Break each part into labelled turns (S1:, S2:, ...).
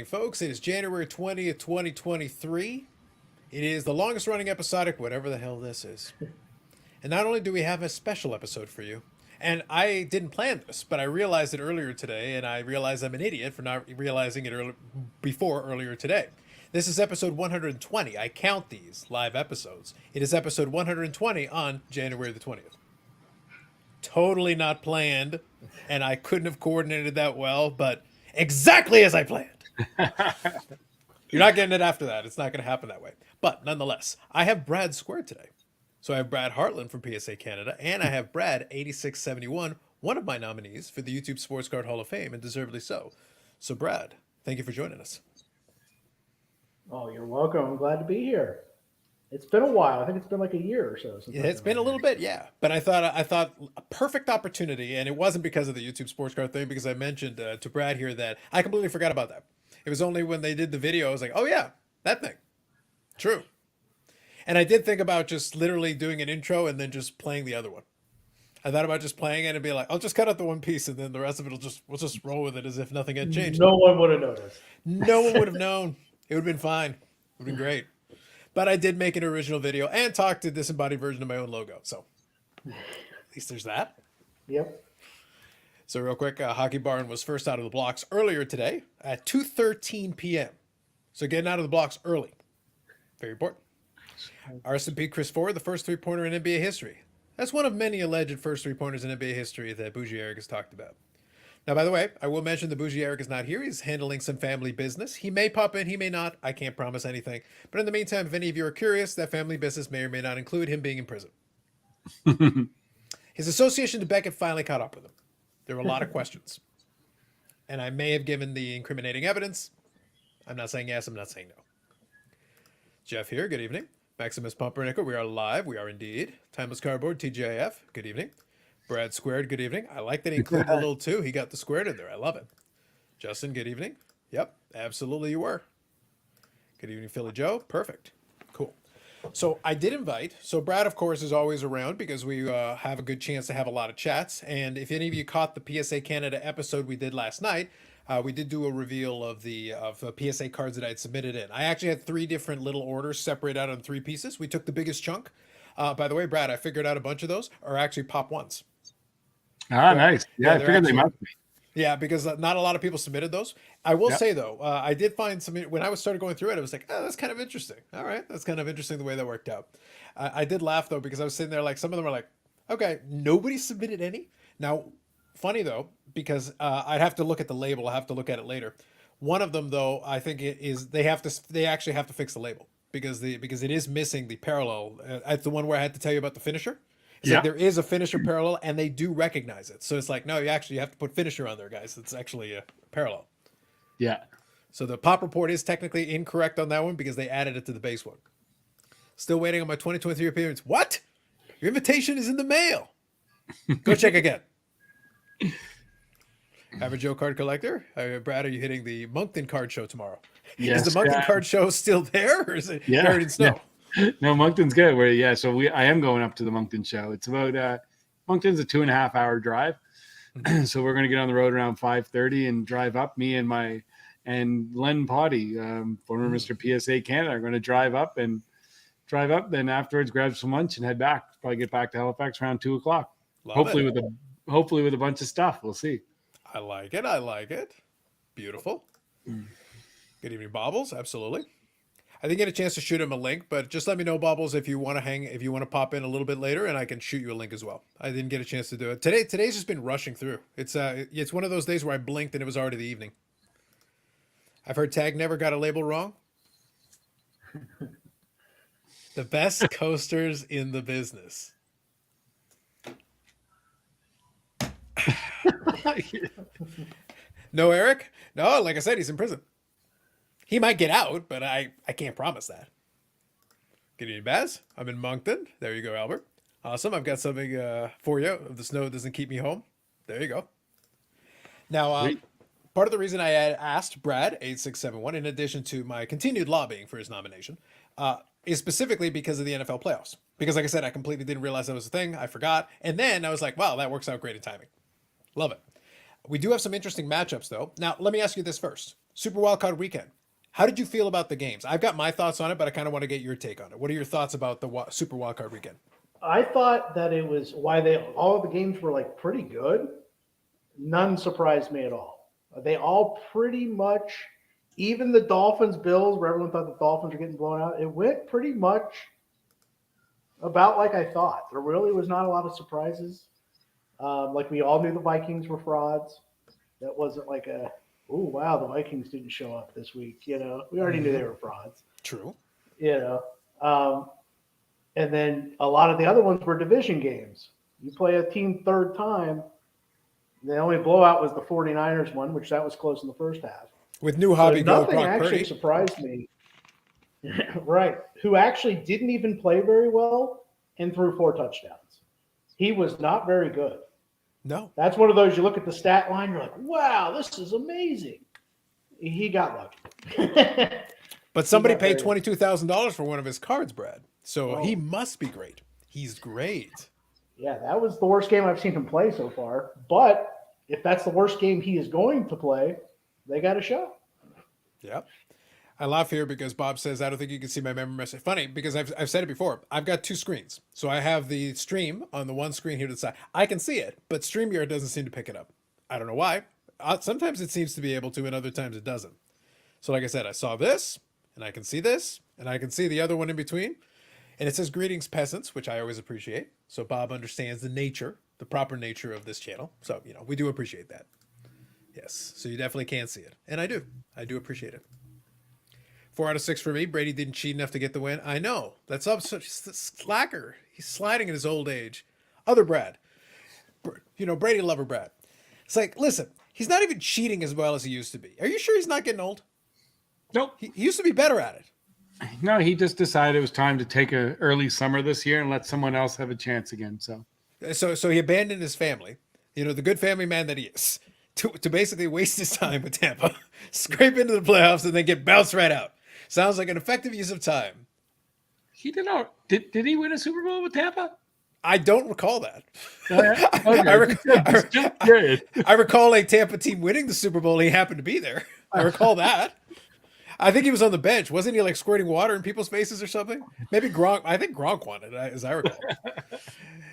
S1: folks. It is January 20th, 2023. It is the longest running episodic, whatever the hell this is. And not only do we have a special episode for you, and I didn't plan this, but I realized it earlier today, and I realized I'm an idiot for not realizing it earlier today. This is episode 120. I count these live episodes. It is episode 120 on January the 20th. Totally not planned, and I couldn't have coordinated that well, but exactly as I planned. You're not getting it after that. It's not going to happen that way. But nonetheless, I have Brad squared today. So I have Brad Hartland from PSA Canada, and I have Brad 8671, one of my nominees for the YouTube Sports Card Hall of Fame, and deservedly so. So Brad, thank you for joining us.
S2: Oh, you're welcome. I'm glad to be here. It's been a while. I think it's been like a year or so.
S1: Yeah, it's been a little bit, yeah. But I thought a perfect opportunity, and it wasn't because of the YouTube Sports Card thing, because I mentioned to Brad here that I completely forgot about that. It was only when they did the video, I was like, oh yeah, that thing. True. And I did think about just literally doing an intro and then just playing the other one. I thought about just playing it and be like, I'll just cut out the one piece and then the rest of it we'll just roll with it as if nothing had changed.
S2: No one would have noticed.
S1: No one would have known. It would have been fine. It would have been great. But I did make an original video and talk to disembodied version of my own logo. So at least there's that.
S2: Yep.
S1: So real quick, Hockey Barn was first out of the blocks earlier today at 2:13 p.m. So getting out of the blocks early. Very important. R.S.P. Chris Ford, the first three-pointer in NBA history. That's one of many alleged first three-pointers in NBA history that Bougie Eric has talked about. Now, by the way, I will mention that Bougie Eric is not here. He's handling some family business. He may pop in, he may not. I can't promise anything. But in the meantime, if any of you are curious, that family business may or may not include him being in prison. His association to Beckett finally caught up with him. There were a lot of questions. And I may have given the incriminating evidence. I'm not saying yes, I'm not saying no. Jeff here, good evening. Maximus Pumpernickel, we are live. We are indeed. Timeless Cardboard, TGIF, good evening. Brad Squared, good evening. I like that he included a little two. He got the squared in there. I love it. Justin, good evening. Yep, absolutely you were. Good evening, Philly Joe. Perfect. Cool. So I did invite. So Brad, of course, is always around because we have a good chance to have a lot of chats. And if any of you caught the PSA Canada episode we did last night, we did do a reveal of the PSA cards that I had submitted in. I actually had 3 different little orders separated out on 3 pieces. We took the biggest chunk. By the way, Brad, I figured out a bunch of those are actually pop ones.
S3: Ah, nice. Yeah, I figured
S1: actually,
S3: they must be.
S1: Yeah, because not a lot of people submitted those. I will say, though, I did find some, when I started going through it, I was like, oh, that's kind of interesting. All right, that's kind of interesting the way that worked out. I did laugh, though, because I was sitting there, like, some of them were like, okay, nobody submitted any. Now, funny, though, because I'd have to look at the label. I'll have to look at it later. One of them, though, I think it is, they actually have to fix the label because it is missing the parallel. It's the one where I had to tell you about the finisher. It's like there is a finisher parallel, and they do recognize it. So it's like, no, you have to put finisher on there, guys. It's actually a parallel.
S3: Yeah.
S1: So the pop report is technically incorrect on that one because they added it to the base one. Still waiting on my 2023 appearance. What? Your invitation is in the mail. Go check again. Average Joe card collector. Brad, are you hitting the Moncton card show tomorrow?
S3: Yes,
S1: is the Moncton card show still there, or is it buried in snow?
S3: Yeah. No, Moncton's good. So I am going up to the Moncton show. It's about Moncton's a 2.5 hour drive. So we're going to get on the road around 5:30 and drive up. Me and Len Potty, former Mr. PSA Canada, are going to drive up. Then afterwards grab some lunch and head back. Probably get back to Halifax around 2:00. Hopefully with a bunch of stuff. We'll see.
S1: I like it. Beautiful. Good evening, Bobbles. Absolutely. I didn't get a chance to shoot him a link, but just let me know, Bobbles, if you want to pop in a little bit later, and I can shoot you a link as well. I didn't get a chance to do it. Today's just been rushing through. It's one of those days where I blinked and it was already the evening. I've heard Tag never got a label wrong. The best coasters in the business. No, Eric? No, like I said, he's in prison. He might get out, but I can't promise that. Good evening, Baz. I'm in Moncton. There you go, Albert. Awesome. I've got something for you. If the snow doesn't keep me home. There you go. Now, part of the reason I had asked Brad, 8671, in addition to my continued lobbying for his nomination, is specifically because of the NFL playoffs. Because like I said, I completely didn't realize that was a thing. I forgot. And then I was like, wow, that works out great in timing. Love it. We do have some interesting matchups, though. Now, let me ask you this first. Super Wildcard Weekend. How did you feel about the games? I've got my thoughts on it, but I kind of want to get your take on it. What are your thoughts about the Super Wildcard Weekend?
S2: I thought that it was why all of the games were like pretty good. None surprised me at all. They all pretty much, even the Dolphins Bills, where everyone thought the Dolphins were getting blown out, it went pretty much about like I thought. There really was not a lot of surprises. Like we all knew the Vikings were frauds. That wasn't like oh wow, the Vikings didn't show up this week. We already knew they were frauds.
S1: True.
S2: And then a lot of the other ones were division games. You play a team third time. The only blowout was the 49ers one, which that was close in the first half.
S1: With new hobby go
S2: nothing
S1: Brock
S2: actually
S1: Purdy.
S2: Surprised me. Right. Who actually didn't even play very well and threw 4 touchdowns. He was not very good.
S1: No.
S2: That's one of those you look at the stat line, you're like, wow, this is amazing. He got lucky.
S1: But somebody paid $22,000 for one of his cards, Brad. So he must be great. He's great.
S2: Yeah, that was the worst game I've seen him play so far. But if that's the worst game he is going to play, they got a shot.
S1: Yep. I laugh here because Bob says, I don't think you can see my memory message. Funny, because I've said it before. I've got 2 screens. So I have the stream on the one screen here to the side. I can see it, but StreamYard doesn't seem to pick it up. I don't know why. Sometimes it seems to be able to, and other times it doesn't. So like I said, I saw this, and I can see this, and I can see the other one in between. And it says greetings peasants, which I always appreciate. So Bob understands the proper nature of this channel. So, we do appreciate that. Yes. So you definitely can see it. And I do appreciate it. 4 out of 6 for me. Brady didn't cheat enough to get the win. I know. That's up such a slacker. He's sliding in his old age. Other Brad. Brady lover Brad. It's like, listen, he's not even cheating as well as he used to be. Are you sure he's not getting old?
S3: Nope.
S1: He used to be better at it.
S3: No, he just decided it was time to take an early summer this year and let someone else have a chance again.
S1: So he abandoned his family, the good family man that he is, to basically waste his time with Tampa, scrape into the playoffs, and then get bounced right out. Sounds like an effective use of time.
S3: He did not. Did he win a Super Bowl with Tampa?
S1: I don't recall that.
S3: Oh, yeah? Okay.
S1: I recall a Tampa team winning the Super Bowl. He happened to be there. I recall that. I think he was on the bench. Wasn't he like squirting water in people's faces or something? Maybe Gronk. I think Gronk won it, as I recall.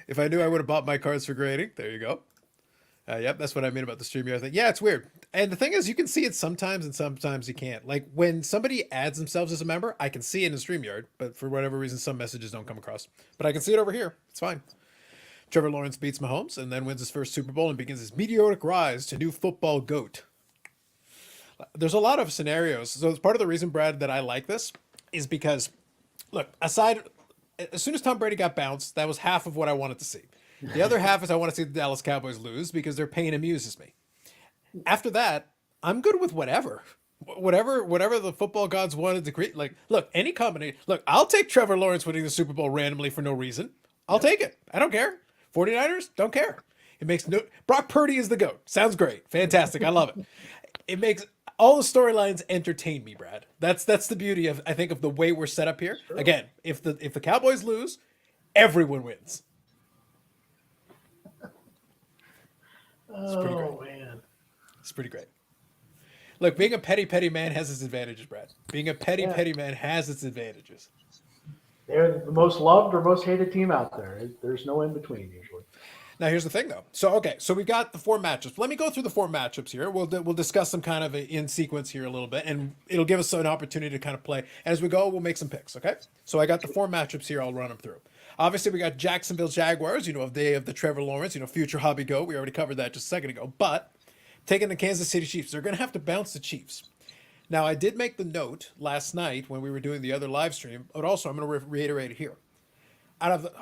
S1: If I knew, I would have bought my cards for grading. There you go. Yep, that's what I mean about the StreamYard thing. Yeah, it's weird. And the thing is, you can see it sometimes and sometimes you can't. Like when somebody adds themselves as a member, I can see it in StreamYard, but for whatever reason, some messages don't come across. But I can see it over here. It's fine. Trevor Lawrence beats Mahomes and then wins his first Super Bowl and begins his meteoric rise to new football GOAT. There's a lot of scenarios. So it's part of the reason, Brad, that I like this is because, look, as soon as Tom Brady got bounced, that was half of what I wanted to see. The other half is I want to see the Dallas Cowboys lose because their pain amuses me. After that, I'm good with whatever the football gods wanted to create. Like, look, any combination. Look, I'll take Trevor Lawrence winning the Super Bowl randomly for no reason. I'll take it. I don't care. 49ers, don't care. It makes no. Brock Purdy is the GOAT. Sounds great. Fantastic. I love it. It makes all the storylines entertain me, Brad. That's the beauty of, I think, of the way we're set up here. Sure. Again, if the Cowboys lose, everyone wins.
S2: It's pretty great. Man.
S1: It's pretty great. Look, being a petty man has its advantages, Brad. Being a petty man has its advantages.
S2: They're the most loved or most hated team out there. There's no in between usually.
S1: Now, here's the thing, though. So we've got the 4 matchups. Let me go through the 4 matchups here. We'll discuss them kind of in sequence here a little bit, and it'll give us an opportunity to kind of play. As we go, we'll make some picks, okay? So I got the 4 matchups here. I'll run them through. Obviously, we got Jacksonville Jaguars, they have the Trevor Lawrence, future hobby GOAT. We already covered that just a second ago. But taking the Kansas City Chiefs, they're going to have to bounce the Chiefs. Now, I did make the note last night when we were doing the other live stream, but also I'm going to reiterate it here.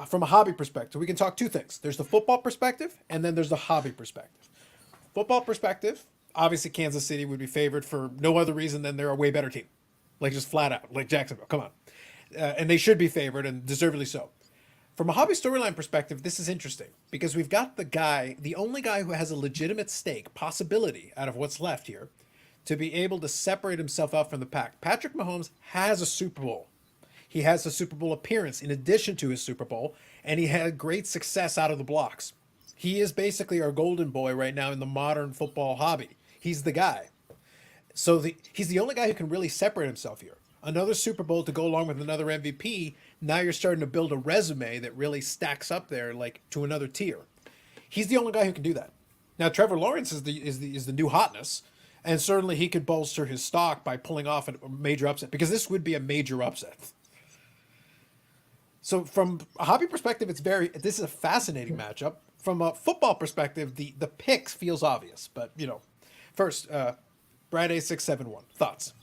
S1: From a hobby perspective, we can talk 2 things. There's the football perspective, and then there's the hobby perspective. Football perspective, obviously Kansas City would be favored for no other reason than they're a way better team. Like just flat out, like Jacksonville, come on. And they should be favored, and deservedly so. From a hobby storyline perspective, this is interesting because we've got the only guy who has a legitimate stake, possibility out of what's left here, to be able to separate himself out from the pack. Patrick Mahomes has a Super Bowl. He has a Super Bowl appearance in addition to his Super Bowl, and he had great success out of the blocks. He is basically our golden boy right now in the modern football hobby. He's the guy. So he's the only guy who can really separate himself here. Another Super Bowl to go along with another MVP. Now you're starting to build a resume that really stacks up there, like to another tier. He's the only guy who can do that. Now Trevor Lawrence is the new hotness, and certainly he could bolster his stock by pulling off a major upset, because this would be a major upset. So from a hobby perspective, this is a fascinating matchup. From a football perspective, the pick feels obvious, but first, Brad A671, thoughts?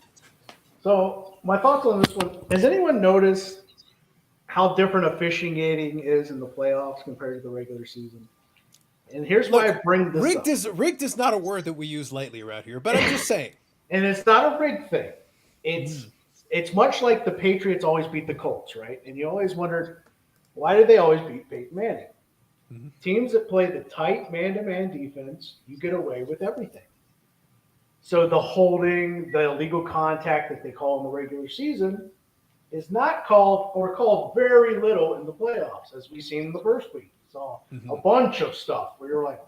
S2: So my thoughts on this one: has anyone noticed how different officiating is in the playoffs compared to the regular season? And here's why I bring this up.
S1: Rigged is not a word that we use lightly around here, but I'm just saying.
S2: And it's not a rigged thing. It's much like the Patriots always beat the Colts, right? And you always wondered, why did they always beat Peyton Manning? Mm-hmm. Teams that play the tight man-to-man defense, you get away with everything. So the holding, the illegal contact that they call in the regular season is not called, or called very little in the playoffs, as we've seen in the first week. Saw a bunch of stuff where you're like,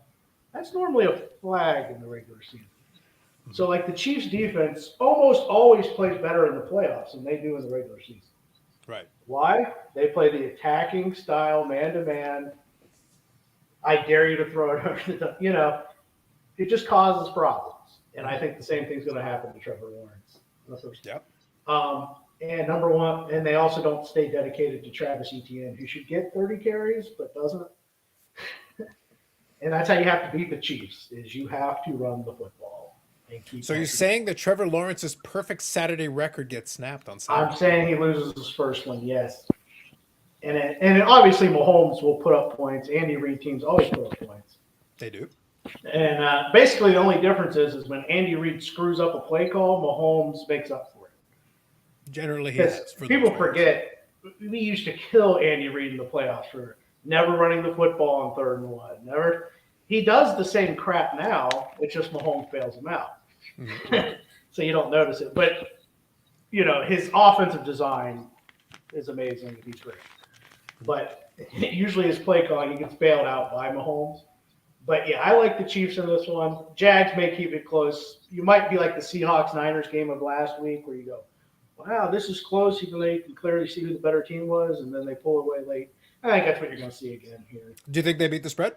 S2: that's normally a flag in the regular season. So like the Chiefs defense almost always plays better in the playoffs than they do in the regular season.
S1: Right.
S2: Why? They play the attacking style, man-to-man. I dare you to throw it over the, it just causes problems. And I think the same thing's going to happen to Trevor Lawrence in the first.
S1: Yep.
S2: And number one, and they also don't stay dedicated to Travis Etienne, who should get 30 carries, but doesn't. And that's how you have to beat the Chiefs, is you have to run the football. And keep
S1: so you're saying that Trevor Lawrence's perfect Saturday record gets snapped on Saturday?
S2: I'm saying he loses his first one, yes. And obviously Mahomes will put up points. Andy Reid teams always put up points.
S1: They do.
S2: And basically the only difference is when Andy Reid screws up a play call, Mahomes makes up for it.
S1: Generally, he has.
S2: People forget, we used to kill Andy Reid in the playoffs for never running the football on 3rd and 1. He does the same crap now. It's just Mahomes bails him out. Mm-hmm. So you don't notice it. But, his offensive design is amazing. He's great. But usually his play calling, he gets bailed out by Mahomes. But, yeah, I like the Chiefs in this one. Jags may keep it close. You might be like the Seahawks-Niners game of last week where you go, wow, this is close. You can clearly see who the better team was, and then they pull away late. I think that's what you're going to see again here.
S1: Do you think they beat the spread?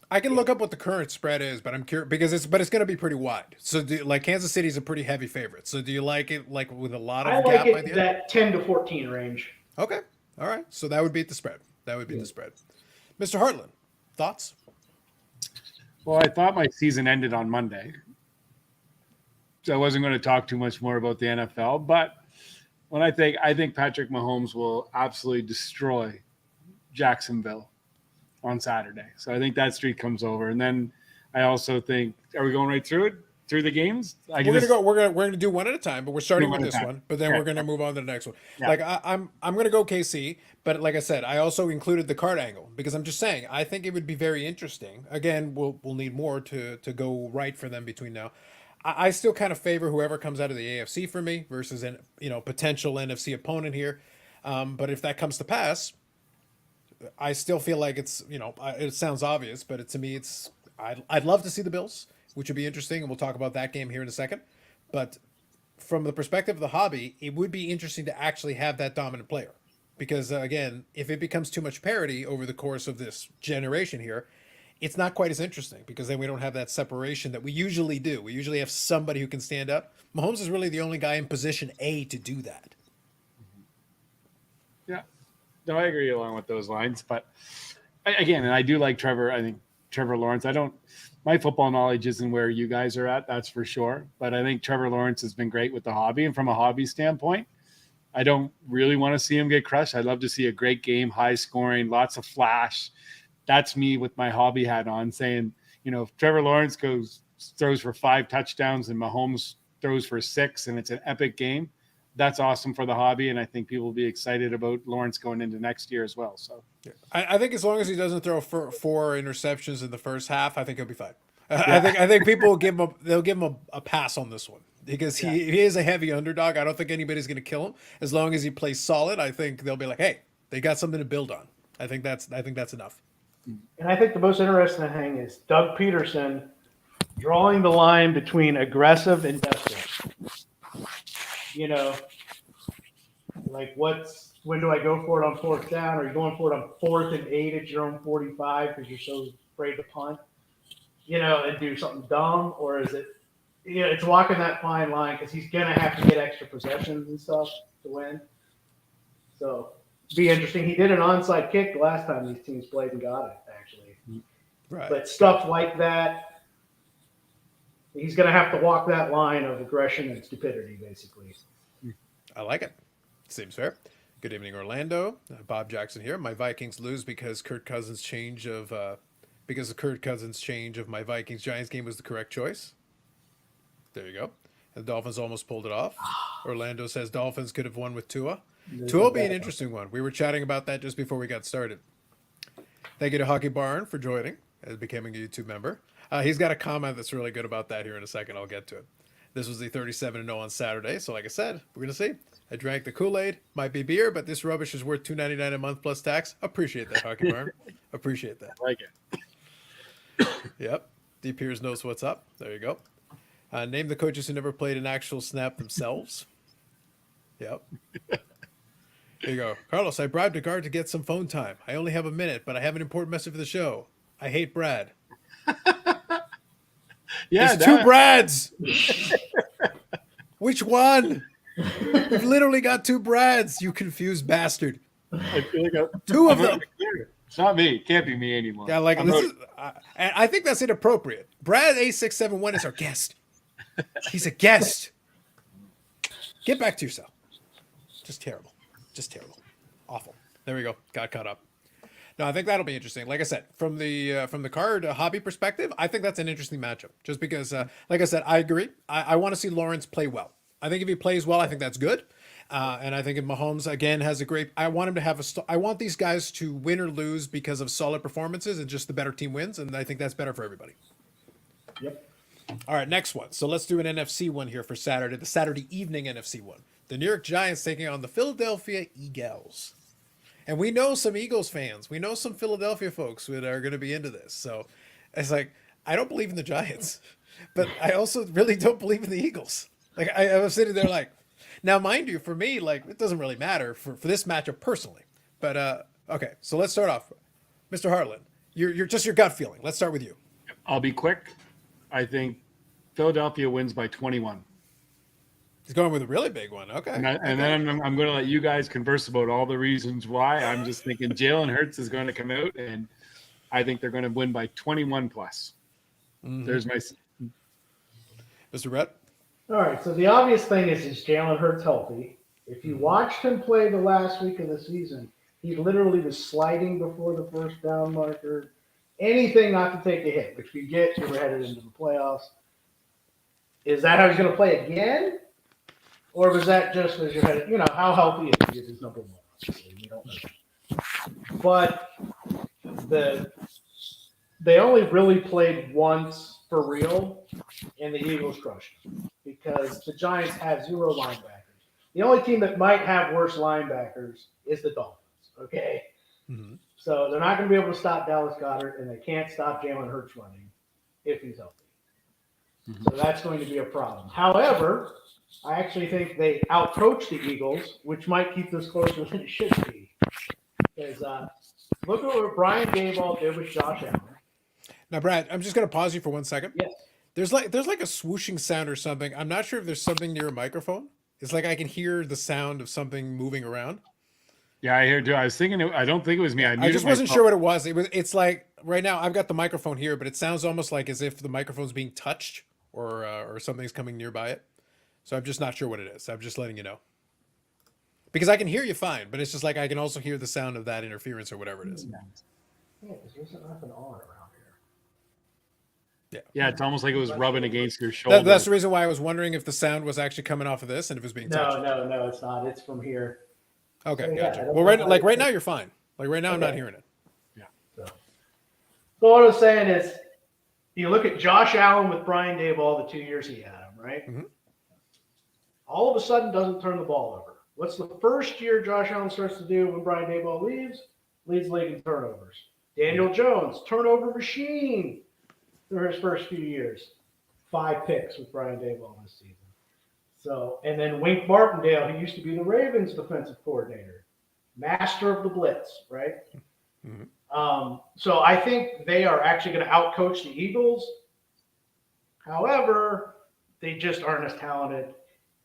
S1: I can look up what the current spread is, but I'm curious because it's going to be pretty wide. So, Kansas City's a pretty heavy favorite. So, do you like it like with a lot of
S2: gap?
S1: I like
S2: it that 10 to 14 range.
S1: Okay, all right. So that would beat the spread. That would beat the spread. Mr. Hartland, thoughts?
S3: Well, I thought my season ended on Monday, so I wasn't going to talk too much more about the NFL. But when I think Patrick Mahomes will absolutely destroy Jacksonville on Saturday. So I think that streak comes over. And then I also think, are we going right through it? Through the games?
S1: We're gonna do one at a time, but we're starting with this one. But then we're gonna move on to the next one. Yeah. Like I'm gonna go KC, but like I said, I also included the card angle because I'm just saying I think it would be very interesting. Again, we'll need more to go right for them between now. I still kind of favor whoever comes out of the AFC for me versus an potential NFC opponent here. But if that comes to pass, I still feel like it's it sounds obvious, but to me I'd love to see the Bills, which would be interesting, and we'll talk about that game here in a second. But from the perspective of the hobby, it would be interesting to actually have that dominant player. Because, again, if it becomes too much parity over the course of this generation here, it's not quite as interesting because then we don't have that separation that we usually do. We usually have somebody who can stand up. Mahomes is really the only guy in position A to do that.
S3: Yeah. No, I agree along with those lines. But, again, and I do like Trevor. I think Trevor Lawrence, my football knowledge isn't where you guys are at, that's for sure. But I think Trevor Lawrence has been great with the hobby. And from a hobby standpoint, I don't really want to see him get crushed. I'd love to see a great game, high scoring, lots of flash. That's me with my hobby hat on saying, if Trevor Lawrence throws for 5 touchdowns and Mahomes throws for 6 and it's an epic game, that's awesome for the hobby. And I think people will be excited about Lawrence going into next year as well. So
S1: I think as long as he doesn't throw 4 interceptions in the first half, I think he'll be fine. Yeah. I think people will give him a pass on this one because he is a heavy underdog. I don't think anybody's going to kill him as long as he plays solid. I think they'll be like, hey, they got something to build on. I think that's enough.
S2: And I think the most interesting thing is Doug Peterson drawing the line between aggressive and desperate. You know, like when do I go for it on fourth down? Are you going for it on 4th and 8 at your own 45 because you're so afraid to punt? You know, and do something dumb, or is it? You know, it's walking that fine line because he's gonna have to get extra possessions and stuff to win. So, be interesting. He did an onside kick the last time these teams played and got it actually.
S1: Right.
S2: But stuff like that, he's gonna have to walk that line of aggression and stupidity, basically.
S1: I like it. Seems fair. Good evening, Orlando. Bob Jackson here. My Vikings lose because the Kirk Cousins change of my Vikings Giants game was the correct choice. There you go. And the Dolphins almost pulled it off. Orlando says Dolphins could have won with Tua. Tua will be an interesting one. We were chatting about that just before we got started. Thank you to Hockey Barn for joining and becoming a YouTube member. He's got a comment that's really good about that here in a second. I'll get to it. This was the 37-0 on Saturday. So like I said, we're going to see. I drank the Kool-Aid. Might be beer, but this rubbish is worth $2.99 a month plus tax. Appreciate that, Hockey Barn. Appreciate that.
S3: I like it.
S1: Yep. D. Piers knows what's up. There you go. Name the coaches who never played an actual snap themselves. Yep. There you go. Carlos, I bribed a guard to get some phone time. I only have a minute, but I have an important message for the show. I hate Brad.
S3: Yeah,
S1: There's two Brads. Which one? You've literally got two Brads, you confused bastard.
S3: I feel like
S1: Two of them.
S3: It's not me. It can't be me anymore.
S1: Yeah, like this is, and I think that's inappropriate. Brad A671 is our guest. He's a guest. Get back to yourself. Just terrible. Just terrible. Awful. There we go. Got caught up. No, I think that'll be interesting. Like I said, from the card hobby perspective, I think that's an interesting matchup. Just because, like I said, I agree. I want to see Lawrence play well. I think if he plays well, I think that's good. And I think if Mahomes again has a great, I want him to have I want these guys to win or lose because of solid performances and just the better team wins. And I think that's better for everybody.
S2: Yep.
S1: All right, next one. So let's do an NFC one here for Saturday, the Saturday evening NFC one. The New York Giants taking on the Philadelphia Eagles. And we know some Eagles fans. We know some Philadelphia folks that are going to be into this. So it's like, I don't believe in the Giants, but I also really don't believe in the Eagles. Like I was sitting there like, now mind you, for me, like it doesn't really matter for this matchup personally. But okay, so let's start off. Mr. Hartland, you're just your gut feeling. Let's start with you.
S3: I'll be quick. I think Philadelphia wins by 21.
S1: He's going with a really big one. Okay.
S3: And then I'm going to let you guys converse about all the reasons why. I'm just thinking Jalen Hurts is going to come out, and I think they're going to win by 21 plus. Mm-hmm. There's my
S1: Mr. Brett.
S2: All right. So the obvious thing is Jalen Hurts healthy? If you watched him play the last week of the season, he literally was sliding before the first down marker. Anything not to take a hit, which you get, you're headed into the playoffs. Is that how he's going to play again? Or was that just as you're headed, how healthy is he is number one? Obviously, we don't know. But they only really played once for real, and the Eagles crushed them because the Giants have 0 linebackers. The only team that might have worse linebackers is the Dolphins, okay? Mm-hmm. So they're not going to be able to stop Dallas Goedert, and they can't stop Jalen Hurts running if he's healthy. Mm-hmm. So that's going to be a problem. However, I actually think they outcoached the Eagles, which might keep this closer than it should be. Because look at what Brian Daboll did with Josh Allen.
S1: Now, Brad, I'm just going to pause you for 1 second.
S2: Yes.
S1: There's like a swooshing sound or something. I'm not sure if there's something near a microphone. It's like I can hear the sound of something moving around.
S3: Yeah, I hear too. I was thinking. I don't think it was me.
S1: I just wasn't sure what it was. It's like right now I've got the microphone here, but it sounds almost like as if the microphone's being touched or something's coming nearby it. So I'm just not sure what it is. I'm just letting you know. Because I can hear you fine, but it's just like I can also hear the sound of that interference or whatever it is.
S2: Yeah, there's nothing on around here.
S3: Yeah, it's almost like it was rubbing against your shoulder.
S1: That's the reason why I was wondering if the sound was actually coming off of this and if it was being touched.
S2: No, it's not. It's from here.
S1: Okay, so, gotcha. Well, right now you're fine. Like right now I'm not hearing it.
S3: Yeah.
S2: So what I was saying is, you look at Josh Allen with Brian Daboll, the 2 years he had him, right? Mm-hmm. All of a sudden doesn't turn the ball over. What's the first year Josh Allen starts to do when Brian Daboll leaves? Leads the league in turnovers. Daniel Jones, turnover machine through his first few years. 5 picks with Brian Daboll this season. So, and then Wink Martindale, who used to be the Ravens defensive coordinator, master of the blitz, right?
S1: Mhm.
S2: So I think they are actually going to outcoach the Eagles. However, they just aren't as talented.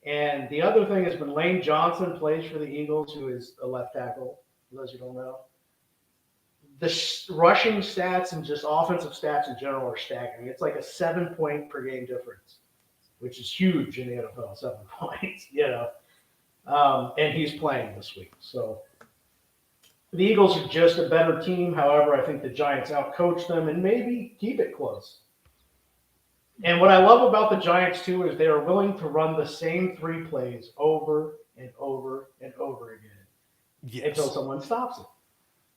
S2: And the other thing has been Lane Johnson plays for the Eagles, who is a left tackle, for those who don't know. The rushing stats and just offensive stats in general are staggering. It's like a 7-point per game difference, which is huge in the NFL, 7 points, and he's playing this week. So the Eagles are just a better team. However, I think the Giants outcoach them and maybe keep it close. And what I love about the Giants, too, is they are willing to run the same 3 plays over and over and over again until someone stops it.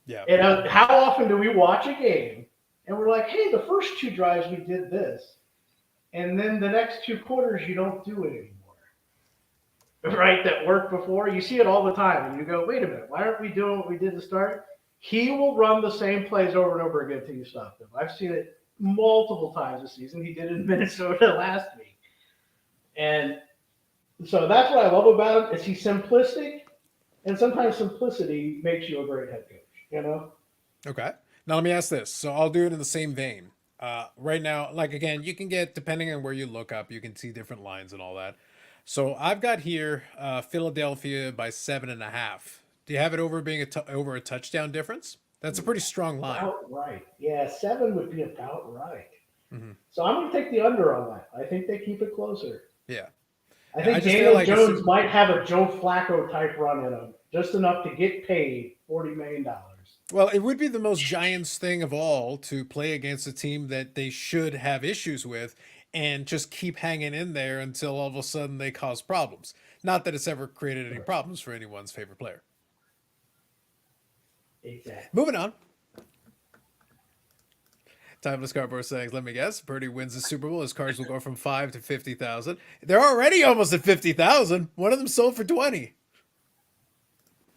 S1: Yeah.
S2: And how often do we watch a game and we're like, hey, the first 2 drives we did this, and then the next 2 quarters you don't do it anymore, right? That worked before. You see it all the time, and you go, wait a minute, why aren't we doing what we did to start? He will run the same plays over and over again until you stop them. I've seen it multiple times this season. He did it in Minnesota last week. And so that's what I love about him is he's simplistic, and sometimes simplicity makes you a great head coach,
S1: Okay. Now let me ask this. So I'll do it in the same vein. Right now, like again, you can get, depending on where you look up, you can see different lines and all that. So I've got here Philadelphia by 7.5. Do you have it over being over a touchdown difference? That's a pretty strong line.
S2: About right. Yeah, 7 would be about right.
S1: Mm-hmm.
S2: So I'm going to take the under on that. I think they keep it closer.
S1: Yeah.
S2: I think Daniel Jones might have a Joe Flacco type run in him, just enough to get paid $40 million.
S1: Well, it would be the most Giants thing of all to play against a team that they should have issues with and just keep hanging in there until all of a sudden they cause problems. Not that it's ever created any problems for anyone's favorite player.
S2: Exactly.
S1: Moving on. Timeless Cardboard saying, let me guess, Purdy wins the Super Bowl. His cards will go from 5 to 50,000. They're already almost at 50,000. One of them sold for 20.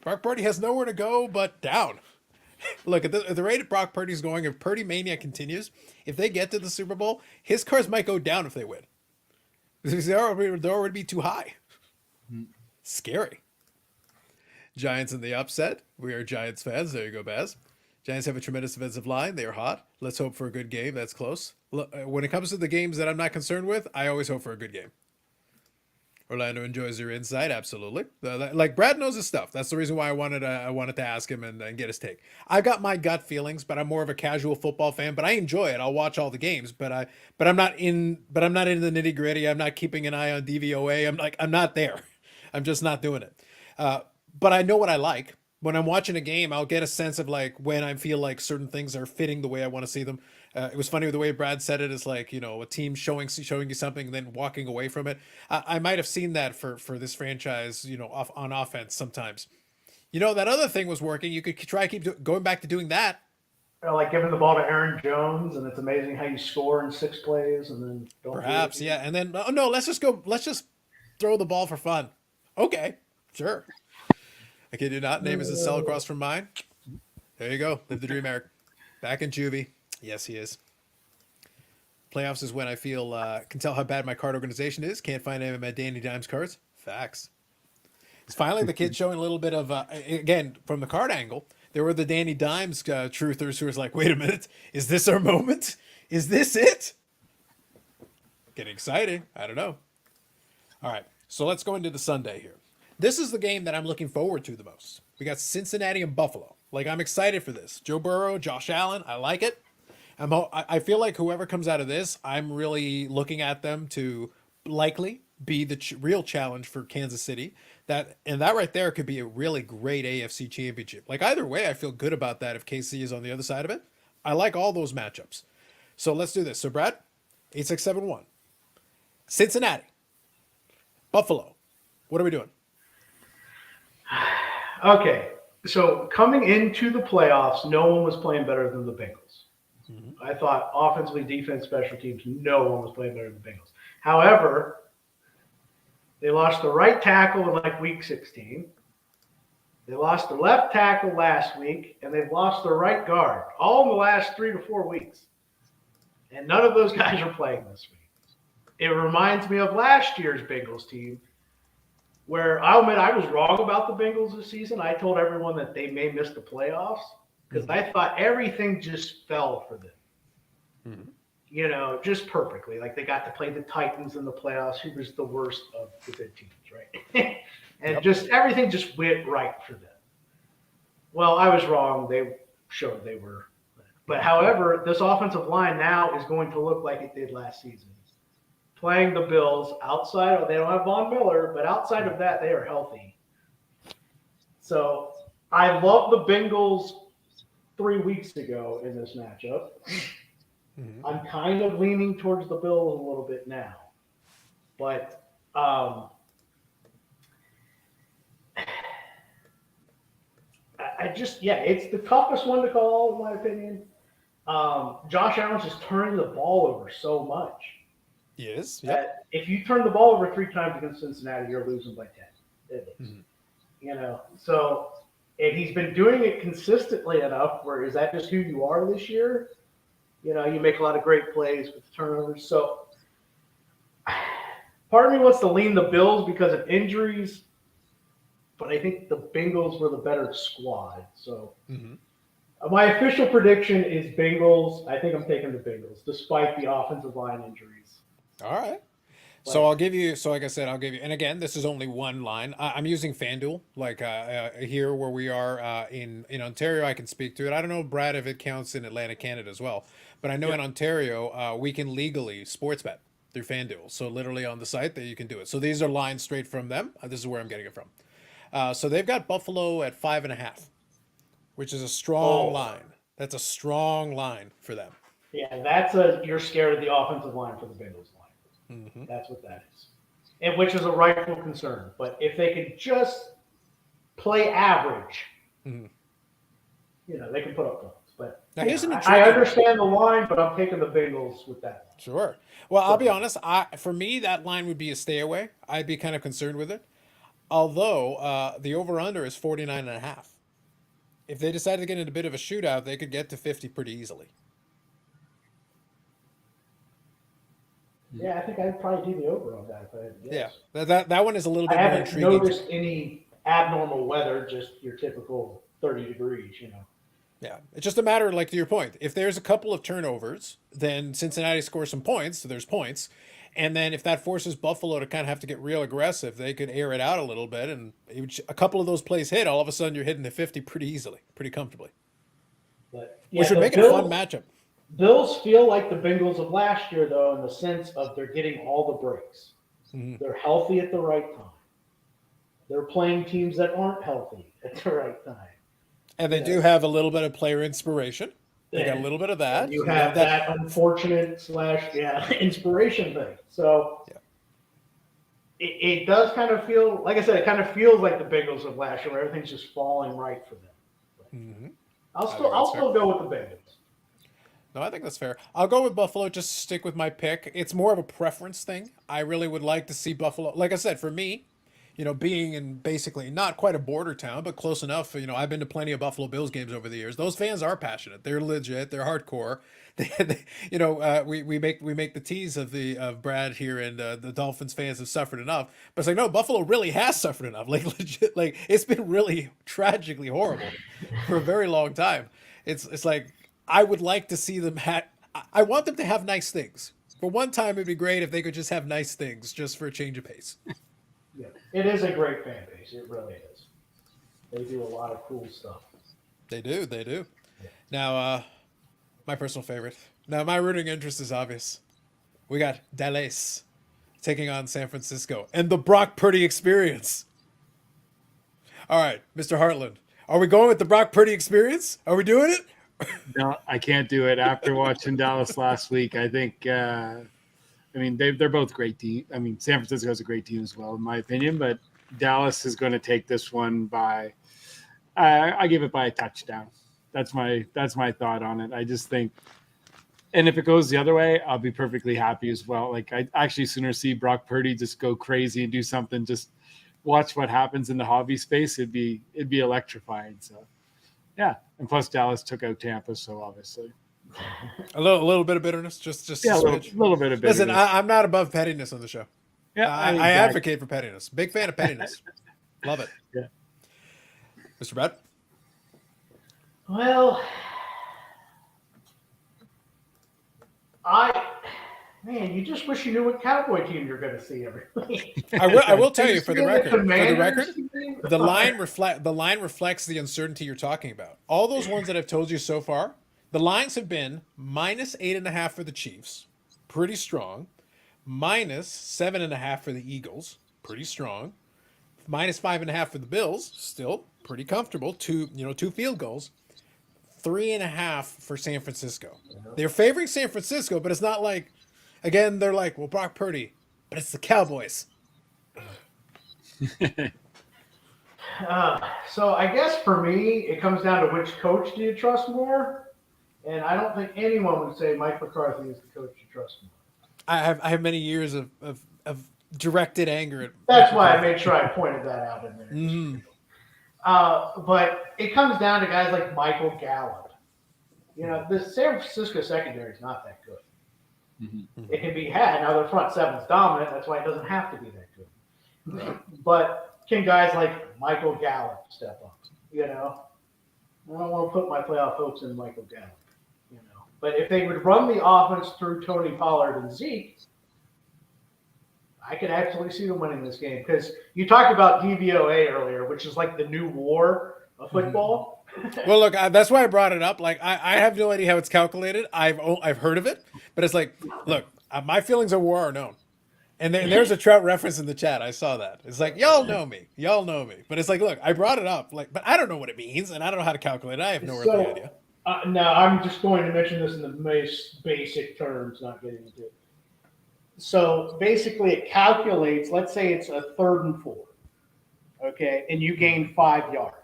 S1: Brock Purdy has nowhere to go but down. Look, at the rate Brock Purdy's going, if Purdy Mania continues, if they get to the Super Bowl, his cards might go down if they win. They'll already be too high. Scary. Giants in the upset. We are Giants fans. There you go, Baz. Giants have a tremendous defensive line. They are hot. Let's hope for a good game. That's close. When it comes to the games that I'm not concerned with, I always hope for a good game. Orlando enjoys your insight. Absolutely. Like Brad knows his stuff. That's the reason why I wanted to ask him and get his take. I got my gut feelings, but I'm more of a casual football fan. But I enjoy it. I'll watch all the games. But I'm not in the nitty gritty. I'm not keeping an eye on DVOA. I'm not there. I'm just not doing it. But I know what I like. When I'm watching a game, I'll get a sense of like when I feel like certain things are fitting the way I want to see them. It was funny the way Brad said it is like, a team showing you something and then walking away from it. I might have seen that for this franchise, on offense sometimes. That other thing was working. You could try going back to doing that.
S2: Like giving the ball to Aaron Jones, and it's amazing how you score in 6 plays and then don't.
S1: Perhaps, yeah. And then, no, let's just throw the ball for fun. Okay, sure. I kid you not. Name is a cell across from mine. There you go. Live the dream, Eric. Back in juvie. Yes, he is. Playoffs is when I can tell how bad my card organization is. Can't find any of my Danny Dimes cards. Facts. It's finally the kid showing a little bit of, again, from the card angle, there were the Danny Dimes truthers who was like, wait a minute. Is this our moment? Is this it? Getting exciting. I don't know. All right. So let's go into the Sunday here. This is the game that I'm looking forward to the most. We got Cincinnati and Buffalo. I'm excited for this. Joe Burrow, Josh Allen, I like it. I feel like whoever comes out of this, I'm really looking at them to likely be the real challenge for Kansas City. That right there could be a really great AFC championship. Either way, I feel good about that if KC is on the other side of it. I like all those matchups. So let's do this. So Brad, 8671. Cincinnati. Buffalo. What are we doing?
S2: Okay, so coming into the playoffs, no one was playing better than the Bengals. Mm-hmm. I thought offensively, defense, special teams, no one was playing better than the Bengals. However, they lost the right tackle in week 16. They lost the left tackle last week, and they've lost their right guard all in the last 3 to 4 weeks. And none of those guys are playing this week. it reminds me of last year's Bengals team, where I'll admit I was wrong about the Bengals this season. I told everyone that they may miss the playoffs because I thought everything just fell for them.
S1: Mhm.
S2: You know, just perfectly. Like they got to play the Titans in the playoffs, who was the worst of the good teams, right? And
S1: Yep.
S2: just everything just went right for them. Well, I was wrong. They showed they were. But however, this offensive line now is going to look like it did last season. Playing the Bills outside of, they don't have Von Miller, but outside of that, they are healthy. So I love the Bengals 3 weeks ago in this matchup.
S1: Mhm.
S2: I'm kind of leaning towards the Bills a little bit now. But I just, yeah, it's the toughest one to call, in my opinion. Josh Allen's just turning the ball over so much.
S1: Yes. Yep.
S2: That if you turn the ball over 3 times against Cincinnati, you're losing by 10. It is.
S1: Mhm.
S2: You know, so and he's been doing it consistently enough where is that just who you are this year? You know, you make a lot of great plays with the turnovers. So part of me wants to lean the Bills because of injuries, but I think the Bengals were the better squad. So
S1: Mhm.
S2: my official prediction is Bengals. I think I'm taking the Bengals, despite the offensive line injuries.
S1: All right. So
S2: Like,
S1: I'll give you. So like I said, I'll give you. And again, this is only one line. I'm using FanDuel, like here where we are in Ontario. I can speak to it. I don't know, Brad, if it counts in Atlantic Canada as well. But I know in
S2: yeah.
S1: Ontario, we can legally sports bet through FanDuel. So literally on the site that you can do it. So these are lines straight from them. This is where I'm getting it from. So they've got Buffalo at 5.5, which is a strong
S2: Oh,
S1: line. That's a strong line for them.
S2: yeah, you're scared of the offensive line for the Bengals line.
S1: Hmm.
S2: That's what that is, and which is a rightful concern. But if they could just play average,
S1: Hmm.
S2: they can put up points. But
S1: Now
S2: yeah,
S1: here's an
S2: I
S1: intriguing one.
S2: understand the line, but I'm taking the Bengals with that one.
S1: Sure. Well, I'll be
S2: So,
S1: honest. For me, that line would be a stay away. I'd be kind of concerned with it. Although the over under is 49.5. If they decide to get in a bit of a shootout, they could get to 50 pretty easily.
S2: yeah, I think I'd probably do the over on that if I had to
S1: Yeah,
S2: guess.
S1: that one is a little
S2: I
S1: bit more
S2: haven't
S1: intriguing to
S2: noticed
S1: me.
S2: any abnormal weather, just your typical 30 degrees.
S1: Yeah, it's just a matter, like to your point. If there's a couple of turnovers, then Cincinnati scores some points, so there's points. And then if that forces Buffalo to kind of have to get real aggressive, they could air it out a little bit. And a couple of those plays hit, all of a sudden you're hitting the 50 pretty easily, pretty comfortably,
S2: But
S1: which
S2: yeah,
S1: would
S2: the
S1: make it a fun
S2: Bills
S1: matchup.
S2: Bills feel like the Bengals of last year, though, in the sense of they're getting all the breaks.
S1: Hmm.
S2: They're healthy at the right time. They're playing teams that aren't healthy at the right time.
S1: And they
S2: You
S1: do
S2: know,
S1: have a little bit of player inspiration. They got a
S2: and
S1: little bit of
S2: and
S1: that.
S2: you
S1: You know
S2: have
S1: that.
S2: that unfortunate / inspiration thing. So
S1: Yeah.
S2: it does kind of feel, like I said, it kind of feels like the Bengals of last year, where everything's just falling right for them. But
S1: Hmm.
S2: I'll
S1: I
S2: still
S1: think that's
S2: I'll
S1: fair.
S2: still go with the Bengals.
S1: No, I think that's fair. I'll go with Buffalo. Just stick with my pick. It's more of a preference thing. I really would like to see Buffalo. Like I said, for me, being in basically not quite a border town, but close enough. I've been to plenty of Buffalo Bills games over the years. Those fans are passionate. They're legit. They're hardcore. We make the tease of Brad here, and the Dolphins fans have suffered enough. But it's like, no, Buffalo really has suffered enough. Like legit, like it's been really tragically horrible for a very long time. It's like I would like to see them I want them to have nice things. For one time, it'd be great if they could just have nice things, just for a change of pace.
S2: Yeah, it is a great fan base. It really is. They do a lot of cool stuff.
S1: They do, they do.
S2: Yeah.
S1: Now, my personal favorite. Now, my rooting interest is obvious. We got Dallas taking on San Francisco and the Brock Purdy experience. All right, Mr. Hartland, are we going with the Brock Purdy experience? Are we doing it?
S3: No, I can't do it after watching Dallas last week. I think, they're both great teams. I mean, San Francisco's a great team as well, in my opinion, but Dallas is going to take this one by, I give it by a touchdown. That's my thought on it. I just think, and if it goes the other way, I'll be perfectly happy as well. Like I actually sooner see Brock Purdy just go crazy and do something. Just watch what happens in the hobby space. It'd be electrifying. So yeah, and plus Dallas took out Tampa, so obviously
S1: A little bit of bitterness, just
S3: Yeah,
S1: a
S3: a little,
S1: smidge.
S3: little bit of
S1: Listen,
S3: bitterness.
S1: I'm not above pettiness on the show.
S3: Yeah,
S1: I
S3: exactly.
S1: advocate for pettiness. Big fan of pettiness. Love it.
S3: Yeah.
S1: Mr. Brad?
S2: Well, man, you just wish you knew what Cowboy team you're going to see every week.
S1: I will tell you for the record.
S2: Commanders team?
S1: The line reflects the uncertainty you're talking about. All those ones that I've told you so far, the lines have been -8.5 for the Chiefs, pretty strong. -7.5 for the Eagles, pretty strong. -5.5 for the Bills, still pretty comfortable. Two field goals. 3.5 for San Francisco. They're favoring San Francisco, but it's not like, again, they're like, well, Brock Purdy, but it's the Cowboys.
S2: So I guess for me, it comes down to which coach do you trust more? And I don't think anyone would say Mike McCarthy is the coach you trust more.
S1: I have many years of directed anger at.
S2: That's why I made sure I pointed that out in there.
S1: Mm-hmm.
S2: But it comes down to guys like Michael Gallup. The San Francisco secondary is not that good.
S3: Mm-hmm.
S2: It can be had. Now, their front seven's dominant. That's why it doesn't have to be that good.
S1: Right.
S2: But can guys like Michael Gallup step up? I don't want to put my playoff hopes in Michael Gallup. But if they would run the offense through Tony Pollard and Zeke, I could actually see them winning this game. Because you talked about DVOA earlier, which is like the new war of football.
S1: Well, look, that's why I brought it up. Like, I have no idea how it's calculated. I've heard of it, but it's like, look, my feelings of war are known. And there's a Trout reference in the chat. I saw that. It's like, y'all know me. But it's like, look, I brought it up. Like, but I don't know what it means, and I don't know how to calculate it. I have no earthly idea.
S2: Now, I'm just going to mention this in the most basic terms, not getting into it. So basically, it calculates, let's say it's a 3rd and 4, okay, and you gain 5 yards.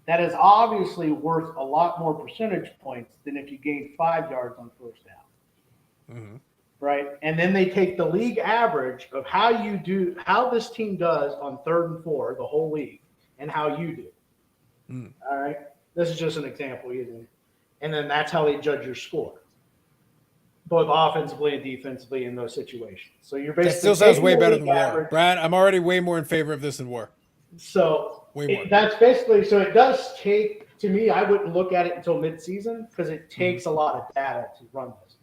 S2: That is obviously worth a lot more percentage points than if you gain 5 yards on first down.
S1: Mm-hmm.
S2: Right? And then they take the league average of how this team does on 3rd and 4, the whole league, and how you do.
S1: Mm.
S2: All right? This is just an example using. And then that's how they judge your score, both offensively and defensively in those situations. So you're basically.
S1: That still sounds way better than
S2: average.
S1: war. Brad, I'm already way more in favor of this than war.
S2: So that's basically, so it does take, to me, I wouldn't look at it until midseason because it takes a lot of data to run this.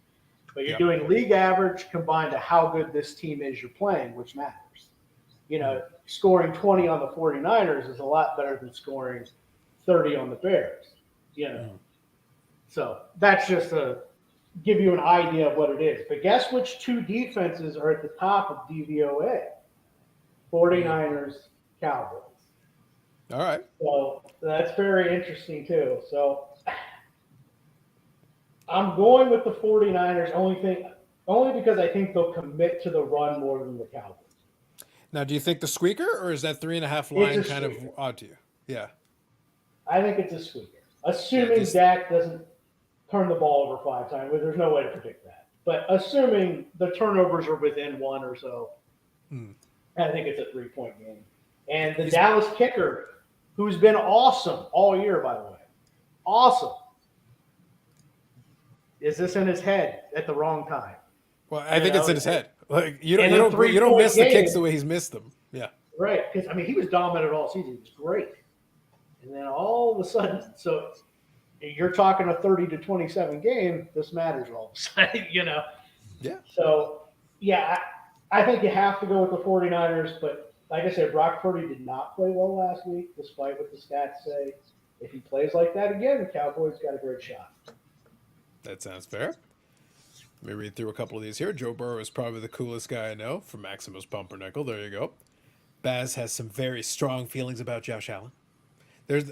S2: But you're doing league average combined to how good this team is you're playing, which matters. Scoring 20 on the 49ers is a lot better than scoring 30 on the Bears. So that's just to give you an idea of what it is. But guess which two defenses are at the top of DVOA? 49ers, Cowboys.
S1: All right.
S2: So that's very interesting too. So I'm going with the 49ers only because I think they'll commit to the run more than the Cowboys.
S1: Now, do you think the squeaker, or is that 3.5 line kind of odd to you? Yeah.
S2: I think it's a squeaker. Assuming Dak doesn't turn the ball over 5 times, there's no way to predict that. But assuming the turnovers are within 1 or so, I think it's a 3-point game. And the Dallas kicker, who's been awesome all year, by the way, awesome. Is this in his head at the wrong time?
S1: Well, I think it's in his head. Like you don't miss the kicks the way he's missed them. Yeah.
S2: Right, because he was dominant all season. He was great, and then all of a sudden, so you're talking a 30-27 game. This matters all of a sudden,
S1: Yeah.
S2: So I think you have to go with the 49ers, but like I said, Brock Purdy did not play well last week, despite what the stats say. If he plays like that again, the Cowboys got a great shot.
S1: That sounds fair. Let me read through a couple of these here. Joe Burrow is probably the coolest guy I know from Maximus Pumpernickel. There you go. Baz has some very strong feelings about Josh Allen.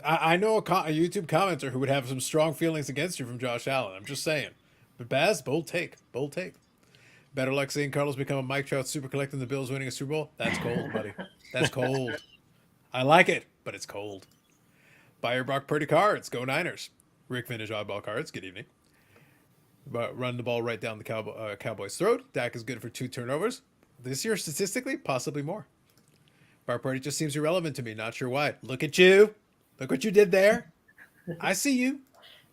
S1: I know a YouTube commenter who would have some strong feelings against you from Josh Allen. I'm just saying. But Baz, bold take. Bold take. Better luck seeing Carlos become a Mike Trout super collector and the Bills winning a Super Bowl. That's cold, buddy. That's cold. I like it, but it's cold. Buy your Brock Purdy cards. Go Niners. Rick Vintage Oddball cards. Good evening. But run the ball right down the Cowboys' throat. Dak is good for 2 turnovers. This year, statistically, possibly more. Brock Purdy just seems irrelevant to me. Not sure why. Look at you. Look what you did there. I see you.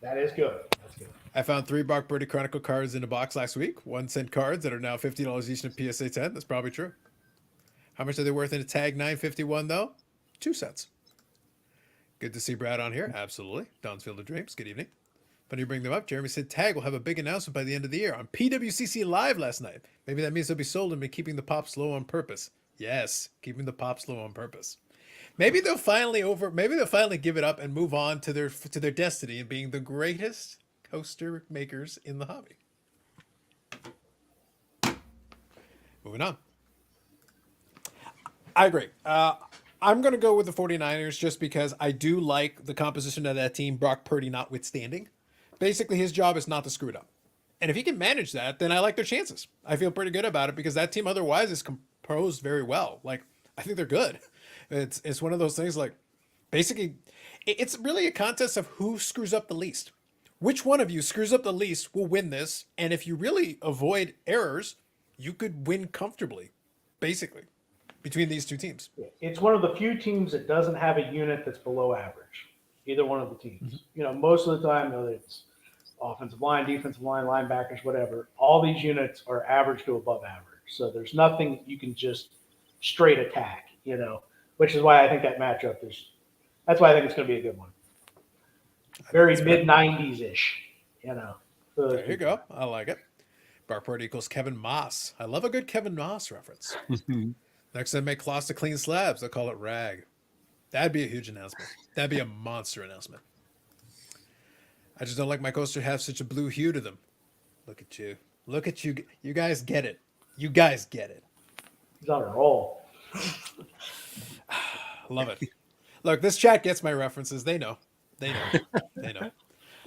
S2: That is good. That's good.
S1: I found 3 Brock Purdy Chronicle cards in a box last week. 1-cent cards that are now $50 each in a PSA 10. That's probably true. How much are they worth in a tag 951 though? 2 cents. Good to see Brad on here. Absolutely. Don's Field of Dreams. Good evening. Funny you bring them up. Jeremy said Tag will have a big announcement by the end of the year on PWCC Live last night. Maybe that means they'll be sold and be keeping the pops low on purpose. Yes, keeping the pops low on purpose. Maybe they'll finally give it up and move on to their destiny of being the greatest coaster makers in the hobby. Moving on. I agree. I'm going to go with the 49ers just because I do like the composition of that team, Brock Purdy notwithstanding. Basically, his job is not to screw it up. And if he can manage that, then I like their chances. I feel pretty good about it because that team otherwise is composed very well. Like, I think they're good. It's one of those things like, basically, it's really a contest of who screws up the least. Which one of you screws up the least will win this. And if you really avoid errors, you could win comfortably, basically, between these two teams.
S2: It's one of the few teams that doesn't have a unit that's below average, either one of the teams. Most of the time, whether it's offensive line, defensive line, linebackers, whatever, all these units are average to above average. So there's nothing you can just straight attack, which is why I think that matchup that's why I think it's going to be a good one. Very mid-90s-ish,
S1: There you go. I like it. Barport equals Kevin Moss. I love a good Kevin Moss reference. Next time, make Kloss to clean slabs. They'll call it rag. That'd be a huge announcement. That'd be a monster announcement. I just don't like my coaster have such a blue hue to them. Look at you. Look at you. You guys get it. You guys get it.
S2: He's on a roll.
S1: Love it. Look, this chat gets my references. They know. They know. They know.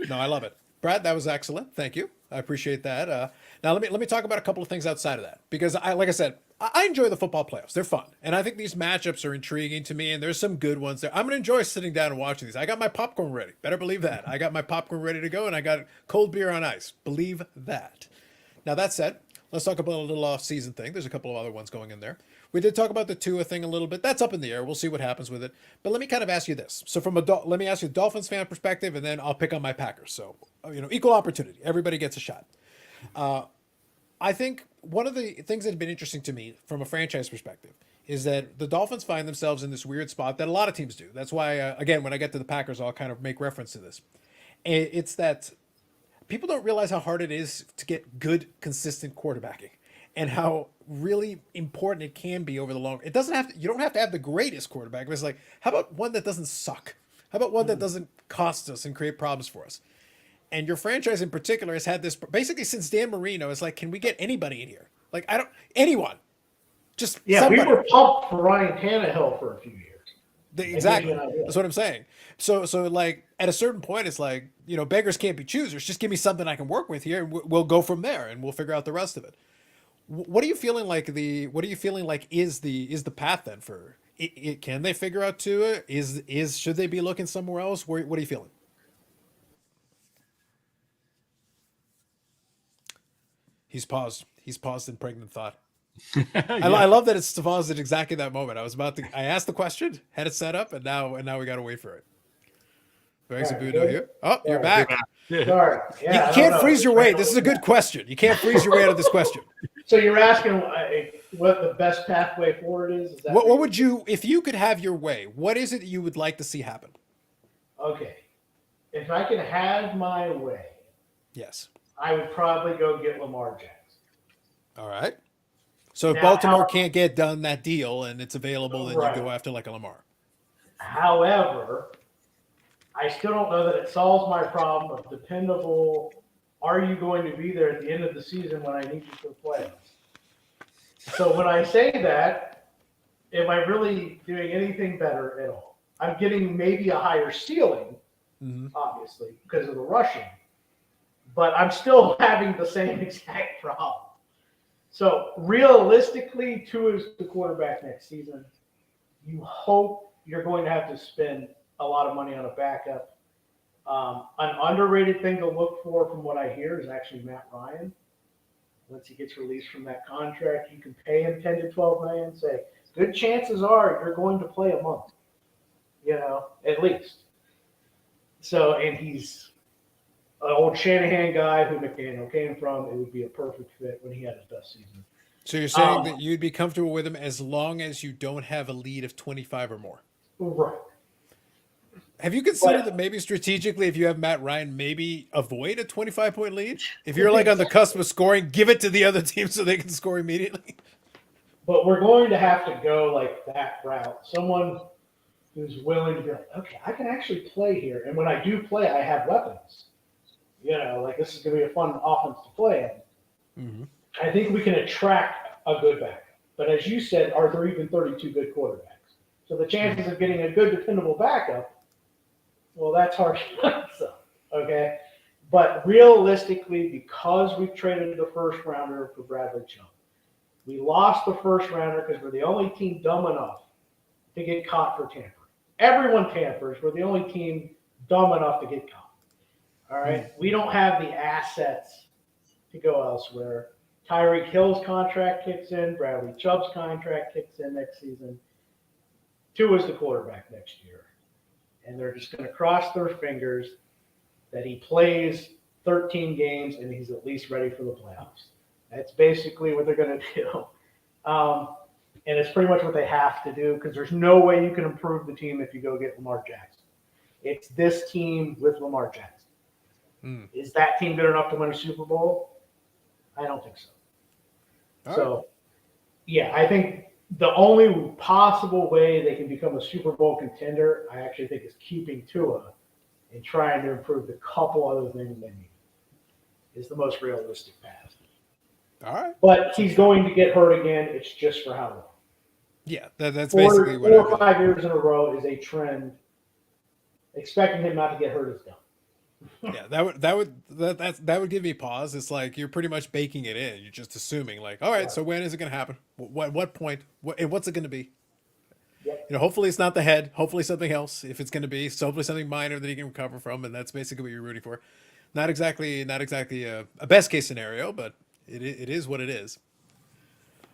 S1: No, I love it. Brad, that was excellent. Thank you. I appreciate that. Now let me talk about a couple of things outside of that because like I said, I enjoy the football playoffs. They're fun, and I think these matchups are intriguing to me. And there's some good ones there. I'm gonna enjoy sitting down and watching these. I got my popcorn ready. Better believe that. I got my popcorn ready to go, and I got cold beer on ice. Believe that. Now that said, let's talk about a little off-season thing. There's a couple of other ones going in there. We did talk about the Tua thing a little bit. That's up in the air. We'll see what happens with it. But let me kind of ask you this. So let me ask you a Dolphins fan perspective, and then I'll pick on my Packers. So, equal opportunity. Everybody gets a shot. I think one of the things that have been interesting to me from a franchise perspective is that the Dolphins find themselves in this weird spot that a lot of teams do. That's why, again, when I get to the Packers, I'll kind of make reference to this. It's that people don't realize how hard it is to get good, consistent quarterbacking. And how really important it can be over the long. You don't have to have the greatest quarterback. But it's like, how about one that doesn't suck? How about one that doesn't cost us and create problems for us? And your franchise in particular has had this basically since Dan Marino. It's like, can we get anybody in here? Like, anyone. Just somebody.
S2: We were pumped for Ryan Tannehill for a few years.
S1: Exactly. That's what I'm saying. So like at a certain point, it's like, beggars can't be choosers. Just give me something I can work with here, and we'll go from there, and we'll figure out the rest of it. What are you feeling like is the path then for it? Can they figure out Tua? Should they be looking somewhere else? What are you feeling? He's paused in pregnant thought. Yeah. I love that it's paused at exactly that moment. I asked the question, had it set up, and now we got to wait for it. Here. Oh, you're back.
S2: Sorry. Yeah,
S1: you can't freeze your way. This is a good question. You can't freeze your way out of this question.
S2: So you're asking what the best pathway forward is?
S1: What would you, if you could have your way, what is it that you would like to see happen?
S2: Okay. If I could have my way.
S1: Yes.
S2: I would probably go get Lamar Jackson.
S1: All right. So if Baltimore can't get done that deal and it's available, then you go after like a Lamar.
S2: However, I still don't know that it solves my problem of dependable. Are you going to be there at the end of the season when I need you for the playoffs? So when I say that, am I really doing anything better at all? I'm getting maybe a higher ceiling, obviously, because of the rushing, but I'm still having the same exact problem. So realistically, Tua is the quarterback next season. You hope you're going to have to spend a lot of money on a backup. An underrated thing to look for from what I hear is actually Matt Ryan. Once he gets released from that contract, you can pay him 10 to 12 million, say, good chances are you're going to play a month, at least. So, and he's an old Shanahan guy who McDaniel came from. It would be a perfect fit when he had his best season.
S1: So you're saying that you'd be comfortable with him as long as you don't have a lead of 25 or more.
S2: Right.
S1: Have you considered that maybe strategically, if you have Matt Ryan, maybe avoid a 25-point lead? If you're like on the cusp of scoring, give it to the other team so they can score immediately.
S2: But we're going to have to go like that route. Someone who's willing to be like, okay, I can actually play here. And when I do play, I have weapons. Like this is going to be a fun offense to play in.
S1: Mm-hmm.
S2: I think we can attract a good backup. But as you said, are there even 32 good quarterbacks? So the chances of getting a good, dependable backup, well, that's hard to so, okay? But realistically, because we've traded the first rounder for Bradley Chubb, we lost the first rounder because we're the only team dumb enough to get caught for tampering. Everyone tampers. We're the only team dumb enough to get caught. All right? We don't have the assets to go elsewhere. Tyreek Hill's contract kicks in. Bradley Chubb's contract kicks in next season. Tua's the quarterback next year. And they're just going to cross their fingers that he plays 13 games and he's at least ready for the playoffs. That's basically what they're going to do. And it's pretty much what they have to do because there's no way you can improve the team if you go get Lamar Jackson. It's this team with Lamar Jackson. Is that team good enough to win a Super Bowl? I don't think so. Yeah, I think the only possible way they can become a Super Bowl contender, I actually think, is keeping Tua and trying to improve the couple other things they need. Is the most realistic path.
S1: All right.
S2: But he's going to get hurt again. It's just for how long?
S1: Yeah, that's basically what
S2: 4 or 5 years in a row is a trend. Expecting him not to get hurt is dumb.
S1: Yeah, that would give me pause. It's like you're pretty much baking it in. You're just assuming, like, all right, so when is it going to happen? What point? What's it going to be?
S2: Yep.
S1: Hopefully it's not the head. Hopefully something else. If it's going to be, so hopefully something minor that he can recover from, and that's basically what you're rooting for. Not exactly a best case scenario, but it is what it is.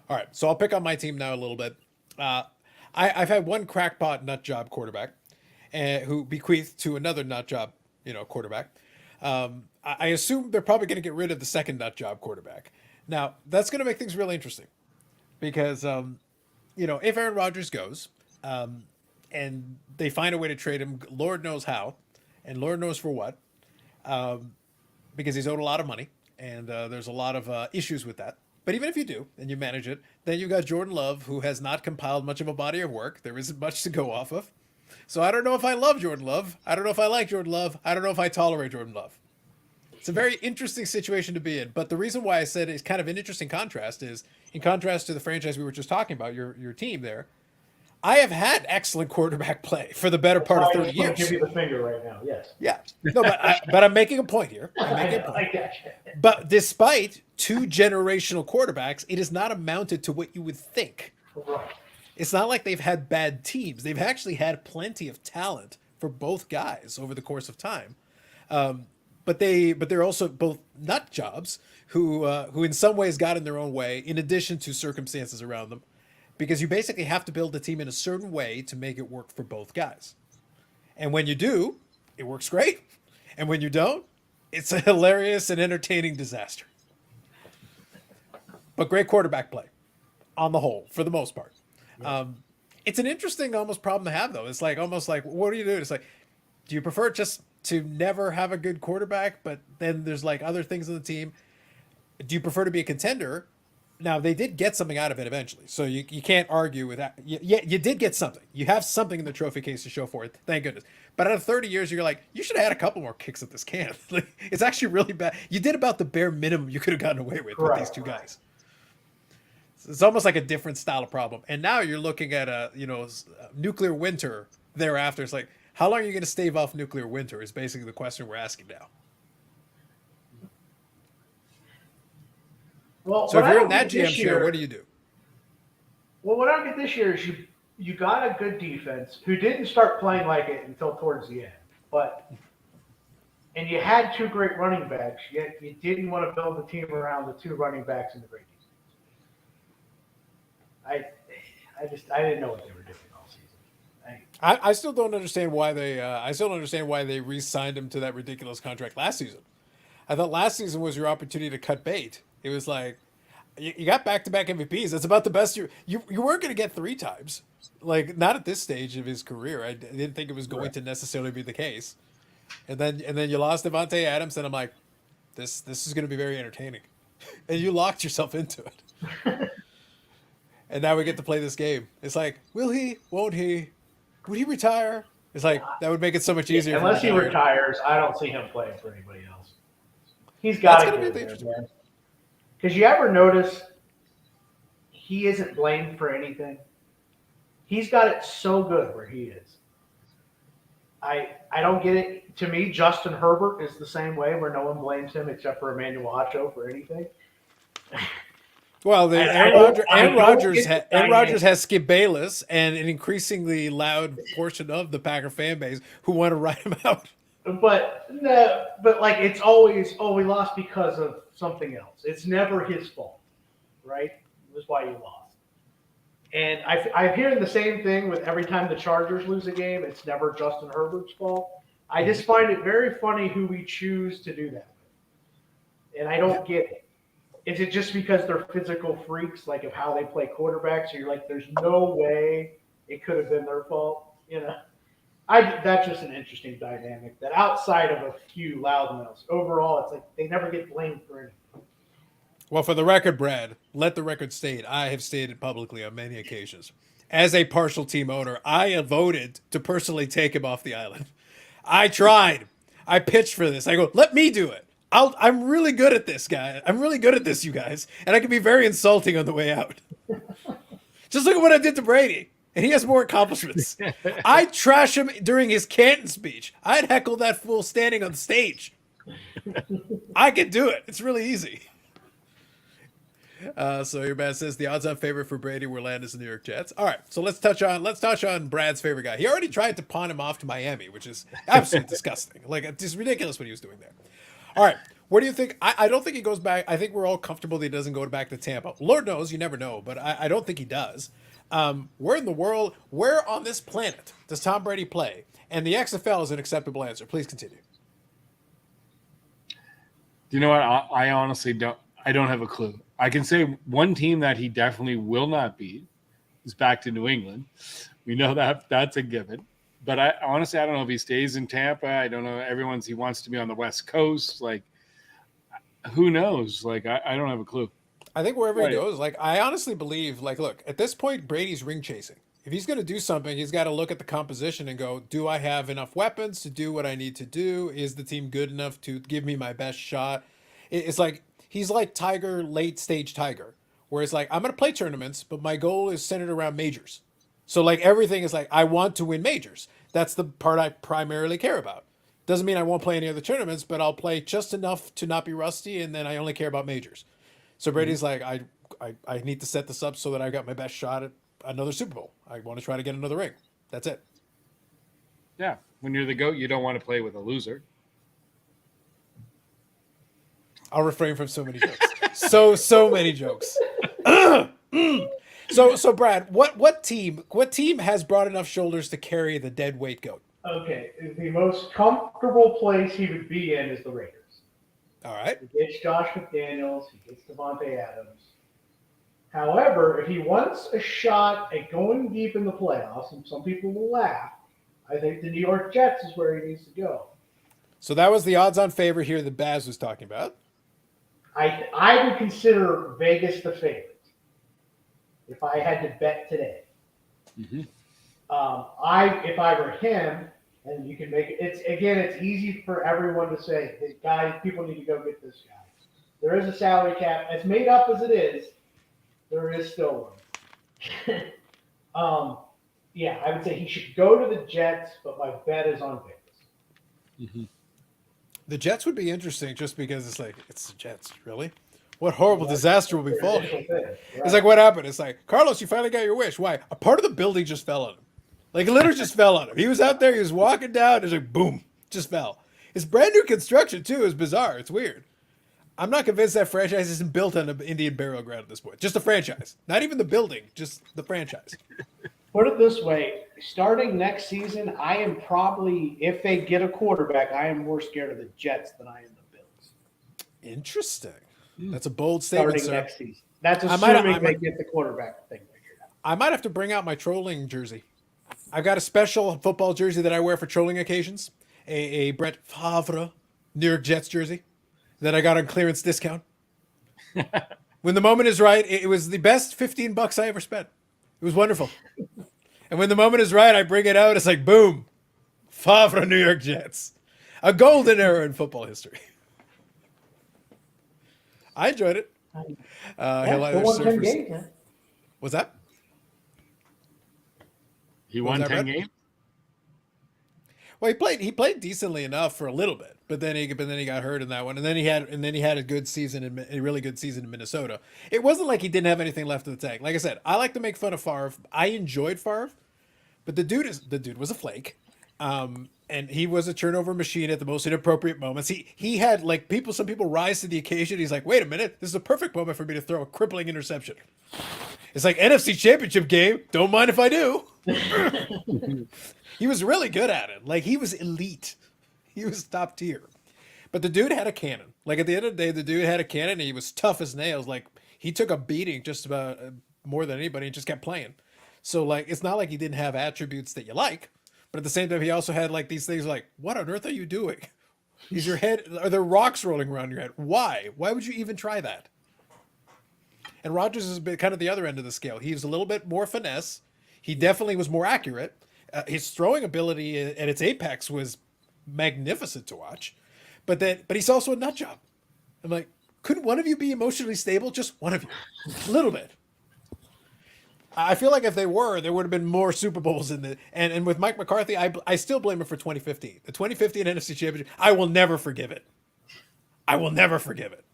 S1: All right, so I'll pick on my team now a little bit. I've had one crackpot nut job quarterback, who bequeathed to another nut job quarterback. I assume they're probably going to get rid of the second nut job quarterback. Now, that's going to make things really interesting because, if Aaron Rodgers goes and they find a way to trade him, Lord knows how and Lord knows for what, because he's owed a lot of money and there's a lot of issues with that. But even if you do and you manage it, then you've got Jordan Love, who has not compiled much of a body of work. There isn't much to go off of. So I don't know if I love Jordan Love. I don't know if I like Jordan Love. I don't know if I tolerate Jordan Love. It's a very interesting situation to be in. But the reason why I said it's kind of an interesting contrast is, in contrast to the franchise we were just talking about, your team there, I have had excellent quarterback play for the better part of 30 years.
S2: I'm give you the finger right now, yes.
S1: Yeah. No, but I'm making a point here.
S2: I got you.
S1: But despite two generational quarterbacks, it has not amounted to what you would think.
S2: Right.
S1: It's not like they've had bad teams. They've actually had plenty of talent for both guys over the course of time. But they're also both nut jobs who in some ways got in their own way, in addition to circumstances around them, because you basically have to build the team in a certain way to make it work for both guys. And when you do, it works great. And when you don't, it's a hilarious and entertaining disaster. But great quarterback play on the whole, for the most part. It's an interesting almost problem to have, though. It's like almost like, what do you do? It's like, do you prefer just to never have a good quarterback, but then there's like other things on the team? Do you prefer to be a contender? Now, they did get something out of it eventually, so you can't argue with that. You did get something. You have something in the trophy case to show for it. Thank goodness. But out of 30 years, you're like, you should have had a couple more kicks at this can. Like, it's actually really bad. You did about the bare minimum you could have gotten away with these two guys. It's almost like a different style of problem. And now you're looking at a nuclear winter thereafter. It's like, how long are you going to stave off nuclear winter is basically the question we're asking now.
S2: Well,
S1: so if you're in that GM chair, what do you do?
S2: Well, what I don't get this year is you got a good defense who didn't start playing like it until towards the end. And you had two great running backs, yet you didn't want to build the team around the two running backs in the great defense. I didn't know what they were doing all season.
S1: I still don't understand why they re-signed him to that ridiculous contract last season. I thought last season was your opportunity to cut bait. It was like you got back-to-back MVPs. That's about the best you weren't going to get 3 times. Like not at this stage of his career. I didn't think it was going to necessarily be the case. And then you lost Devontae Adams, and I'm like, this is going to be very entertaining. And you locked yourself into it. And now we get to play this game. It's like, will he? Won't he? Would he retire? It's like that would make it so much easier.
S2: Unless he retires, I don't see him playing for anybody else. He's got to get there, man. Because you ever notice he isn't blamed for anything? He's got it so good where he is. I don't get it. To me, Justin Herbert is the same way, where no one blames him except for Emmanuel Acho for anything.
S1: Well, Aaron Rodgers has Skip Bayless and an increasingly loud portion of the Packer fan base who want to write him out.
S2: But no, like it's always, we lost because of something else. It's never his fault, right? That's why you lost. And I'm hearing the same thing with every time the Chargers lose a game. It's never Justin Herbert's fault. I just find it very funny who we choose to do that with. And I don't get it. Is it just because they're physical freaks, like of how they play quarterbacks? So you're like, there's no way it could have been their fault, you know? That's just an interesting dynamic. That outside of a few loudmouths, overall, it's like they never get blamed for anything.
S1: Well, for the record, Brad, let the record state, I have stated publicly on many occasions, as a partial team owner, I have voted to personally take him off the island. I tried. I pitched for this. I go, let me do it. I'm really good at this, guy. I'm really good at this, you guys. And I can be very insulting on the way out. Just look at what I did to Brady. And he has more accomplishments. I trash him during his Canton speech. I'd heckle that fool standing on the stage. I can do it. It's really easy. So your man says the odds-on favorite for Brady were Landis and New York Jets. All right, so let's touch on Brad's favorite guy. He already tried to pawn him off to Miami, which is absolutely disgusting. Like it's just ridiculous what he was doing there. All right, what do you think? I don't think he goes back. I think we're all comfortable that he doesn't go back to Tampa. Lord knows, you never know, but I don't think he does. Where in the world, where on this planet does Tom Brady play? And the XFL is an acceptable answer. Please continue.
S3: You know what? I honestly don't. I don't have a clue. I can say one team that he definitely will not beat is back to New England. We know that that's a given. But I honestly, I don't know if he stays in Tampa. I don't know. He wants to be on the West Coast. Like, who knows? Like, I don't have a clue.
S1: I think wherever he goes, like, I honestly believe, like, look, at this point, Brady's ring chasing. If he's going to do something, he's got to look at the composition and go, do I have enough weapons to do what I need to do? Is the team good enough to give me my best shot? It's like, he's like Tiger, late stage Tiger, where it's like, I'm going to play tournaments, but my goal is centered around majors. So like everything is like, I want to win majors. That's the part I primarily care about. Doesn't mean I won't play any other tournaments, but I'll play just enough to not be rusty. And then I only care about majors. So Brady's like, I need to set this up so that I got my best shot at another Super Bowl. I want to try to get another ring. That's it.
S3: Yeah. When you're the GOAT, you don't want to play with a loser.
S1: I'll refrain from so many jokes. so many jokes. So Brad, what team has brought enough shoulders to carry the dead weight GOAT?
S2: Okay, the most comfortable place he would be in is the Raiders.
S1: All right.
S2: He gets Josh McDaniels. He gets Devontae Adams. However, if he wants a shot at going deep in the playoffs, and some people will laugh, I think the New York Jets is where he needs to go.
S1: So that was the odds-on favorite here that Baz was talking about.
S2: I would consider Vegas the favorite if I had to bet today.
S3: Mm-hmm.
S2: If I were him, and you can make it. It's easy for everyone to say, hey, guys, people need to go get this guy. There is a salary cap. As made up as it is, there is still one. Yeah, I would say he should go to the Jets, but my bet is on Vegas.
S3: Mm-hmm.
S1: The Jets would be interesting just because it's like, it's the Jets, really? What horrible disaster will befall him?
S2: Right.
S1: It's like, what happened? It's like, Carlos, you finally got your wish. Why? A part of the building just fell on him. Like, literally just fell on him. He was out there, he was walking down, it's like, boom, just fell. It's brand new construction, too. It's bizarre. It's weird. I'm not convinced that franchise isn't built on an Indian burial ground at this point. Just the franchise. Not even the building, just the franchise.
S2: Put it this way, starting next season, I am probably, if they get a quarterback, I am more scared of the Jets than I am the Bills.
S1: Interesting. That's a bold statement,
S2: starting
S1: sir.
S2: next season. That's
S1: I might-
S2: assuming
S1: I
S2: they
S1: might-
S2: get the quarterback thing figured out.
S1: I might have to bring out my trolling jersey. I've got a special football jersey that I wear for trolling occasions. A Brett Favre New York Jets jersey that I got on clearance discount. When the moment is right, it was the best $15 I ever spent. It was wonderful. And when the moment is right, I bring it out. It's like, boom, Favre New York Jets. A golden era in football history. I enjoyed it. He'll either
S2: won
S1: serve
S2: 10
S1: for-
S2: games, man.
S1: What's that?
S3: He
S1: What
S3: won
S1: was that,
S3: 10
S1: Brett?
S3: games.
S1: Well, he played decently enough for a little bit, but then he got hurt in that one, and then he had a good season, a really good season in Minnesota. It wasn't like he didn't have anything left in the tank. Like I said, I like to make fun of Favre. I enjoyed Favre, but the dude was a flake, and he was a turnover machine at the most inappropriate moments. He had like some people rise to the occasion. He's like, wait a minute, this is a perfect moment for me to throw a crippling interception. It's like NFC Championship game. Don't mind if I do. He was really good at it. Like, he was elite. He was top tier. But the dude had a cannon. Like, at the end of the day, the dude had a cannon and he was tough as nails. Like, he took a beating just about more than anybody and just kept playing. So, like, it's not like he didn't have attributes that you like. But at the same time, he also had, like, these things like, what on earth are you doing? Is your head, are there rocks rolling around your head? Why? Why would you even try that? And Rodgers is a bit kind of the other end of the scale. He was a little bit more finesse. He definitely was more accurate. His throwing ability at its apex was magnificent to watch, but he's also a nut job. I'm like, couldn't one of you be emotionally stable? Just one of you, a little bit. I feel like if they were, there would have been more Super Bowls in the and with Mike McCarthy, I still blame him for 2015, the 2015 NFC Championship. I will never forgive it. I will never forgive it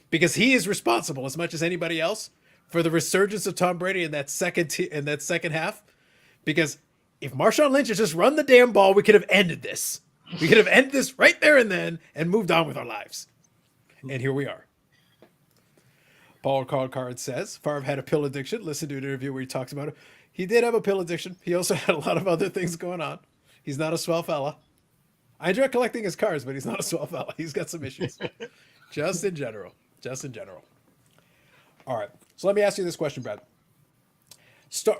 S1: because he is responsible as much as anybody else for the resurgence of Tom Brady in that second half. Because if Marshawn Lynch had just run the damn ball, we could have ended this. We could have ended this right there and then and moved on with our lives. And here we are. Paul Card says, Favre had a pill addiction. Listen to an interview where he talks about it. He did have a pill addiction. He also had a lot of other things going on. He's not a swell fella. I enjoy collecting his cars, but he's not a swell fella. He's got some issues. Just in general. All right. So let me ask you this question, Brad.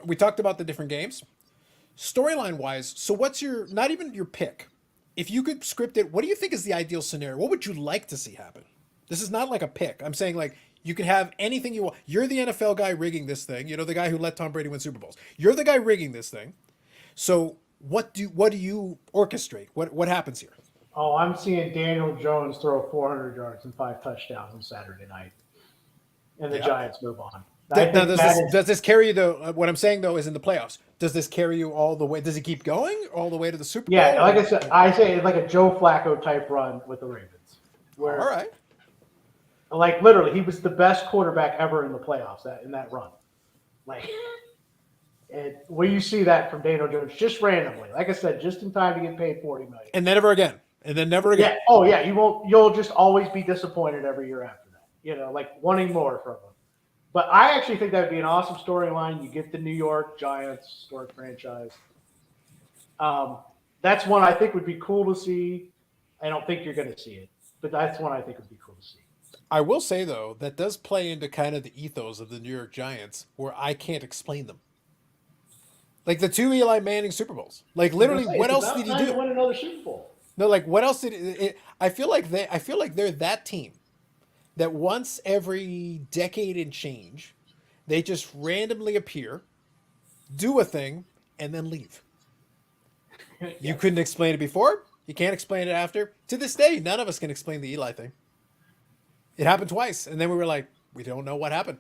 S1: We talked about the different games. Storyline wise, so what's not even your pick? If you could script it, what do you think is the ideal scenario? What would you like to see happen? This is not like a pick. I'm saying like you could have anything you want. You're the NFL guy rigging this thing. You know, the guy who let Tom Brady win Super Bowls. You're the guy rigging this thing. So what do you orchestrate? What happens here?
S2: Oh, I'm seeing Daniel Jones throw 400 yards and 5 touchdowns on Saturday night, and the Giants move on.
S1: Now, does this carry you though? What I'm saying though is in the playoffs. Does this carry you all the way? Does it keep going all the way to the Super Bowl?
S2: Yeah, like I say it's like a Joe Flacco type run with the Ravens. Where,
S1: all right.
S2: Like literally, he was the best quarterback ever in the playoffs in that run. Like, and where you see that from Daniel Jones just randomly, like I said, just in time to get paid $40 million,
S1: and then never again,
S2: Yeah. Oh yeah, you won't. You'll just always be disappointed every year after that. You know, like wanting more from him. But I actually think that would be an awesome storyline. You get the New York Giants historic franchise. That's one I think would be cool to see. I don't think you're going to see it, but that's one I think would be cool to see.
S1: I will say though, that does play into kind of the ethos of the New York Giants, where I can't explain them. Like the 2 Eli Manning Super Bowls. Like literally, what else did he do?
S2: Win another Super Bowl.
S1: No, like what else did it? I feel like they're that team that once every decade and change, they just randomly appear, do a thing, and then leave. You couldn't explain it before. You can't explain it after. To this day, none of us can explain the Eli thing. It happened twice, and then we were like, we don't know what happened.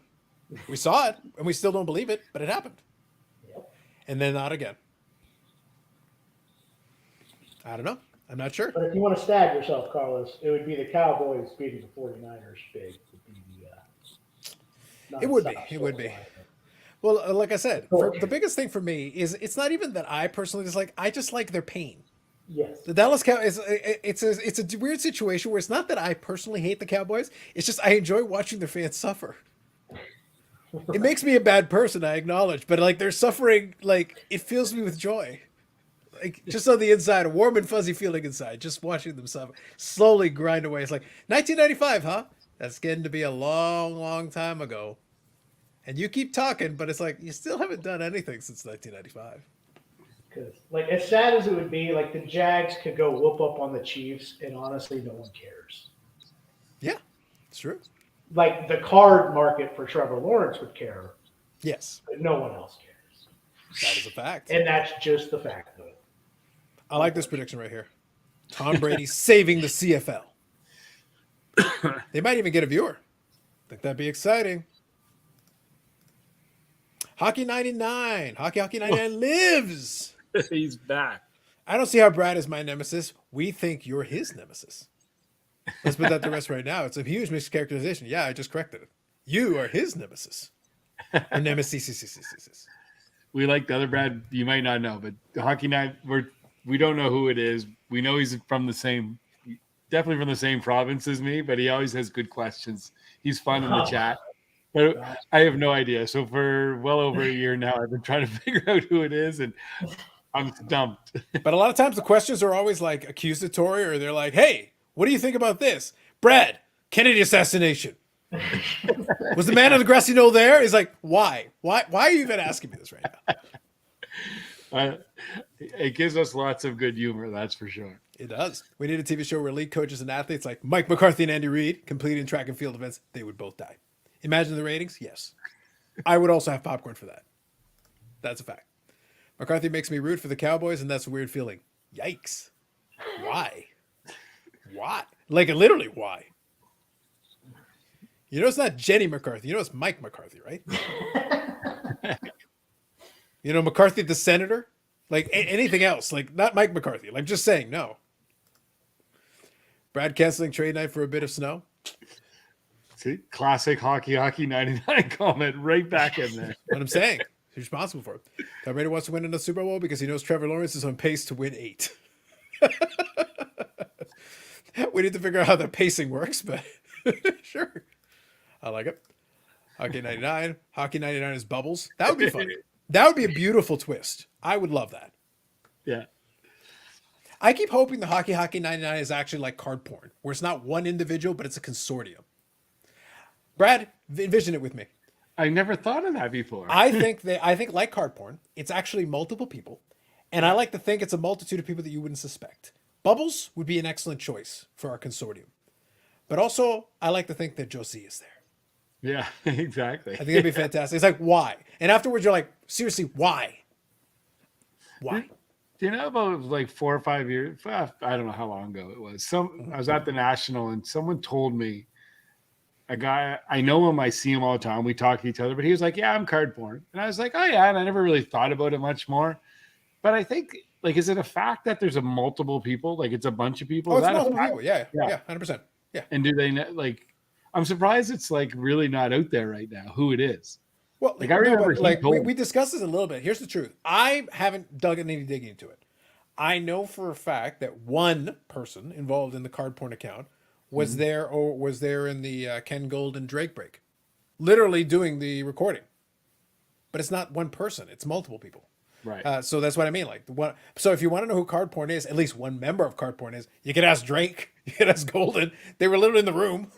S1: We saw it, and we still don't believe it, but it happened.
S2: Yep.
S1: And then not again. I don't know. I'm not sure.
S2: But if you want to stab yourself, Carlos, it would be the Cowboys beating the 49ers big.
S1: It would be. Well, like I said, the biggest thing for me is it's not even that I personally dislike. I just like their pain.
S2: Yes.
S1: The Dallas Cowboys, it's a weird situation where it's not that I personally hate the Cowboys. It's just I enjoy watching their fans suffer. It makes me a bad person, I acknowledge, but like their suffering, like it fills me with joy. Like just on the inside, a warm and fuzzy feeling inside, just watching them slowly grind away. It's like 1995, huh? That's getting to be a long, long time ago. And you keep talking, but it's like you still haven't done anything since 1995.
S2: Because, like, as sad as it would be, like the Jags could go whoop up on the Chiefs, and honestly, no one cares.
S1: Yeah, it's true.
S2: Like the card market for Trevor Lawrence would care,
S1: Yes,
S2: but no one else cares.
S1: that is a fact.
S2: And that's just the fact of it.
S1: I like this prediction right here. Tom Brady saving the CFL. They might even get a viewer. Think that'd be exciting. Hockey 99. Hockey 99 lives.
S3: He's back.
S1: I don't see how Brad is my nemesis. We think you're his nemesis. Let's put that to rest right now. It's a huge mischaracterization. Yeah, I just corrected it. You are his nemesis. Or nemesis.
S3: We like the other Brad. You might not know, but the Hockey Night, we don't know who it is. We know he's definitely from the same province as me, but he always has good questions. He's fun in the chat. But I have no idea. So for well over a year now, I've been trying to figure out who it is, and I'm stumped.
S1: But a lot of times the questions are always like accusatory, or they're like, hey, what do you think about this? Brad, Kennedy assassination. Was the man on the grassy knoll there? He's like, why? Why are you even asking me this right now?
S3: It gives us lots of good humor, that's for sure.
S1: It does. We need a TV show where elite coaches and athletes like Mike McCarthy and Andy Reid competing in track and field events. They would both die. Imagine the ratings? Yes. I would also have popcorn for that. That's a fact. McCarthy makes me root for the Cowboys, and that's a weird feeling. Yikes. Why? Why? Like, literally, why? You know it's not Jenny McCarthy. You know it's Mike McCarthy, right? You know McCarthy the senator? Like, anything else. Like, not Mike McCarthy. Like, just saying, no. Brad canceling trade night for a bit of snow.
S3: See, classic hockey 99 comment right back in there.
S1: What I'm saying. He's responsible for it. Tom Brady wants to win another Super Bowl because he knows Trevor Lawrence is on pace to win 8. We need to figure out how the pacing works, but sure. I like it. Hockey 99. Hockey 99 is bubbles. That would be funny. That would be a beautiful twist. I would love that.
S3: Yeah.
S1: I keep hoping the Hockey 99 is actually like card porn, where it's not one individual, but it's a consortium. Brad, envision it with me.
S3: I never thought of that before.
S1: I think like card porn, it's actually multiple people. And I like to think it's a multitude of people that you wouldn't suspect. Bubbles would be an excellent choice for our consortium. But also, I like to think that Josie is there.
S3: Yeah, exactly.
S1: I think it'd be fantastic. It's like, why? And afterwards, you're like, seriously, why? Why?
S3: Do you know about like 4 or 5 years? I don't know how long ago it was. I was at the National, and someone told me, a guy, I know him, I see him all the time. We talk to each other, but he was like, yeah, I'm card porn. And I was like, oh yeah. And I never really thought about it much more. But I think, like, is it a fact that there's a multiple people? Like, it's a bunch of people?
S1: Oh, it's multiple people. Yeah, 100%. Yeah.
S3: And do they, like, I'm surprised it's, like, really not out there right now, who it is.
S1: Well,
S3: like, I remember,
S1: like, we discussed this a little bit. Here's the truth. I haven't dug any digging into it. I know for a fact that one person involved in the card porn account was there in the Ken Gold and Drake break, literally doing the recording. But it's not one person; it's multiple people.
S3: Right.
S1: So that's what I mean. Like, so if you want to know who card porn is, at least one member of card porn is, you could ask Drake, you could ask Golden. They were literally in the room.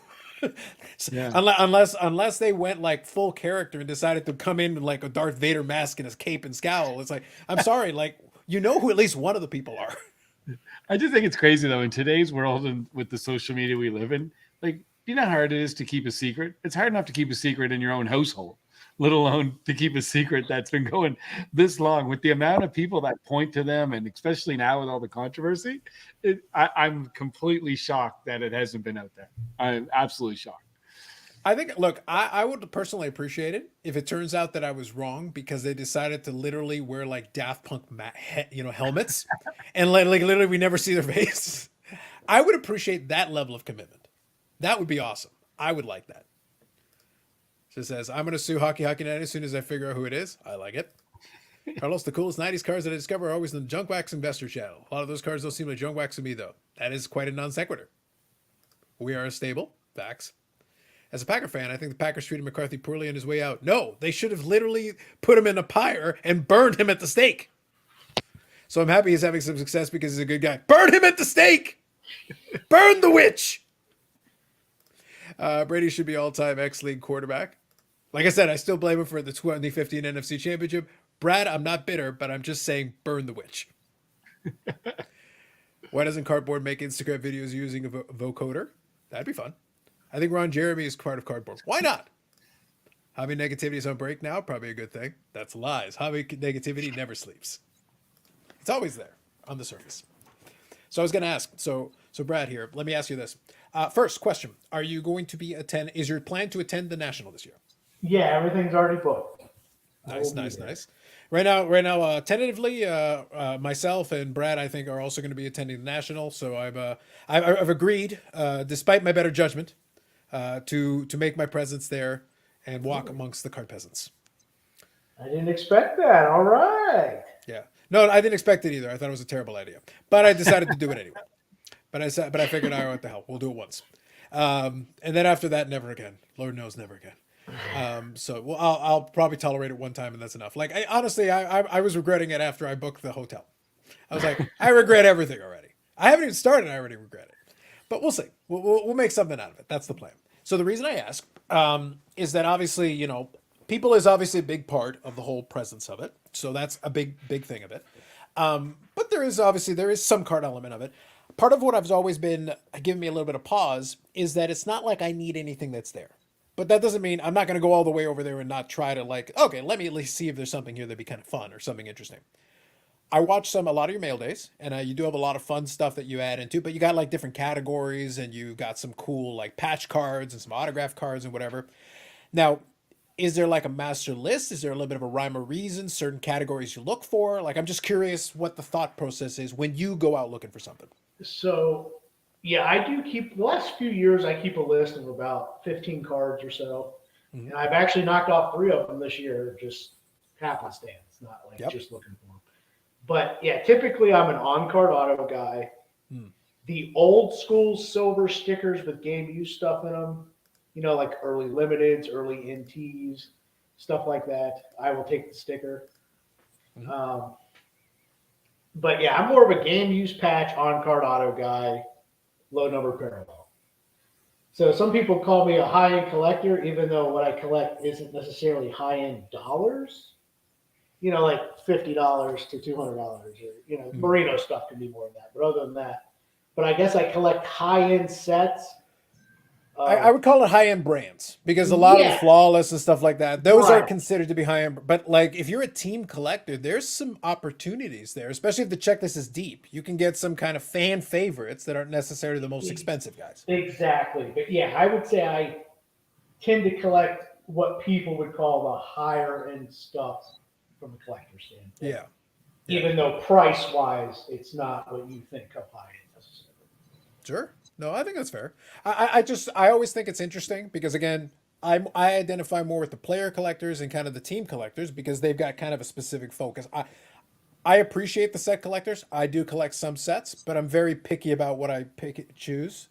S3: Yeah.
S1: Unless they went like full character and decided to come in with like a Darth Vader mask and his cape and scowl. It's like, I'm sorry, like, you know who at least one of the people are.
S3: I just think it's crazy though, in today's world and with the social media we live in, like, you know how hard it is to keep a secret? It's hard enough to keep a secret in your own household, let alone to keep a secret that's been going this long. With the amount of people that point to them, and especially now with all the controversy, I'm completely shocked that it hasn't been out there. I'm absolutely shocked.
S1: I think, look, I would personally appreciate it if it turns out that I was wrong because they decided to literally wear like Daft Punk, helmets, and like literally we never see their face. I would appreciate that level of commitment. That would be awesome. I would like that. She says, I'm going to sue Hockey Night as soon as I figure out who it is. I like it. Carlos, the coolest 90s cars that I discover are always in the Junk Wax Investor channel. A lot of those cars don't seem like junk wax to me, though. That is quite a non sequitur. We are a stable. Facts. As a Packer fan, I think the Packers treated McCarthy poorly on his way out. No, they should have literally put him in a pyre and burned him at the stake. So I'm happy he's having some success because he's a good guy. Burn him at the stake! Burn the witch! Brady should be all-time X-League quarterback. Like I said, I still blame him for the 2015 NFC Championship. Brad, I'm not bitter, but I'm just saying burn the witch. Why doesn't Cardboard make Instagram videos using a vocoder? That'd be fun. I think Ron Jeremy is part of Cardboard. Why not? Hobby negativity is on break now. Probably a good thing. That's lies. Hobby negativity never sleeps. It's always there on the surface. So I was going to ask. So Brad here, let me ask you this. First question: are you going to be attend? Is your plan to attend the National this year?
S2: Yeah, everything's already booked.
S1: Nice. Right now, tentatively, myself and Brad, I think, are also going to be attending the National. So I've agreed, despite my better judgment, to make my presence there and walk amongst the card peasants.
S2: I didn't expect that. All right.
S1: Yeah. No, I didn't expect it either. I thought it was a terrible idea, but I decided to do it anyway. But I figured, all right, what the hell, we'll do it once, and then after that, never again. Lord knows, never again. So I'll probably tolerate it one time, and that's enough. Like honestly, I was regretting it after I booked the hotel. I was like, I regret everything already. I haven't even started. I already regret it. But we'll see. We'll make something out of it. That's the plan. So the reason I ask is that obviously, people is obviously a big part of the whole presence of it. So that's a big thing of it. But there is some card element of it. Part of what I've always been giving me a little bit of pause is that it's not like I need anything that's there. But that doesn't mean I'm not going to go all the way over there and not try to okay, let me at least see if there's something here that'd be kind of fun or something interesting. I watched a lot of your mail days, and you do have a lot of fun stuff that you add into, but you got like different categories, and you got some cool like patch cards and some autograph cards and whatever. Now, is there like a master list? Is there a little bit of a rhyme or reason, certain categories you look for? Like, I'm just curious what the thought process is when you go out looking for something.
S2: So, yeah, I do keep the last few years. I keep a list of about 15 cards or so, and I've actually knocked off 3 of them this year, just happenstance, not like just looking for them. But yeah, typically I'm an on-card auto guy. The old school silver stickers with game use stuff in them, like early limiteds, early NTs, stuff like that. I will take the sticker. But yeah, I'm more of a game use patch on-card auto guy, low number parallel. So some people call me a high-end collector, even though what I collect isn't necessarily high-end dollars. Like $50 to $200, or Merino stuff can be more than that. But other than that, I guess I collect high-end sets.
S1: I would call it high-end brands because a lot of the flawless and stuff like that, those are considered to be high-end. But like if you're a team collector, there's some opportunities there, especially if the checklist is deep. You can get some kind of fan favorites that aren't necessarily the most expensive guys.
S2: Exactly. But yeah, I would say I tend to collect what people would call the higher-end stuff from a collector standpoint.
S1: Yeah.
S2: Even though price-wise, it's not what you think of high-end necessarily.
S1: Sure. No, I think that's fair. I always think it's interesting because again, I identify more with the player collectors and kind of the team collectors because they've got kind of a specific focus. I appreciate the set collectors. I do collect some sets, but I'm very picky about what I choose.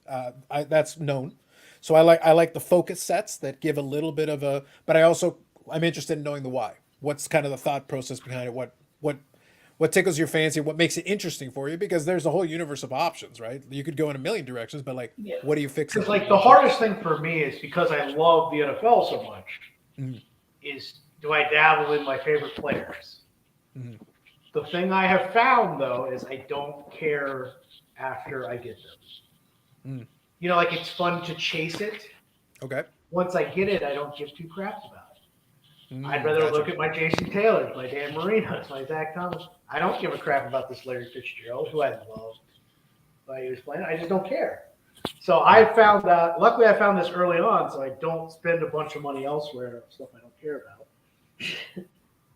S1: That's known. So I like the focus sets that give a little bit of a. But I'm interested in knowing the why. What's kind of the thought process behind it? What tickles your fancy? What makes it interesting for you? Because there's a whole universe of options, right? You could go in a million directions, but what do you fix?
S2: Because like the hardest thing for me is because I love the NFL so much. Is do I dabble in my favorite players? The thing I have found though is I don't care after I get them. Like it's fun to chase it.
S1: Okay.
S2: Once I get it, I don't give two craps about it. I'd rather look at my Jason Taylors, my Dan Marinos, my Zach Thomas. I don't give a crap about this Larry Fitzgerald, who I love. But he was playing. I just don't care. So I found out. Luckily, I found this early on, so I don't spend a bunch of money elsewhere on stuff I don't care about.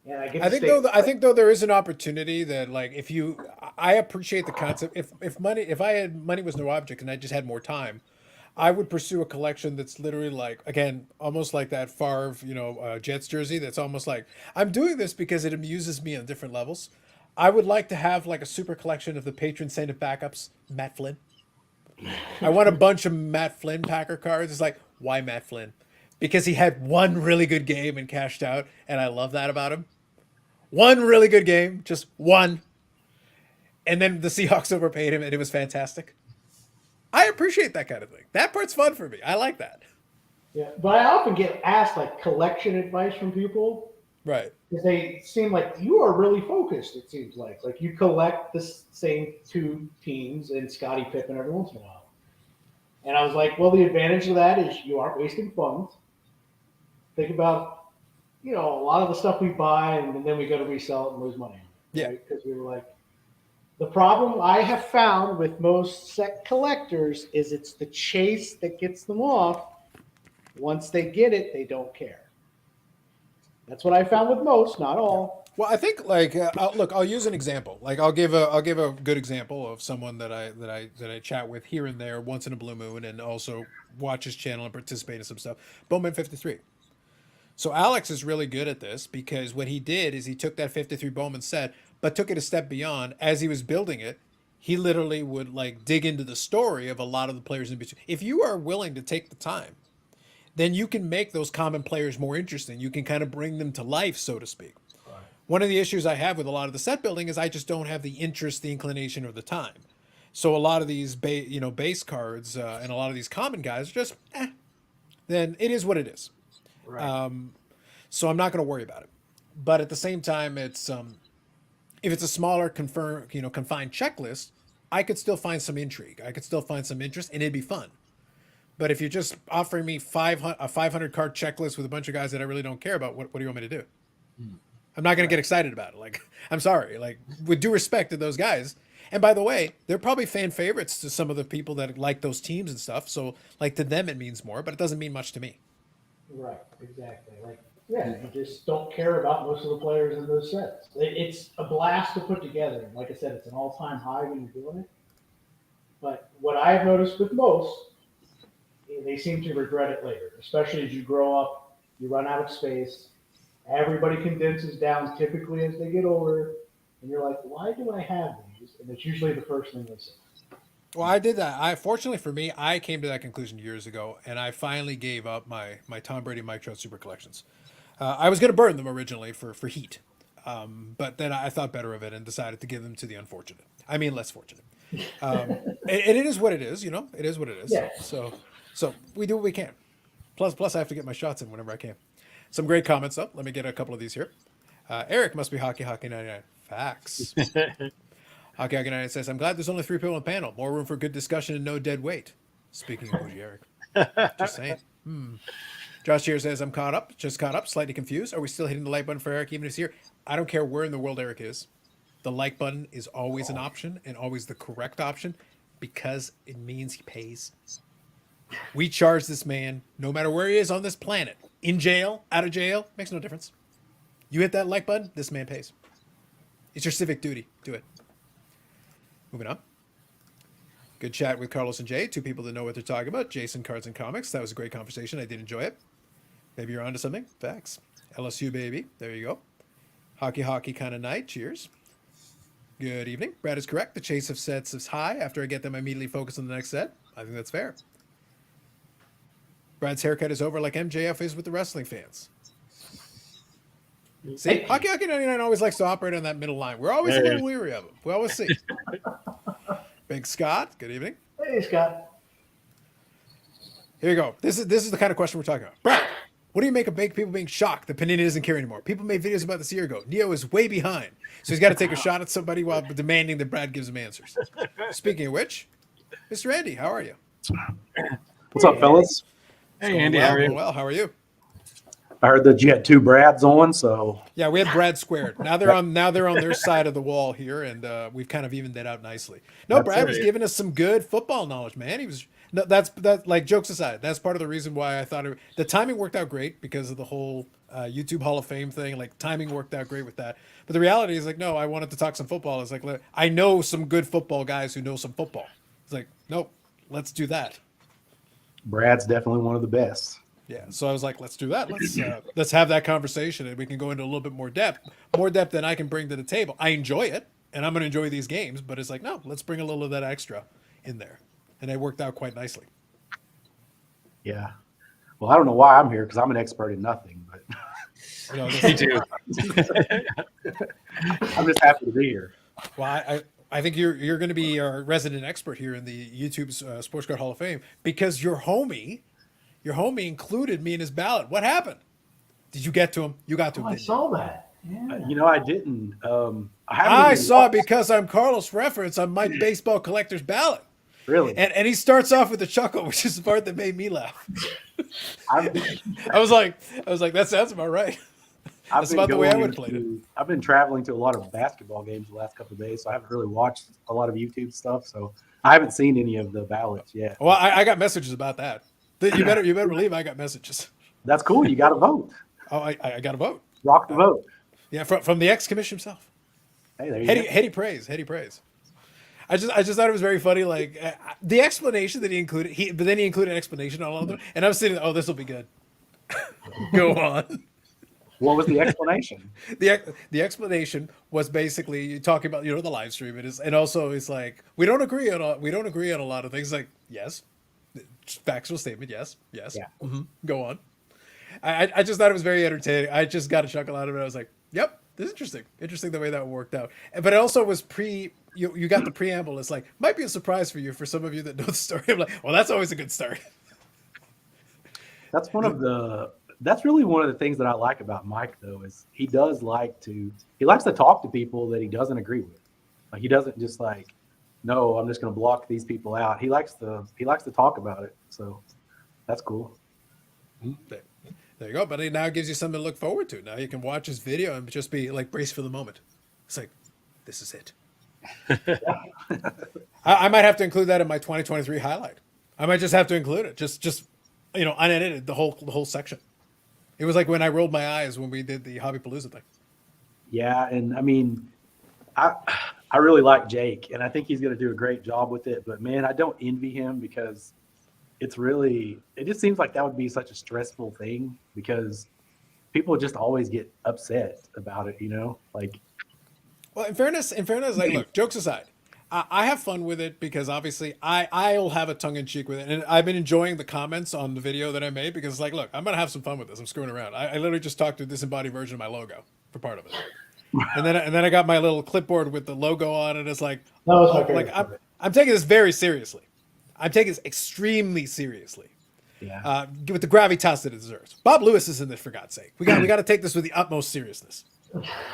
S2: And I
S1: think though there is an opportunity that like I appreciate the concept. If I had money was no object and I just had more time, I would pursue a collection that's literally like, again, almost like that Favre, Jets jersey. That's almost like I'm doing this because it amuses me on different levels. I would like to have like a super collection of the patron saint of backups, Matt Flynn. I want a bunch of Matt Flynn Packer cards. It's like, why Matt Flynn? Because he had one really good game and cashed out, and I love that about him. One really good game, just one. and then the Seahawks overpaid him, and it was fantastic. I appreciate that kind of thing. That part's fun for me. I like that.
S2: Yeah, but I often get asked like collection advice from people
S1: Right.
S2: because they seem like you are really focused. It seems like you collect the same two teams and Scottie Pippen every once in a while. And I was like, well, the advantage of that is you aren't wasting funds. Think about, a lot of the stuff we buy and then we go to resell it and lose money on it.
S1: Yeah.
S2: Right? Because we were like, the problem I have found with most set collectors is it's the chase that gets them off. Once they get it, they don't care. That's what I found with most, not all.
S1: Well, I think like I'll use an example. Like I'll give a good example of someone that I chat with here and there once in a blue moon, and also watch his channel and participate in some stuff. Bowman 53. So Alex is really good at this because what he did is he took that 53 Bowman set, but took it a step beyond. As he was building it, he literally would like dig into the story of a lot of the players in between. If you are willing to take the time, then you can make those common players more interesting. You can kind of bring them to life, so to speak. One of the issues I have with a lot of the set building is I just don't have the interest, the inclination, or the time. So a lot of these base cards and a lot of these common guys are just then it is what it is.
S2: Right.
S1: So I'm not going to worry about it. But at the same time, it's if it's a smaller confined checklist, I could still find some intrigue. I could still find some interest, and it'd be fun. But if you're just offering me a 500 card checklist with a bunch of guys that I really don't care about, what do you want me to do? I'm not going to get excited about it. Like, I'm sorry. Like, with due respect to those guys. And by the way, they're probably fan favorites to some of the people that like those teams and stuff. So, like, to them, it means more, but it doesn't mean much to me.
S2: Right, exactly. You just don't care about most of the players in those sets. It's a blast to put together. Like I said, it's an all-time high when you're doing it. But what I've noticed with most, they seem to regret it later, especially as you grow up, you run out of space. Everybody condenses down typically as they get older, and you're like, why do I have these? And it's usually the first thing they say.
S1: Well, I did that. Fortunately for me, I came to that conclusion years ago, and I finally gave up my Tom Brady Mike Trout super collections. I was going to burn them originally for heat, but then I thought better of it and decided to give them to the unfortunate. I mean, less fortunate. And it is what it is, It is what it is.
S2: Yeah.
S1: So we do what we can. Plus, I have to get my shots in whenever I can. Some great comments up. Let me get a couple of these here. Eric must be Hockey 99. Facts. Hockey 99 says, I'm glad there's only 3 people on the panel. More room for good discussion and no dead weight. Speaking of Bougie Eric. Just saying. Josh here says, I'm just caught up, slightly confused. Are we still hitting the like button for Eric even if he's here? I don't care where in the world Eric is. The like button is always an option and always the correct option because it means he pays. We charge this man no matter where he is on this planet. In jail, out of jail, makes no difference. You hit that like button, this man pays. It's your civic duty. Do it. Moving on. Good chat with Carlos and Jay, 2 people that know what they're talking about. Jason, Cards and Comics. That was a great conversation. I did enjoy it. Maybe you're onto something. Facts. LSU, baby. There you go. Hockey kind of night. Cheers. Good evening. Brad is correct. The chase of sets is high. After I get them, I immediately focus on the next set. I think that's fair. Brad's haircut is over like MJF is with the wrestling fans. See, Hockey 99 always likes to operate on that middle line. We're always a little weary of him. We always see. Big Scott, good evening.
S2: Hey, Scott.
S1: Here you go. This is the kind of question we're talking about. Brad, what do you make of people being shocked that Panini doesn't carry anymore? People made videos about this a year ago. Neo is way behind, so he's got to take a shot at somebody while demanding that Brad gives him answers. Speaking of which, Mr. Andy, how are you?
S4: What's up, fellas?
S3: Hey, Andy, how are you?
S1: Well, how are you?
S4: I heard that you had 2 Brads on, so
S1: Yeah, we had Brad squared. Now they're on their side of the wall here, and we've kind of evened that out nicely. No,
S4: That's
S1: Brad was
S4: right.
S1: giving us some good football knowledge, man. He was that's like jokes aside. That's part of the reason why I thought the timing worked out great because of the whole YouTube Hall of Fame thing. Like timing worked out great with that. But the reality is like, no, I wanted to talk some football. It's like I know some good football guys who know some football. It's like, nope, let's do that.
S4: Brad's definitely one of the best.
S1: Yeah, so I was like, let's do that. Let's have that conversation, and we can go into a little bit more depth than I can bring to the table. I enjoy it, and I'm going to enjoy these games, but it's like, no, let's bring a little of that extra in there, and it worked out quite nicely.
S4: Yeah. Well, I don't know why I'm here because I'm an expert in nothing, but
S3: Me too.
S4: I'm just happy to be here.
S1: Well, I think you're going to be our resident expert here in the YouTube's Sports Card Hall of Fame because your homie included me in his ballot. What happened? Did you get to him? You got to
S2: Oh,
S1: him.
S2: I
S1: Didn't you?
S2: saw that. Yeah.
S4: You know, I didn't. I haven't
S1: I
S4: even
S1: saw
S4: watched-
S1: because I'm Carlos reference on my baseball collector's ballot.
S4: Really.
S1: And he starts off with a chuckle, which is the part that made me laugh.
S4: I've,
S1: I was like, that sounds about right.
S4: I've
S1: That's
S4: been
S1: about the way I
S4: going
S1: would have played it.
S4: I've been traveling to a lot of basketball games the last couple of days, so I haven't really watched a lot of YouTube stuff. So I haven't seen any of the ballots yet.
S1: Well, I got messages about that. You better believe I got messages.
S4: That's cool. You got to vote.
S1: Oh, I got a vote.
S4: Rock the vote.
S1: Yeah, from the ex-commissioner himself.
S4: Hey, there you
S1: Heady,
S4: go.
S1: heady praise. I just thought it was very funny, like the explanation that he included. But then he included an explanation on all of them, and I was sitting, oh, this will be good. Go on.
S4: What was the explanation?
S1: The explanation was basically talking about the live stream. And also it's like we don't agree on a lot of things. Like yes, factual statement. Yes.
S4: Yeah.
S1: Go on. I just thought it was very entertaining. I just got a chuckle out of it. I was like, yep, this is interesting. Interesting the way that worked out. But it also was you got the preamble. It's like, might be a surprise for you, for some of you that know the story. I'm like, well, that's always a good start.
S4: That's really one of the things that I like about Mike, though, is he likes to talk to people that he doesn't agree with. Like he doesn't just like, no, I'm just going to block these people out. He likes to talk about it. So that's cool.
S1: There you go. But it now gives you something to look forward to. Now you can watch his video and just be like, brace for the moment. It's like, this is it. I might have to include that in my 2023 highlight. I might just have to include it. Just unedited, the whole section. It was like when I rolled my eyes when we did the Hobby Palooza thing.
S4: Yeah, and I mean, I really like Jake, and I think he's going to do a great job with it. But man, I don't envy him because it just seems like that would be such a stressful thing because people just always get upset about it, like.
S1: Well, in fairness, like, look, jokes aside, I have fun with it because obviously I'll have a tongue in cheek with it, and I've been enjoying the comments on the video that I made because, like, look, I'm gonna have some fun with this. I'm screwing around. I literally just talked to a disembodied version of my logo for part of it, and then I got my little clipboard with the logo on it. It's like,
S2: That was my favorite
S1: like
S2: part.
S1: I'm taking this very seriously. I'm taking this extremely seriously.
S4: Yeah.
S1: With the gravitas that it deserves. Bob Lewis is in this, for God's sake. We got to take this with the utmost seriousness.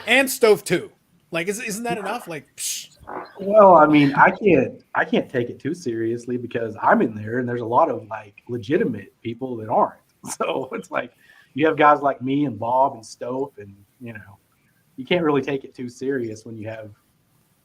S1: And Stove too. Like, isn't that enough? Like, psh.
S4: Well, I mean, I can't take it too seriously because I'm in there and there's a lot of like legitimate people that aren't. So it's like you have guys like me and Bob and Stove, and you can't really take it too serious when you have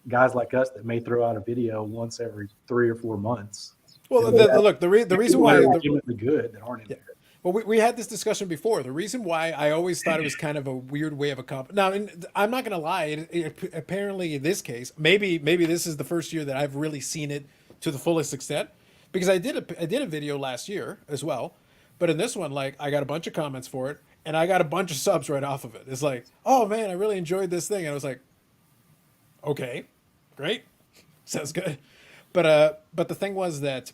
S4: guys like us that may throw out a video once every 3 or 4 months.
S1: Well, look, the reason why
S4: legitimately good that aren't in there.
S1: Well, we had this discussion before. The reason why I always thought it was kind of a weird way of now, I'm not going to lie. Apparently, in this case, maybe this is the first year that I've really seen it to the fullest extent, because I did a video last year as well, but in this one, like, I got a bunch of comments for it, and I got a bunch of subs right off of it. It's like, oh man, I really enjoyed this thing, and I was like, okay, great, sounds good, but the thing was that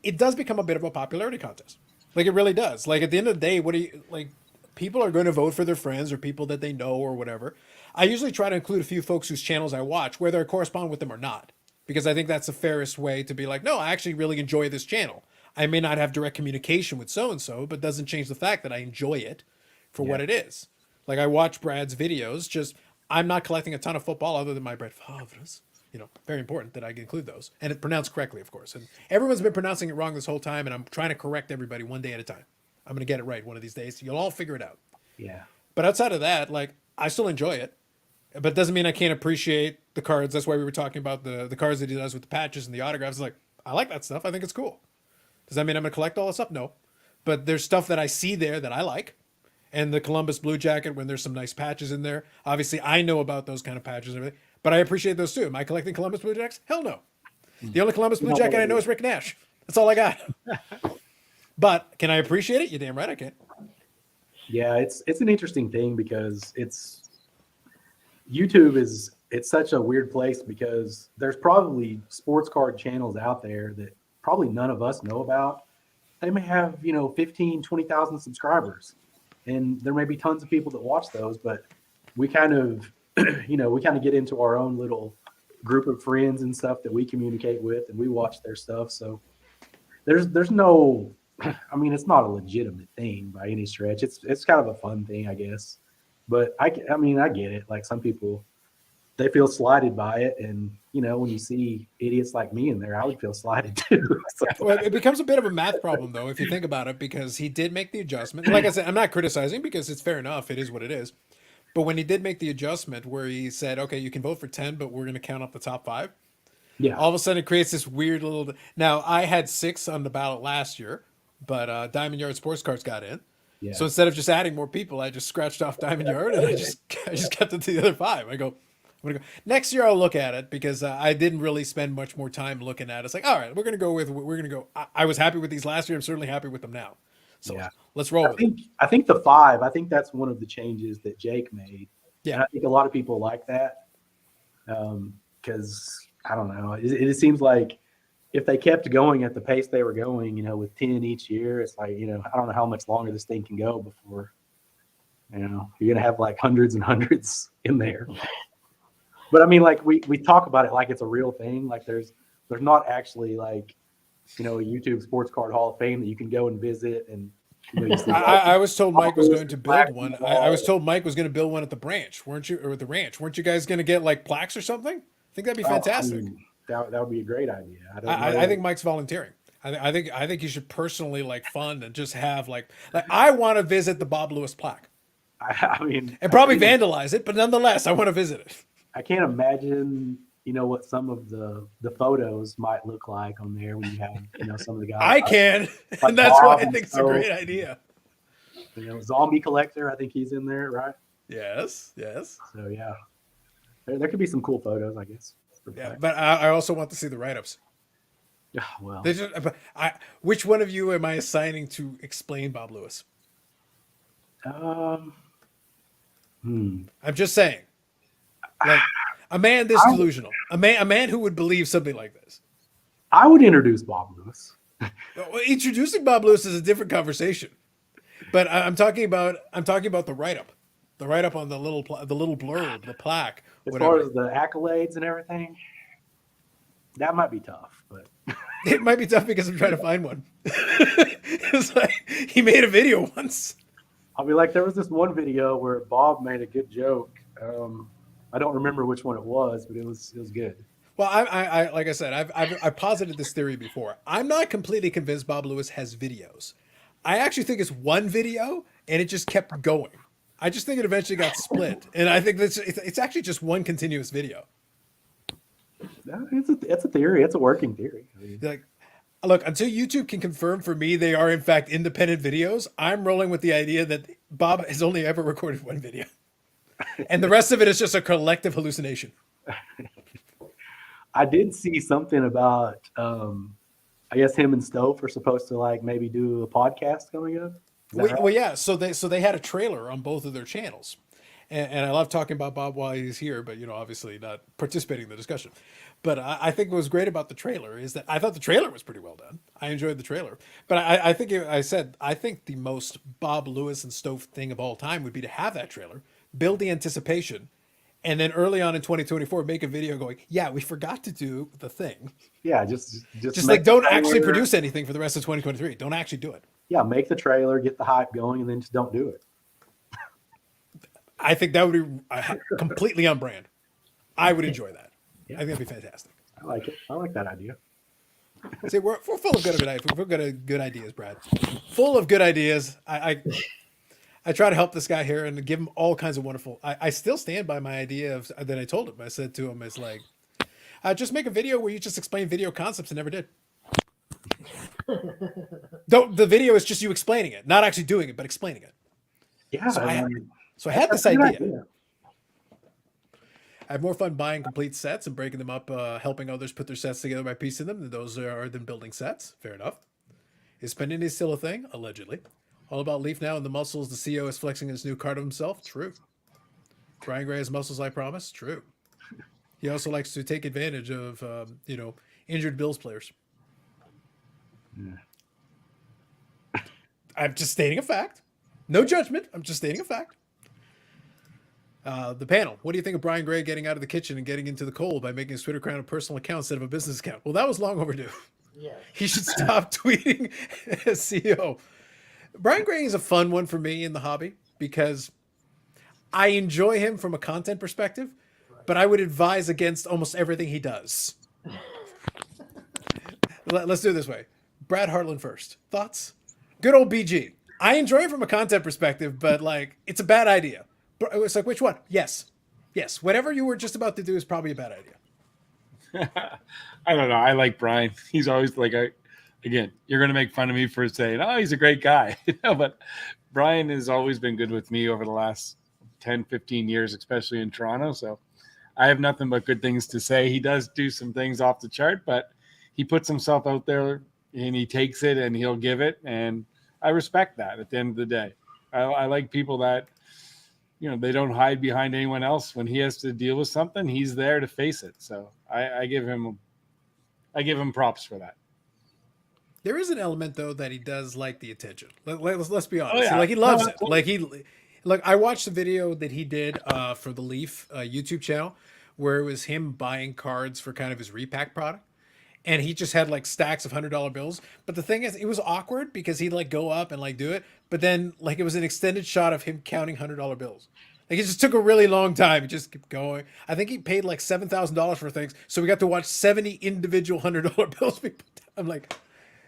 S1: it does become a bit of a popularity contest. Like, it really does. Like, at the end of the day, people are going to vote for their friends or people that they know or whatever. I usually try to include a few folks whose channels I watch, whether I correspond with them or not, because I think that's the fairest way to be like, no, I actually really enjoy this channel. I may not have direct communication with so-and-so, but doesn't change the fact that I enjoy it for what it is. Like, I watch Brad's videos, I'm not collecting a ton of football other than my Brad Favres. Very important that I include those. And it's pronounced correctly, of course. And everyone's been pronouncing it wrong this whole time, and I'm trying to correct everybody one day at a time. I'm going to get it right one of these days. You'll all figure it out.
S4: Yeah.
S1: But outside of that, like, I still enjoy it. But it doesn't mean I can't appreciate the cards. That's why we were talking about the cards that he does with the patches and the autographs. Like, I like that stuff. I think it's cool. Does that mean I'm going to collect all that stuff? No. But there's stuff that I see there that I like. And the Columbus Blue Jacket, when there's some nice patches in there. Obviously, I know about those kind of patches and everything. But I appreciate those too. Am I collecting Columbus Blue Jackets? Hell no. The only Columbus Blue Jacket I know is Rick Nash. That's all I got. But can I appreciate it? You're damn right I can.
S4: Yeah, it's an interesting thing because YouTube it's such a weird place because there's probably sports card channels out there that probably none of us know about. They may have, 15, 20,000 subscribers, and there may be tons of people that watch those, but we kind of, we kind of get into our own little group of friends and stuff that we communicate with, and we watch their stuff. So there's no, I mean, it's not a legitimate thing by any stretch. It's kind of a fun thing, I guess. But I mean, I get it. Like some people, they feel slighted by it, and when you see idiots like me in there, I would feel slighted too. So,
S1: Well, it becomes a bit of a math problem, though, if you think about it, because he did make the adjustment. Like I said, I'm not criticizing because it's fair enough. It is what it is. But when he did make the adjustment where he said, okay, you can vote for 10, but we're going to count up the top 5,
S4: yeah,
S1: all of a sudden it creates this weird little. Now, I had 6 on the ballot last year, but Diamond Yard Sports Cars got in.
S4: yeah.
S1: So instead of just adding more people, I just scratched off Diamond Yard and I just kept it to the other 5. I'm gonna go next year. I'll look at it because I didn't really spend much more time looking at it. It's like, all right, we're gonna go. I was happy with these last year. I'm certainly happy with them now. So
S4: Yeah.
S1: let's roll with it.
S4: I think the 5. I think that's one of the changes that Jake made.
S1: Yeah.
S4: And I think a lot of people like that because I don't know. It seems like if they kept going at the pace they were going, with 10 each year, it's like I don't know how much longer this thing can go before you're gonna have like hundreds and hundreds in there. But I mean, like we talk about it like it's a real thing. Like there's not actually like a YouTube Sports Card Hall of Fame that you can go and visit. And you see,
S1: I was told Mike was going to build one. I was told Mike was going to build one at the branch, weren't you? Or at the ranch, weren't you guys going to get like plaques or something? I think that'd be fantastic.
S4: I mean, that would be a great idea.
S1: I think Mike's volunteering. I think you should personally like fund and just have like I want to visit the Bob Lewis plaque.
S4: I mean,
S1: And probably vandalize it, but nonetheless, I want to visit it.
S4: I can't imagine, what some of the photos might look like on there when you have, some of the guys.
S1: I can,
S4: like
S1: and that's why
S4: Bob
S1: I think it's a
S4: and
S1: great
S4: Stowe.
S1: idea.
S4: Zombie Collector, I think he's in there, right?
S1: Yes.
S4: So yeah, there could be some cool photos, I guess.
S1: Yeah, but I also want to see the write-ups.
S4: Yeah, well,
S1: Which one of you am I assigning to explain Bob Lewis?
S4: um,
S1: I'm just saying, like a man this delusional, a man who would believe something like this.
S4: I would introduce Bob Lewis.
S1: Well, introducing Bob Lewis is a different conversation, but I'm talking about the write-up on the little blurb, the plaque.
S4: As
S1: Whatever.
S4: far as the accolades and everything, that might be tough, but
S1: It might be tough because I'm trying to find one. It's like he made a video once.
S4: I'll be like, there was this one video where Bob made a good joke. I don't remember which one it was, but it was good.
S1: Well, I like I said, I've posited this theory before. I'm not completely convinced Bob Lewis has videos. I actually think it's one video, and it just kept going. I just think it eventually got split, and I think it's actually just one continuous video.
S4: It's a theory. It's a working theory. I mean,
S1: Like, look, until YouTube can confirm for me they are in fact independent videos, I'm rolling with the idea that Bob has only ever recorded one video, and the rest of it is just a collective hallucination.
S4: I did see something about, I guess him and Stove are supposed to like maybe do a podcast coming up. Is that right?
S1: Well, yeah. So they had a trailer on both of their channels, and I love talking about Bob while he's here, but obviously not participating in the discussion. But I think what was great about the trailer is that I thought the trailer was pretty well done. I enjoyed the trailer, but I think I think the most Bob Lewis and Stove thing of all time would be to have that trailer, build the anticipation, and then early on in 2024 make a video going, yeah, we forgot to do the thing.
S4: Yeah, just
S1: like don't
S4: the
S1: actually
S4: trailer.
S1: produce anything for the rest of 2023. Don't actually do it.
S4: Yeah, make the trailer, get the hype going, and then just don't do it.
S1: I think that would be completely on brand. I would enjoy that.
S4: Yeah.
S1: I think that'd be fantastic.
S4: I like it. I like that idea.
S1: See, we're full of good ideas. We're good ideas, Brad. Full of good ideas. I try to help this guy here and give him all kinds of wonderful. I still stand by my idea that I told him. I said to him, it's like, just make a video where you just explain video concepts, and never did. The video is just you explaining it, not actually doing it, but explaining it.
S4: Yeah.
S1: So I
S4: mean,
S1: had this
S4: that's a good
S1: idea. I have more fun buying complete sets and breaking them up, helping others put their sets together by piecing them than building sets. Fair enough. Is spending still a thing? Allegedly. All about Leaf now and the muscles the CEO is flexing his new card of himself? True. Brian Gray has muscles, I promise? True. He also likes to take advantage of, injured Bills players. I'm just stating a fact. No judgment. I'm just stating a fact. The panel. What do you think of Brian Gray getting out of the kitchen and getting into the cold by making his Twitter account a personal account instead of a business account? Well, that was long overdue.
S2: Yes.
S1: He should stop tweeting as CEO. Brian Gray is a fun one for me in the hobby because I enjoy him from a content perspective, but I would advise against almost everything he does. Let's do it this way. Brad Hartland first. Thoughts? Good old BG. I enjoy him from a content perspective, but like it's a bad idea. It's like, which one? Yes. Yes. Whatever you were just about to do is probably a bad idea.
S3: I don't know. I like Brian. He's always like, again, you're going to make fun of me for saying, oh, he's a great guy. But Brian has always been good with me over the last 10, 15 years, especially in Toronto. So I have nothing but good things to say. He does do some things off the chart, but he puts himself out there and he takes it and he'll give it. And I respect that at the end of the day. I like people that, they don't hide behind anyone else. When he has to deal with something, he's there to face it. So I give him props for that.
S1: There is an element though that he does like the attention. Let's be honest.
S3: Oh, yeah.
S1: Like he loves it. Like I watched the video that he did for the Leaf YouTube channel, where it was him buying cards for kind of his repack product, and he just had like stacks of $100 bills. But the thing is, it was awkward because he'd like go up and like do it, but then like it was an extended shot of him counting $100 bills. Like it just took a really long time. He just kept going. I think he paid like $7,000 for things, so we got to watch 70 individual $100 bills be put down. I'm like,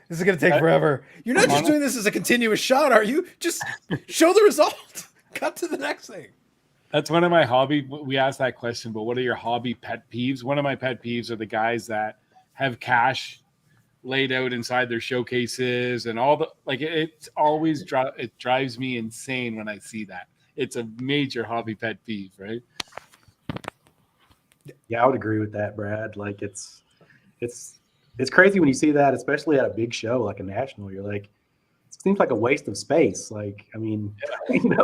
S1: this is gonna take forever. You're not just doing this as a continuous shot, are you? Just show the result. Cut to the next thing.
S3: That's one of my hobby. We asked that question, but what are your hobby pet peeves? One of my pet peeves are the guys that have cash laid out inside their showcases and all the like. It's always it drives me insane when I see that. It's a major hobby pet peeve, right?
S4: Yeah, I would agree with that, Brad. Like it's crazy when you see that, especially at a big show like a national. You're like, it seems like a waste of space. Like, I mean,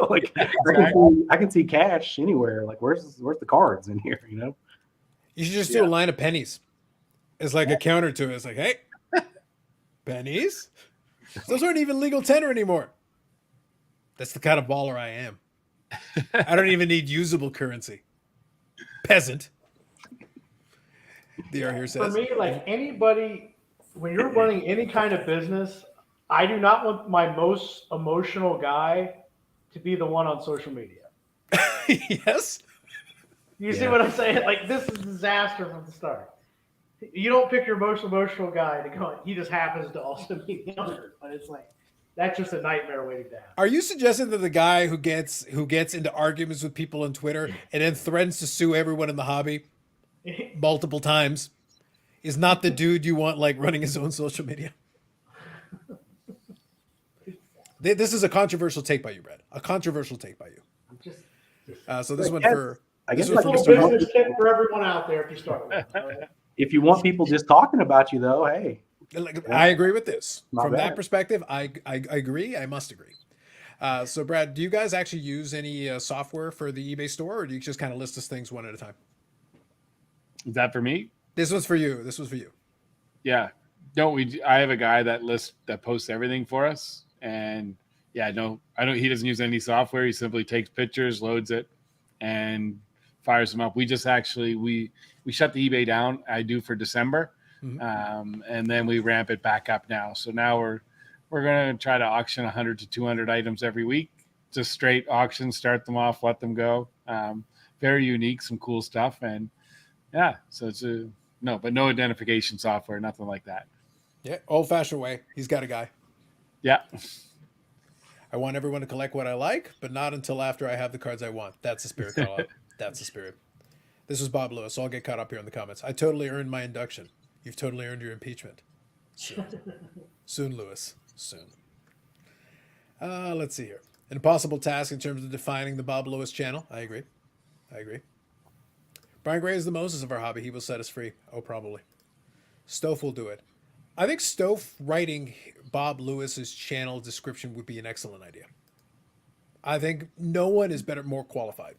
S4: like I can see cash anywhere. Like, where's the cards in here?
S1: You should just do a line of pennies. It's like a counter to it. It's like, hey, pennies? Those aren't even legal tender anymore. That's the kind of baller I am. I don't even need usable currency. Peasant. DR here says.
S2: For me, like anybody, when you're running any kind of business, I do not want my most emotional guy to be the one on social media.
S1: Yes.
S2: You see what I'm saying? Like this is a disaster from the start. You don't pick your most emotional guy to go. He just happens to also be younger, but it's like that's just a nightmare waiting to happen.
S1: Are you suggesting that the guy who gets into arguments with people on Twitter and then threatens to sue everyone in the hobby multiple times is not the dude you want like running his own social media? This is a controversial take by you, Brad. A controversial take by you. So this one for
S4: I guess
S1: this
S4: like
S1: one
S2: A
S1: for
S2: little
S1: Mr.
S2: business tip for everyone out there if you start with it.
S4: if you want people just talking about you, though, hey,
S1: I agree with this.
S4: Not
S1: From
S4: bad.
S1: that perspective, I agree. I must agree. So, Brad, do you guys actually use any software for the eBay store, or do you just kind of list us things one at a time?
S3: Is that for me?
S1: This was for you. This was for you.
S3: Yeah. Don't we? I have a guy that posts everything for us, and yeah, no, I don't. He doesn't use any software. He simply takes pictures, loads it, and fires them up. We just actually we shut the eBay down. I do for December, and then we ramp it back up now. So now we're gonna try to auction 100 to 200 items every week. Just straight auction, start them off, let them go. Very unique, some cool stuff, and yeah. So it's no identification software, nothing like that.
S1: Yeah, old-fashioned way. He's got a guy.
S3: Yeah.
S1: I want everyone to collect what I like, but not until after I have the cards I want. That's the spirit, Carl. That's the spirit. This was Bob Lewis. So I'll get caught up here in the comments. I totally earned my induction. You've totally earned your impeachment. Soon, Lewis. Soon. Let's see here. An impossible task in terms of defining the Bob Lewis channel. I agree. Brian Gray is the Moses of our hobby. He will set us free. Oh, probably. Stoph will do it. I think Stoph writing Bob Lewis's channel description would be an excellent idea. I think no one is more qualified.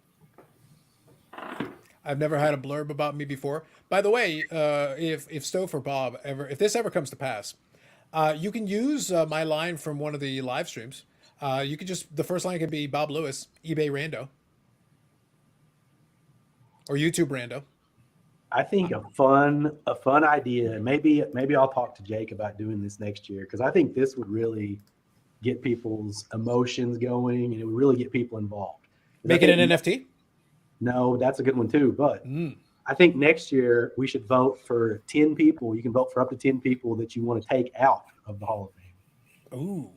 S1: I've never had a blurb about me before. By the way, if Stoph or Bob if this ever comes to pass, you can use my line from one of the live streams. You can the first line can be Bob Lewis, eBay Rando. or YouTube rando.
S4: I think a fun idea. Maybe I'll talk to Jake about doing this next year because I think this would really get people's emotions going and it would really get people involved. 'Cause
S1: Make it an NFT.
S4: No, that's a good one too. But
S1: Mm.
S4: I think next year we should vote for 10 people. You can vote for up to 10 people that you want to take out of the Hall of Fame.
S1: Ooh.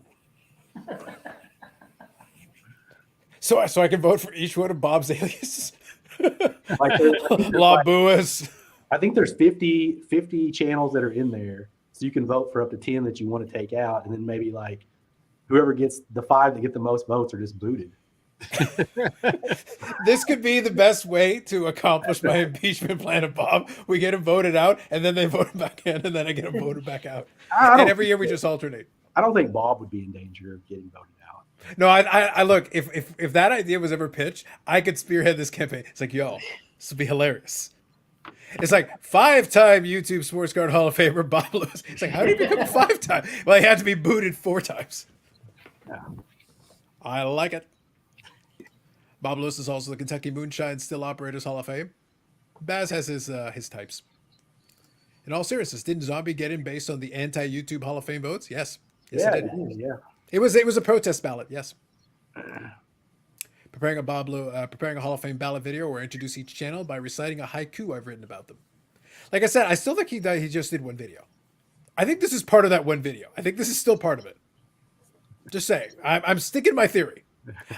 S1: So I can vote for each one of Bob's aliases.
S4: Like
S1: La Buas.
S4: I think there's 50 channels that are in there. So you can vote for up to 10 that you want to take out. And then maybe like whoever gets the 5 that get the most votes are just booted.
S1: This could be the best way to accomplish my impeachment plan of Bob. We get him voted out, and then they vote him back in, and then I get him voted back out. And every year we just alternate.
S4: I don't think Bob would be in danger of getting voted out.
S1: No, I look, if that idea was ever pitched, I could spearhead this campaign. It's like, yo, this would be hilarious. It's like 5-time YouTube Sports Card Hall of Famer Bob Lewis. It's like, how did he become a 5-time? Well, he had to be booted 4 times.
S4: Yeah.
S1: I like it. Bob Lewis is also the Kentucky Moonshine Still Operators Hall of Fame. Baz has his types. In all seriousness, didn't Zombie get in based on the anti-YouTube Hall of Fame votes? Yes. Yes,
S4: Yeah,
S1: it did.
S4: yeah.
S1: It was a protest ballot. Yes. Preparing a Hall of Fame ballot video where I introduce each channel by reciting a haiku I've written about them. Like I said, I still think he just did one video. I think this is part of that one video. I think this is still part of it. Just saying. I'm sticking to my theory.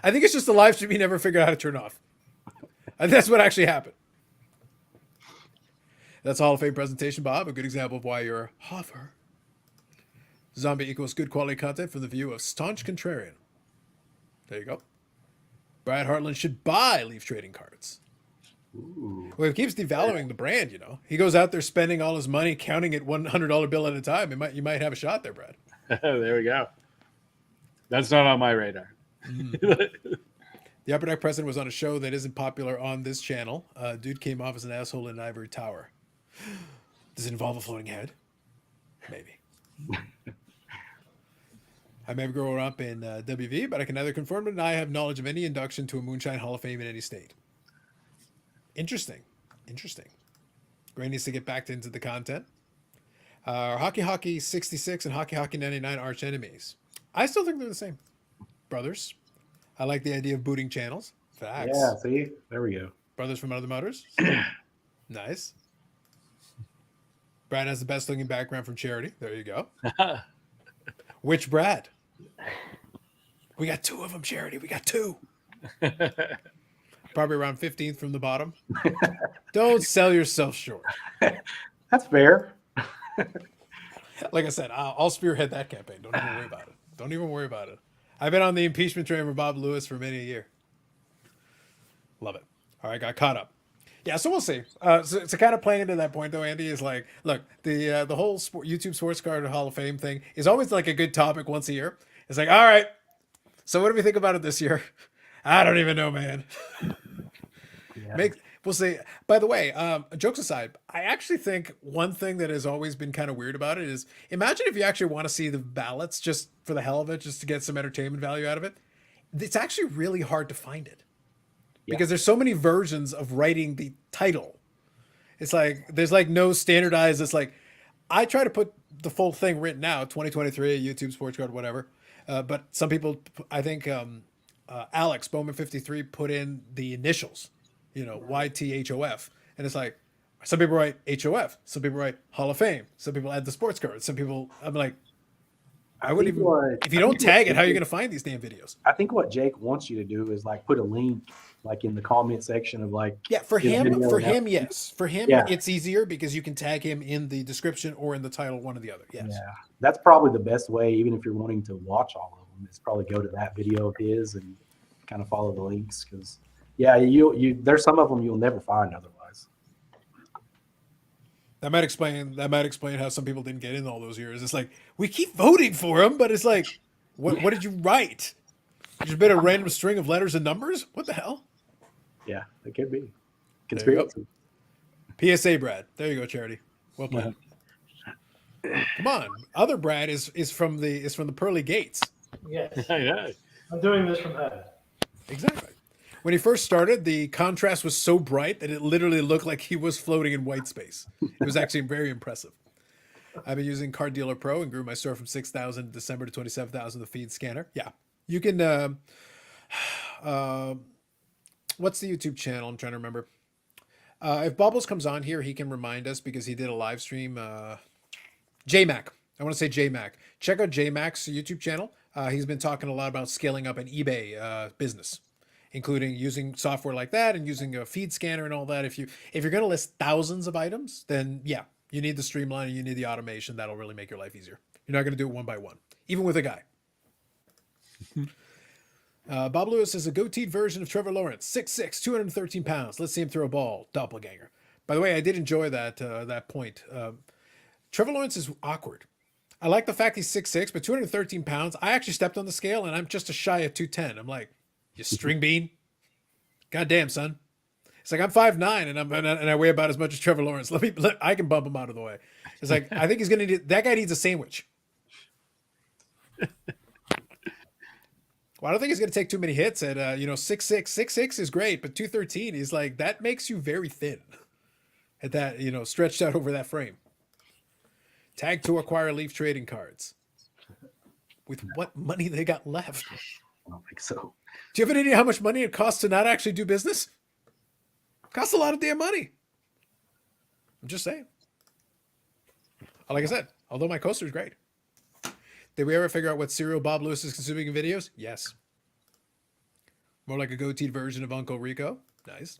S1: I think it's just a live stream he never figured out how to turn off. And that's what actually happened. That's a Hall of Fame presentation, Bob. A good example of why you're a Hoffer. Zombie equals good quality content from the view of staunch contrarian. There you go. Brad Hartland should buy Leaf trading cards.
S4: Ooh.
S1: Well, it keeps devaluing the brand, you know. He goes out there spending all his money, counting it $100 bill at a time. You might have a shot there, Brad.
S3: There we go. That's not on my radar.
S1: The Upper Deck president was on a show that isn't popular on this channel. Dude came off as an asshole in an ivory tower. Does it involve a floating head? Maybe. I may have grown up in WV, but I can neither confirm nor deny I have knowledge of any induction to a Moonshine Hall of Fame in any state. Interesting. Gray needs to get back into the content. Hockey 66 and Hockey 99 arch enemies. I still think they're the same. Brothers. I like the idea of booting channels. Facts.
S4: Yeah, see? There we go.
S1: Brothers from Other Motors. Nice. Brad has the best looking background from Charity. There you go. Which Brad? We got 2 of them, Charity. We got 2. Probably around 15th from the bottom. Don't sell yourself short.
S4: That's fair.
S1: Like I said, I'll spearhead that campaign. Don't even worry about it. Don't even worry about it. I've been on the impeachment train for Bob Lewis for many a year. Love it. All right, got caught up. Yeah, so we'll see. So kind of playing into that point, though, Andy, is like, look, the whole YouTube Sports Card Hall of Fame thing is always like a good topic once a year. It's like, all right, so what do we think about it this year? I don't even know, man.
S4: Yeah.
S1: We'll see. By the way, jokes aside, I actually think one thing that has always been kind of weird about it is imagine if you actually want to see the ballots just for the hell of it, just to get some entertainment value out of it. It's actually really hard to find it because there's so many versions of writing the title. It's like there's like no standardized. It's like I try to put the full thing written out, 2023 YouTube Sports Card, whatever. But some people, I think Alex Bowman 53 put in the initials. You know, YTHOF. And it's like, some people write HOF. Some people write Hall of Fame. Some people add the sports card. Some people, I'm like, I wouldn't even, if you don't tag it, how are you going to find these damn videos?
S4: I think what Jake wants you to do is like put a link like in the comment section of like.
S1: Yeah, for
S4: his
S1: him,
S4: video
S1: yes. For him,
S4: Yeah.
S1: it's easier because you can tag him in the description or in the title, one or the other. Yes.
S4: Yeah, that's probably the best way, even if you're wanting to watch all of them, is probably go to that video of his and kind of follow the links because. Yeah, you there's some of them you'll never find otherwise.
S1: That might explain how some people didn't get in all those years. It's like we keep voting for him, but it's like, what did you write? Just been a random string of letters and numbers? What the hell?
S4: Yeah, it could be
S1: There you
S4: conspiracy.
S1: PSA Brad. There you go, Charity. Well played. Come on. Other Brad is from the pearly gates.
S2: Yes.
S3: Yeah.
S2: I'm doing this from heaven.
S1: Exactly. when he first started, the contrast was so bright that it literally looked like he was floating in white space. It was actually very impressive. I've been using Card Dealer Pro and grew my store from 6,000 in December to 27,000 with the feed scanner. Yeah, you can. What's the YouTube channel? I'm trying to remember. If Bobbles comes on here, he can remind us because he did a live stream. JMac. I want to say JMac. Check out JMac's YouTube channel. He's been talking a lot about scaling up an eBay business, including using software like that and using a feed scanner and all that. If you're going to list thousands of items, then yeah, you need the streamline and you need the automation. That'll really make your life easier. You're not going to do it one by one, even with a guy. Bob Lewis is a goateed version of Trevor Lawrence, 6'6", 213 pounds. Let's see him throw a ball. Doppelganger. By the way, I did enjoy that point. Trevor Lawrence is awkward. I like the fact he's 6'6", but 213 pounds. I actually stepped on the scale, and I'm just a shy of 210. I'm like, you string bean? Goddamn, son. It's like I'm 5'9", and I weigh about as much as Trevor Lawrence. I can bump him out of the way. It's like I think he's gonna need that guy needs a sandwich. Well, I don't think he's going to take too many hits at, 6'6". 6'6" is great, but 213 is like, that makes you very thin at that, stretched out over that frame. Tag to acquire Leaf trading cards. With what money they got left?
S4: I don't think so.
S1: Do you have any idea how much money it costs to not actually do business? It costs a lot of damn money. I'm just saying. Like I said, although my coaster is great. Did we ever figure out what cereal Bob Lewis is consuming in videos? Yes. More like a goateed version of Uncle Rico. Nice.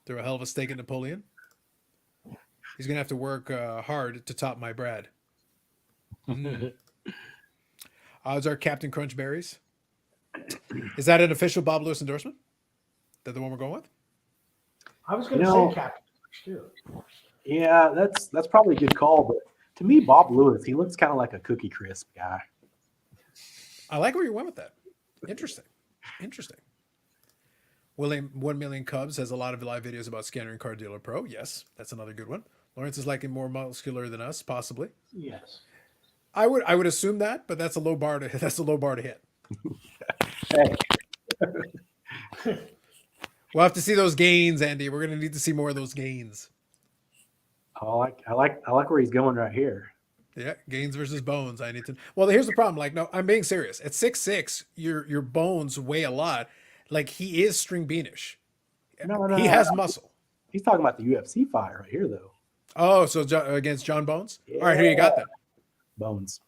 S1: Threw a hell of a steak at Napoleon. He's going to have to work hard to top my Brad. Odds are Captain Crunch Berries. Is that an official Bob Lewis endorsement? Is that the one we're going with?
S2: I was going to say Captain Crunch, too.
S4: Yeah, that's probably a good call, but to me, Bob Lewis, he looks kind of like a Cookie Crisp guy.
S1: I like where you went with that. Interesting. 1 Million Cubs has a lot of live videos about Scanner and Card Dealer Pro. Yes, that's another good one. Lawrence is likely more muscular than us, possibly.
S2: Yes.
S1: I would assume that, but that's a low bar to hit.
S4: Hey.
S1: We'll have to see those gains, Andy. We're going to need to see more of those gains.
S4: I like where he's going right here.
S1: Yeah, gains versus bones. I need to. Well, here's the problem. Like, no, I'm being serious. At 6'6", your bones weigh a lot. Like, he is string beanish.
S4: No,
S1: he has muscle.
S4: He's talking about the UFC fight right here, though.
S1: Oh, so against John Bones?
S4: Yeah.
S1: All right, here you got that.
S4: Bones.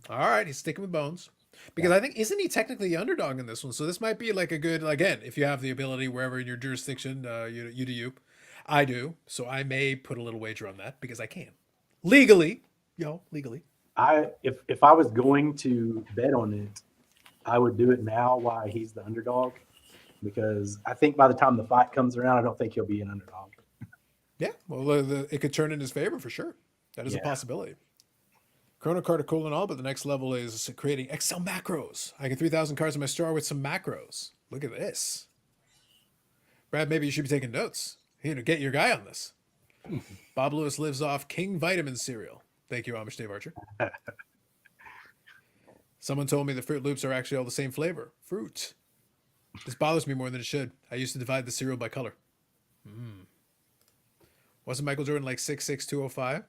S1: All right, he's sticking with Bones. Because I think, isn't he technically the underdog in this one? So this might be like a good, again, if you have the ability wherever in your jurisdiction, you do you. I do. So I may put a little wager on that because I can. Legally. Legally.
S4: If I was going to bet on it, I would do it now while he's the underdog. Because I think by the time the fight comes around, I don't think he'll be an underdog.
S1: Yeah, well, it could turn in his favor for sure. That is a possibility. Chrono card are cool and all, but the next level is creating Excel macros. I get 3,000 cards in my store with some macros. Look at this. Brad, maybe you should be taking notes. Get your guy on this. Bob Lewis lives off King Vitamin cereal. Thank you, Amish Dave Archer. Someone told me the Fruit Loops are actually all the same flavor. Fruit. This bothers me more than it should. I used to divide the cereal by color. Wasn't Michael Jordan like 6'6", 205?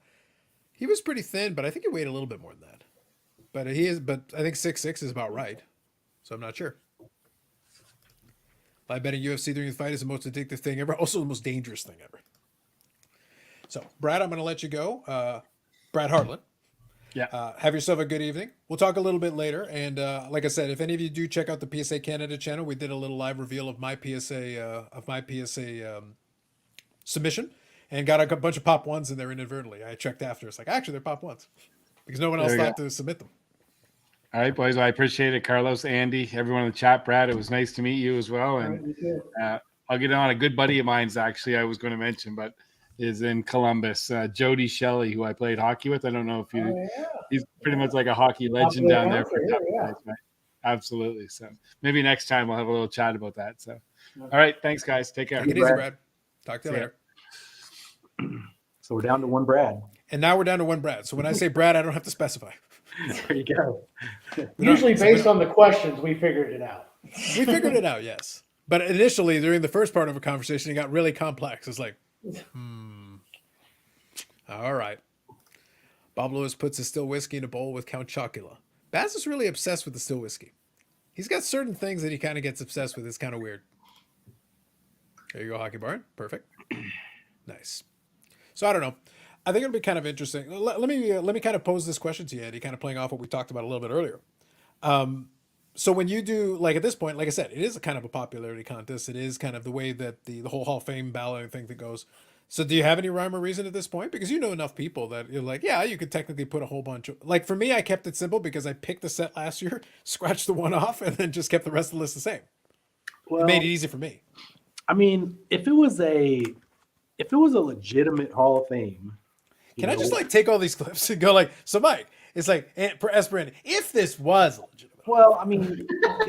S1: He was pretty thin, but I think he weighed a little bit more than that. But I think 6'6" is about right. So I'm not sure. Live betting UFC during the fight is the most addictive thing ever. Also the most dangerous thing ever. So, Brad, I'm going to let you go. Brad Hartland.
S3: Yeah.
S1: Have yourself a good evening. We'll talk a little bit later. And like I said, if any of you do check out the PSA Canada channel, we did a little live reveal of my PSA submission and got a bunch of pop ones in there inadvertently. I checked after. It's like, actually, they're pop ones because no one else thought to submit them.
S3: All right, boys. Well, I appreciate it. Carlos, Andy, everyone in the chat. Brad, it was nice to meet you as well. And I'll get on a good buddy of mine's, actually, I was going to mention, but is in Columbus. Jody Shelley, who I played hockey with. I don't know if he's pretty much like a hockey legend down there. Absolutely. So maybe next time we'll have a little chat about that. So, all right. Thanks, guys. Take care.
S1: Take it easy, Brad. Talk to you later.
S4: So we're down to one Brad.
S1: And now we're down to one Brad. So when I say Brad, I don't have to specify.
S4: There you go.
S2: Usually based on the questions, we figured it out.
S1: We figured it out, yes. But initially, during the first part of a conversation, it got really complex. It's like, all right. Bob Lewis puts his still whiskey in a bowl with Count Chocula. Baz is really obsessed with the still whiskey. He's got certain things that he kind of gets obsessed with. It's kind of weird. There you go, Hockey Barn. Perfect. Nice. So I don't know. I think it'll be kind of interesting. Let me kind of pose this question to you, Eddie, kind of playing off what we talked about a little bit earlier. So when you do, like, at this point, like I said, it is a kind of a popularity contest. It is kind of the way that the whole Hall of Fame ballot thing that goes. So do you have any rhyme or reason at this point? Because you know enough people that you're like, yeah, you could technically put a whole bunch of, like, for me, I kept it simple because I picked the set last year, scratched the one off, and then just kept the rest of the list the same.
S4: Well,
S1: It made it easy for me.
S4: I mean, if it was a legitimate Hall of Fame,
S1: Can I just like take all these clips and go like, so Mike, it's like, as Brandon, if this was legitimate,
S4: well, I mean,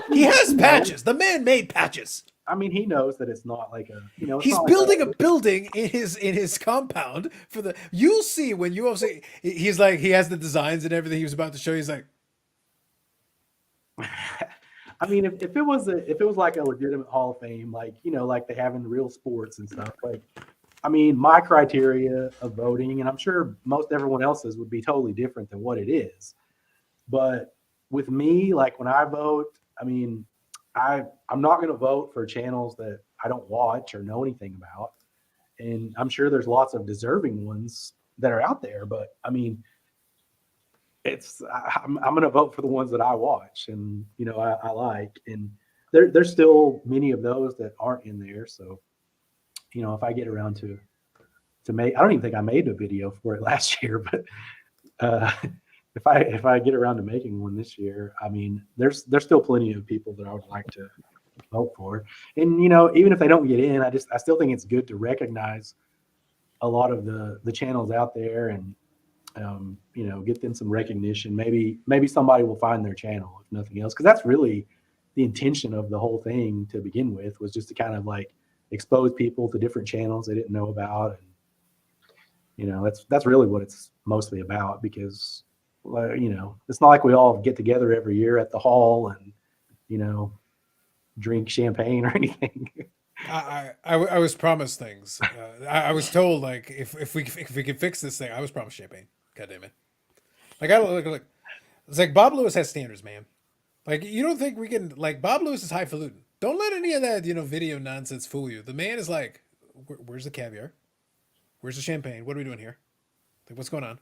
S1: he has patches. The man made patches.
S4: I mean, he knows that it's not like a, it's
S1: He's
S4: not
S1: building
S4: like
S1: a building in his compound for the. You'll see when you also. He's like he has the designs and everything he was about to show. He's like,
S4: I mean, if it was like a legitimate Hall of Fame, like like they have in real sports and stuff, like, I mean, my criteria of voting, and I'm sure most everyone else's would be totally different than what it is. But with me, like when I vote, I mean, I'm not going to vote for channels that I don't watch or know anything about. And I'm sure there's lots of deserving ones that are out there, but I mean, I'm going to vote for the ones that I watch and, I like, and there's still many of those that aren't in there. So, if I get around to make, I don't even think I made a video for it last year, but, if I get around to making one this year, I mean, there's still plenty of people that I would like to vote for. And, even if they don't get in, I still think it's good to recognize a lot of the channels out there and, get them some recognition. Maybe somebody will find their channel, if nothing else, because that's really the intention of the whole thing to begin with, was just to kind of like expose people to different channels they didn't know about. And, that's really what it's mostly about, because it's not like we all get together every year at the hall and, drink champagne or anything.
S1: I was promised things. I was told like if we could fix this thing, I was promised champagne. God damn it! Like I don't look. It's like Bob Lewis has standards, man. Like you don't think we can like Bob Lewis is highfalutin. Don't let any of that video nonsense fool you. The man is like, where's the caviar? Where's the champagne? What are we doing here? Like what's going on?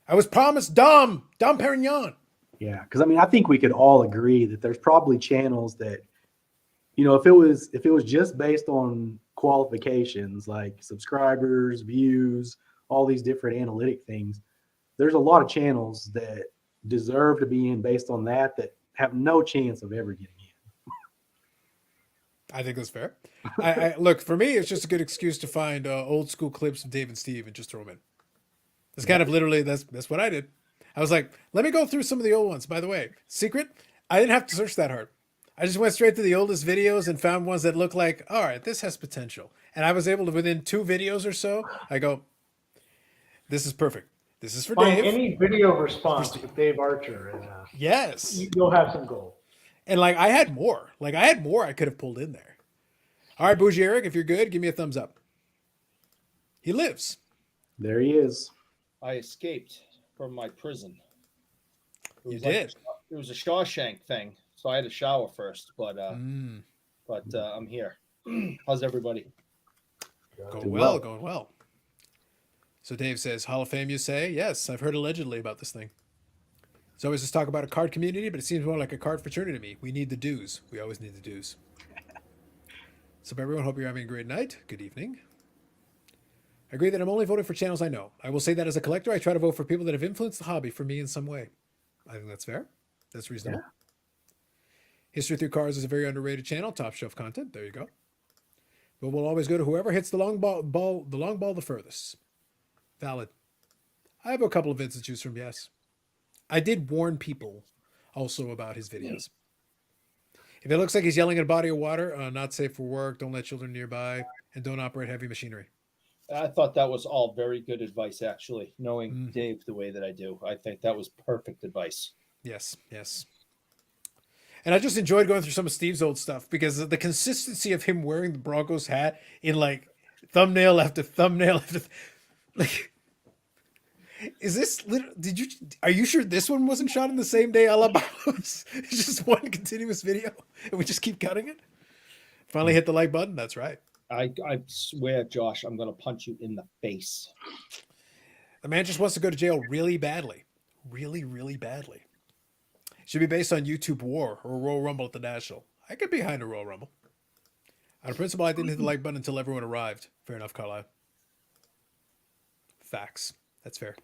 S1: I was promised Dom Perignon.
S4: Yeah, because I mean, I think we could all agree that there's probably channels that, if it was just based on qualifications like subscribers, views, all these different analytic things, there's a lot of channels that deserve to be in based on that have no chance of ever getting in.
S1: I think that's fair. I look, for me, it's just a good excuse to find old school clips of Dave and Steve and just throw them in. It's kind of literally that's what I did. I was like, let me go through some of the old ones. By the way, secret, I didn't have to search that hard. I just went straight to the oldest videos and found ones that look like, all right, this has potential. And I was able to, within 2 videos or so, I go, this is perfect. This is for
S2: Find
S1: Dave.
S2: any video response with Dave Archer, and
S1: Yes.
S2: you'll have some gold.
S1: And like I had more. I could have pulled in there. All right, Bougie Eric, if you're good, give me a thumbs up. He lives.
S4: There he is.
S5: I escaped from my prison.
S1: You did.
S5: It was a Shawshank thing, so I had to shower first. But I'm here. How's everybody?
S1: Going well. So Dave says, Hall of Fame, you say? Yes, I've heard allegedly about this thing. There's always this talk about a card community, but it seems more like a card fraternity to me. We need the dues. We always need the dues. So everyone, hope you're having a great night. Good evening. I agree that I'm only voting for channels I know. I will say that as a collector, I try to vote for people that have influenced the hobby for me in some way. I think that's fair. That's reasonable. Yeah. History Through Cars is a very underrated channel. Top shelf content. There you go. But we'll always go to whoever hits the long ball the furthest. Valid. I have a couple of vids to choose from, yes. I did warn people also about his videos. If it looks like he's yelling at a body of water, not safe for work, don't let children nearby, and don't operate heavy machinery.
S5: I thought that was all very good advice, actually, knowing Dave the way that I do. I think that was perfect advice.
S1: Yes. And I just enjoyed going through some of Steve's old stuff because the consistency of him wearing the Broncos hat in like thumbnail after thumbnail after like. Is this? Did you? Are you sure this one wasn't shot in the same day Alabama's? It's just one continuous video, and we just keep cutting it. Finally hit the like button. That's right.
S5: I swear, Josh, I'm gonna punch you in the face.
S1: The man just wants to go to jail really badly, really, really badly. Should be based on YouTube War or Royal Rumble at the National. I could be behind a Royal Rumble. Out of principle, I didn't hit the like button until everyone arrived. Fair enough, Carlisle. Facts. That's fair.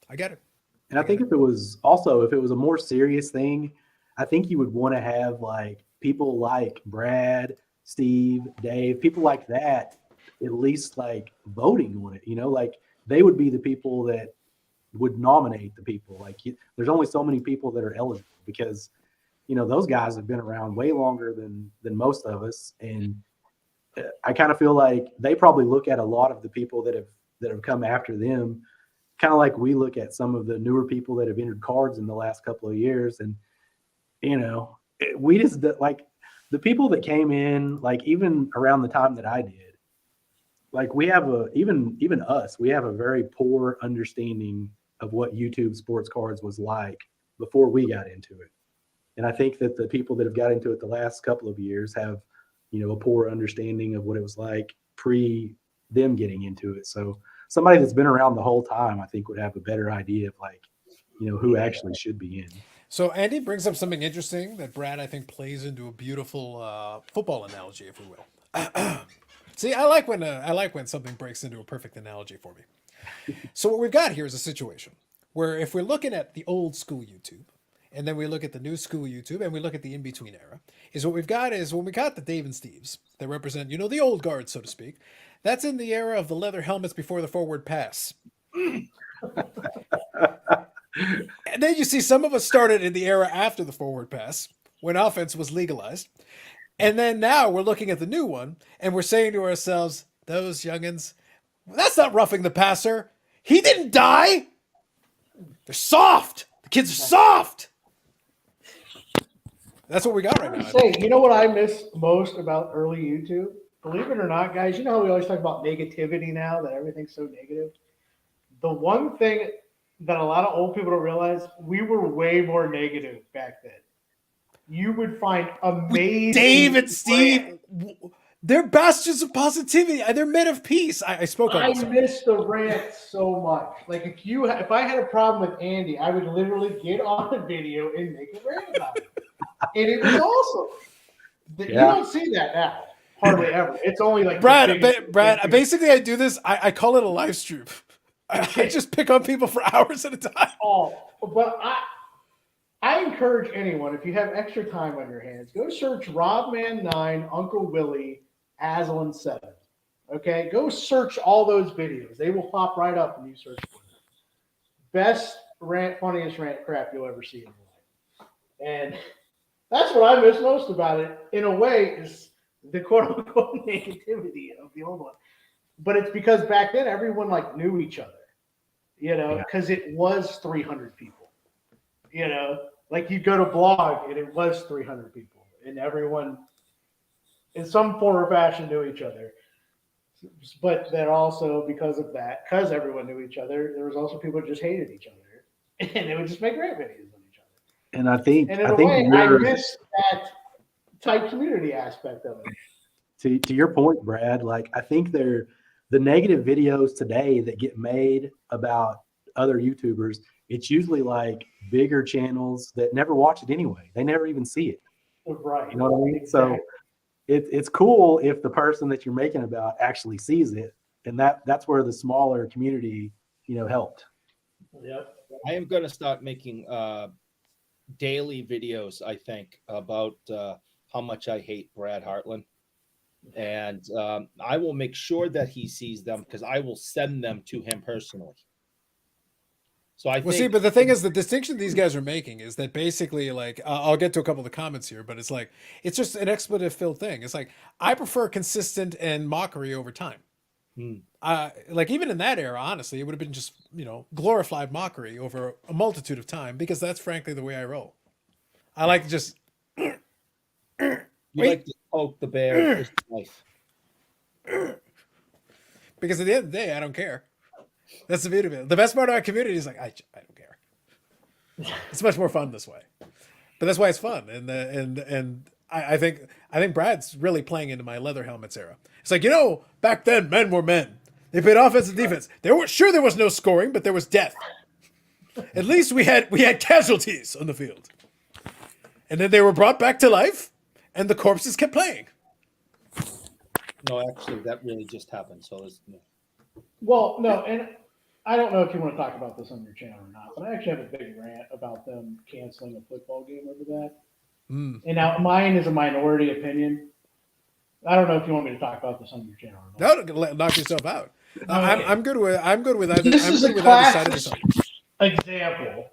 S1: I get it.
S4: And I think if it was a more serious thing, I think you would want to have like people like Brad, Steve, Dave, people like that, at least like voting on it, like they would be the people that would nominate the people. Like there's only so many people that are eligible because, those guys have been around way longer than most of us. And I kind of feel like they probably look at a lot of the people that have come after them, kind of like we look at some of the newer people that have entered cards in the last couple of years. And, we just like the people that came in, like even around the time that I did, like we have even us, we have a very poor understanding of what YouTube sports cards was like before we got into it. And I think that the people that have got into it the last couple of years have, a poor understanding of what it was like pre them getting into it. So somebody that's been around the whole time, I think would have a better idea of like, who actually should be in.
S1: So Andy brings up something interesting that Brad, I think, plays into a beautiful football analogy, if we will. See, I like when something breaks into a perfect analogy for me. So what we've got here is a situation where if we're looking at the old school YouTube, and then we look at the new school YouTube, and we look at the in-between era, is what we've got is when we got the Dave and Steves that represent, the old guard, so to speak. That's in the era of the leather helmets before the forward pass. And then you see some of us started in the era after the forward pass, when offense was legalized. And then now we're looking at the new one, and we're saying to ourselves, those youngins, that's not roughing the passer. He didn't die. They're soft. The kids are soft. That's what we got right now.
S2: Say, you know what I miss most about early YouTube? Believe it or not, guys, you know how we always talk about negativity now, that everything's so negative? The one thing that a lot of old people don't realize, we were way more negative back then. You would find amazing.
S1: Dave and Steve, they're bastions of positivity. They're men of peace. I spoke on this.
S2: I miss the rant so much. Like if I had a problem with Andy, I would literally get on a video and make a rant about it. And it was awesome. You don't see that now. Hardly ever. It's only like
S1: Brad. Basically, I do this. I call it a live stream. I just pick on people for hours at a time.
S2: Oh, but I encourage anyone, if you have extra time on your hands, go search Robman9, Uncle Willie, Aslan 7. Okay, go search all those videos. They will pop right up when you search for them. Best rant, funniest rant crap you'll ever see in your life. And that's what I miss most about it, in a way, is the quote-unquote negativity of the old one. But it's because back then everyone like knew each other, because it was 300 people, like you go to blog and it was 300 people and everyone in some form or fashion knew each other. But then also because of that, because everyone knew each other, there was also people who just hated each other and they would just make rant videos on each other.
S4: And I think,
S2: and in a way, I miss that type community aspect of it.
S4: To your point, Brad, like I think the negative videos today that get made about other YouTubers, it's usually like bigger channels that never watch it anyway. They never even see it.
S2: Right.
S4: You know what I mean?
S2: Exactly.
S4: So it's cool if the person that you're making about actually sees it, and that's where the smaller community, helped.
S2: Yep.
S5: I am going to start making daily videos, I think, about how much I hate Brad Hartland. And I will make sure that he sees them because I will send them to him personally. So I think,
S1: but the thing is, the distinction these guys are making is that basically, like, I'll get to a couple of the comments here, but it's like, it's just an expletive-filled thing. It's like, I prefer consistent and mockery over time. Like, even in that era, honestly, it would have been just, glorified mockery over a multitude of time because that's frankly the way I roll. I like just
S5: You
S1: Wait.
S5: like to poke the bear with a knife.
S1: Because at the end of the day, I don't care. That's the beauty of it. The best part of our community is like, I don't care. It's much more fun this way. But that's why it's fun. And I think Brad's really playing into my leather helmets era. It's like, back then men were men. They played offense and defense. There was no scoring, but there was death. At least we had casualties on the field. And then they were brought back to life, and the corpses kept playing.
S5: No, actually, that really just happened. So it's
S2: Well, no, and I don't know if you want to talk about this on your channel or not, but I actually have a big rant about them canceling a football game over that. And now mine is a minority opinion. I don't know if you want me to talk about this on your channel or not.
S1: No, knock yourself out.
S2: Okay.
S1: I'm good with either.
S2: This
S1: I'm
S2: is
S1: good
S2: a
S1: with either side of the
S2: classic
S1: subject.
S2: example.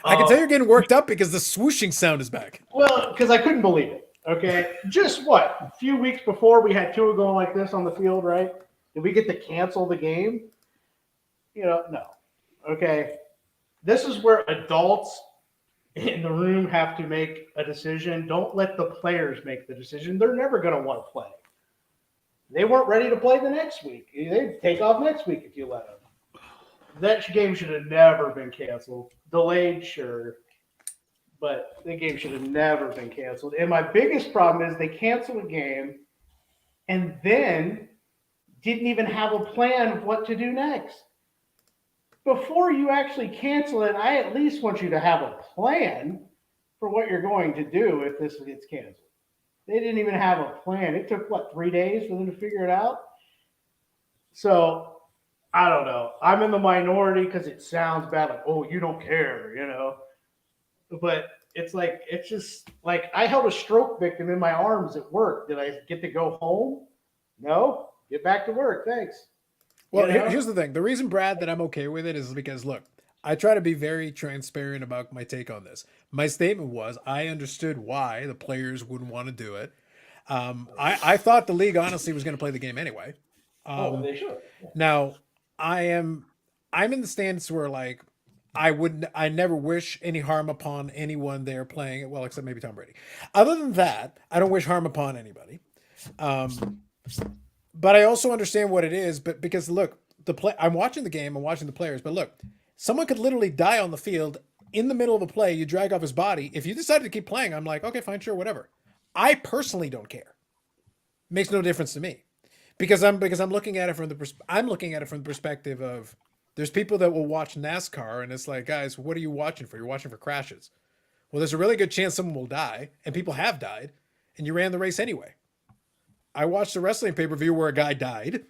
S1: I can tell you're getting worked up because the swooshing sound is back.
S2: Well, because I couldn't believe it. Okay, just what, a few weeks before we had Tua going like this on the field, right? Did we get to cancel the game? No. Okay, this is where adults in the room have to make a decision. Don't let the players make the decision. They're never going to want to play. They weren't ready to play the next week. They'd take off next week if you let them. That game should have never been canceled. Delayed, sure. But the game should have never been canceled. And my biggest problem is they canceled a game and then didn't even have a plan of what to do next. Before you actually cancel it, I at least want you to have a plan for what you're going to do if this gets canceled. They didn't even have a plan. It took, 3 days for them to figure it out? So, I don't know. I'm in the minority because it sounds bad, like, oh, you don't care, But it's just like I held a stroke victim in my arms at work. Did I get to go home? No. Get back to work. Thanks.
S1: Well, here's the thing. The reason, Brad, that I'm okay with it is because, look, I try to be very transparent about my take on this. My statement was I understood why the players wouldn't want to do it. I thought the league honestly was going to play the game anyway.
S2: They should. Yeah.
S1: Now, I'm in the stance where I never wish any harm upon anyone there playing it. Well, except maybe Tom Brady. Other than that, I don't wish harm upon anybody. But I also understand what it is. But because look, I'm watching the game, I'm watching the players. But look, someone could literally die on the field in the middle of a play. You drag off his body. If you decided to keep playing, I'm like, okay, fine, sure, whatever. I personally don't care. Makes no difference to me because I'm looking at it from the perspective of there's people that will watch NASCAR and it's like, guys, what are you watching for? You're watching for crashes. Well, there's a really good chance someone will die, and people have died, and you ran the race anyway. I watched a wrestling pay-per-view where a guy died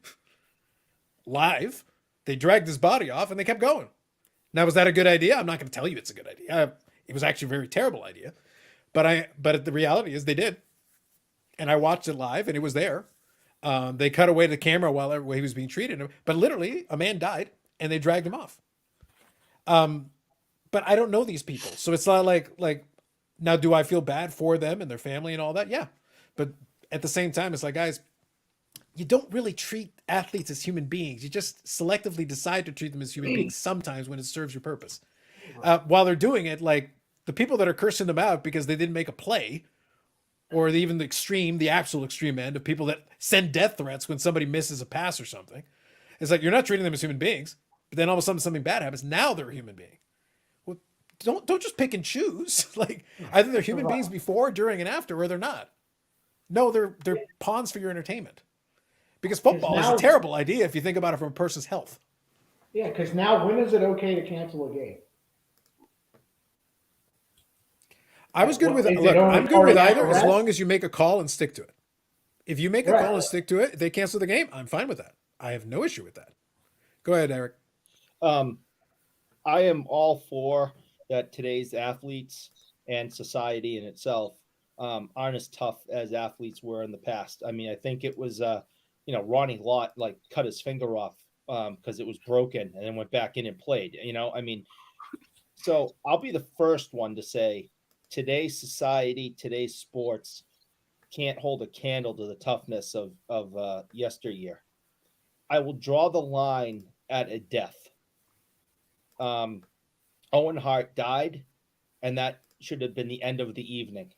S1: live. They dragged his body off and they kept going. Now, was that a good idea? I'm not going to tell you it's a good idea. It was actually a very terrible idea. But the reality is they did. And I watched it live and it was there. They cut away the camera while he was being treated. But literally, a man died and they dragged him off. But I don't know these people. So it's not like now, do I feel bad for them and their family and all that? Yeah. But at the same time, it's like, guys, you don't really treat athletes as human beings. You just selectively decide to treat them as human beings sometimes when it serves your purpose. While they're doing it, like the people that are cursing them out because they didn't make a play, or even the actual extreme end of people that send death threats when somebody misses a pass or something. It's like, you're not treating them as human beings, but then all of a sudden something bad happens. Now they're a human being. Well, don't just pick and choose. Like either they're human beings before, during, and after, or they're not. No, they're pawns for your entertainment. Because football is a terrible idea if you think about it from a person's health.
S2: Yeah, because now when is it okay to cancel a game?
S1: I was good with it.
S2: Is it
S1: Look,
S2: only
S1: I'm good with
S2: cardiac
S1: either as
S2: arrest?
S1: long as you make a call and stick to it. If you make a
S2: Right.
S1: call and stick to it, if they cancel the game, I'm fine with that. I have no issue with that. Go ahead, Eric.
S5: I am all for that today's athletes and society in itself aren't as tough as athletes were in the past. I mean, I think it was, Ronnie Lott cut his finger off because it was broken and then went back in and played. I mean, so I'll be the first one to say today's society, today's sports can't hold a candle to the toughness of yesteryear. I will draw the line at a death. Owen Hart died, and that should have been the end of the evening.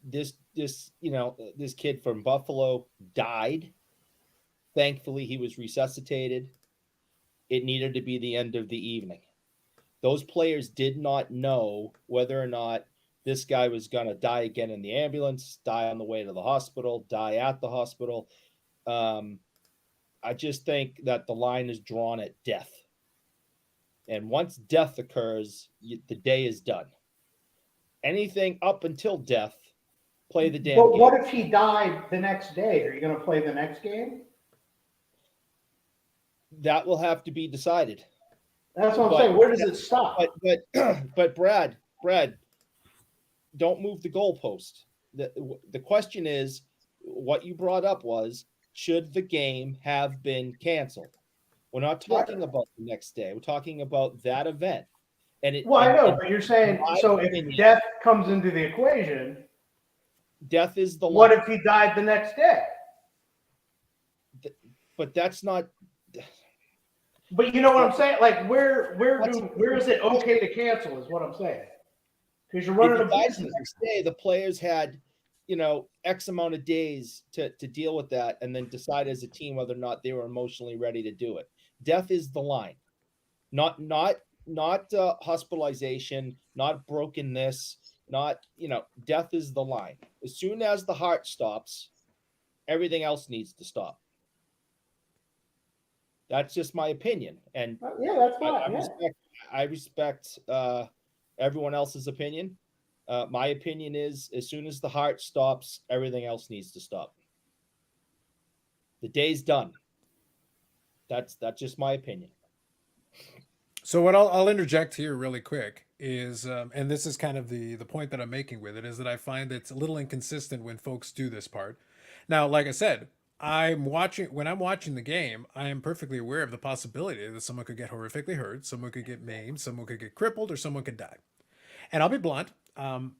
S5: This this kid from Buffalo died. Thankfully, he was resuscitated. It needed to be the end of the evening. Those players did not know whether or not this guy was going to die again in the ambulance, die on the way to the hospital, die at the hospital. I just think that the line is drawn at death. And once death occurs, the day is done. Anything up until death, play the damn
S2: But
S5: game.
S2: what if he died the next day? Are you going to play the next game?
S5: That will have to be decided.
S2: That's what I'm saying. Where does it stop?
S5: But Brad, don't move the goalpost. The question is, what you brought up was, should the game have been canceled? We're not talking about the next day. We're talking about that event. And it,
S2: Well, I
S5: and-
S2: know,
S5: and
S2: but you're saying,
S5: my
S2: so
S5: opinion-
S2: if death comes into the equation,
S5: death is the
S2: what
S5: line.
S2: if he died the next day?
S5: But that's not.
S2: But you know what I'm saying? Like, where is it okay to cancel? Is what I'm saying. Because you're running
S5: If
S2: a
S5: he dies
S2: business.
S5: the next day, the players had, X amount of days to deal with that, and then decide as a team whether or not they were emotionally ready to do it. Death is the line, not hospitalization, not brokenness, not death is the line. As soon as the heart stops, everything else needs to stop. That's just my opinion, and
S2: Yeah, that's fine.
S5: I respect everyone else's opinion. My opinion is, as soon as the heart stops, everything else needs to stop. The day's done. That's just my opinion.
S1: So what I'll interject here really quick is, and this is kind of the point that I'm making with it, is that I find it's a little inconsistent when folks do this part. Now, like I said, when I'm watching the game, I am perfectly aware of the possibility that someone could get horrifically hurt, someone could get maimed, someone could get crippled, or someone could die. And I'll be blunt. I'm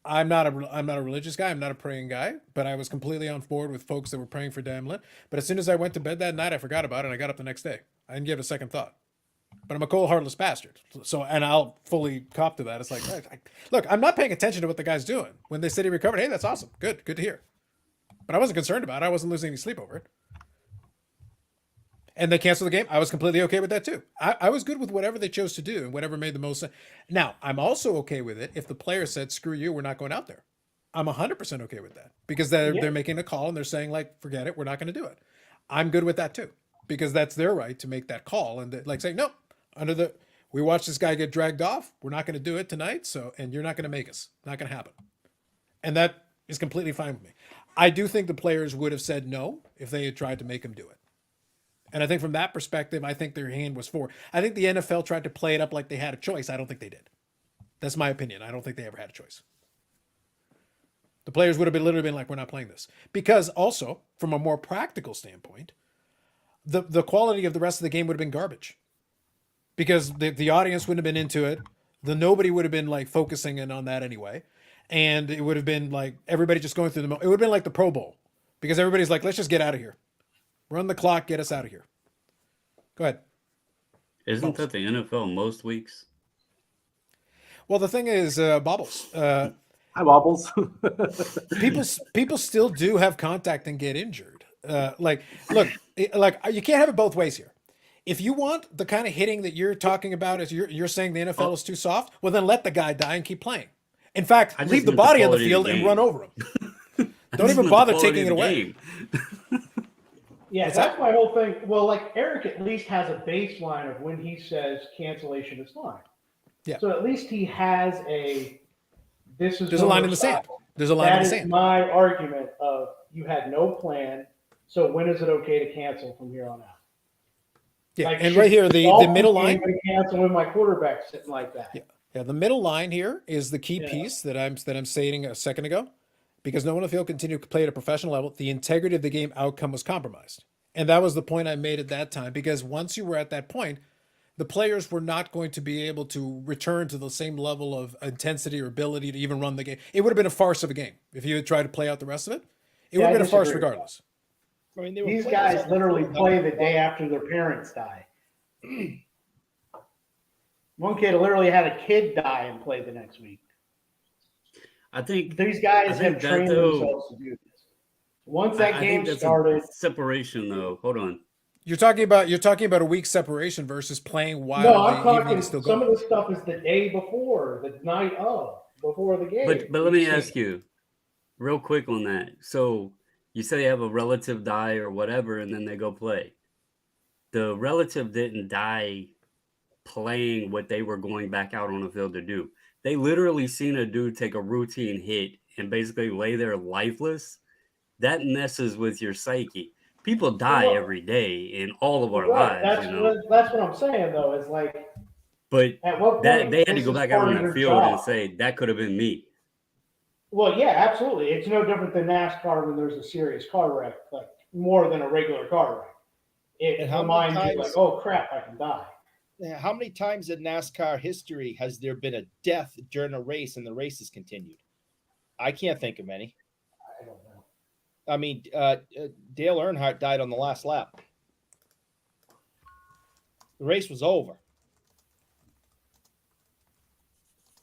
S1: not a religious guy. I'm not a praying guy, but I was completely on board with folks that were praying for Damlin. But as soon as I went to bed that night, I forgot about it. And I got up the next day. I didn't give it a second thought. But I'm a cold, heartless bastard. So, and I'll fully cop to that. It's like, look, I'm not paying attention to what the guy's doing. When they said he recovered, hey, that's awesome. Good to hear. But I wasn't concerned about it. I wasn't losing any sleep over it. And they canceled the game. I was completely okay with that too. I was good with whatever they chose to do and whatever made the most sense. Now, I'm also okay with it if the player said, screw you, we're not going out there. I'm 100% okay with that because they're making a call and they're saying, like, forget it, we're not going to do it. I'm good with that too because that's their right to make that call and like say, no, we watched this guy get dragged off. We're not going to do it tonight. And you're not going to make us. Not going to happen. And that is completely fine with me. I do think the players would have said no if they had tried to make him do it. And I think from that perspective, I think their hand was forward. I think the NFL tried to play it up like they had a choice. I don't think they did. That's my opinion. I don't think they ever had a choice. The players would have literally been like, we're not playing this. Because also, from a more practical standpoint, the quality of the rest of the game would have been garbage. Because the audience wouldn't have been into it. Nobody would have been like focusing in on that anyway. And it would have been like everybody just going through it would have been like the Pro Bowl. Because everybody's like, let's just get out of here. Run the clock, get us out of here. Go ahead.
S6: Isn't that the NFL most weeks?
S1: Well, the thing is, Bobbles.
S4: Hi, Bobbles.
S1: people still do have contact and get injured. Look, you can't have it both ways here. If you want the kind of hitting that you're talking about, is you're saying the NFL is too soft, well then let the guy die and keep playing. In fact, leave the body on the field and run over him. Don't even bother taking it away.
S2: Yeah, that's my whole thing. Well, like Eric at least has a baseline of when he says cancellation is fine.
S1: Yeah.
S2: So at least he has there's
S1: a line in the sand. There's a line in the sand.
S2: That is my argument of you had no plan. So when is it okay to cancel from here on out?
S1: Yeah,
S2: Like,
S1: and right here, the middle line.
S2: Cancel when my quarterback's sitting like that.
S1: Yeah, the middle line here is the key piece that I'm stating a second ago. Because no one on the field continued to play at a professional level, the integrity of the game outcome was compromised. And that was the point I made at that time. Because once you were at that point, the players were not going to be able to return to the same level of intensity or ability to even run the game. It would have been a farce of a game. If you had tried to play out the rest of it, it would have been a farce regardless.
S5: I mean,
S2: these guys literally play the day after their parents die. One kid literally had a kid die and play the next week.
S6: I think
S2: These guys
S6: think
S2: have
S6: that,
S2: trained
S6: though,
S2: themselves to do this. Once that
S6: I
S2: game
S6: think that's
S2: started,
S6: a separation, though. Hold on.
S1: You're talking about a week separation versus playing while
S2: no, I'm
S1: the evening is
S2: talking.
S1: still
S2: Some
S1: going.
S2: of the stuff is the day before, the night of, before the game.
S6: But let
S2: We've
S6: me
S2: seen
S6: ask
S2: it.
S6: you real quick on that. So you say you have a relative die or whatever, and then they go play. The relative didn't die playing what they were going back out on the field to do. They literally seen a dude take a routine hit and basically lay there lifeless. That messes with your psyche. People die
S2: Well,
S6: every day in all of our
S2: right.
S6: lives, you know.
S2: That's what I'm saying though. Is like
S6: But
S2: at what
S6: that
S2: point
S6: they had to
S2: this
S6: go
S2: is
S6: back out
S2: part
S6: on
S2: of
S6: that
S2: your
S6: field and
S2: job?
S6: say that could have been me.
S2: Well, yeah, absolutely. It's no different than NASCAR when there's a serious car wreck, like more than a regular car wreck. It
S5: And how many
S2: reminds you, like,
S5: times?
S2: oh crap, I can die.
S5: How many times in NASCAR history has there been a death during a race and the race has continued? I can't think of any.
S2: I don't know.
S5: I mean, Dale Earnhardt died on the last lap. The race was over.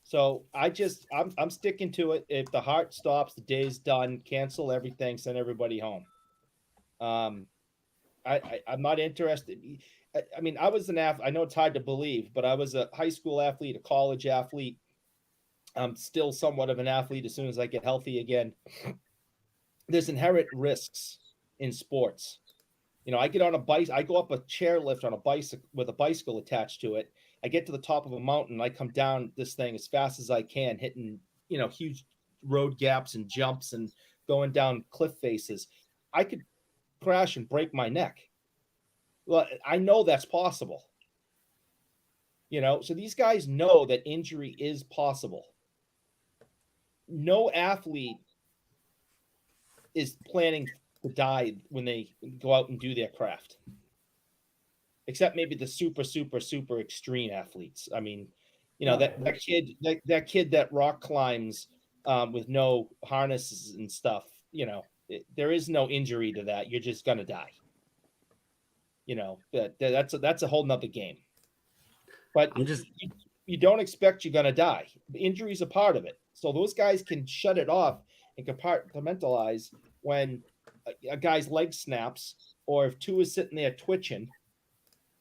S5: So I'm sticking to it. If the heart stops, the day's done. Cancel everything. Send everybody home. I'm not interested. I mean, I was an athlete. I know it's hard to believe, but I was a high school athlete, a college athlete. I'm still somewhat of an athlete as soon as I get healthy again. There's inherent risks in sports. You know, I get on a bike, I go up a chairlift on a bicycle with a bicycle attached to it. I get to the top of a mountain, I come down this thing as fast as I can, hitting, huge road gaps and jumps and going down cliff faces. I could crash and break my neck. Well, I know that's possible. So these guys know that injury is possible. No athlete is planning to die when they go out and do their craft, except maybe the super, super, super extreme athletes. I mean, that kid that rock climbs with no harnesses and stuff. There is no injury to that. You're just gonna die. That's a whole nother game. But you don't expect you're gonna die. The injury is a part of it. So those guys can shut it off and compartmentalize when a guy's leg snaps, or if two is sitting there twitching,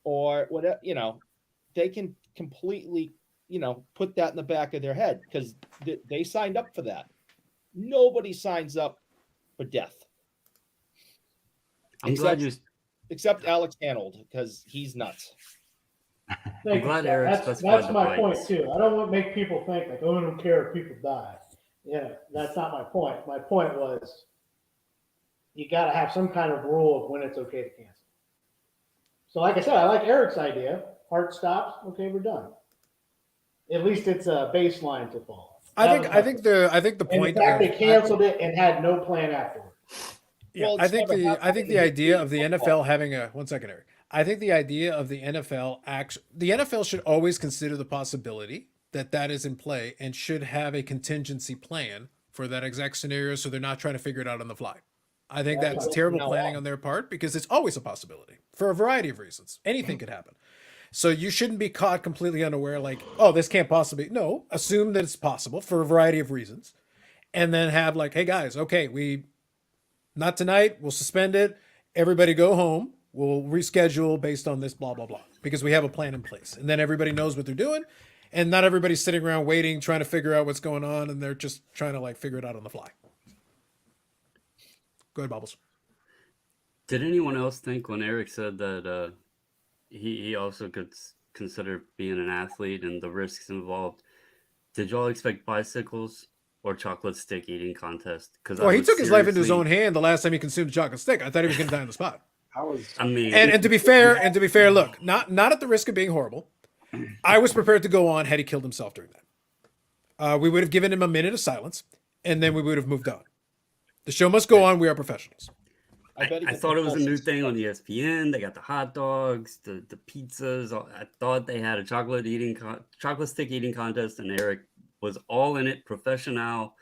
S5: or whatever. They can completely, put that in the back of their head because they signed up for that. Nobody signs up for death. Except Alex Hanold, because he's nuts.
S6: I'm glad Eric specified
S2: That's
S6: the
S2: my point
S6: bikes.
S2: too. I don't want to make people think like, oh, I don't care if people die. Yeah, that's not my point. My point was you got to have some kind of rule of when it's okay to cancel. So, like I said, I like Eric's idea. Heart stops. Okay, we're done. At least it's a baseline to follow.
S1: I think the point
S2: in fact,
S1: of
S2: they canceled it and had no plan afterward.
S1: Yeah,
S5: Well,
S1: I think the idea of the
S5: football.
S1: NFL having a 1 second, Eric. I think the idea of the NFL should always consider the possibility that is in play and should have a contingency plan for that exact scenario, so they're not trying to figure it out on the fly. I think that's terrible planning on their part because it's always a possibility for a variety of reasons. Anything could happen. So you shouldn't be caught completely unaware, like, oh, this can't possibly. No, assume that it's possible for a variety of reasons, and then have like, hey guys, okay, not tonight. We'll suspend it. Everybody go home. We'll reschedule based on this, blah, blah, blah, because we have a plan in place. And then everybody knows what they're doing. And not everybody's sitting around waiting, trying to figure out what's going on. And they're just trying to figure it out on the fly. Go ahead, Bubbles.
S6: Did anyone else think when Eric said that he also could consider being an athlete and the risks involved? Did y'all expect bicycles or chocolate stick eating contest? Because
S1: he took his life into his own hand the last time he consumed a chocolate stick. I thought he was going to die on the spot. And to be fair, look, not at the risk of being horrible, I was prepared to go on had he killed himself during that. We would have given him a minute of silence, and then we would have moved on. The show must go on. We are professionals.
S6: I thought it was a new thing on ESPN. They got the hot dogs, the pizzas. I thought they had a chocolate stick eating contest, and Eric was all in it. Professional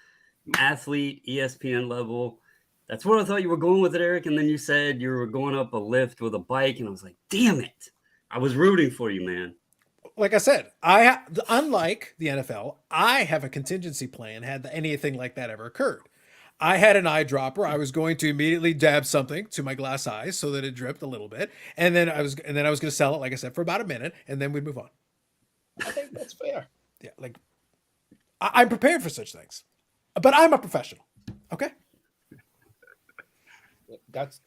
S6: athlete, ESPN level. That's where I thought you were going with it, Eric. And then you said you were going up a lift with a bike, and I was like, damn it. I was rooting for you, man.
S1: like I said, unlike the NFL, I have a contingency plan had anything like that ever occurred. I had an eyedropper. I was going to immediately dab something to my glass eyes so that it dripped a little bit, and then I was going to sell it, like I said, for about a minute, and then we'd move on.
S5: I think that's fair.
S1: Yeah, like I'm prepared for such things, but I'm a professional. Okay.
S5: That's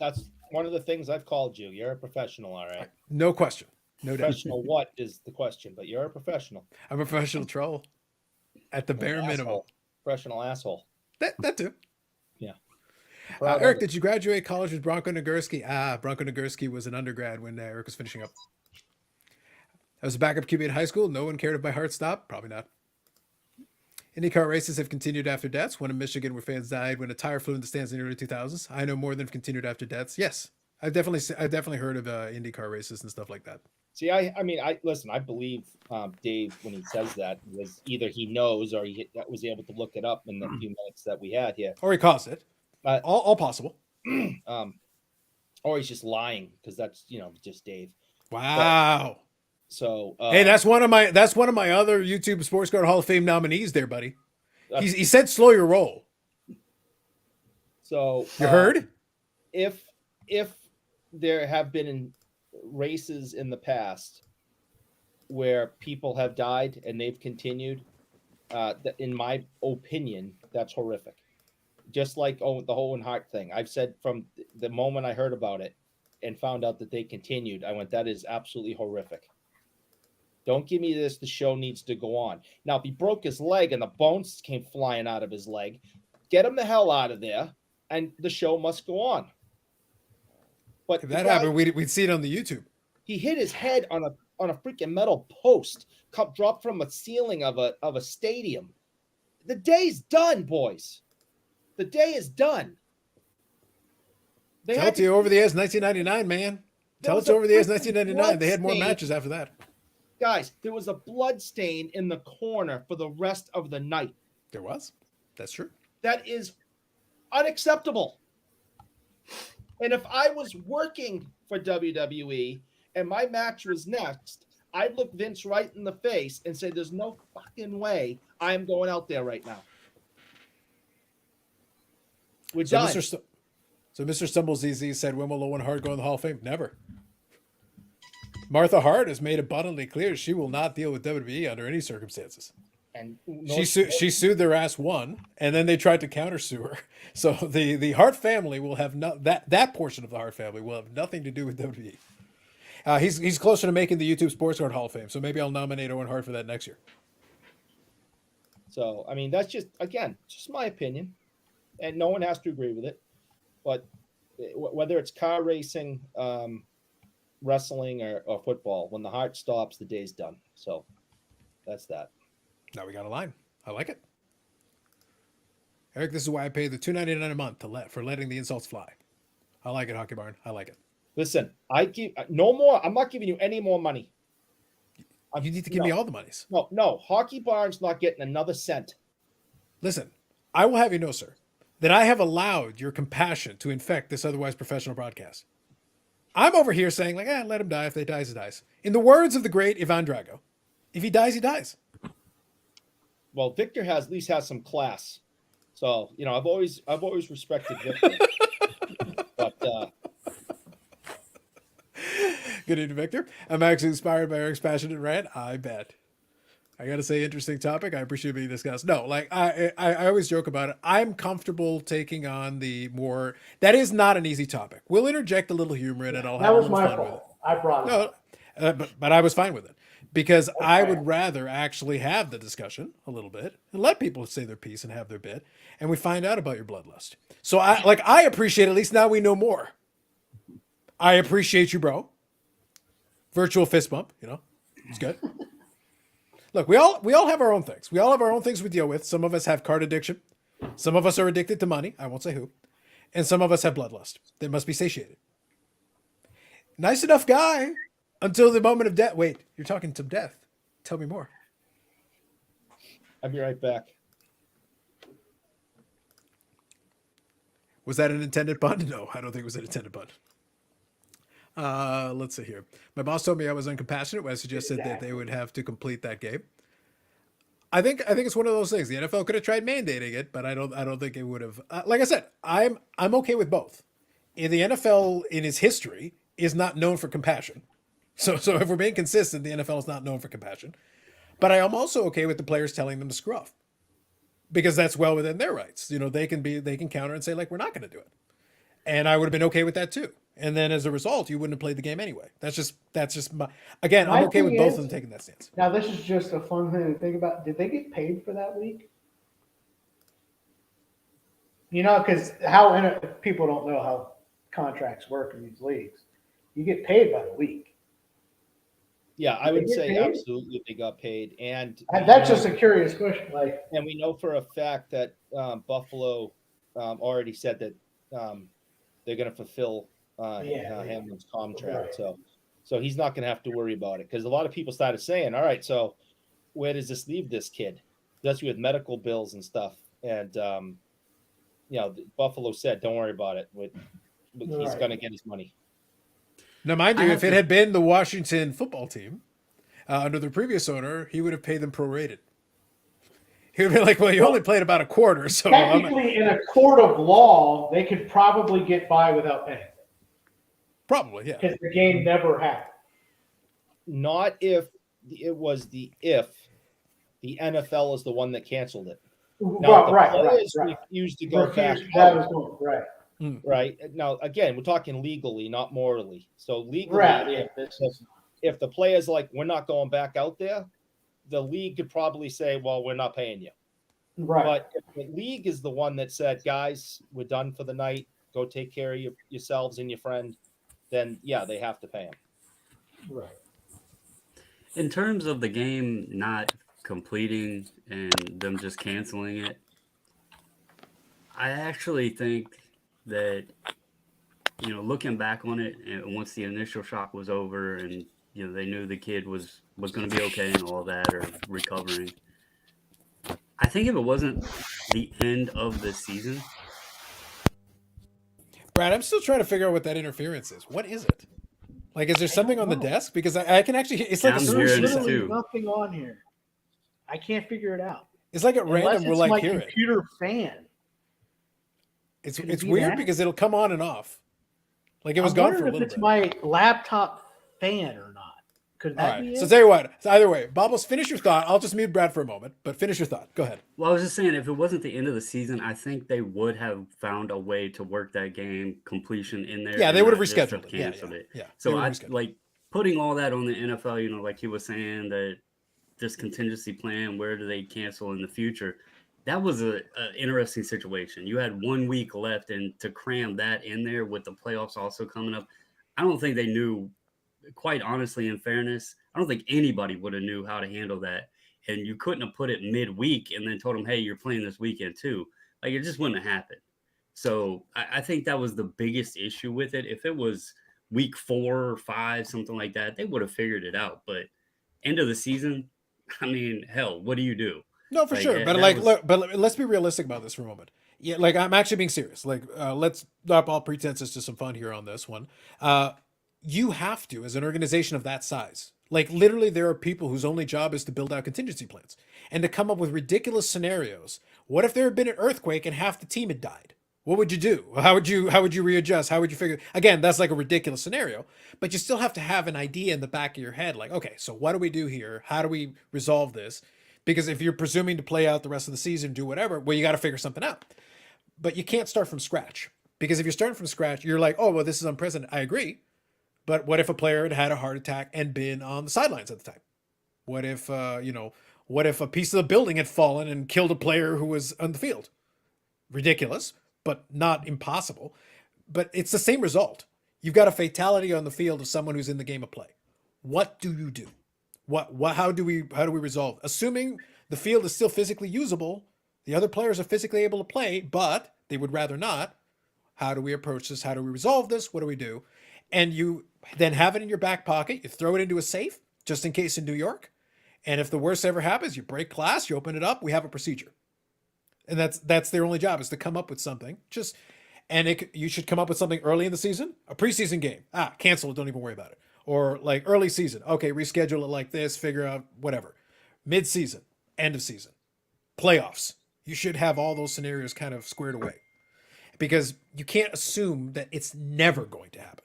S5: one of the things I've called you. You're a professional, all right.
S1: No question. No doubt.
S5: Professional what is the question, but you're a professional.
S1: I'm a professional troll at the bare minimum.
S5: Asshole. Professional asshole.
S1: That too.
S5: Yeah.
S1: Eric, did you graduate college with Bronco Nagurski? Bronco Nagurski was an undergrad when Eric was finishing up. I was a backup QB in high school. No one cared if my heart stopped. Probably not. IndyCar races have continued after deaths. One in Michigan where fans died when a tire flew in the stands in the early 2000s. I know more than have continued after deaths. Yes, I've definitely heard of IndyCar races and stuff like that.
S5: See, I mean, listen. I believe Dave when he says that was either he knows or he was able to look it up in the few minutes that we had here,
S1: Or he caused it. All possible.
S5: Or he's just lying because that's just Dave.
S1: Wow.
S5: So
S1: hey, that's one of my other YouTube Sports Card Hall of Fame nominees there, buddy. He said slow your roll.
S5: So
S1: you heard?
S5: If there have been races in the past where people have died and they've continued, in my opinion, that's horrific. Just like the Owen Hart thing. I've said from the moment I heard about it and found out that they continued, I went, that is absolutely horrific. Don't give me this. The show needs to go on. Now, if he broke his leg and the bones came flying out of his leg, get him the hell out of there, and the show must go on. But
S1: if that happened, we'd see it on the YouTube.
S5: He hit his head on a freaking metal post, dropped from a ceiling of a stadium. The day's done, boys. The day is done.
S1: Tell it to you over the air 1999, man. Tell it to over the air 1999. They had more matches after that.
S5: Guys, there was a blood stain in the corner for the rest of the night.
S1: There was. That's true.
S5: That is unacceptable. And if I was working for WWE and my match was next, I'd look Vince right in the face and say, there's no fucking way I'm going out there right now. We're done.
S1: So Mr. Stumbles ZZ said, when will Owen Hart go in the Hall of Fame? Never. Martha Hart has made abundantly clear she will not deal with WWE under any circumstances.
S5: And
S1: she sued their ass, won, and then they tried to countersue her. So the Hart family will have that portion of the Hart family will have nothing to do with WWE. He's closer to making the YouTube Sports Card Hall of Fame, so maybe I'll nominate Owen Hart for that next year.
S5: So I mean, that's just my opinion, and no one has to agree with it. But whether it's car racing, wrestling, or football, when the heart stops, the day's done. So that's that.
S1: Now we got a line. I like it. Eric, this is why I pay the $2.99 a month for letting the insults fly. I like it, Hockey Barn. I like it.
S5: Listen, I give no more. I'm not giving you any more money.
S1: You need to give me all the monies.
S5: No. Hockey Barn's not getting another cent.
S1: Listen, I will have you know, sir, that I have allowed your compassion to infect this otherwise professional broadcast. I'm over here saying, let him die. If they dies, he dies. In the words of the great Ivan Drago, if he dies, he dies.
S5: Well, Victor at least has some class. So, I've always respected Victor. But
S1: good evening, Victor. I'm actually inspired by Eric's passionate rant. I bet. I got to say, interesting topic. I appreciate being discussed. No, I always joke about it. I'm comfortable taking on the more. That is not an easy topic. We'll interject a little humor in it.
S2: That was my fault. I brought it up.
S1: But I was fine with it because I would rather actually have the discussion a little bit and let people say their piece and have their bit, and we find out about your bloodlust. So I appreciate, at least now we know more. I appreciate you, bro. Virtual fist bump, it's good. Look, we all have our own things. We all have our own things we deal with. Some of us have card addiction. Some of us are addicted to money. I won't say who. And some of us have bloodlust. They must be satiated. Nice enough guy until the moment of death. Wait, you're talking to death. Tell me more.
S5: I'll be right back.
S1: Was that an intended pun? No, I don't think it was an intended pun. Let's see here. My boss told me I was uncompassionate when I suggested that they would have to complete that game. I think it's one of those things. The NFL could have tried mandating it, but I don't think it would have. Like I said, I'm okay with both. In the NFL, in its history, is not known for compassion. So if we're being consistent, the NFL is not known for compassion. But I am also okay with the players telling them to screw off, because that's well within their rights. You know, they can counter and say, like, we're not going to do it, and I would have been okay with that too. And then as a result, you wouldn't have played the game anyway. That's just my, again,
S2: My
S1: I'm okay with
S2: thing
S1: both
S2: is-
S1: of them taking that stance.
S2: Now, this is just a fun thing to think about. Did they get paid for that week? You know, because people don't know how contracts work in these leagues. You get paid by the week.
S5: Yeah, I
S2: Did they
S5: would
S2: get
S5: say
S2: paid?
S5: absolutely they got paid, and
S2: That's just a curious question. Like,
S5: and we know for a fact that Buffalo already said that they're going to fulfill Hamlin's contract.
S2: Right.
S5: So he's not going to have to worry about it, because a lot of people started saying, "All right, so where does this leave this kid?" That's with medical bills and stuff. And Buffalo said, "Don't worry about it. He's
S2: Right.
S5: going to get his money."
S1: Now, mind
S6: I
S1: you,
S6: have
S1: if it
S6: to-
S1: had been the Washington football team under the previous owner, he would have paid them prorated. He would be like, "Well, you only played about a quarter, so I'm."
S2: technically, in a court of law, they could probably get by without paying
S1: Probably, yeah.
S2: because the game never happened.
S5: Not if the NFL is the one that canceled it. Now, the players refused to go back
S2: That
S5: out,
S2: was going right.
S5: right? Now, again, we're talking legally, not morally. So legally,
S2: Right. Yeah, this is
S5: if the player's like, "We're not going back out there," the league could probably say, "Well, we're not paying you."
S2: right.
S5: But if the league is the one that said, "Guys, we're done for the night. Go take care of yourselves and your friend," then yeah, they have to pay him.
S2: Right.
S6: In terms of the game not completing and them just canceling it, I actually think that, looking back on it, and once the initial shock was over and they knew the kid was going to be okay and all that, or recovering, I think if it wasn't the end of the season,
S1: Brad, I'm still trying to figure out what that interference is. What is it? Like, is there something on the
S2: know.
S1: desk? Because I can actually, it's like
S6: I'm
S1: a
S2: There's
S6: hearing it
S2: literally
S6: too.
S2: nothing on here. I can't figure it out.
S1: It's like at
S2: Unless
S1: random, we're
S2: it's
S1: like
S2: my
S1: hear it.
S2: computer fan.
S1: It's
S2: Could it be
S1: weird
S2: that?
S1: because it'll come on and off. Like it was
S2: I'm
S1: gone for a
S2: wondering
S1: little
S2: if it's
S1: bit.
S2: my laptop fan or not. Could
S1: All
S2: that
S1: right.
S2: be
S1: So
S2: it?
S1: tell you what. So either way, Bobbles, finish your thought. I'll just mute Brad for a moment, but finish your thought. Go ahead.
S6: well, I was just saying, if it wasn't the end of the season, I think they would have found a way to work that game completion in there.
S1: Yeah, they
S6: and
S1: would have
S6: not just
S1: rescheduled it.
S6: canceled
S1: Yeah.
S6: it.
S1: They
S6: So
S1: would
S6: I
S1: have rescheduled.
S6: like putting all that on the NFL, like he was saying, that this contingency plan, where do they cancel in the future? That was an interesting situation. You had 1 week left, and to cram that in there with the playoffs also coming up, I don't think they knew, quite honestly, in fairness, I don't think anybody would have knew how to handle that. And you couldn't have put it midweek and then told them, "Hey, you're playing this weekend too." Like, it just wouldn't have happened. So I think that was the biggest issue with it. If it was week 4 or 5, something like that, they would have figured it out. But end of the season, I mean, hell, what do you do?
S1: No, for
S6: Like,
S1: sure. But
S6: that
S1: like,
S6: was-
S1: look, but let's be realistic about this for a moment. Yeah, like I'm actually being serious. Like, let's drop all pretenses to some fun here on this one. You have to, as an organization of that size, like literally, there are people whose only job is to build out contingency plans and to come up with ridiculous scenarios. What if there had been an earthquake and half the team had died? What would you do? How would you readjust? How would you figure? Again, that's like a ridiculous scenario, but you still have to have an idea in the back of your head. Like, okay, so what do we do here? How do we resolve this? Because if you're presuming to play out the rest of the season, do whatever, well, you got to figure something out. But you can't start from scratch, because if you're starting from scratch, you're like, oh, well, this is unprecedented. I agree. But what if a player had had a heart attack and been on the sidelines at the time? What if, what if a piece of the building had fallen and killed a player who was on the field? Ridiculous, but not impossible. But it's the same result. You've got a fatality on the field of someone who's in the game of play. What do you do? How do we resolve? Assuming the field is still physically usable, the other players are physically able to play, but they would rather not. How do we approach this? How do we resolve this? What do we do? And you then have it in your back pocket. You throw it into a safe just in case in New York. And if the worst ever happens, you break glass, you open it up, we have a procedure. And that's their only job, is to come up with something. And you should come up with something early in the season, a preseason game. Cancel it. Don't even worry about it. Or like early season. Okay, reschedule it like this, figure out whatever. Mid-season, end of season, playoffs. You should have all those scenarios kind of squared away. Because you can't assume that it's never going to happen.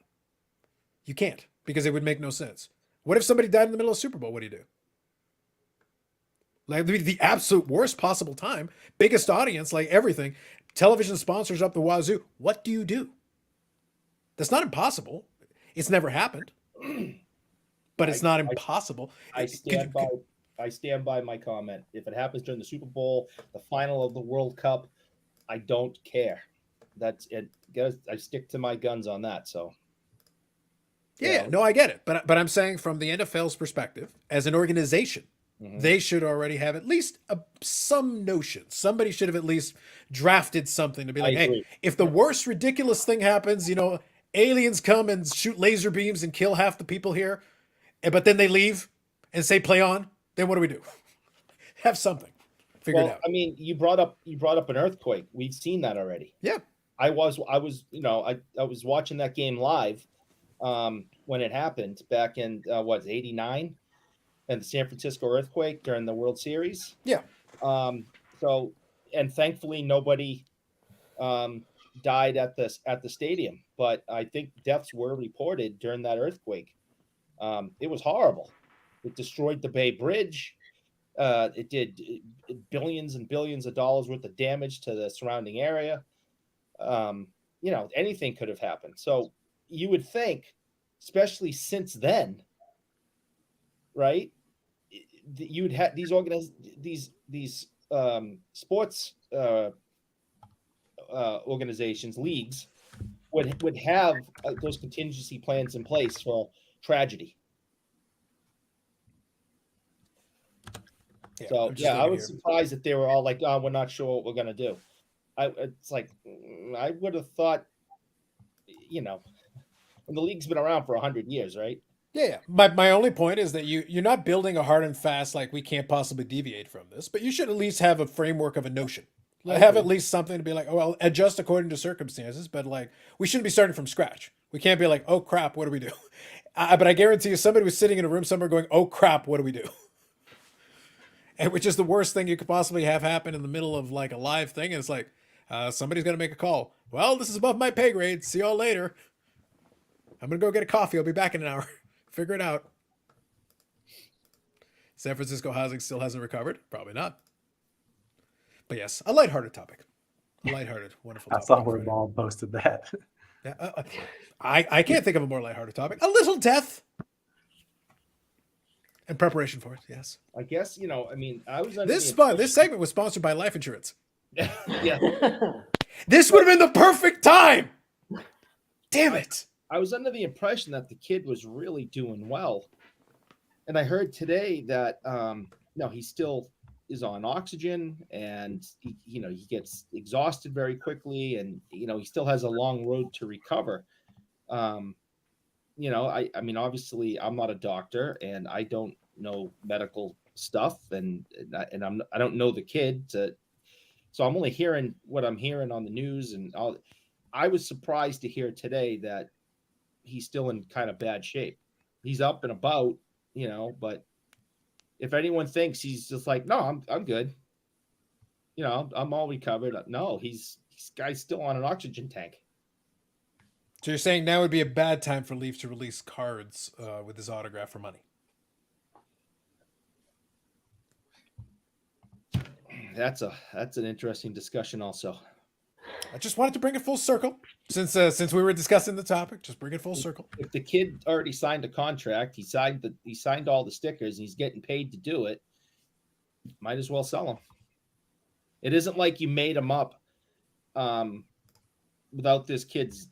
S1: You can't, because it would make no sense. What if somebody died in the middle of Super Bowl? What do you do? Like the absolute worst possible time, biggest audience, like everything, television sponsors up the wazoo. What do you do? That's not impossible. It's never happened, but it's not impossible.
S5: I stand by my comment. If it happens during the Super Bowl, the final of the World Cup, I don't care. That's it. I stick to my guns on that. So,
S1: yeah, no, I get it, but I'm saying from the NFL's perspective, as an organization, they should already have at least some notion. Somebody should have at least drafted something to be like, hey, if the worst ridiculous thing happens, aliens come and shoot laser beams and kill half the people here, but then they leave and say play on, then what do we do? Have something figured out.
S5: I mean, you brought up an earthquake. We've seen that already.
S1: Yeah.
S5: I was watching that game live when it happened back in '89. And the San Francisco earthquake during the World Series.
S1: Yeah.
S5: And thankfully nobody died at the stadium, but I think deaths were reported during that earthquake. It was horrible. It destroyed the Bay Bridge. It did billions and billions of dollars worth of damage to the surrounding area. Anything could have happened. So you would think, especially since then, right? You'd have these sports organizations, leagues would have those contingency plans in place for tragedy.
S1: Yeah,
S5: I was surprised that they were all like, "Oh, we're not sure what we're gonna do." It's like I would have thought, when the league's been around for 100 years, right?
S1: Yeah. My only point is that you're not building a hard and fast, like we can't possibly deviate from this, but you should at least have a framework of a notion. Have at least something to be like, oh, well, adjust according to circumstances, but like we shouldn't be starting from scratch. We can't be like, oh crap, what do we do? But I guarantee you somebody was sitting in a room somewhere going, oh crap, what do we do? And which is the worst thing you could possibly have happen in the middle of like a live thing. And it's like, somebody's going to make a call. Well, this is above my pay grade. See y'all later. I'm going to go get a coffee. I'll be back in an hour. Figure it out. San Francisco housing still hasn't recovered. Probably not. But yes, a lighthearted topic. A lighthearted, wonderful topic.
S4: I saw where Bob posted that.
S1: Yeah, I can't think of a more lighthearted topic. A little death. And preparation for it, yes.
S5: I guess, I was under
S1: this segment was sponsored by life insurance.
S5: Yeah.
S1: This would have been the perfect time. Damn it.
S5: I was under the impression that the kid was really doing well. And I heard today that he still is on oxygen and he gets exhausted very quickly and he still has a long road to recover. I mean obviously I'm not a doctor and I don't know medical stuff and I don't know the kid so I'm only hearing what I'm hearing on the news and all. I was surprised to hear today that he's still in kind of bad shape. He's up and about, but if anyone thinks he's just like, no, I'm good. I'm all recovered. No, this guy's still on an oxygen tank.
S1: So you're saying now would be a bad time for Leaf to release cards with his autograph for money?
S5: That's an interesting discussion also.
S1: I just wanted to bring it full circle since we were discussing the topic. Just bring it full circle.
S5: If the kid already signed a contract, he signed all the stickers, and he's getting paid to do it. Might as well sell them. It isn't like you made him up without this kid's,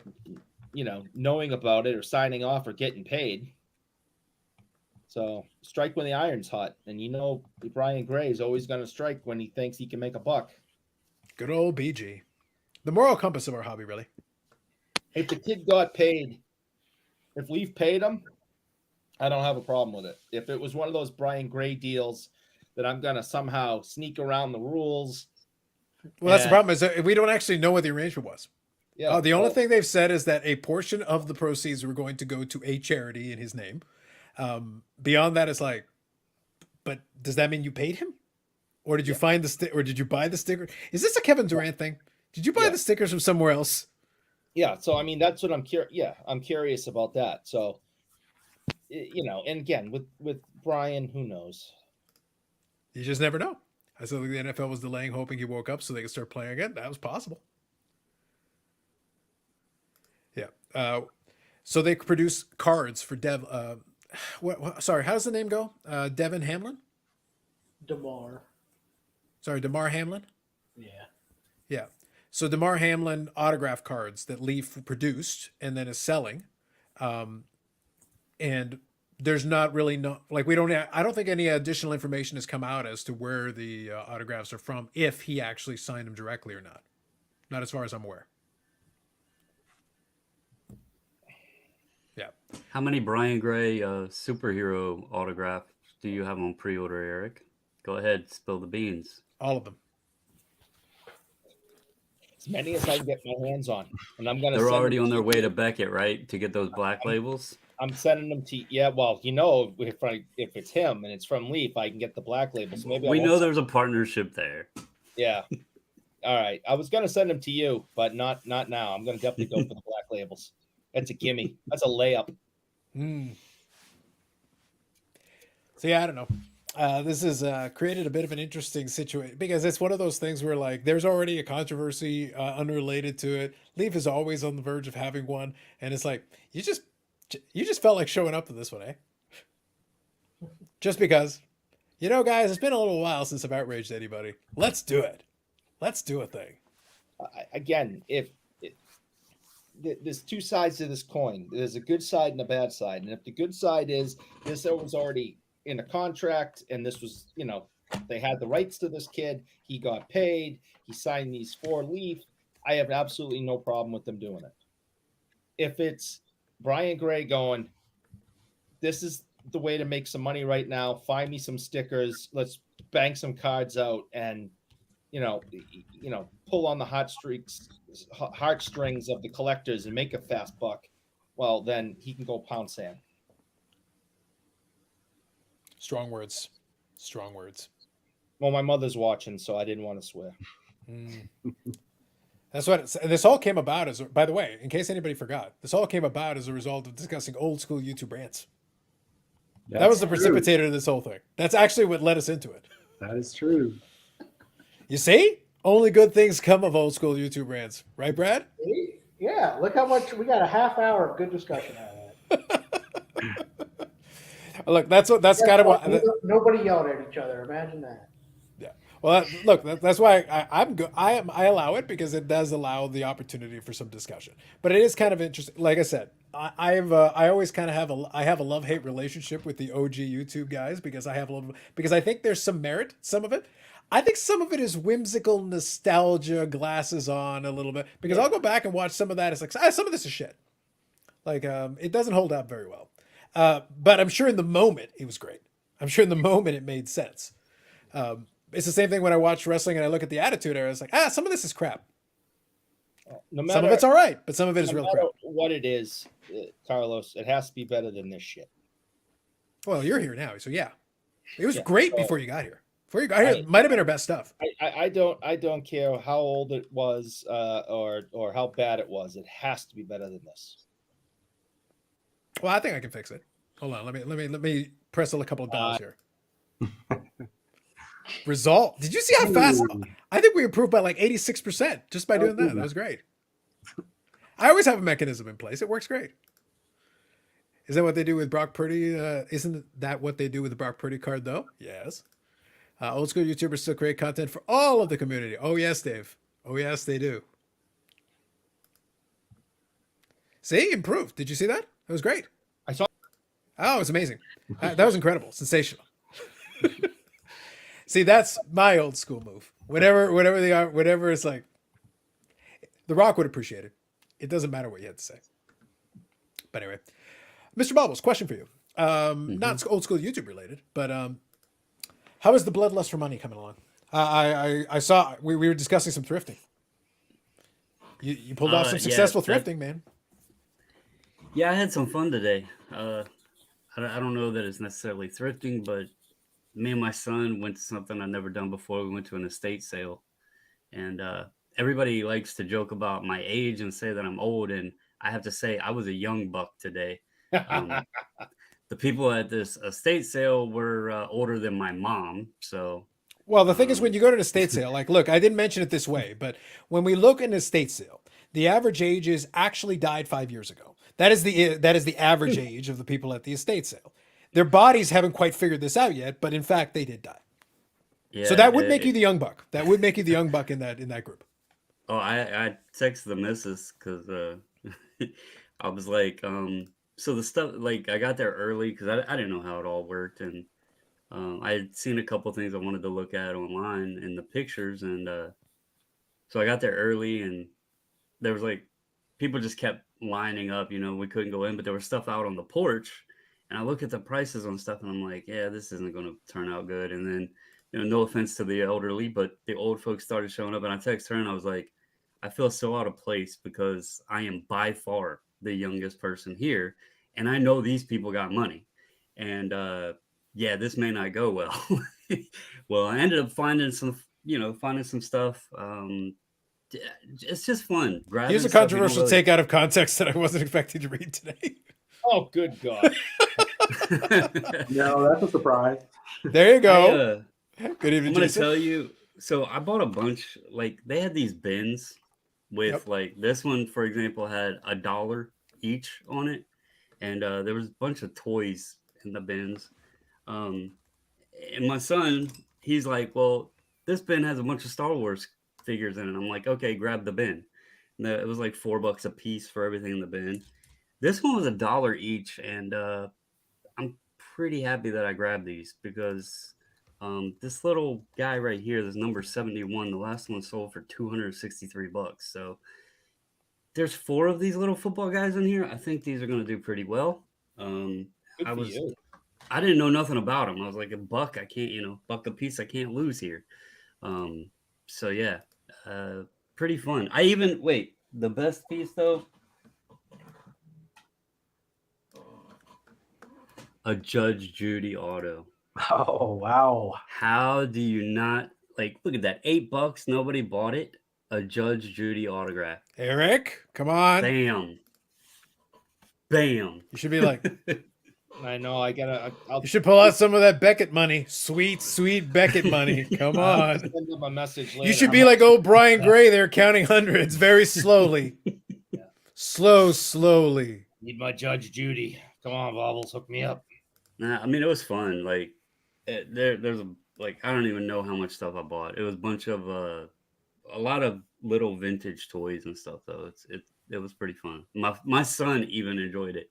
S5: knowing about it or signing off or getting paid. So strike when the iron's hot, and Brian Gray is always going to strike when he thinks he can make a buck.
S1: Good old BG. The moral compass of our hobby, really.
S5: If the kid got paid, if Leaf paid him, I don't have a problem with it. If it was one of those Brian Gray deals that I'm going to somehow sneak around the rules.
S1: Well, that's the problem is that we don't actually know what the arrangement was.
S5: Yeah.
S1: The only
S5: well,
S1: thing they've said is that a portion of the proceeds were going to go to a charity in his name. Beyond that, it's like, but does that mean you paid him, or did you find the or did you buy the sticker? Is this a Kevin Durant thing? Did you buy
S5: Yeah.
S1: the stickers from somewhere else?
S5: Yeah. So I mean, that's what I'm curious. Yeah, I'm curious about that. So, and again, with Brian, who knows?
S1: You just never know. I said the NFL was delaying, hoping he woke up so they could start playing again. That was possible. Yeah. So they produce cards for Dev. Sorry, how does the name go? Devin Hamlin.
S2: DeMar.
S1: Sorry, DeMar Hamlin.
S2: Yeah.
S1: Yeah. So DeMar Hamlin autograph cards that Leaf produced and then is selling. And there's not really I don't think any additional information has come out as to where the autographs are from, if he actually signed them directly or not. Not as far as I'm aware. Yeah.
S6: How many Brian Gray superhero autographs do you have on pre-order, Eric? Go ahead, spill the beans.
S1: All of them.
S5: As many as I can get my hands on, and I'm gonna.
S6: They're already on their way to Beckett, right, to get those black labels.
S5: I'm sending them to. Yeah, well, if it's him and it's from Leaf, I can get the black labels. Maybe
S6: We know there's a partnership there.
S5: Yeah. All right. I was gonna send them to you, but not now. I'm gonna definitely go for the black labels. That's a gimme. That's a layup.
S1: So yeah, I don't know. This has created a bit of an interesting situation because it's one of those things where like there's already a controversy unrelated to it. Leaf is always on the verge of having one, and it's like you just felt like showing up to this one, eh? Just because, guys, it's been a little while since I've outraged anybody. Let's do it. Let's do a thing.
S5: Again, there's two sides to this coin. There's a good side and a bad side. And if the good side is this was already in a contract and this was, they had the rights to this kid, he got paid, he signed these 4 Leaf, I have absolutely no problem with them doing it. If it's Brian Gray going, this is the way to make some money right now, find me some stickers, let's bang some cards out and pull on the heartstrings of the collectors and make a fast buck, well, then he can go pound sand.
S1: Strong words. Strong words.
S5: Well, my mother's watching, so I didn't want to swear.
S1: That's what this all came about as, by the way, in case anybody forgot, this all came about as a result of discussing old school YouTube rants. That was the precipitator of this whole thing. That's actually what led us into it.
S4: That is true.
S1: You see? Only good things come of old school YouTube rants. Right, Brad?
S2: Yeah, look how much we got, a half hour of good discussion out of that.
S1: Look, that's kind of what
S2: nobody yelled at each other. Imagine that.
S1: Yeah. Well, that's why I allow it, because it does allow the opportunity for some discussion. But it is kind of interesting. Like I said, I always kind of have a love-hate relationship with the OG YouTube guys, because I think there's some merit, some of it. I think some of it is whimsical nostalgia, glasses on a little bit, because I'll go back and watch some of that. It's like some of this is shit. Like it doesn't hold up very well. But I'm sure in the moment it was great. I'm sure in the moment it made sense. It's the same thing when I watch wrestling and I look at the Attitude Era. It's like, some of this is crap.
S5: No matter,
S1: some of it's all right, but some of it is
S5: no
S1: real
S5: matter
S1: crap.
S5: what it is, Carlos, it has to be better than this shit.
S1: Well, you're here now, so yeah. It was great before you got here. Before you got here, it might have been our best stuff.
S5: I don't care how old it was or how bad it was. It has to be better than this.
S1: Well, I think I can fix it. Hold on, let me press a couple of dials here. Result. Did you see how fast? I think we improved by like 86% just by doing that. That was great. I always have a mechanism in place. It works great. Is that what they do with Brock Purdy? Isn't that what they do with the Brock Purdy card, though? Yes. Old school YouTubers still create content for all of the community. Oh, yes, Dave. Oh, yes, they do. See? Improved. Did you see that? That was great.
S5: I saw.
S1: Oh, it was amazing. That was incredible. Sensational. See, that's my old school move. Whatever they are, whatever it's like, The Rock would appreciate it. It doesn't matter what you had to say. But anyway, Mr. Bobbles, question for you. Not old school YouTube related, but how is the Bloodlust for Money coming along? I saw we were discussing some thrifting. You pulled off some
S6: Yeah,
S1: successful
S6: that-
S1: thrifting, man.
S6: Yeah, I had some fun today. I don't know that it's necessarily thrifting, but me and my son went to something I've never done before. We went to an estate sale, and everybody likes to joke about my age and say that I'm old, and I have to say I was a young buck today. The people at this estate sale were older than my mom, so
S1: Well, the thing is, when you go to an estate sale, like, look, I didn't mention it this way, but when we look at an estate sale, the average age is actually died 5 years ago. That is the average age of the people at the estate sale. Their bodies haven't quite figured this out yet, but in fact, they did die.
S6: yeah.
S1: So that would make you the young buck. That would make you the young buck in that group.
S6: Oh, I texted the missus because I was like, so the stuff, like, I got there early because I didn't know how it all worked, and I had seen a couple things I wanted to look at online in the pictures, and so I got there early, and there was like people just kept lining up. We couldn't go in, but there was stuff out on the porch, and I look at the prices on stuff, and I'm like, yeah, this isn't going to turn out good. And then, no offense to the elderly, but the old folks started showing up, and I texted her, and I was like, I feel so out of place because I am by far the youngest person here, and I know these people got money, and yeah, this may not go well. Well, I ended up finding some stuff. It's just fun.
S1: Here's a controversial take out of context that I wasn't expecting to read today.
S5: Oh, good God.
S4: No, that's a surprise.
S1: There you go. Good evening,
S6: I'm going to
S1: Jason.
S6: tell you. So I bought a bunch. Like, they had these bins with,
S1: Yep.
S6: like, this one, for example, had $1 each on it. And there was a bunch of toys in the bins. And my son, he's like, well, this bin has a bunch of Star Wars figures in it. I'm like, okay, grab the bin. And it was like $4 a piece for everything in the bin. This one was $1 each, and I'm pretty happy that I grabbed these because this little guy right here, this number 71, the last one sold for $263. So there's 4 of these little football guys in here. I think these are going to do pretty well.
S5: Good for you.
S6: I didn't know nothing about them. I was like, $1, I can't, buck a piece, I can't lose here. So yeah, pretty fun. The best piece though, a Judge Judy auto.
S4: Oh wow!
S6: How do you not look at that, $8, nobody bought it. A Judge Judy autograph.
S1: Eric, come on.
S6: Bam.
S1: You should be like,
S5: I know. I'll
S1: you should pull out some of that Beckett money. Sweet, sweet Beckett money. Come on.
S5: send them a message later.
S1: You should be like old Brian Gray there, counting hundreds very slowly. Slowly.
S5: Need my Judge Judy. Come on, Bobbles, hook me up.
S6: Nah, I mean, it was fun. There's I don't even know how much stuff I bought. It was a bunch of a lot of little vintage toys and stuff though. It was pretty fun. My son even enjoyed it.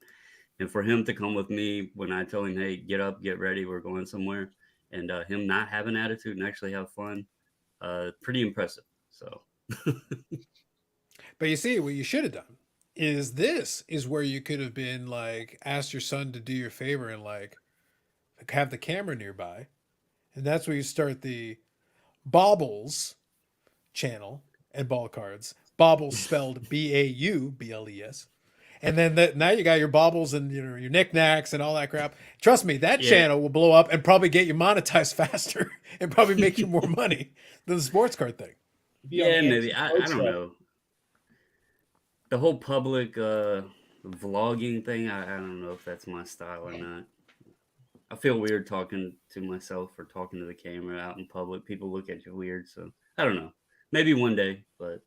S6: And for him to come with me when I tell him, hey, get up, get ready, we're going somewhere, and him not have an attitude and actually have fun, pretty impressive. So
S1: But you see, what you should have done this is where you could have been like, asked your son to do you a favor and have the camera nearby. And that's where you start the Baubles channel and ball cards. Baubles spelled Baubles. And then now you got your baubles and your knickknacks and all that crap. Trust me, that channel will blow up and probably get you monetized faster and probably make you more money than the sports card thing.
S6: Yeah, maybe. I don't know. The whole public vlogging thing, I don't know if that's my style or not. I feel weird talking to myself or talking to the camera out in public. People look at you weird, so I don't know. Maybe one day, but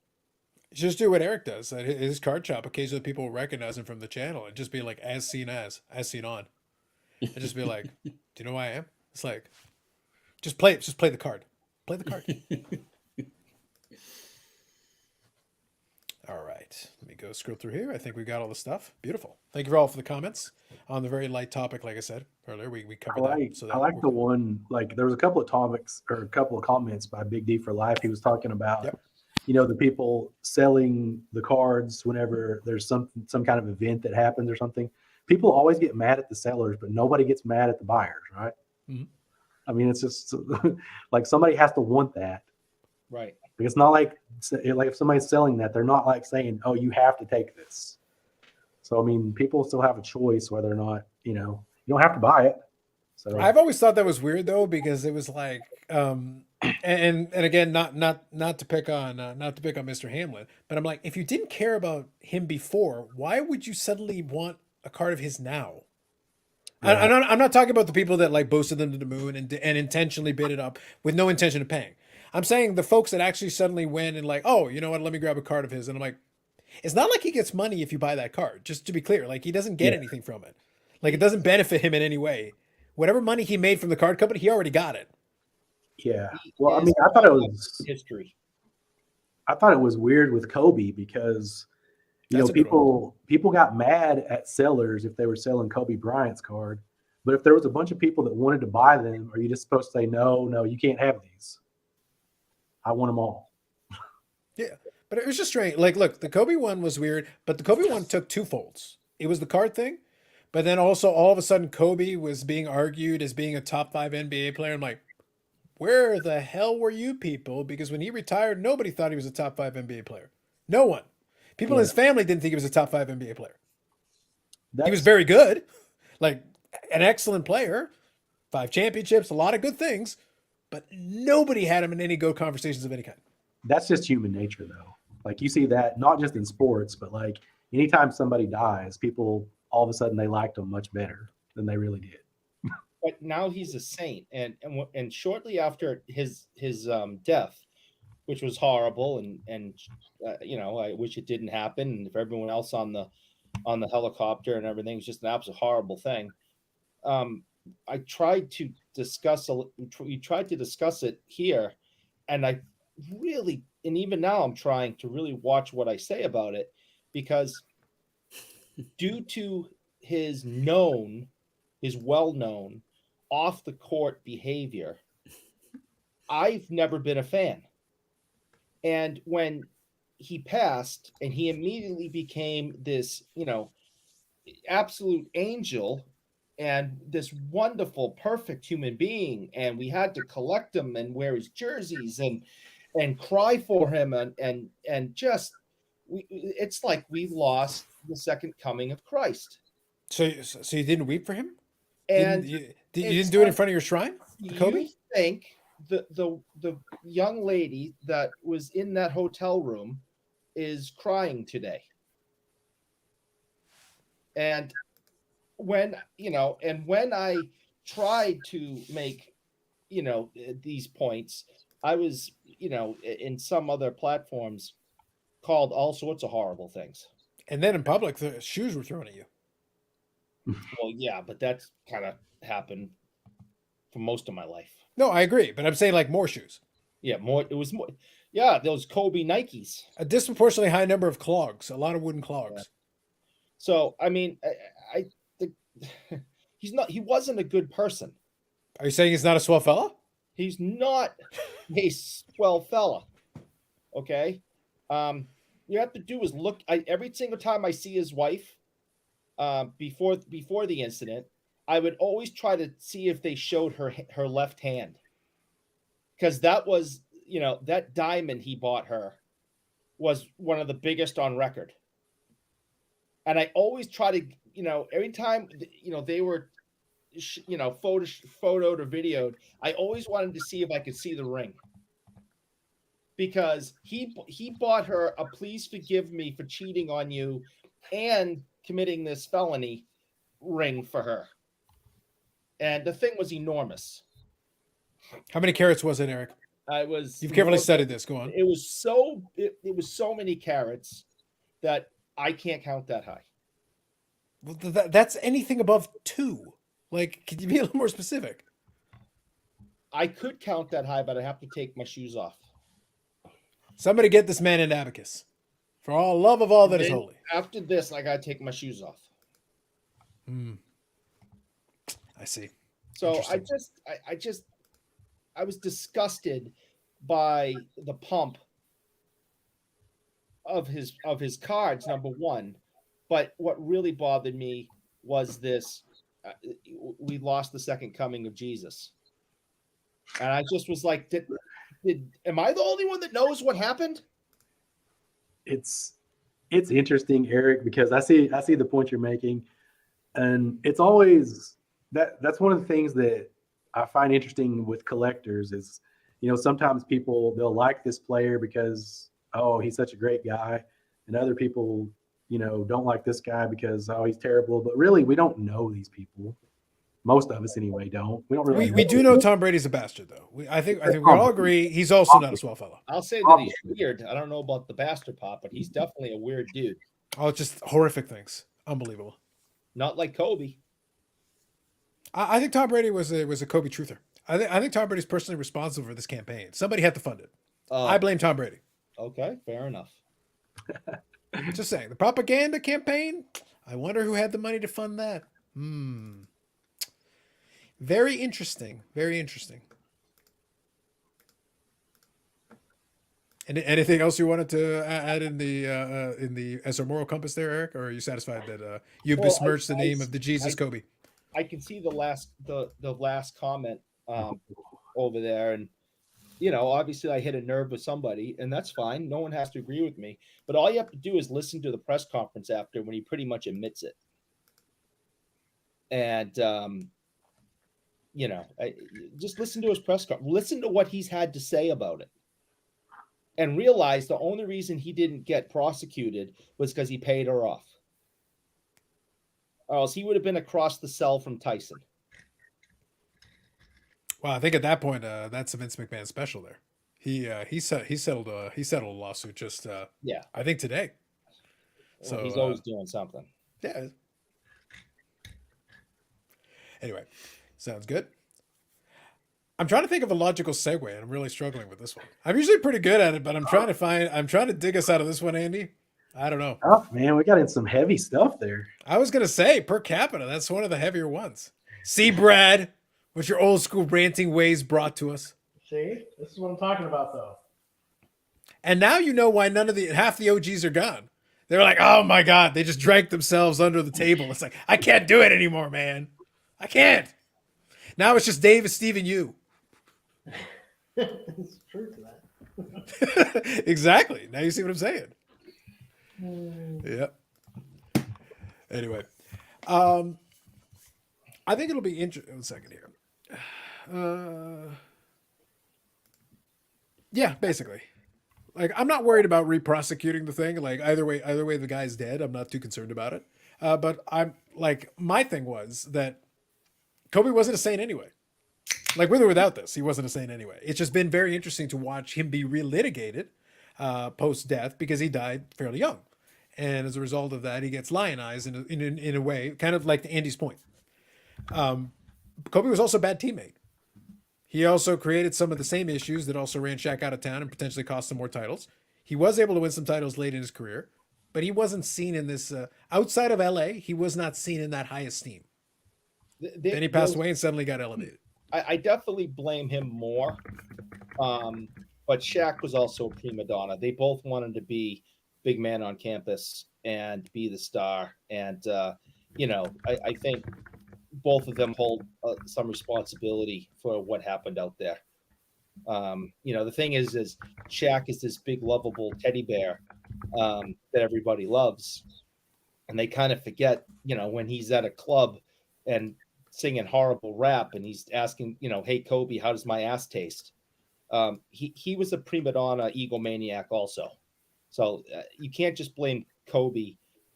S1: just do what Eric does at his card shop. Occasionally people will recognize him from the channel and just be like, as seen on. And just be like, do you know who I am? It's like, just play the card. Play the card. All right. Let me go scroll through here. I think we got all the stuff. Beautiful. Thank you all for the comments on the very light topic. Like I said earlier, we covered that. So
S4: I like the one, there was a couple of topics or a couple of comments by Big D for Life. He was talking about, the people selling the cards whenever there's some kind of event that happens or something. People always get mad at the sellers, but nobody gets mad at the buyers, right?
S1: Mm-hmm.
S4: I mean, it's just like somebody has to want that.
S5: Right.
S4: Because it's not like if somebody's selling that, they're not like saying, "Oh, you have to take this." So I mean, people still have a choice whether or not you don't have to buy it. So
S1: I've always thought that was weird though, because it was like, and again, not to pick on Mr. Hamlin, but I'm like, if you didn't care about him before, why would you suddenly want a card of his now?
S4: Yeah.
S1: I'm not talking about the people that like boosted them to the moon and intentionally bid it up with no intention of paying. I'm saying the folks that actually suddenly went and like, oh, you know what? Let me grab a card of his, and I'm like, it's not like he gets money if you buy that card. Just to be clear, like he doesn't get
S4: Yeah.
S1: anything from it. Like it doesn't benefit him in any way. Whatever money he made from the card company, he already got it.
S4: Yeah. Well, I mean, I thought
S5: history.
S4: it was weird with Kobe because
S1: That's a good
S4: people got mad at sellers if they were selling Kobe Bryant's card. But if there was a bunch of people that wanted to buy them, are you just supposed to say no, you can't have these? I want them all.
S1: Yeah, but it was just strange. Like, look, the Kobe one was weird, but the Kobe one took two folds. It was the card thing, but then also all of a sudden Kobe was being argued as being a top 5 NBA player. I'm like, where the hell were you people? Because when he retired, nobody thought he was a top 5 NBA player. No one. People in his family didn't think he was a top 5 NBA player. He was very good, like an excellent player, 5 championships, a lot of good things, but nobody had him in any go conversations of any kind.
S4: That's just human nature, though. Like you see that not just in sports, but like anytime somebody dies, people all of a sudden they liked them much better than they really did.
S5: But now he's a saint, and shortly after his death, which was horrible, and I wish it didn't happen, and for everyone else on the helicopter and everything, it's just an absolute horrible thing. I tried to discuss we tried to discuss it here, and I really, and even now I'm trying to really watch what I say about it, because due to his well-known off the court behavior, I've never been a fan. And when he passed and he immediately became this, absolute angel and this wonderful, perfect human being, and we had to collect him and wear his jerseys and cry for him and just it's like we lost the second coming of Christ.
S1: So you didn't weep for him?
S5: And
S1: you didn't do it in front of your shrine, Kobe?
S5: You think the young lady that was in that hotel room is crying today? And when I tried to make these points, I was in some other platforms called all sorts of horrible things.
S1: And then in public, the shoes were thrown at you.
S5: Well, yeah, but that's kind of happened for most of my life.
S1: No, I agree, but I'm saying like more shoes.
S5: Yeah, more. It was more. Yeah, those Kobe Nikes.
S1: A disproportionately high number of clogs, a lot of wooden clogs.
S5: Yeah. So I mean, I think he wasn't a good person.
S1: Are you saying he's not a swell fella?
S5: He's not a swell fella. Okay. You have to do is look. Every single time I see his wife, before the incident, I would always try to see if they showed her left hand, because that was that diamond he bought her was one of the biggest on record. And I always try to every time they were photoed or videoed, I always wanted to see if I could see the ring, because he bought her a please forgive me for cheating on you and committing this felony ring for her. And the thing was enormous.
S1: How many carats was it, Eric? You've carefully studied this. Go on.
S5: It was so many carats that I can't count that high.
S1: Well, that's anything above 2. Like, could you be a little more specific?
S5: I could count that high, but I have to take my shoes off.
S1: Somebody get this man an abacus. For all love of all that is holy.
S5: After this, I gotta take my shoes off.
S1: I see.
S5: So I was disgusted by the pump of his cards, number one. But what really bothered me was this: we lost the second coming of Jesus, and I just was like, Am I the only one that knows what happened?
S4: It's interesting, Eric, because I see the point you're making, and it's always that's one of the things that I find interesting with collectors is, sometimes people they'll like this player because he's such a great guy, and other people don't like this guy because he's terrible. But really, we don't know these people. Most of us anyway don't. We don't really.
S1: We do know Tom Brady's a bastard, though. I think we all agree he's also not a swell fellow.
S5: I'll say that he's weird. I don't know about the bastard pop, but he's definitely a weird dude.
S1: Oh, just horrific things. Unbelievable.
S5: Not like Kobe.
S1: I think Tom Brady was a Kobe truther. I think Tom Brady's personally responsible for this campaign. Somebody had to fund it. I blame Tom Brady.
S5: Okay, fair enough.
S1: Just saying. The propaganda campaign, I wonder who had the money to fund that. Very interesting. Very interesting. And anything else you wanted to add in the as a moral compass there, Eric? Or are you satisfied that you've besmirched the name of the Jesus Kobe?
S5: I can see the last comment over there, and obviously I hit a nerve with somebody, and that's fine. No one has to agree with me, but all you have to do is listen to the press conference after when he pretty much admits it, and just listen to his press conference. Listen to what he's had to say about it. And realize the only reason he didn't get prosecuted was because he paid her off. Or else he would have been across the cell from Tyson.
S1: Well, I think at that point, that's a Vince McMahon special there. He settled a lawsuit just I think today. So
S5: he's always doing something.
S1: Yeah. Anyway, sounds good. I'm trying to think of a logical segue, and I'm really struggling with this one. I'm usually pretty good at it, but I'm trying to dig us out of this one, Andy. I don't know.
S4: Oh man, we got in some heavy stuff there.
S1: I was gonna say per capita, that's one of the heavier ones. See, Brad, what your old school ranting ways brought to us.
S2: See, this is what I'm talking about, though.
S1: And now you know why half the OGs are gone. They're like, oh my God, they just drank themselves under the table. It's like, I can't do it anymore, man. I can't. Now it's just Dave, Steve, and you.
S2: It's true to that.
S1: Exactly. Now you see what I'm saying. Yep. Anyway, I think it'll be interesting. 1 second here. Yeah, basically. Like, I'm not worried about re-prosecuting the thing. Like, either way, the guy's dead. I'm not too concerned about it. But I'm like, my thing was that Kobe wasn't a saint anyway. Like, with or without this, he wasn't a saint anyway. It's just been very interesting to watch him be relitigated post-death because he died fairly young. And as a result of that, he gets lionized in a way, kind of like Andy's point. Kobe was also a bad teammate. He also created some of the same issues that also ran Shaq out of town and potentially cost him more titles. He was able to win some titles late in his career, but he wasn't seen in this, outside of LA, he was not seen in that high esteem. Then he passed away and suddenly got elevated.
S5: I definitely blame him more. But Shaq was also a prima donna. They both wanted to be big man on campus and be the star. And, I think both of them hold some responsibility for what happened out there. The thing is Shaq is this big, lovable teddy bear that everybody loves. And they kind of forget, when he's at a club and singing horrible rap and he's asking, hey, Kobe, how does my ass taste? He was a prima donna egomaniac also. So you can't just blame Kobe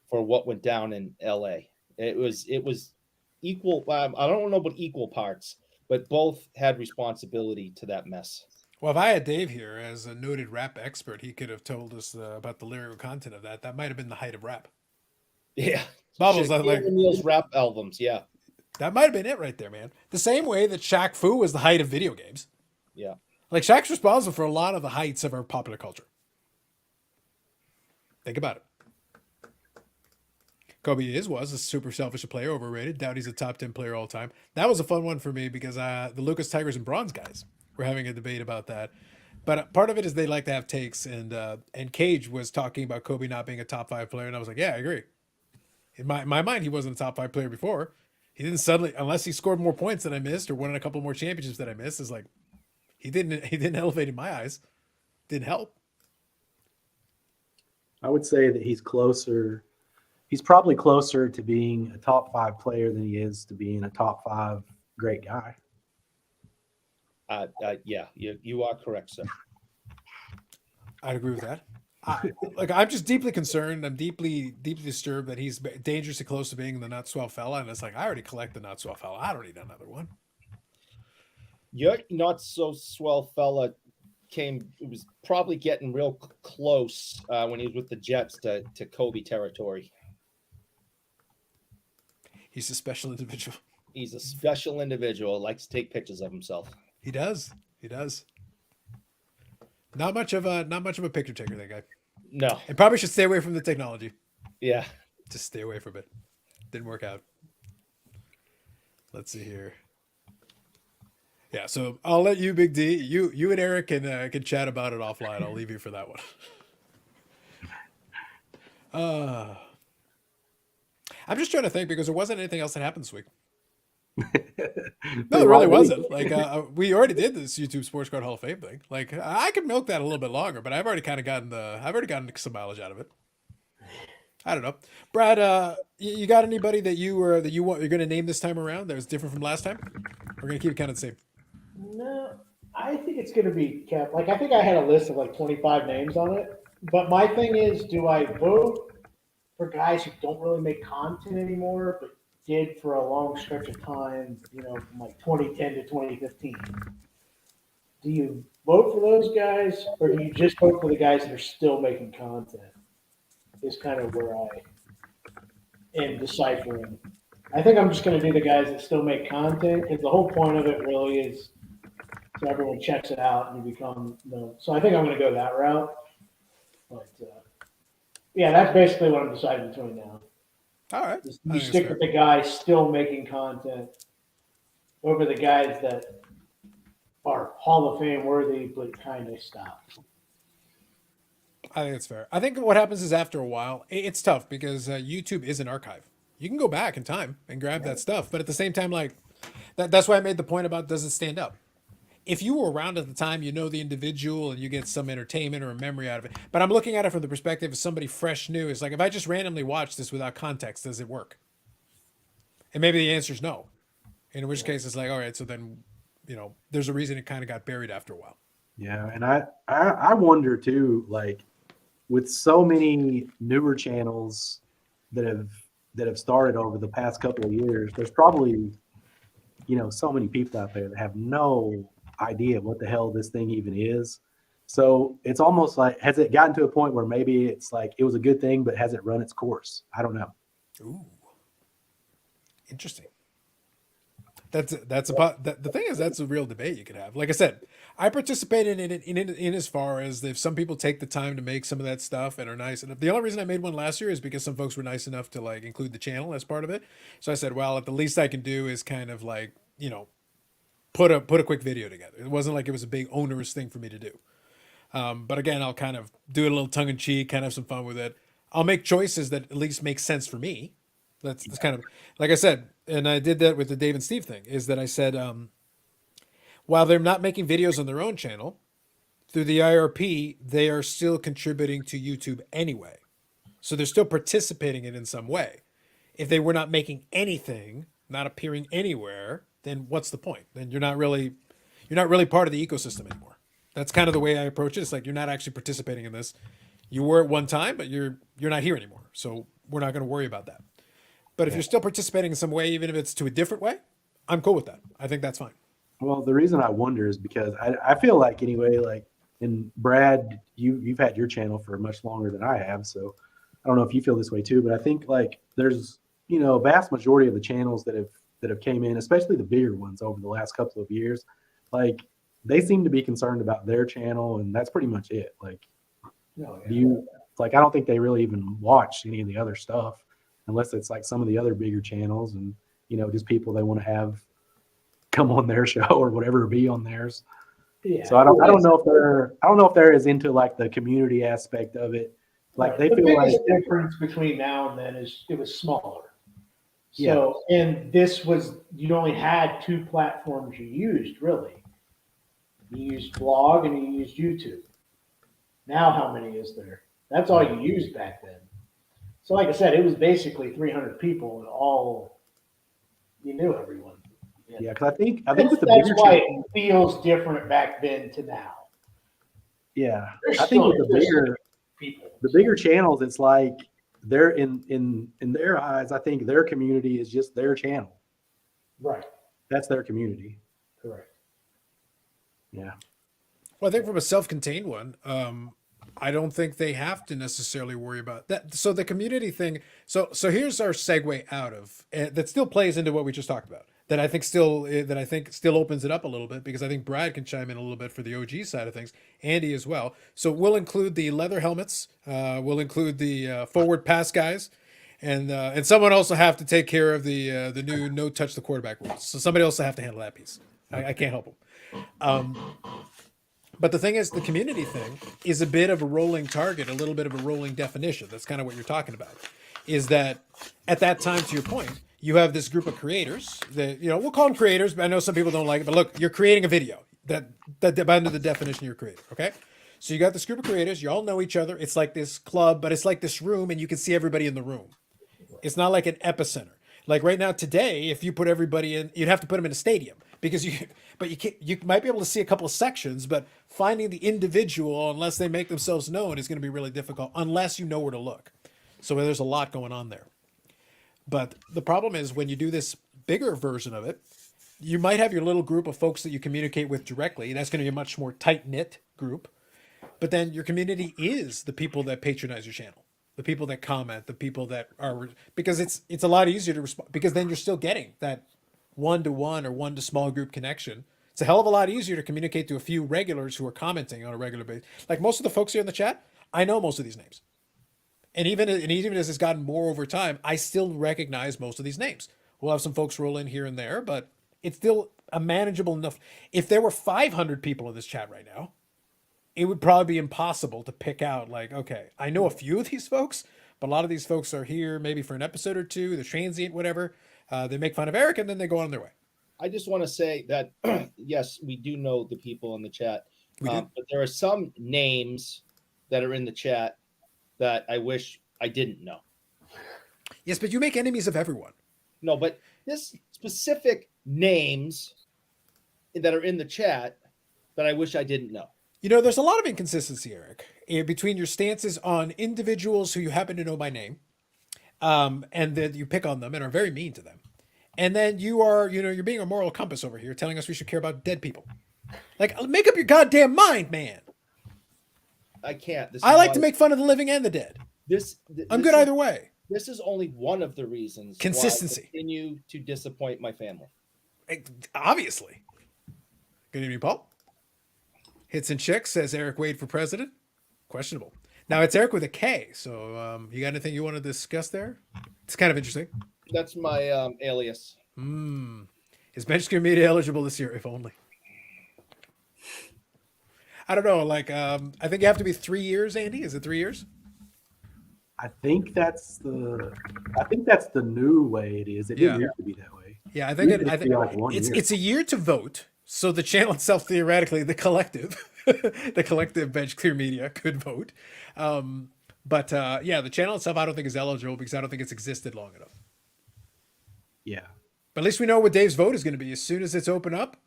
S5: for what went down in LA. It was equal. I don't know about equal parts, but both had responsibility to that mess.
S1: Well, if I had Dave here as a noted rap expert, he could have told us about the lyrical content of that. That might have been the height of rap.
S5: Yeah.
S1: Bubbles, like
S5: Neil's rap albums. Yeah.
S1: That might have been it right there, man. The same way that Shaq Fu was the height of video games.
S5: Yeah.
S1: Like, Shaq's responsible for a lot of the heights of our popular culture. Think about it. Kobe was a super selfish player, overrated. Doubt he's a top 10 player all time. That was a fun one for me because the Lucas Tigers and Bronze guys were having a debate about that. But part of it is they like to have takes, and Cage was talking about Kobe not being a top 5 player, and I was like, yeah, I agree. In my mind, he wasn't a top 5 player before. He didn't suddenly, unless he scored more points than I missed or won a couple more championships that I missed, is like, He didn't elevate in my eyes. Didn't help.
S4: I would say that he's closer. He's probably closer to being a top 5 player than he is to being a top 5 great guy.
S5: Yeah, you are correct, sir.
S1: I'd agree with that. I'm just deeply concerned. I'm deeply disturbed that he's dangerously close to being the not swell fella, and it's like I already collect the not swell fella. I don't need another one.
S5: Your not so swell fella was probably getting real close when he was with the Jets to Kobe territory.
S1: He's a special individual.
S5: He's a special individual. Likes to take pictures of himself.
S1: He does. He does. Not much of a picture taker, that guy.
S5: No.
S1: And probably should stay away from the technology.
S5: Yeah.
S1: Just stay away from it. Didn't work out. Let's see here. Yeah, so I'll let you, Big D. You and Eric can chat about it offline. I'll leave you for that one. I'm just trying to think because there wasn't anything else that happened this week. No, there really wasn't. Like we already did this YouTube Sports Card Hall of Fame thing. Like I could milk that a little bit longer, but I've already gotten some mileage out of it. I don't know, Brad. You got anybody that you're going to name this time around that was different from last time? We're going to keep it kind of the same.
S2: No, I think it's going to be kept. Like, I think I had a list of like 25 names on it. But my thing is, do I vote for guys who don't really make content anymore, but did for a long stretch of time, from like 2010 to 2015? Do you vote for those guys, or do you just vote for the guys that are still making content? Is kind of where I am deciphering. I think I'm just going to do the guys that still make content, because the whole point of it really is so everyone checks it out and you become, So I think I'm going to go that route. But yeah, that's basically what I'm deciding between now.
S1: All right.
S2: You stick with the guys still making content over the guys that are Hall of Fame worthy, but kind of stop.
S1: I think it's fair. I think what happens is after a while, it's tough because YouTube is an archive. You can go back in time and grab that stuff, but at the same time, like that's why I made the point about does it stand up? If you were around at the time, you know the individual and you get some entertainment or a memory out of it. But I'm looking at it from the perspective of somebody fresh new. It's like, if I just randomly watch this without context, does it work? And maybe the answer is no. In which case it's like, all right, so then, there's a reason it kind of got buried after a while.
S4: Yeah. And I wonder too, like with so many newer channels that have started over the past couple of years, there's probably, so many people out there that have no idea what the hell this thing even is. So it's almost like, has it gotten to a point where maybe it's like it was a good thing, but has it run its course? I don't know.
S1: Ooh, interesting. The thing is, that's a real debate you could have. Like I said, I participated in as far as if some people take the time to make some of that stuff and are nice enough. The only reason I made one last year is because some folks were nice enough to like include the channel as part of it. So I said, well, at the least I can do is kind of like, put a quick video together. It wasn't like it was a big onerous thing for me to do. But again, I'll kind of do it a little tongue in cheek, kind of have some fun with it. I'll make choices that at least make sense for me. That's kind of, like I said, and I did that with the Dave and Steve thing, is that I said, while they're not making videos on their own channel, through the IRP, they are still contributing to YouTube anyway. So they're still participating in some way. If they were not making anything, not appearing anywhere, then what's the point? Then you're not really part of the ecosystem anymore. That's kind of the way I approach it. It's like you're not actually participating in this. You were at one time, but you're not here anymore. So we're not going to worry about that. But if you're still participating in some way, even if it's to a different way, I'm cool with that. I think that's fine.
S4: Well, the reason I wonder is because I feel like anyway, like, and Brad, you've had your channel for much longer than I have. So I don't know if you feel this way too, but I think like there's, a vast majority of the channels that have came in, especially the bigger ones over the last couple of years, like they seem to be concerned about their channel and that's pretty much it. Like, I don't think they really even watch any of the other stuff unless it's like some of the other bigger channels and, just people they want to have come on their show or whatever, be on theirs. Yeah. So I don't know if they're as into like the community aspect of it. Like they feel like
S2: the difference between now and then is it was smaller. So, and this was, you only had two platforms you used really. You used blog and you used YouTube. Now, how many is there? That's all you used back then. So, like I said, it was basically 300 people, and all you knew everyone.
S4: Yeah, because I think with the
S2: That's
S4: bigger
S2: why
S4: channels,
S2: it feels different back then to now.
S4: yeah,
S2: There's
S4: I think with
S2: still
S4: the bigger
S2: people.
S4: channels, it's like they're in their eyes. I think their community is just their channel.
S2: Right.
S4: That's their community.
S2: Correct.
S4: Yeah.
S1: Well, I think from a self-contained one, I don't think they have to necessarily worry about that. So the community thing. So here's our segue out of that still plays into what we just talked about. That I think still opens it up a little bit because I think Brad can chime in a little bit for the OG side of things, Andy as well. So we'll include the leather helmets. We'll include the forward pass guys. And someone also have to take care of the new no touch the quarterback rules. So somebody else will have to handle that piece. I can't help them. But the thing is, the community thing is a bit of a rolling target, a little bit of a rolling definition. That's kind of what you're talking about. Is that at that time, to your point, you have this group of creators that, we'll call them creators, but I know some people don't like it. But look, you're creating a video that under the definition you're a creator. Okay. So you got this group of creators, you all know each other. It's like this club, but it's like this room and you can see everybody in the room. It's not like an epicenter. Like right now today, if you put everybody in, you'd have to put them in a stadium because you might be able to see a couple of sections, but finding the individual, unless they make themselves known, is going to be really difficult unless you know where to look. So there's a lot going on there. But the problem is when you do this bigger version of it, you might have your little group of folks that you communicate with directly. That's going to be a much more tight-knit group. But then your community is the people that patronize your channel, the people that comment, the people that are, because it's a lot easier to respond, because then you're still getting that one-to-one or one-to-small group connection. It's a hell of a lot easier to communicate to a few regulars who are commenting on a regular basis. Like most of the folks here in the chat, I know most of these names. And even as it's gotten more over time, I still recognize most of these names. We'll have some folks roll in here and there, but it's still a manageable enough. If there were 500 people in this chat right now, it would probably be impossible to pick out, like, okay, I know a few of these folks, but a lot of these folks are here maybe for an episode or two, they're transient, whatever. They make fun of Eric and then they go on their way.
S5: I just want to say that, yes, we do know the people in the chat,
S1: We do.
S5: but there are some names that are in the chat that I wish I didn't know.
S1: Yes, but you make enemies of everyone.
S5: No, but this specific names that are in the chat that I wish I didn't know.
S1: There's a lot of inconsistency, Eric, between your stances on individuals who you happen to know by name, and that you pick on them and are very mean to them. And then you're being a moral compass over here, telling us we should care about dead people. Like, make up your goddamn mind, man.
S5: I can't.
S1: I like to make fun of the living and the dead. I'm good either way.
S5: This is only one of the reasons
S1: Consistency.
S5: why I continue to disappoint my family.
S1: Obviously. Good evening, Paul. Hits and Chicks says Eric Wade for president. Questionable. Now it's Eric with a K. So you got anything you want to discuss there? It's kind of interesting.
S5: That's my alias.
S1: Is bench screen media eligible this year? If only. I don't know. Like, I think you have to be 3 years, Andy. Is it 3 years?
S4: I think that's the new way it is. It didn't used to be that way.
S1: Yeah, I think
S4: It used to be like 1 year.
S1: it's a year to vote. So the channel itself, theoretically, the collective, bench clear media could vote. But the channel itself, I don't think is eligible because I don't think it's existed long enough.
S4: Yeah.
S1: But at least we know what Dave's vote is going to be as soon as it's open up.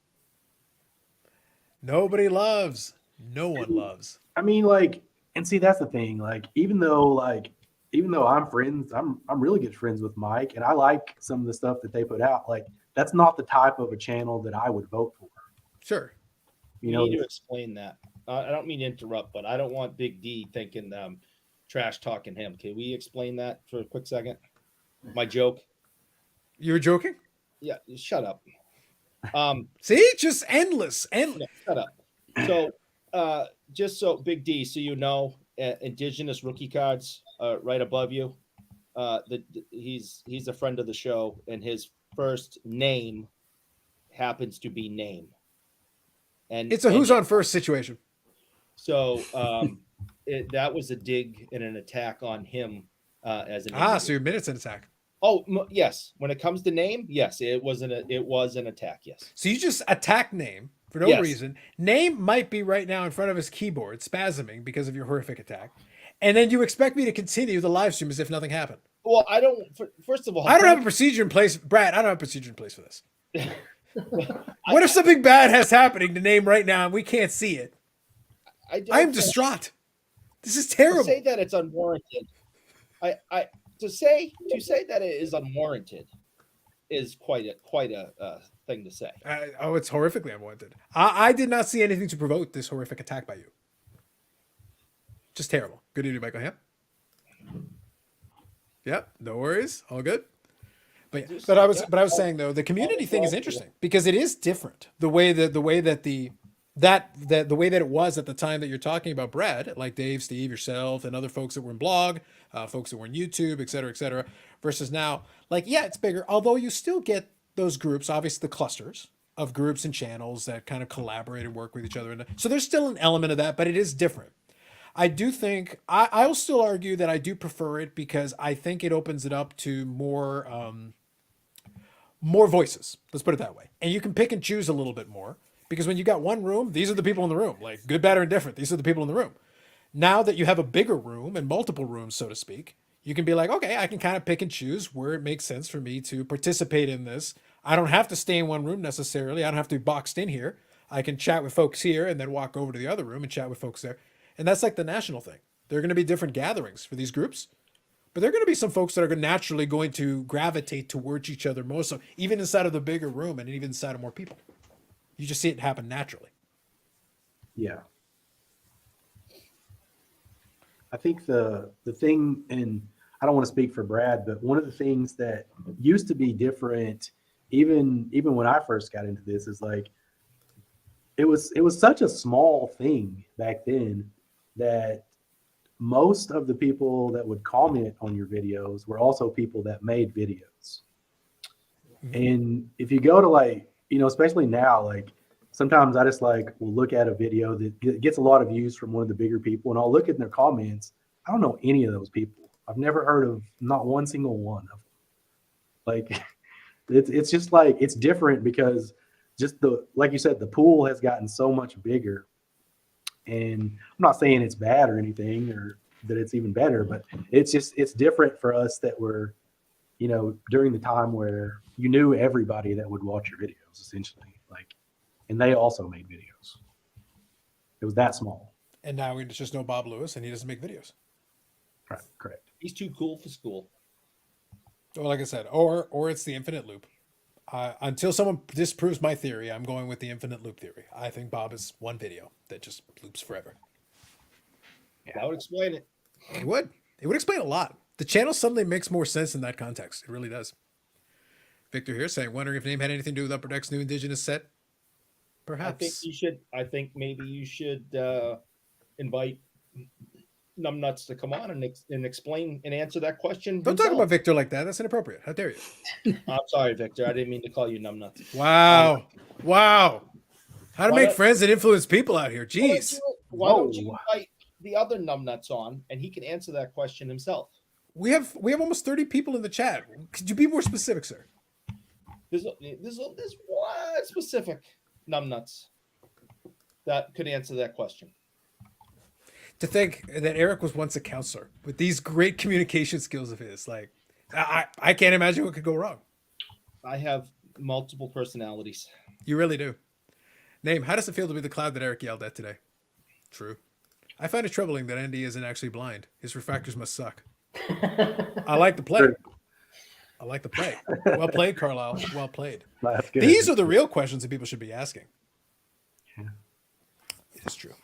S1: Nobody loves. No one loves.
S4: I mean, and see, that's the thing. Even though I'm really good friends with Mike, and I like some of the stuff that they put out. That's not the type of a channel that I would vote for.
S1: Sure.
S5: You need to explain that. I don't mean to interrupt, but I don't want Big D thinking trash talking him. Can we explain that for a quick second? My joke.
S1: You were joking?
S5: Yeah. Shut up.
S1: See, just endless.
S5: No, shut up. So, just so Big D, so you know, Indigenous rookie cards right above you. He's a friend of the show, and his first name happens to be name. And
S1: it's a who's on first situation.
S5: So that was a dig and an attack on him as an.
S1: So you admit it's an attack.
S5: Oh yes, when it comes to name, yes, it was an attack. Yes.
S1: So you just attack name, for no
S5: Yes.
S1: reason. Name might be right now in front of his keyboard, spasming because of your horrific attack. And then you expect me to continue the live stream as if nothing happened.
S5: Well, I don't. First of all,
S1: I don't have a procedure in place. Brad, I don't have a procedure in place for this. What if something bad has happening to Name right now and we can't see it?
S5: I
S1: I am distraught. This is
S5: To
S1: terrible.
S5: say that it's unwarranted. To say that it is unwarranted is quite a thing to say.
S1: Oh, it's horrifically unwanted. I did not see anything to provoke this horrific attack by you. Just terrible. Good evening, Michael Ham. Yep, no worries, all good. But I was saying though, the community thing is interesting because it is different. The way that the way that it was at the time that you're talking about, Brad, like Dave, Steve, yourself, and other folks that were in blog, folks that were in YouTube, et cetera, versus now, like, yeah, it's bigger. Although you still get those groups, obviously the clusters of groups and channels that kind of collaborate and work with each other. And so there's still an element of that, but it is different. I do think I'll still argue that I do prefer it because I think it opens it up to more voices. Let's put it that way. And you can pick and choose a little bit more because when you got one room, these are the people in the room, like good, bad, or indifferent. These are the people in the room. Now that you have a bigger room and multiple rooms, so to speak, you can be like, okay, I can kind of pick and choose where it makes sense for me to participate in this. I don't have to stay in one room necessarily. I don't have to be boxed in here. I can chat with folks here and then walk over to the other room and chat with folks there. And that's like the national thing. There are going to be different gatherings for these groups, but there are going to be some folks that are naturally going to gravitate towards each other more so, even inside of the bigger room and even inside of more people. You just see it happen naturally.
S4: Yeah. I think the thing, and I don't want to speak for Brad, but one of the things that used to be different, even when I first got into this, is like it was such a small thing back then that most of the people that would comment on your videos were also people that made videos. And if you go to like, especially now, like sometimes I just like will look at a video that gets a lot of views from one of the bigger people and I'll look at their comments. I don't know any of those people. I've never heard of not one single one of them. Like it's just like, it's different because just like you said, the pool has gotten so much bigger. And I'm not saying it's bad or anything or that it's even better, but it's different for us that were, during the time where you knew everybody that would watch your videos essentially, like, and they also made videos. It was that small.
S1: And now we just know Bob Lewis and he doesn't make videos.
S4: Right, correct.
S5: He's too cool for school.
S1: Or like I said, or it's the infinite loop. Until someone disproves my theory, I'm going with the infinite loop theory. I think Bob is one video that just loops forever.
S5: That would explain it.
S1: It would. It would explain a lot. The channel suddenly makes more sense in that context. It really does. Victor here saying, wondering if Name had anything to do with Upper Deck's new Indigenous set. Perhaps.
S5: I think maybe you should invite Numbnuts to come on and explain and answer that question.
S1: Don't talk about Victor like that. That's inappropriate. How dare you?
S5: I'm sorry, Victor. I didn't mean to call you Numbnuts.
S1: Wow. Wow. How to make friends and influence people out here. Jeez.
S5: Why don't you invite the other Numbnuts on and he can answer that question himself?
S1: We have almost 30 people in the chat. Could you be more specific, sir?
S5: There's one specific Numbnuts that could answer that question.
S1: To think that Eric was once a counselor with these great communication skills of his, like, I can't imagine what could go wrong.
S5: I have multiple personalities.
S1: You really do. Name, how does it feel to be the cloud that Eric yelled at today? True. I find it troubling that Andy isn't actually blind. His refractors must suck. I like the play. I like the play. Well played, Carlisle. Well played.
S4: That's good.
S1: These are the real questions that people should be asking.
S4: Yeah.
S1: It is true.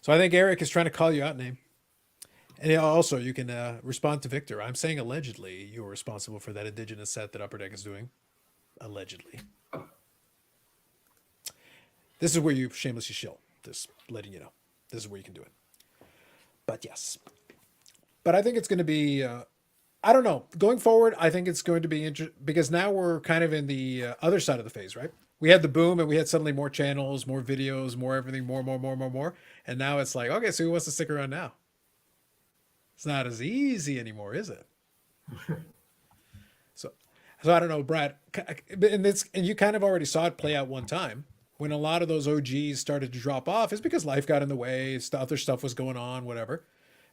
S1: So I think Eric is trying to call you out, Name. And also, you can respond to Victor. I'm saying allegedly you're responsible for that Indigenous set that Upper Deck is doing. Allegedly. This is where you shamelessly shill. Just letting you know. This is where you can do it. But yes. But I think it's going to be... I don't know. Going forward, I think it's going to be interesting because now we're kind of in the other side of the phase, right? We had the boom and we had suddenly more channels, more videos, more everything, more. And now it's like, okay, so who wants to stick around now? It's not as easy anymore, is it? So I don't know, Brad, and you kind of already saw it play out one time when a lot of those OGs started to drop off is because life got in the way, other stuff was going on, whatever.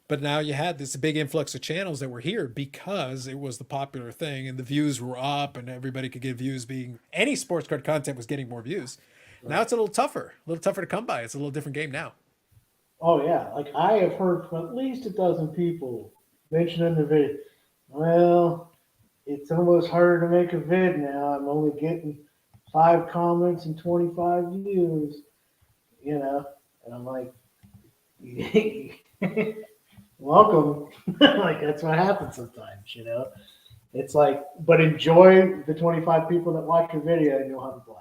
S1: But now you had this big influx of channels that were here because it was the popular thing and the views were up and everybody could get views. Being any sports card content was getting more views. Now it's a little tougher to come by. It's a little different game now.
S2: Oh yeah, like I have heard from at least a dozen people mention in the video. Well, it's almost harder to make a vid now. I'm only getting 5 comments and 25 views. You know, and I'm like, welcome. Like that's what happens sometimes. You know, it's like, but enjoy the 25 people that watch your video, and you'll have a blast.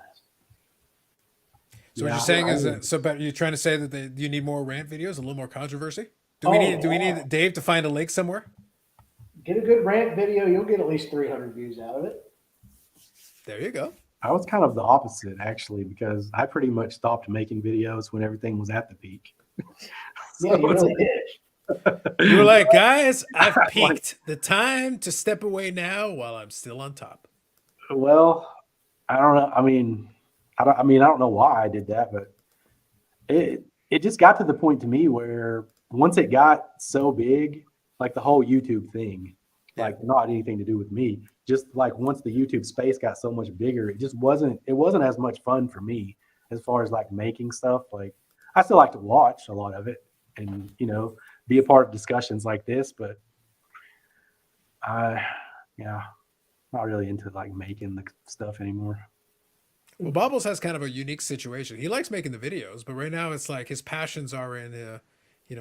S1: So what
S4: Yeah,
S1: you're saying is
S4: I-
S1: that but you're trying to say that you need more rant videos, a little more controversy. Do
S2: Oh,
S1: we
S2: yeah.
S1: need Dave to find a link somewhere?
S2: Get a good rant video, you'll get at least 300 views out of it.
S1: There you go.
S4: I was kind of the opposite actually, because I pretty much stopped making videos when everything was at the peak.
S2: Yeah, you
S4: it's
S2: really did.
S1: You were like, guys, I've
S4: Like-
S1: peaked. The time to step away now while I'm still on top.
S4: Well, I don't know. I don't know why I did that, but it just got to the point to me where once it got so big, like the whole YouTube thing, like not anything to do with me, just like once the YouTube space got so much bigger, it wasn't as much fun for me as far as like making stuff. Like I still like to watch a lot of it and, you know, be a part of discussions like this, but yeah, not really into like making the stuff anymore.
S1: Well, Bubbles has kind of a unique situation. He likes making the videos, but right now it's like his passions are in,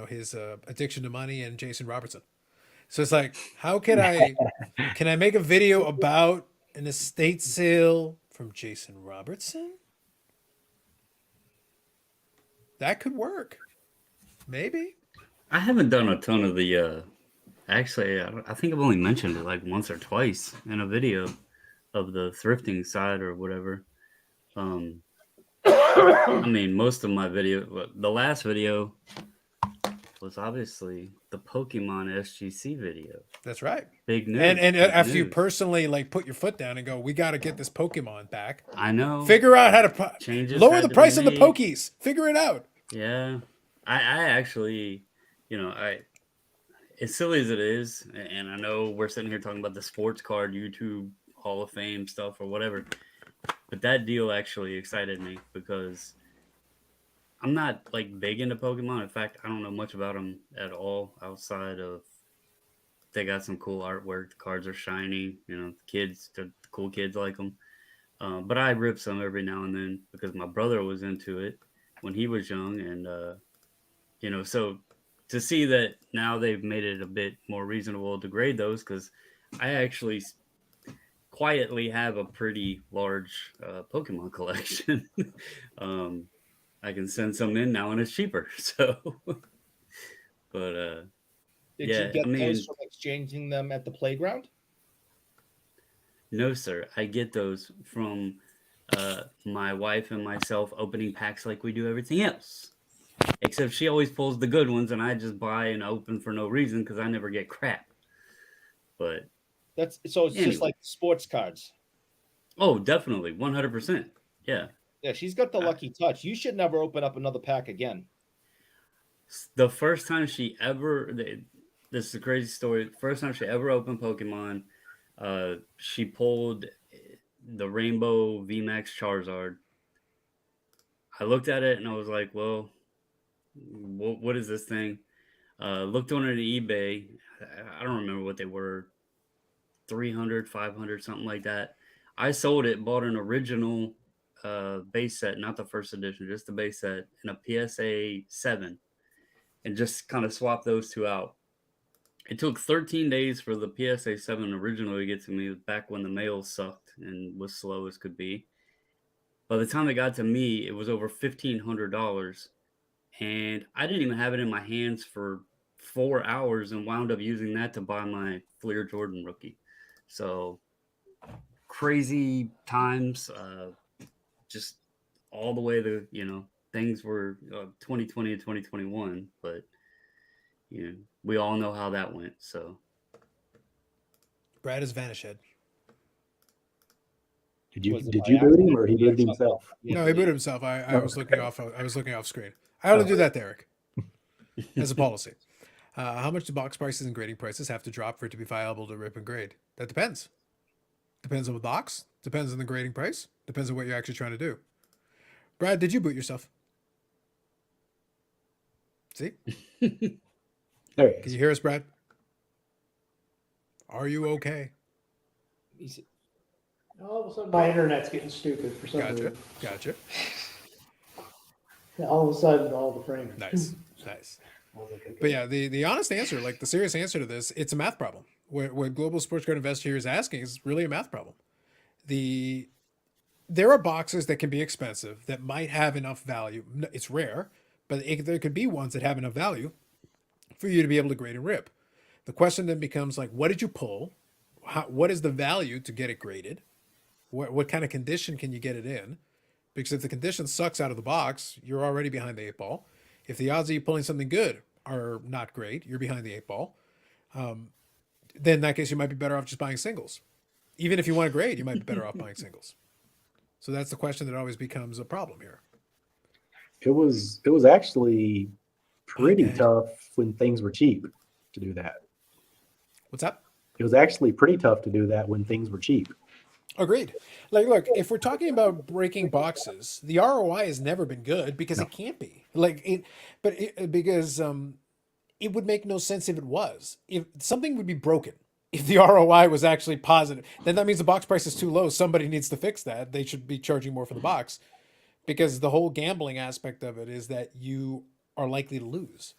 S1: his addiction to money and Jason Robertson. So it's like, how can I make a video about an estate sale from Jason Robertson? That could work. Maybe.
S6: I haven't done a ton of the. Actually, I think I've only mentioned it like once or twice in a video of the thrifting side or whatever. I mean, most of my video, the last video was obviously the Pokemon SGC video.
S1: That's right.
S6: Big news.
S1: And
S6: big
S1: after you
S6: news.
S1: personally like put your foot down and go, we got to get this Pokemon back.
S6: I know.
S1: Figure out how to
S6: Changes
S1: lower
S6: had
S1: the
S6: to be
S1: price of the
S6: made.
S1: Pokies. Figure it out.
S6: Yeah, I actually, as silly as it is, and I know we're sitting here talking about the sports card YouTube Hall of Fame stuff or whatever, but that deal actually excited me because I'm not like big into Pokemon. In fact, I don't know much about them at all outside of they got some cool artwork. The cards are shiny. The cool kids like them. But I rip some every now and then because my brother was into it when he was young. And, so to see that now they've made it a bit more reasonable to grade those because I actually quietly have a pretty large Pokemon collection. I can send some in now and it's cheaper. So, but
S5: Did
S6: yeah,
S5: you get
S6: I mean-
S5: those from exchanging them at the playground?
S6: no, sir. I get those from my wife and myself opening packs like we do everything else. Except she always pulls the good ones and I just buy and open for no reason because I never get crap. But,
S5: It's just
S6: Anyway.
S5: like sports cards.
S6: oh, definitely. 100%. Yeah.
S5: Yeah, she's got the lucky touch. You should never open up another pack again.
S6: The first time she ever, this is a crazy story. The first time she ever opened Pokemon, she pulled the Rainbow VMAX Charizard. I looked at it and I was like, well, what is this thing? Looked on it at eBay. I don't remember what they were. 300, 500, something like that. I sold it, bought an original base set, not the first edition, just the base set, and a PSA 7, and just kind of swapped those two out. It took 13 days for the PSA 7 original to get to me back when the mail sucked and was slow as could be. By the time it got to me, it was over $1,500. And I didn't even have it in my hands for 4 hours and wound up using that to buy my Fleer Jordan rookie. So crazy times, just all the way to, things were 2020 and 2021, but we all know how that went. So
S1: Brad is Vanishhead.
S5: Was it
S4: did
S5: by
S4: you boot him
S5: accident
S4: or he
S5: did
S4: booted
S5: accidentally-
S4: himself?
S5: Yeah,
S1: No, he booted himself. I was looking
S4: Okay.
S1: off. I was looking off screen. I only
S4: Oh.
S1: do that, Derek, as a policy. How much do box prices and grading prices have to drop for it to be viable to rip and grade? That depends. Depends on the box. Depends on the grading price. Depends on what you're actually trying to do. Brad, did you boot yourself? See?
S4: There he
S1: Can
S4: is.
S1: you hear us, Brad? Are you okay?
S5: He's-
S2: All of a sudden, my internet's getting stupid for some
S1: Gotcha.
S2: reason.
S1: Gotcha.
S2: All of a sudden, all the frames.
S1: Nice. Nice.
S2: I was like, okay.
S1: But yeah, the honest answer, like the serious answer to this, it's a math problem. What Global Sports Card Investor here is asking is really a math problem. There are boxes that can be expensive that might have enough value. It's rare, but there could be ones that have enough value for you to be able to grade and rip. The question then becomes like, what did you pull? What is the value to get it graded? What kind of condition can you get it in? Because if the condition sucks out of the box, you're already behind the eight ball. If the odds of you pulling something good are not great, you're behind the eight ball. Then in that case, you might be better off just buying singles. Even if you want to grade, you might be better off buying singles. So that's the question that always becomes a problem here.
S4: It was actually pretty
S1: Okay.
S4: tough when things were cheap to do that.
S1: What's that?
S4: It was actually pretty tough to do that when things were cheap.
S1: Agreed. Like, look, if we're talking about breaking boxes, the ROI has never been good because it can't be. Because it would make no sense if it was. If something would be broken, if the ROI was actually positive, then that means the box price is too low. Somebody needs to fix that. They should be charging more for the box, because the whole gambling aspect of it is that you are likely to lose.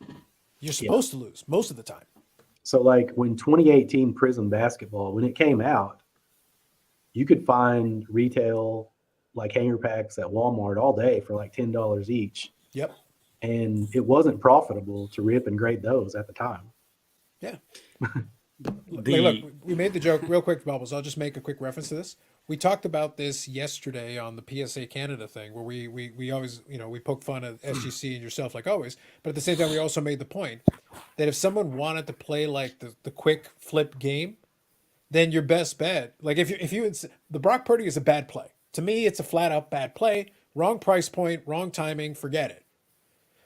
S1: You're supposed to lose most of the time.
S4: So like when 2018 Prism basketball, when it came out, you could find retail like hanger packs at Walmart all day for like $10 each.
S1: Yep.
S4: And it wasn't profitable to rip and grade those at the time.
S1: Yeah.
S6: The-
S1: Look, we made the joke real quick, Bubbles. I'll just make a quick reference to this. We talked about this yesterday on the PSA Canada thing, where we always, we poke fun at SGC and yourself like always, but at the same time, we also made the point that if someone wanted to play like the quick flip game, then your best bet, like the Brock Purdy is a bad play. To me, it's a flat out bad play. Wrong price point, wrong timing, forget it.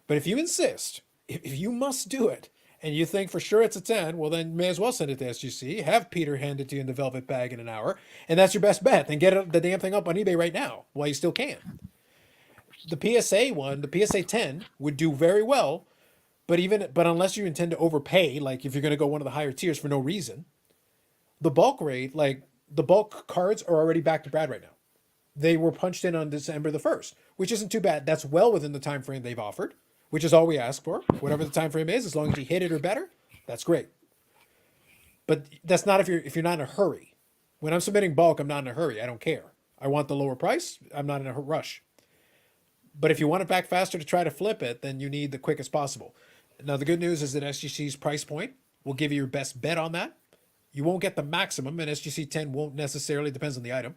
S1: But if you insist, if you must do it, and you think for sure it's a 10, well, then you may as well send it to SGC. Have Peter hand it to you in the velvet bag in an hour, and that's your best bet. Then get the damn thing up on eBay right now while you still can. The PSA one, the PSA 10, would do very well, but unless you intend to overpay, like if you're going to go one of the higher tiers for no reason, the bulk rate, like the bulk cards, are already back to Brad right now. They were punched in on December the 1st, which isn't too bad. That's well within the time frame they've offered, which is all we ask for. Whatever the time frame is, as long as you hit it or better, that's great. But that's not if you're not in a hurry. When I'm submitting bulk, I'm not in a hurry. I don't care. I want the lower price. I'm not in a rush. But if you want it back faster to try to flip it, then you need the quickest possible. Now, the good news is that SGC's price point will give you your best bet on that. You won't get the maximum, and SGC 10 won't necessarily, depends on the item.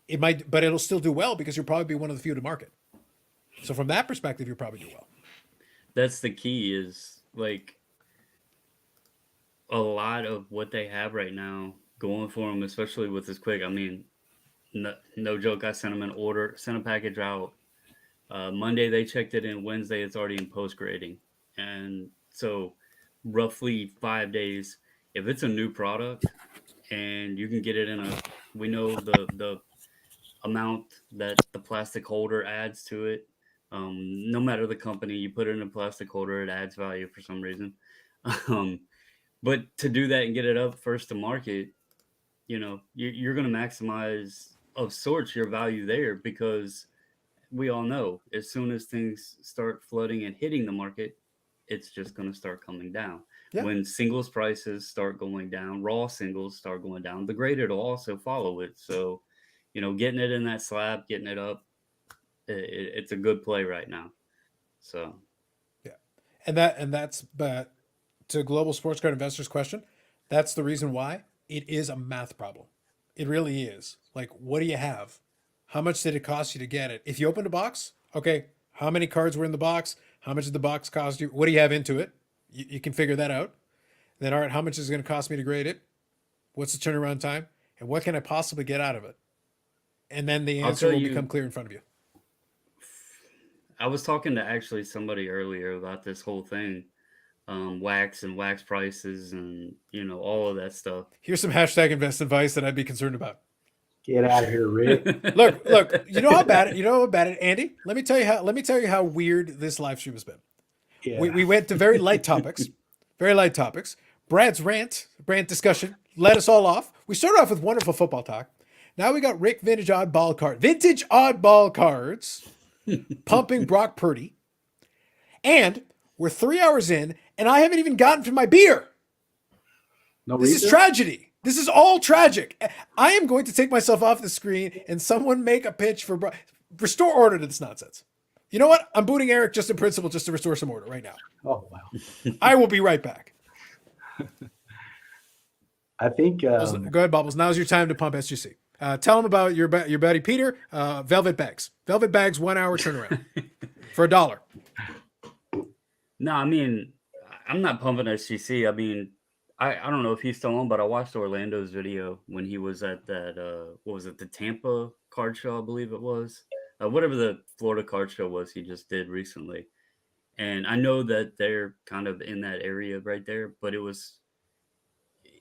S1: It might, but it'll still do well because you'll probably be one of the few to market. So from that perspective, you'll probably do well.
S6: That's the key, is like a lot of what they have right now going for them, especially with this quick. I mean, no joke. I sent them an order, sent a package out. Monday they checked it in. Wednesday it's already in post grading, and so roughly 5 days. If it's a new product and you can get it in we know the amount that the plastic holder adds to it. No matter the company, you put it in a plastic holder, it adds value for some reason. But to do that and get it up first to market, you're going to maximize of sorts your value there, because we all know as soon as things start flooding and hitting the market, it's just going to start coming down.
S1: Yeah.
S6: When singles prices start going down, raw singles start going down, the graded will also follow it. So, getting it in that slab, getting it up, it's a good play right now. So,
S1: yeah, but to Global Sports Card Investors' question, that's the reason why it is a math problem. It really is. Like, what do you have? How much did it cost you to get it? If you opened a box, okay, how many cards were in the box? How much did the box cost you? What do you have into it? You can figure that out. Then, all right, how much is it going to cost me to grade it? What's the turnaround time? And what can I possibly get out of it? and then the
S6: I'll
S1: answer
S6: tell
S1: will
S6: you-
S1: become clear in front of you.
S6: I was talking to actually somebody earlier about this whole thing, wax and wax prices, and all of that stuff.
S1: Here's some hashtag invest advice that I'd be concerned about.
S4: Get out of here, Rick.
S1: Look. You know how bad it. Andy, let me tell you how weird this live stream has been.
S4: Yeah.
S1: We went to very light topics. Brad's rant discussion led us all off. We started off with wonderful football talk. Now we got Rick vintage oddball cards, pumping Brock Purdy, and we're 3 hours in, and I haven't even gotten to my beer.
S4: No
S1: This
S4: reason?
S1: is tragedy. This is all tragic. I am going to take myself off the screen and someone make a pitch for restore order to this nonsense. You know what? I'm booting Eric just in principle, just to restore some order right now.
S4: Oh wow.
S1: I will be right back.
S4: I think
S1: Go ahead, Bubbles. Now's your time to pump SGC. Tell them about your buddy Peter. Velvet bags. 1 hour turnaround for $1.
S6: No, I mean, I'm not pumping SGC. I mean, I don't know if he's still on, but I watched Orlando's video when he was at that, what was it, the Tampa card show, I believe it was. Whatever the Florida card show was he just did recently. And I know that they're kind of in that area right there, but it was,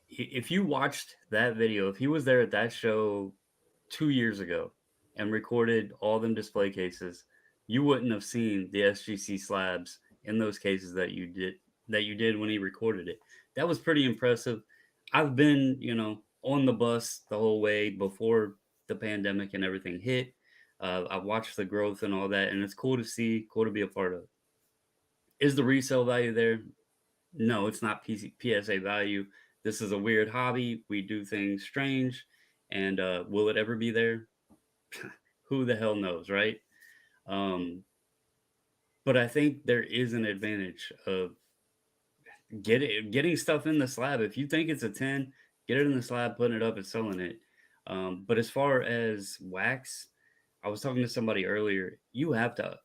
S6: if you watched that video, if he was there at that show 2 years ago and recorded all them display cases, you wouldn't have seen the SGC slabs in those cases that you did when he recorded it. That was pretty impressive. I've been, on the bus the whole way before the pandemic and everything hit. I've watched the growth and all that, and it's cool to see, cool to be a part of. Is the resale value there? No, it's not PSA value. This is a weird hobby. We do things strange. And will it ever be there? Who the hell knows, right? But I think there is an advantage of getting stuff in the slab. If you think it's a 10, get it in the slab, putting it up and selling it. But as far as wax, I was talking to somebody earlier. You have to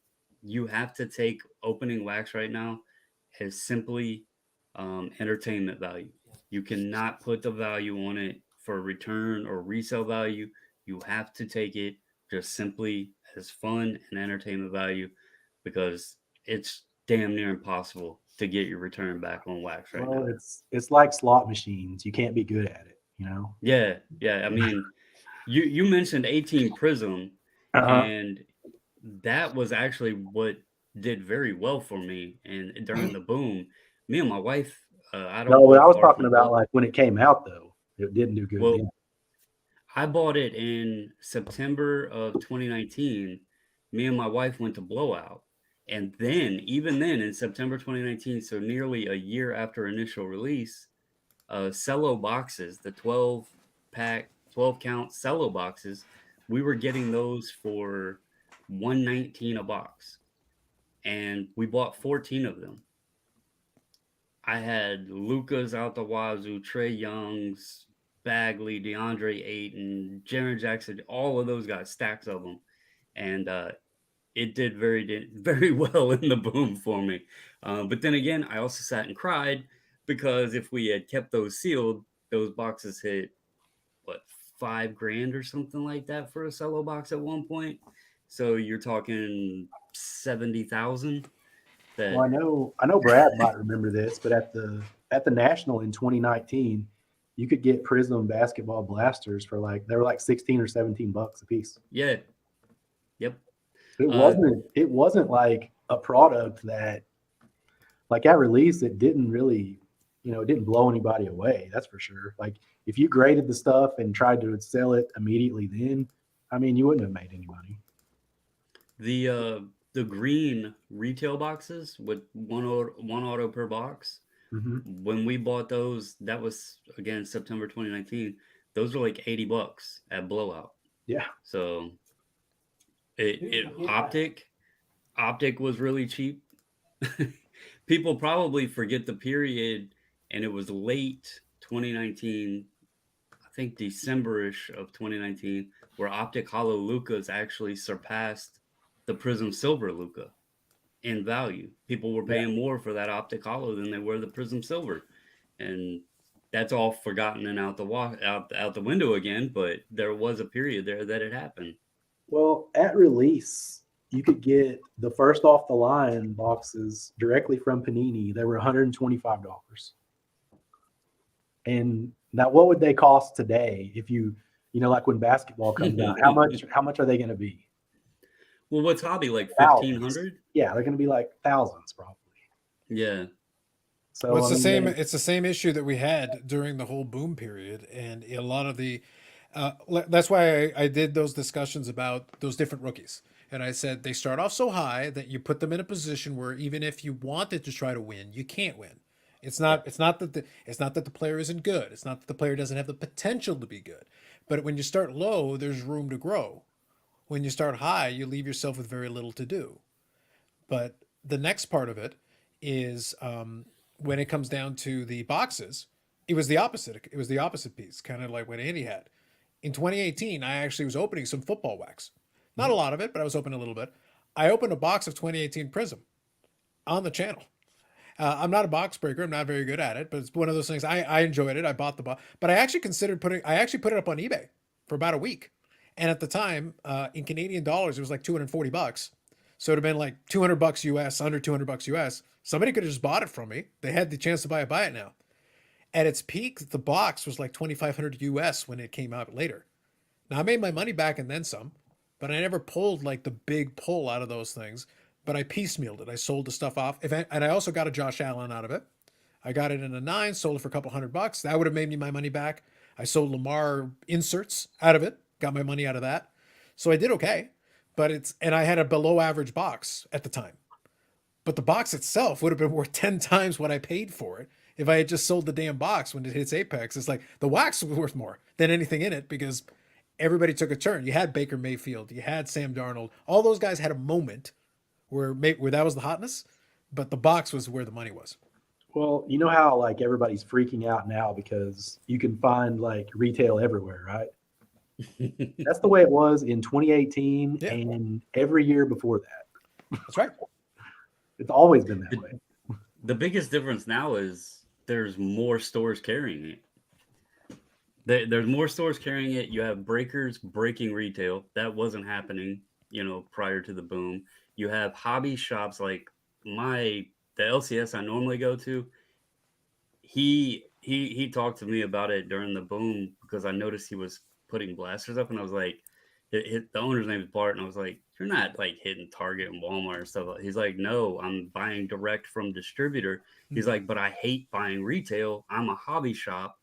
S6: take opening wax right now as simply entertainment value. You cannot put the value on it for return or resale value. You have to take it just simply as fun and entertainment value, because it's damn near impossible to get your return back on wax right now.
S4: It's like slot machines. You can't be good at it,
S6: Yeah. I mean, you mentioned 18 Prism, and that was actually what did very well for me. And during the boom, me and my wife, I don't
S4: No,
S6: know
S4: but I was
S6: far
S4: talking
S6: from
S4: about
S6: both.
S4: like when it came out though. It didn't do good.
S6: Well,
S4: then.
S6: I bought it in September of 2019. Me and my wife went to Blowout. And then, even then, in September 2019, so nearly a year after initial release, cello boxes, the 12 count cello boxes, we were getting those for $119 a box. And we bought 14 of them. I had Luca's out the wazoo, Trey Young's, Bagley, DeAndre Ayton, Jaren Jackson, all of those guys, stacks of them. And it did very well in the boom for me. But then again, I also sat and cried, because if we had kept those sealed, those boxes hit, what, $5,000 or something like that for a cello box at one point. So you're talking 70,000.
S4: Well, I know Brad might remember this, but at the National in 2019, you could get Prism basketball blasters for they were like 16 or 17 bucks a piece.
S6: Yeah. Yep.
S4: It wasn't like a product that, like, at release, it didn't really, it didn't blow anybody away. That's for sure. Like, if you graded the stuff and tried to sell it immediately, then I mean, you wouldn't have made any money.
S6: The green retail boxes with one auto per box.
S4: Mm-hmm.
S6: When we bought those, that was again September 2019. Those were like $80 at Blowout.
S4: Yeah.
S6: So Optic was really cheap. People probably forget the period, and it was late 2019. I think December-ish of 2019, where Optic Hollow Lucas actually surpassed the Prism Silver Luca in value. People were paying more for that Optic Hollow than they were the Prism Silver. And that's all forgotten and out the window again. But there was a period there that it happened.
S4: Well, at release, you could get the first off the line boxes directly from Panini. They were $125. And now, what would they cost today if like when basketball comes out? How much are they going to be?
S6: Well, what's hobby like
S4: Thousands.
S6: 1,500?
S4: Yeah, they're going to be like thousands probably.
S6: Yeah.
S1: Well, it's
S4: So
S1: the
S4: I
S1: same.
S4: mean,
S1: It's the same issue that we had during the whole boom period, and a lot of the. That's why I did those discussions about those different rookies, and I said they start off so high that you put them in a position where even if you wanted to try to win, you can't win. It's not. It's not that the player isn't good. It's not that the player doesn't have the potential to be good. But when you start low, there's room to grow. When you start high, you leave yourself with very little to do. But the next part of it is when it comes down to the boxes, it was the opposite. It was the opposite piece, kind of like what Andy had. In 2018, I actually was opening some football wax. Not a lot of it, but I was opening a little bit. I opened a box of 2018 Prism on the channel. I'm not a box breaker. I'm not very good at it, but it's one of those things. I enjoyed it. I bought the box, but I actually put it up on eBay for about a week. And at the time, in Canadian dollars, it was like $240. So it'd have been like $200 US, under $200 US. Somebody could have just bought it from me. They had the chance to buy it now. At its peak, the box was like 2,500 US when it came out later. Now I made my money back and then some, but I never pulled like the big pull out of those things. But I piecemealed it. I sold the stuff off, and I also got a Josh Allen out of it. I got it in a 9, sold it for a couple $100. That would have made me my money back. I sold Lamar inserts out of it, got my money out of that. So I did okay. And I had a below average box at the time. But the box itself would have been worth 10 times what I paid for it if I had just sold the damn box when it hits Apex. It's like the wax was worth more than anything in it because everybody took a turn. You had Baker Mayfield, you had Sam Darnold. All those guys had a moment where that was the hotness, but the box was where the money was.
S4: well, you know how like everybody's freaking out now because you can find like retail everywhere, right? That's the way it was in 2018
S1: Yeah.
S4: and every year before that.
S1: That's right.
S4: It's always been that way.
S6: The biggest difference now is there's more stores carrying it. There's more stores carrying it. You have breakers breaking retail. That wasn't happening, prior to the boom. You have hobby shops like the LCS I normally go to. He talked to me about it during the boom because I noticed he was putting blasters up, and I was like, the owner's name is Bart, and I was like, you're not like hitting Target and Walmart and stuff. He's like, no, I'm buying direct from distributor. He's like, but I hate buying retail. I'm a hobby shop.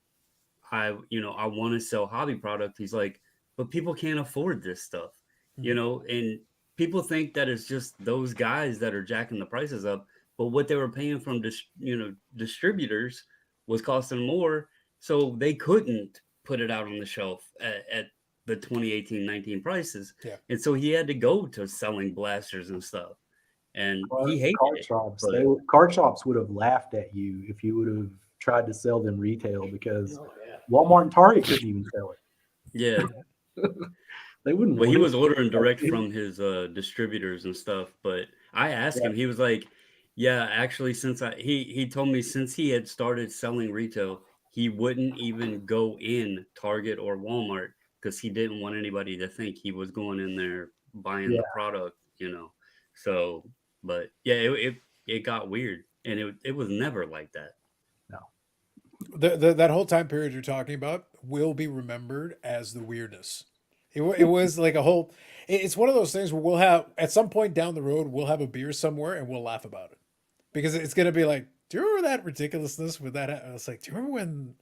S6: I want to sell hobby product. He's like, but people can't afford this stuff, and people think that it's just those guys that are jacking the prices up, but what they were paying from distributors was costing more, so they couldn't put it out on the shelf at the 2018-19 prices.
S1: Yeah.
S6: And so he had to go to selling blasters and stuff, and he hated
S4: Card
S6: it.
S4: shops.
S6: but-
S4: Card shops would have laughed at you if you would have tried to sell them retail because
S2: Oh, yeah.
S4: Walmart and Target couldn't even sell it.
S6: Yeah.
S4: They wouldn't.
S6: Well, he
S4: want
S6: was
S4: it.
S6: ordering direct from his distributors and stuff. But I asked him, he was like, yeah, actually, he told me since he had started selling retail, he wouldn't even go in Target or Walmart because he didn't want anybody to think he was going in there buying the product, So, but yeah, it got weird, and it was never like that.
S1: That whole time period you're talking about will be remembered as the weirdness. It was like a whole. It's one of those things where we'll have at some point down the road we'll have a beer somewhere and we'll laugh about it because it's gonna be like, do you remember that ridiculousness with that? I was like, do you remember when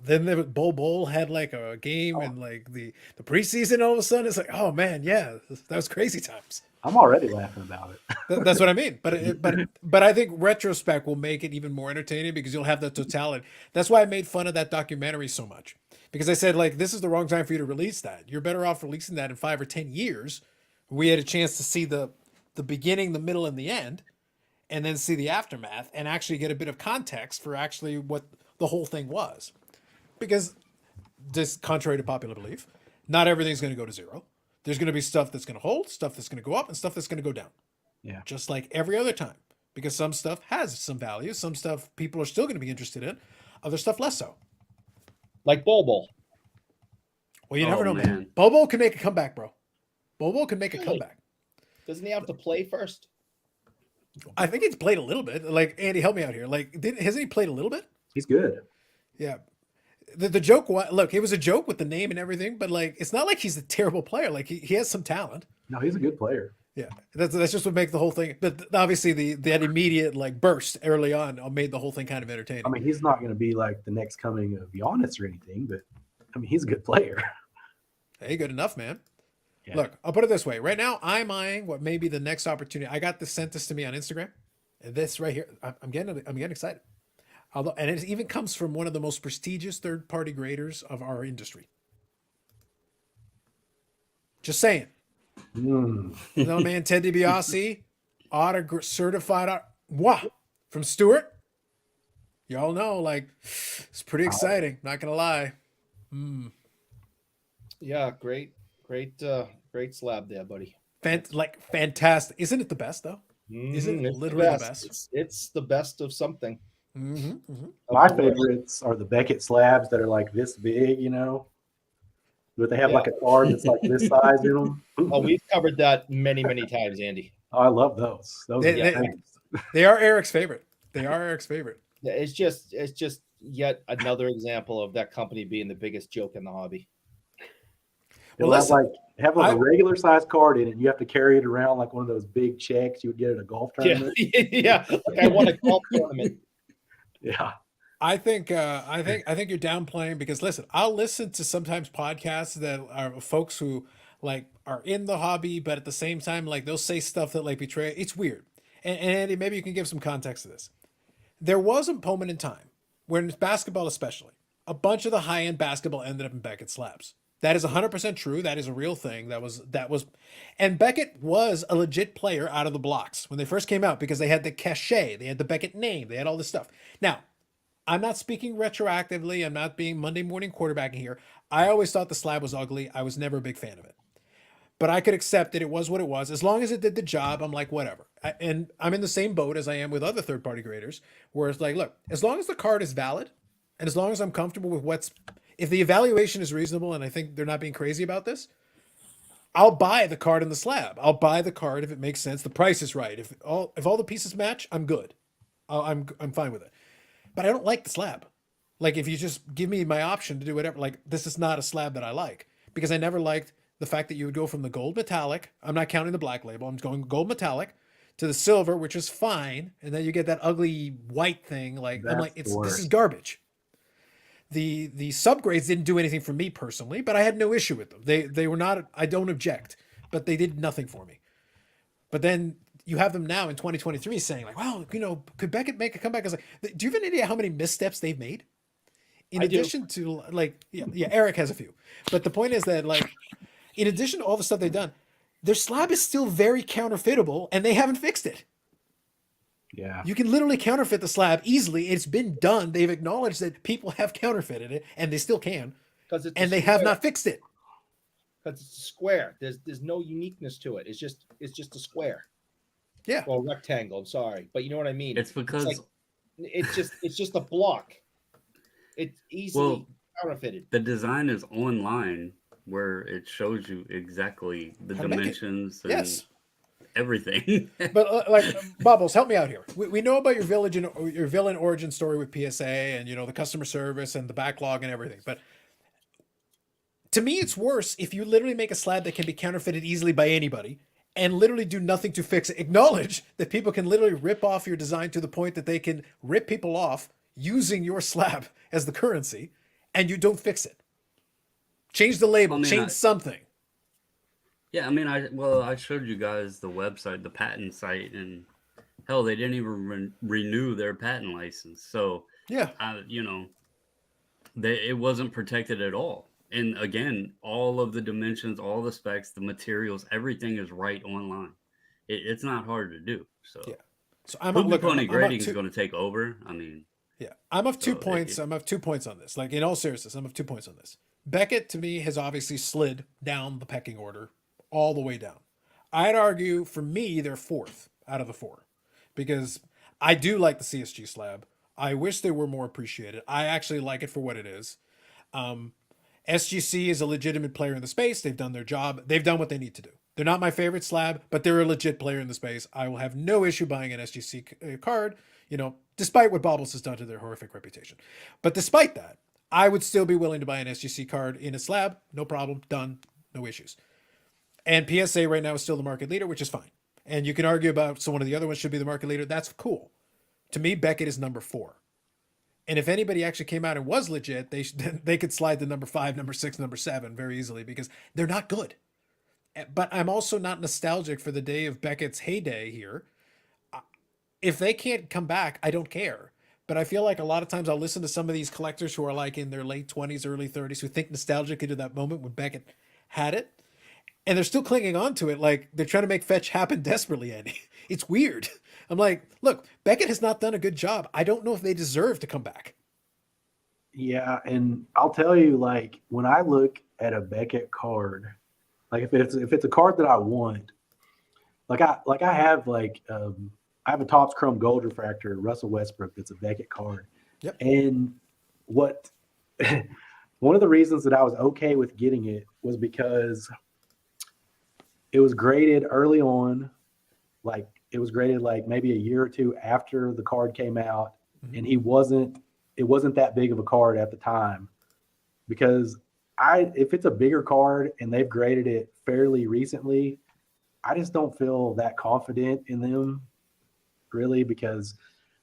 S1: then the Bowl had like a game and like the preseason all of a sudden it's like, oh man, yeah, that was crazy times.
S4: I'm already laughing about it.
S1: That's what I mean. But I think retrospect will make it even more entertaining because you'll have the totality. That's why I made fun of that documentary so much because I said like this is the wrong time for you to release that. You're better off releasing that in 5 or 10 years. We had a chance to see the beginning, the middle, and the end, and then see the aftermath and actually get a bit of context for actually what the whole thing was. Because this, contrary to popular belief, not everything's going to go to zero. There's going to be stuff that's going to hold, stuff that's going to go up, and stuff that's going to go down.
S4: Yeah.
S1: Just like every other time. Because some stuff has some value. Some stuff people are still going to be interested in. Other stuff less so.
S5: like Bobo.
S1: Well, you never
S6: Oh,
S1: know, man.
S6: man.
S1: Bobo can make a comeback, bro. Bobo can make a
S5: Really?
S1: comeback.
S5: Doesn't he have to play first?
S1: I think he's played a little bit. Like, Andy, help me out here. Like, hasn't he played a little bit?
S4: He's good.
S1: Yeah. The joke was, look, it was a joke with the name and everything, but like, it's not like he's a terrible player. Like, he has some talent.
S4: No, he's a good player.
S1: Yeah, that's just what makes the whole thing. But obviously, that immediate like burst early on made the whole thing kind of entertaining.
S4: I mean, he's not going to be like the next coming of Giannis or anything, but I mean, he's a good player.
S1: Hey, good enough, man.
S4: Yeah.
S1: Look, I'll put it this way. Right now, I'm eyeing what may be the next opportunity. I got this sent this to me on Instagram. And this right here, I'm getting excited. Although, and it even comes from one of the most prestigious third-party graders of our industry. Just saying.
S4: Mm.
S1: You know, man, Ted DiBiase, certified from Stewart. You all know, like, it's pretty exciting. Not gonna lie.
S5: Yeah, great slab there, buddy.
S1: Fantastic. Isn't it the best though? Isn't it
S5: It's
S1: literally the best?
S5: It's the best of something.
S4: My favorites are the Beckett slabs that are like this big, you know, but they have like a card that's like this size in them.
S5: Oh, we've covered that many times, Andy.
S4: Oh, I love those. Those are
S1: They are Eric's favorite. They are Eric's favorite.
S5: Yeah, it's just yet another example of that company being the biggest joke in the hobby.
S4: They'll
S1: Well,
S4: have like a regular size card in it. You have to carry it around like one of those big checks you would get at a golf tournament.
S5: Yeah. Like I won a golf tournament.
S4: Yeah.
S1: I think you're downplaying because listen, I'll listen to sometimes podcasts that are folks who like are in the hobby, but at the same time, like they'll say stuff that like betray. It's weird. And Andy, maybe you can give some context to this. There was a moment in time when basketball, especially, a bunch of the high-end basketball ended up in Beckett slabs. That is 100% true. That is a real thing. That was, and Beckett was a legit player out of the blocks when they first came out because they had the cachet, they had the Beckett name, they had all this stuff. Now, I'm not speaking retroactively. I'm not being Monday morning quarterbacking here. I always thought the slab was ugly. I was never a big fan of it, but I could accept that it was what it was as long as it did the job. I'm like, whatever. And I'm in the same boat as I am with other third-party graders, where it's like, look, as long as the card is valid, and as long as I'm comfortable with if the evaluation is reasonable, and I think they're not being crazy about this, I'll buy the card in the slab. I'll buy the card if it makes sense. The price is right. If all the pieces match, I'm good. I'm fine with it. But I don't like the slab. Like if you just give me my option to do whatever, like this is not a slab that I like because I never liked the fact that you would go from the gold metallic. I'm not counting the black label. I'm going gold metallic to the silver, which is fine, and then you get that ugly white thing. Like I'm like, this is garbage. The subgrades didn't do anything for me personally, but I had no issue with them. They were not. I don't object, but they did nothing for me. But then you have them now in 2023 saying like, "Wow, you know, could Beckett make a comeback?" I was like, "Do you have any idea how many missteps they've made?" In addition to like, yeah, Eric has a few, but the point is that like, in addition to all the stuff they've done, their slab is still very counterfeitable, and they haven't fixed it.
S4: Yeah.
S1: You can literally counterfeit the slab easily. It's been done. They've acknowledged that people have counterfeited it, and they still can. And they have not fixed it.
S5: Because it's a square. There's no uniqueness to it. It's just a square.
S1: Yeah.
S5: Well, rectangle. I'm sorry, but you know what I mean.
S6: It's because
S5: it's just a block. It's easily counterfeited.
S6: The design is online where it shows you exactly the dimensions and everything.
S1: But like Bubbles, help me out here. We know about your villain origin story with PSA and you know the customer service and the backlog and everything. But to me, it's worse if you literally make a slab that can be counterfeited easily by anybody and literally do nothing to fix it. Acknowledge that people can literally rip off your design to the point that they can rip people off using your slab as the currency, and you don't fix it. Change the label, change something.
S6: Yeah, I mean, I showed you guys the website, the patent site, and hell, they didn't even renew their patent license. So
S1: yeah,
S6: you know, it wasn't protected at all. And again, all of the dimensions, all the specs, the materials, everything is right online. It's not hard to do. So
S1: yeah, so I'm
S6: Pony grading is going to take over. I mean,
S1: yeah, I'm of 2 points. I'm of 2 points on this. Like in all seriousness, I'm of 2 points on this. Beckett to me has obviously slid down the pecking order. All the way down. I'd argue for me, they're fourth out of the four because I do like the CSG slab. I wish they were more appreciated. I actually like it for what it is. SGC is a legitimate player in the space. They've done their job. They've done what they need to do. They're not my favorite slab, but they're a legit player in the space. I will have no issue buying an SGC card, despite what Baubles has done to their horrific reputation. But despite that, I would still be willing to buy an SGC card in a slab. No problem. Done. No issues. And PSA right now is still the market leader, which is fine. And you can argue about, so one of the other ones should be the market leader. That's cool. To me, Beckett is number 4. And if anybody actually came out and was legit, they could slide to number 5, number 6, number 7 very easily because they're not good. But I'm also not nostalgic for the day of Beckett's heyday here. If they can't come back, I don't care. But I feel like a lot of times I'll listen to some of these collectors who are like in their late 20s, early 30s, who think nostalgically to that moment when Beckett had it. And they're still clinging on to it like they're trying to make fetch happen desperately, Andy. It's weird. I'm like, look, Beckett has not done a good job. I don't know if they deserve to come back.
S4: Yeah, and I'll tell you, like when I look at a Beckett card, like if it's a card that I want, I have I have a Topps Chrome Gold Refractor Russell Westbrook that's a Beckett card.
S1: Yep.
S4: And what one of the reasons that I was okay with getting it was because it was graded early on, like it was graded like maybe a year or two after the card came out, and it wasn't that big of a card at the time. Because if it's a bigger card and they've graded it fairly recently, I just don't feel that confident in them really, because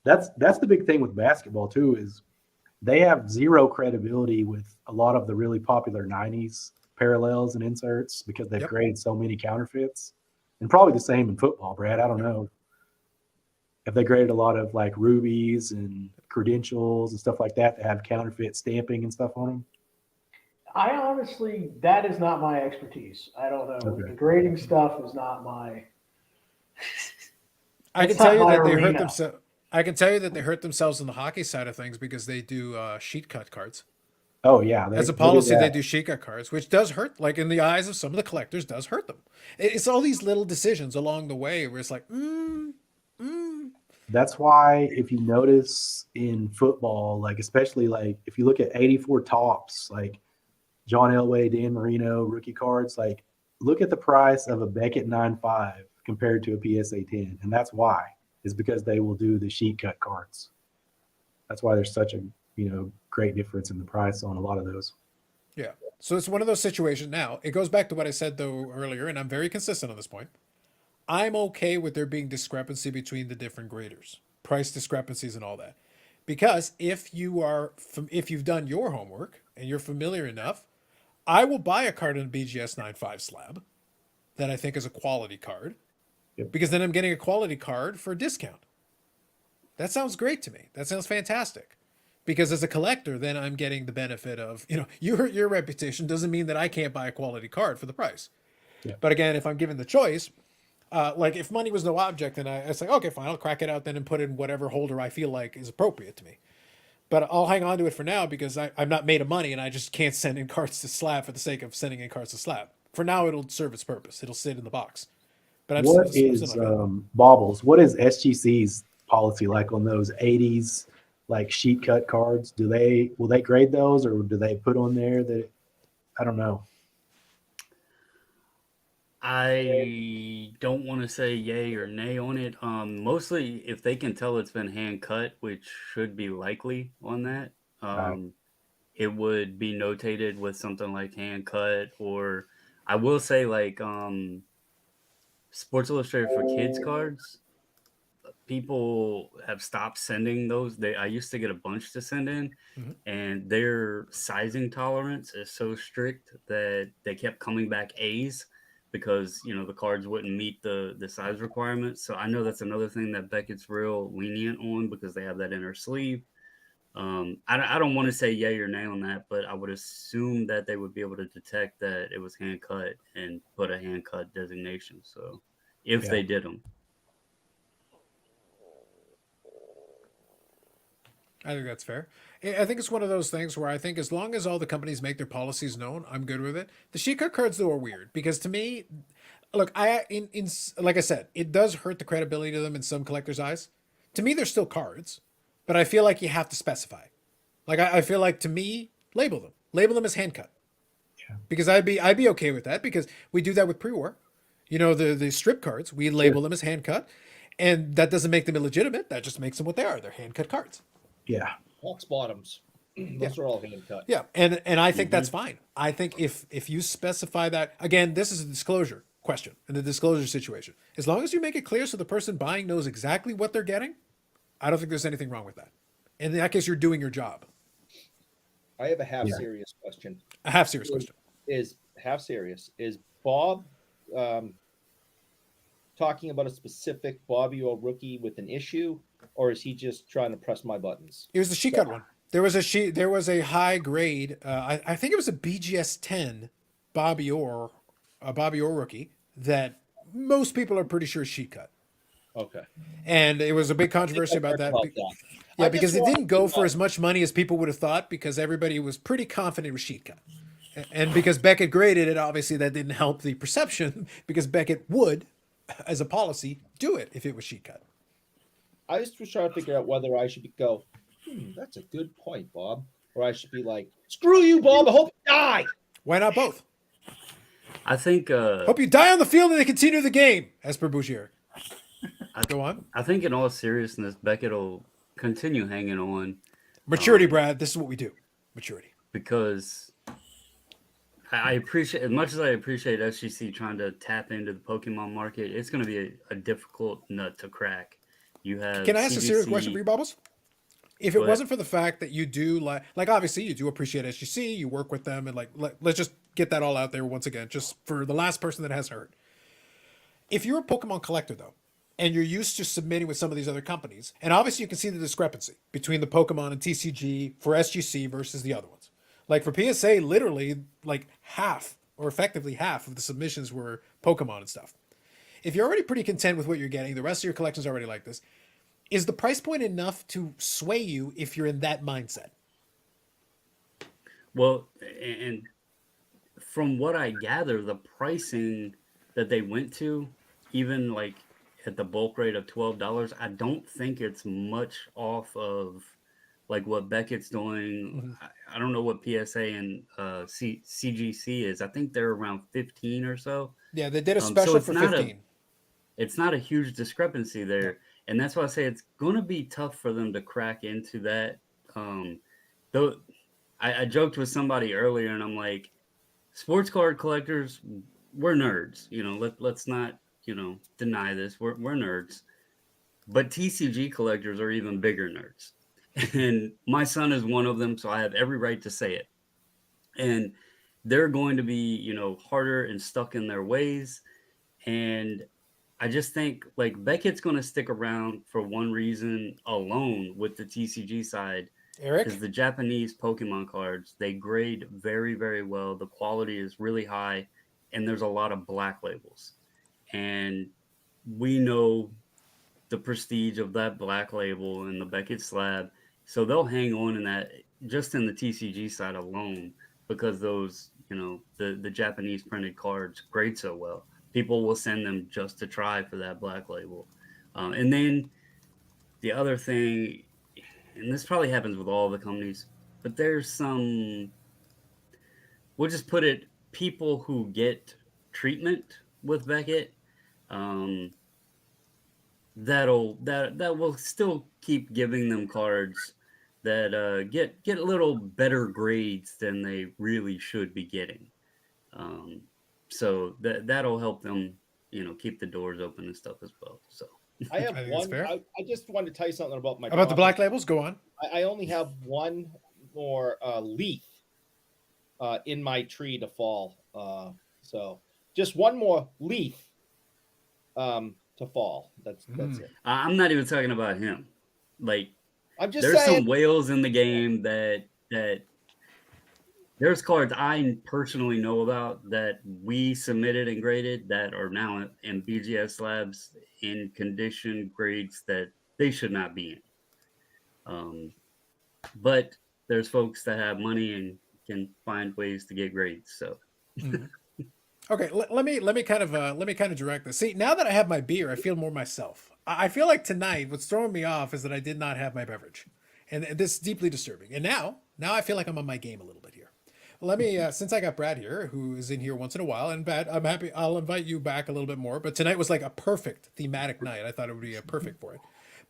S4: that's the big thing with basketball too, is they have zero credibility with a lot of the really popular 90s parallels and inserts because they've graded so many counterfeits. And probably the same in football, Brad. I don't know if they graded a lot of like rubies and credentials and stuff like that have counterfeit stamping and stuff on them.
S2: I honestly, that is not my expertise. I don't know.
S4: Okay.
S2: The grading stuff is not my.
S1: I can
S2: It's
S1: tell
S2: not
S1: you
S2: my
S1: that they hurt
S2: arena.
S1: themselves. I can tell you that they hurt themselves on the hockey side of things because they do sheet cut cards.
S4: Oh yeah,
S1: As a policy, they do sheet cut cards, which does hurt. Like in the eyes of some of the collectors, does hurt them. It's all these little decisions along the way where it's like,
S4: That's why if you notice in football, like especially like if you look at 84 tops, like John Elway, Dan Marino, rookie cards, like look at the price of a Beckett 9.5 compared to a PSA 10. And that's why, is because they will do the sheet cut cards. That's why there's such a, great difference in the price on a lot of those.
S1: yeah. So it's one of those situations. Now, it goes back to what I said, though, earlier, and I'm very consistent on this point. I'm okay with there being discrepancy between the different graders, price discrepancies and all that. Because if you've done your homework and you're familiar enough, I will buy a card in a BGS 9.5 slab that I think is a quality card.
S4: Yep.
S1: Because then I'm getting a quality card for a discount. That sounds great to me. That sounds fantastic. Because as a collector, then I'm getting the benefit of, you hurt your reputation doesn't mean that I can't buy a quality card for the price.
S4: Yeah.
S1: But again, if I'm given the choice, like if money was no object, then it's like, okay, fine, I'll crack it out then and put it in whatever holder I feel like is appropriate to me. But I'll hang on to it for now because I'm not made of money and I just can't send in cards to slab for the sake of sending in cards to slab. For now, it'll serve its purpose. It'll sit in the box. But I'm
S4: What
S1: still
S4: is
S1: not good.
S4: Baubles? What is SGC's policy like on those 80s like sheet cut cards? Will they grade those, or do they put on there that I don't know?
S6: I don't want to say yay or nay on it. Mostly if they can tell it's been hand cut, which should be likely on that, it would be notated with something like hand cut, or I will say like Sports Illustrated for Kids cards. People have stopped sending those. I used to get a bunch to send in, and their sizing tolerance is so strict that they kept coming back A's because the cards wouldn't meet the size requirements. So I know that's another thing that Beckett's real lenient on because they have that inner sleeve. I don't want to say yay or nay on that, but I would assume that they would be able to detect that it was hand cut and put a hand cut designation. So if they did them.
S1: I think that's fair. I think it's one of those things where I think as long as all the companies make their policies known, I'm good with it. The sheet cut cards though are weird because to me, look, like I said, it does hurt the credibility of them in some collectors' eyes. To me, they're still cards, but I feel like you have to specify. Like I feel like to me, label them. label them as hand cut.
S4: Yeah.
S1: Because I'd be okay with that, because we do that with pre-war. You know, the strip cards, we label them as hand cut, and that doesn't make them illegitimate. That just makes them what they are. They're hand cut cards.
S4: Yeah.
S5: Box bottoms. Those are all hand cut.
S1: Yeah, and I think that's fine. I think if you specify that, again, this is a disclosure question in the disclosure situation. As long as you make it clear so the person buying knows exactly what they're getting, I don't think there's anything wrong with that. In that case, you're doing your job.
S5: I have a half
S4: Yeah.
S5: serious question.
S1: A half serious question.
S5: Is half serious. Is Bob talking about a specific Bobby or rookie with an issue, or is he just trying to press my buttons?
S1: It was the sheet cut one. There was a high grade. I think it was a BGS 10 Bobby Orr rookie that most people are pretty sure is sheet cut.
S5: Okay.
S1: And it was a big controversy
S5: I've
S1: about
S5: heard
S1: that.
S5: about that.
S1: Yeah,
S5: I
S1: because
S5: just
S1: it
S5: want
S1: didn't go
S5: to
S1: for
S5: know.
S1: as much money as people would have thought, because everybody was pretty confident it was sheet cut. And because Beckett graded it, obviously that didn't help the perception, because Beckett would, as a policy, do it if it was sheet cut.
S5: I just was trying to figure out whether I should go, that's a good point, Bob. Or I should be like, screw you, Bob. I hope you die.
S1: Why not both?
S6: I think
S1: Hope you die on the field and they continue the game, as per Bouchier. Go on.
S6: I think in all seriousness, Beckett will continue hanging on
S1: Maturity, Brad. This is what we do. Maturity.
S6: because I appreciate, as much as I appreciate SGC trying to tap into the Pokemon market, it's going to be a difficult nut to crack. You have
S1: Can I ask a serious
S6: CGC
S1: question for you, Bubbles? If
S6: Go
S1: it
S6: ahead.
S1: wasn't for the fact that you do like obviously you do appreciate SGC, you work with them, and let's just get that all out there once again, just for the last person that has heard. If you're a Pokemon collector though, and you're used to submitting with some of these other companies, and obviously you can see the discrepancy between the Pokemon and TCG for SGC versus the other ones. Like for PSA, literally like half or effectively half of the submissions were Pokemon and stuff. If you're already pretty content with what you're getting, the rest of your collection's already like this. Is the price point enough to sway you if you're in that mindset?
S6: Well, and from what I gather, the pricing that they went to, even like at the bulk rate of $12, I don't think it's much off of like what Beckett's doing. I don't know what PSA and CGC is. I think they're around 15 or so.
S1: Yeah, they did a
S6: So
S1: special
S6: it's
S1: for
S6: not
S1: 15.
S6: It's not a huge discrepancy there. And that's why I say it's going to be tough for them to crack into that. Though I joked with somebody earlier, and I'm like, sports card collectors, we're nerds. You know, let's not, deny this. We're nerds. But TCG collectors are even bigger nerds. And my son is one of them, so I have every right to say it. And they're going to be, harder and stuck in their ways. And I just think like Beckett's going to stick around for one reason alone with the TCG side.
S1: Eric?
S6: Because the Japanese Pokemon cards, they grade very, very well. The quality is really high, and there's a lot of black labels. And we know the prestige of that black label and the Beckett slab. So they'll hang on in that, just in the TCG side alone, because those, the Japanese printed cards grade so well. People will send them just to try for that black label. And then the other thing, and this probably happens with all the companies, but there's some, we'll just put it, people who get treatment with Beckett, that will still keep giving them cards that get a little better grades than they really should be getting. So that'll help them, keep the doors open and stuff as well. So
S5: I have
S1: I think that's
S5: one.
S1: fair.
S5: I just wanted to tell you something about my.
S1: About the
S5: property.
S1: black labels? Go on.
S5: I only have one more leaf in my tree to fall. So just one more leaf to fall. That's it.
S6: I'm not even talking about him. Like,
S5: I'm just
S6: there's
S5: saying.
S6: some whales in the game that there's cards I personally know about that we submitted and graded that are now in BGS labs in condition grades that they should not be in. But there's folks that have money and can find ways to get grades. So
S1: Okay, let me kind of direct this. See, now that I have my beer, I feel more myself. I feel like tonight, what's throwing me off is that I did not have my beverage, and this is deeply disturbing. And now I feel like I'm on my game a little bit here. Let me, since I got Brad here, who is in here once in a while, and Brad, I'm happy. I'll invite you back a little bit more. But tonight was like a perfect thematic night. I thought it would be perfect for it.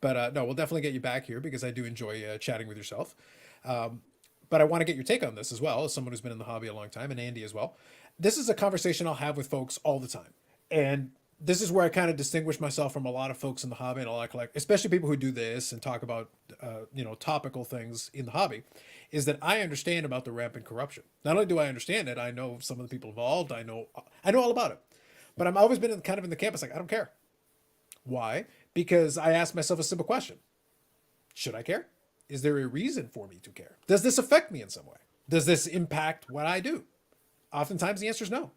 S1: But no, we'll definitely get you back here because I do enjoy chatting with yourself. But I want to get your take on this as well, as someone who's been in the hobby a long time, and Andy as well. This is a conversation I'll have with folks all the time, and this is where I kind of distinguish myself from a lot of folks in the hobby and a lot of especially people who do this and talk about topical things in the hobby, is that I understand about the rampant corruption. Not only do I understand it, I know some of the people involved. I know all about it, but I've always been kind of in the campus like I don't care. Why? Because I ask myself a simple question: should I care? Is there a reason for me to care? Does this affect me in some way? Does this impact what I do? Oftentimes the answer is no.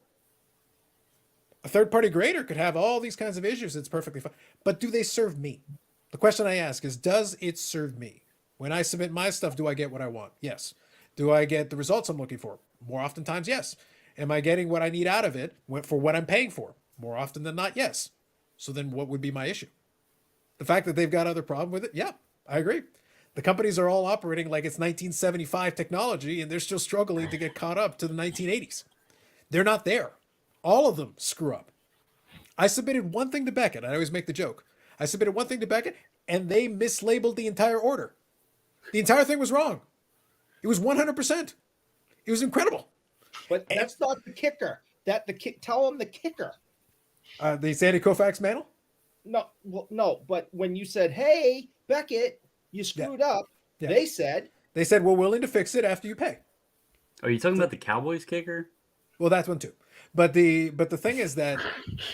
S1: A third-party grader could have all these kinds of issues. It's perfectly fine. But do they serve me? The question I ask is, does it serve me? When I submit my stuff, do I get what I want? Yes. Do I get the results I'm looking for? More oftentimes, yes. Am I getting what I need out of it for what I'm paying for? More often than not, yes. So then what would be my issue? The fact that they've got other problem with it? Yeah, I agree. The companies are all operating like it's 1975 technology, and they're still struggling to get caught up to the 1980s. They're not there. All of them screw up. I submitted one thing to Beckett. I always make the joke. I submitted one thing to Beckett, and they mislabeled the entire order. The entire thing was wrong. It was 100%. It was incredible.
S5: But that's not the kicker. Tell them the kicker.
S1: The Sandy Koufax manual?
S5: No, well, no. But when you said, "Hey, Beckett, you screwed up,"
S1: Yeah.
S5: they said,
S1: we're willing to fix it after you pay.
S6: Are you talking about the Cowboys kicker?
S1: Well, that's one too. But the thing is that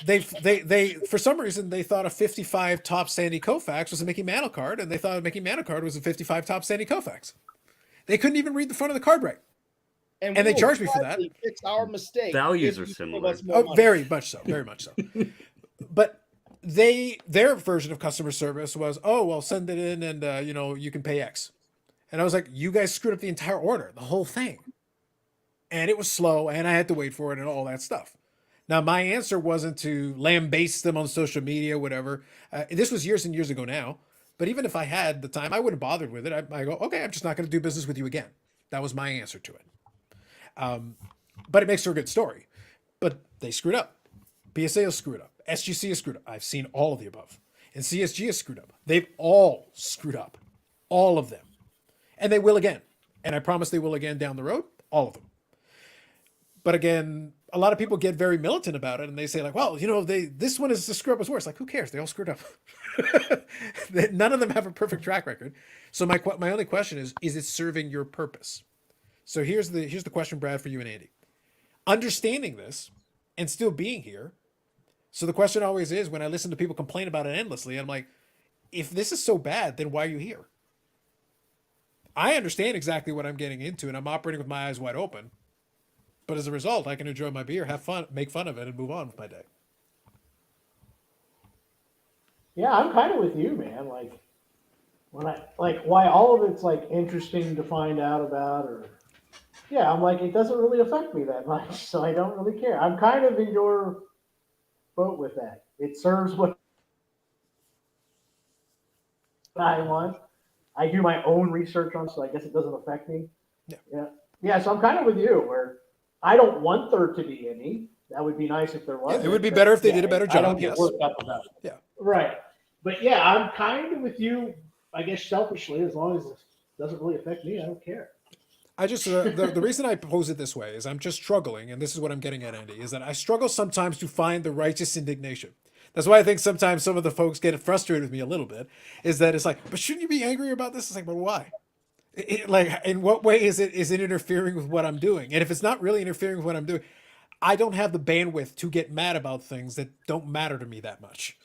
S1: they for some reason they thought a 55 top Sandy Koufax was a Mickey Mantle card, and they thought a Mickey Mantle card was a 55 top Sandy Koufax. They couldn't even read the front of the card right. And they charged me for that.
S5: It's our mistake.
S6: Values are similar.
S1: Oh, very much so. Very much so. But their version of customer service was, oh, well, send it in and, you can pay X. And I was like, you guys screwed up the entire order, the whole thing. And it was slow, and I had to wait for it and all that stuff. Now, my answer wasn't to lambaste them on social media, whatever. This was years and years ago now. But even if I had the time, I wouldn't have bothered with it. I go, okay, I'm just not going to do business with you again. That was my answer to it. But it makes for a good story. But they screwed up. PSA has screwed up. SGC has screwed up. I've seen all of the above. And CSG has screwed up. They've all screwed up. All of them. And they will again. And I promise they will again down the road. All of them. But again, a lot of people get very militant about it, and they say like, well, this one is the screw up was worse. Like, who cares? They all screwed up. None of them have a perfect track record. So my only question is it serving your purpose? So here's the question, Brad, for you and Andy. Understanding this and still being here. So the question always is, when I listen to people complain about it endlessly, I'm like, if this is so bad, then why are you here? I understand exactly what I'm getting into, and I'm operating with my eyes wide open. But as a result, I can enjoy my beer, have fun, make fun of it, and move on with my day.
S2: Yeah, I'm kind of with you, man. Why all of it's like interesting to find out about, or I'm like, it doesn't really affect me that much, so I don't really care. I'm kind of in your boat with that. It serves what I want. I do my own research on, so I guess it doesn't affect me. Yeah. So I'm kind of with you, where I don't want there to be any. That would be nice if there was.
S1: It would be better if they did a better job.
S2: I don't get worked up about it.
S1: Yeah.
S2: Right. But I'm kind of with you, I guess, selfishly. As long as it doesn't really affect me, I don't care.
S1: I just the reason I pose it this way is I'm just struggling, and this is what I'm getting at, Andy, is that I struggle sometimes to find the righteous indignation. That's why I think sometimes some of the folks get frustrated with me a little bit, is that it's like, but shouldn't you be angry about this? It's like, but why? In what way is it interfering with what I'm doing? And if it's not really interfering with what I'm doing, I don't have the bandwidth to get mad about things that don't matter to me that much.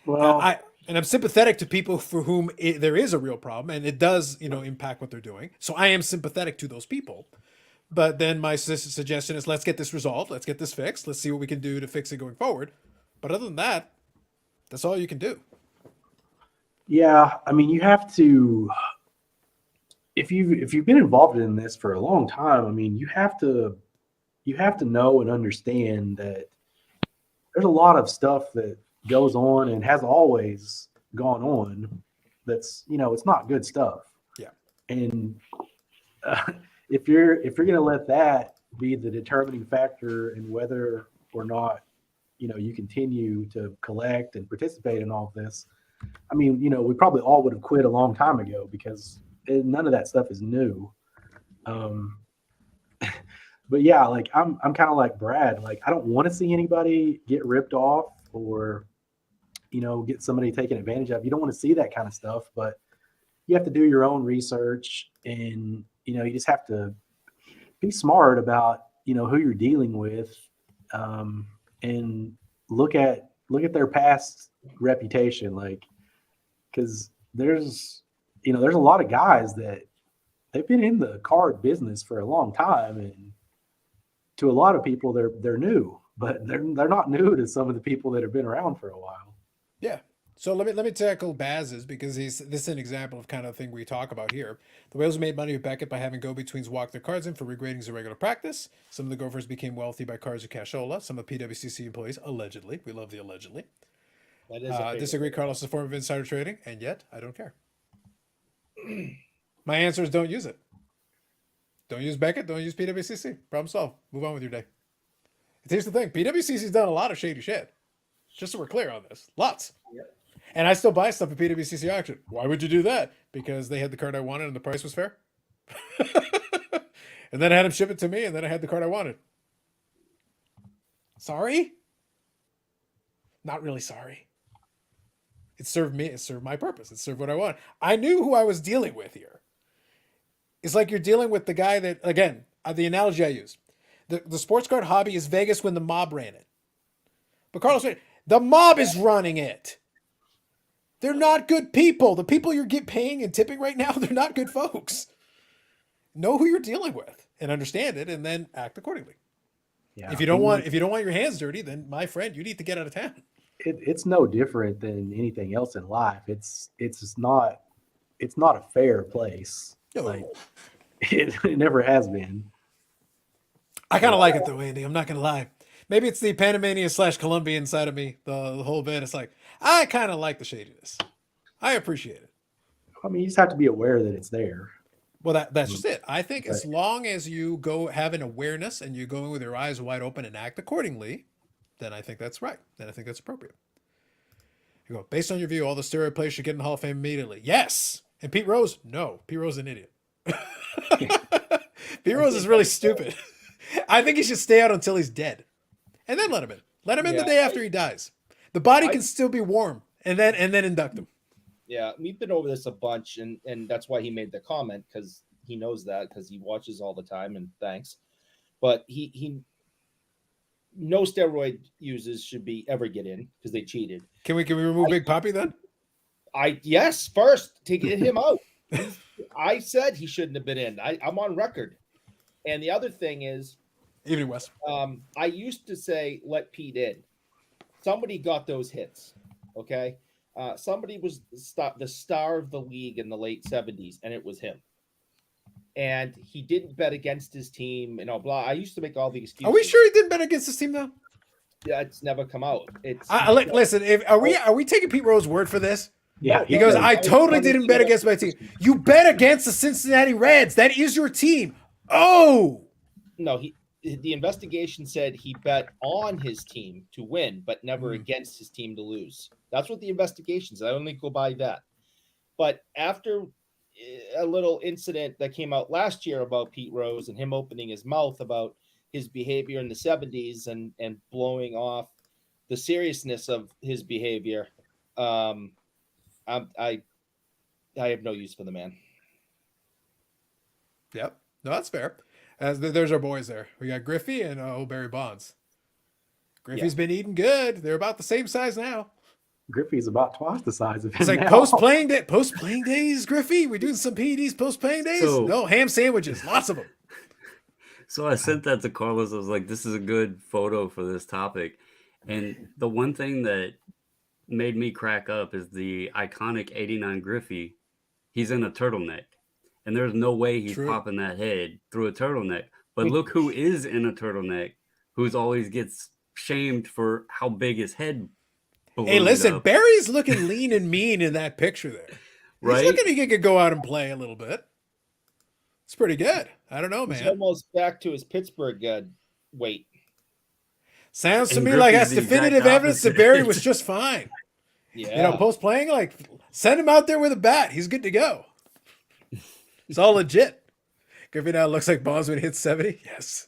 S4: Well,
S1: I'm sympathetic to people for whom there is a real problem, and it does, impact what they're doing. So I am sympathetic to those people. But then my suggestion is, let's get this resolved. Let's get this fixed. Let's see what we can do to fix it going forward. But other than that, that's all you can do.
S4: yeah, I mean, you have to. If you've been involved in this for a long time, I mean, you have to know and understand that there's a lot of stuff that goes on and has always gone on that's, it's not good stuff.
S1: Yeah.
S4: And if you're going to let that be the determining factor in whether or not you continue to collect and participate in all this, I mean, we probably all would have quit a long time ago because none of that stuff is new. But yeah, like I'm kind of like Brad. Like I don't want to see anybody get ripped off or get somebody taken advantage of. You don't want to see that kind of stuff, but you have to do your own research, and you just have to be smart about who you're dealing with, and look at their past reputation, like because there's a lot of guys that they've been in the card business for a long time, and to a lot of people they're new, but they're not new to some of the people that have been around for a while.
S1: Yeah. So let me tackle Baz's because this is an example of kind of thing we talk about here. The Whales made money with Beckett by having go-betweens walk their cards in for regrading as a regular practice. Some of the Gophers became wealthy by cards of cashola. Some of PWCC employees, allegedly. We love the allegedly.
S5: That is a favorite.
S1: Disagree, Carlos, is a form of insider trading, and yet I don't care. My answer is don't use it. Don't use Beckett. Don't use PWCC. Problem solved. Move on with your day. Here's the thing. PWCC's done a lot of shady shit. Just so we're clear on this. Lots.
S2: Yep.
S1: And I still buy stuff at PWCC auction. Why would you do that? Because they had the card I wanted and the price was fair. And then I had them ship it to me, and then I had the card I wanted. Sorry? Not really sorry. It served me. It served my purpose. It served what I wanted. I knew who I was dealing with here. It's like you're dealing with the guy that, again, the analogy I used. The sports card hobby is Vegas when the mob ran it. But Carlos, the mob is running it. They're not good people. The people you're paying and tipping right now, they're not good folks. Know who you're dealing with and understand it, and then act accordingly.
S4: Yeah.
S1: If you don't want your hands dirty, then my friend, you need to get out of town.
S4: It's no different than anything else in life. It's not a fair place.
S1: No.
S4: Like it never has been.
S1: I kind of like it though, Andy. I'm not gonna lie. Maybe it's the Panamanian / Colombian side of me. The whole bit. It's like I kind of like the shadiness. I appreciate it.
S4: I mean, you just have to be aware that it's there.
S1: Well, that's just it. I think as long as you have an awareness and you go in with your eyes wide open and act accordingly, then I think that's right. Then I think that's appropriate. You go, based on your view, all the steroid players should get in the Hall of Fame immediately. Yes. And Pete Rose? No. Pete Rose is an idiot. Pete Rose is really stupid. I think he should stay out until he's dead. And then let him in. Let him in the day after he dies. The body can still be warm. And then induct him.
S5: Yeah, we've been over this a bunch, and that's why he made the comment, because he knows that, because he watches all the time, and thanks. But he no steroid users should be ever get in because they cheated.
S1: Can we remove Big Poppy then?
S5: Yes, first to get him out. I said he shouldn't have been in. I'm on record. And the other thing is,
S1: Evening, Wes.
S5: I used to say let Pete in. Somebody got those hits. Okay. Somebody was the star of the league in the late 70s, and it was him. And he didn't bet against his team, blah. I used to make all the excuses.
S1: Are we sure he didn't bet against his team though?
S5: Yeah, it's never come out.
S1: Listen, are we taking Pete Rose's word for this?
S4: Yeah,
S1: He goes, I totally didn't bet against my team. You bet against the Cincinnati Reds. That is your team. Oh.
S5: No, the investigation said he bet on his team to win, but never against his team to lose. That's what the investigation said. I only go by that. But after a little incident that came out last year about Pete Rose and him opening his mouth about his behavior in the 70s and blowing off the seriousness of his behavior, I have no use for the man.
S1: Yep. No, that's fair. There's our boys there. We got Griffey and old Barry Bonds. Griffey's been eating good. They're about the same size now.
S4: Griffey's about twice the size of him.
S1: It's like
S4: now.
S1: post-playing days, Griffey. We're doing some PEDs post-playing days. No, ham sandwiches. Lots of them.
S6: So I sent that to Carlos. I was like, this is a good photo for this topic. And the one thing that made me crack up is the iconic 89 Griffey. He's in a turtleneck. And there's no way he's popping that head through a turtleneck. But look who is in a turtleneck, who's always gets shamed for how big his head ballooned
S1: Hey, listen,
S6: up.
S1: Barry's looking lean and mean in that picture there.
S6: Right?
S1: He's looking like he could go out and play a little bit. It's pretty good. I don't know,
S5: He's
S1: man.
S5: almost back to his Pittsburgh weight.
S1: Sounds to
S6: And
S1: me like
S6: Griffey's
S1: that's
S6: the exact
S1: definitive evidence that
S6: opposite.
S1: Barry was just fine.
S5: Yeah.
S1: You know, post playing, like send him out there with a bat. He's good to go. It's all legit. Griffey now looks like Bonds when he hits 70. Yes.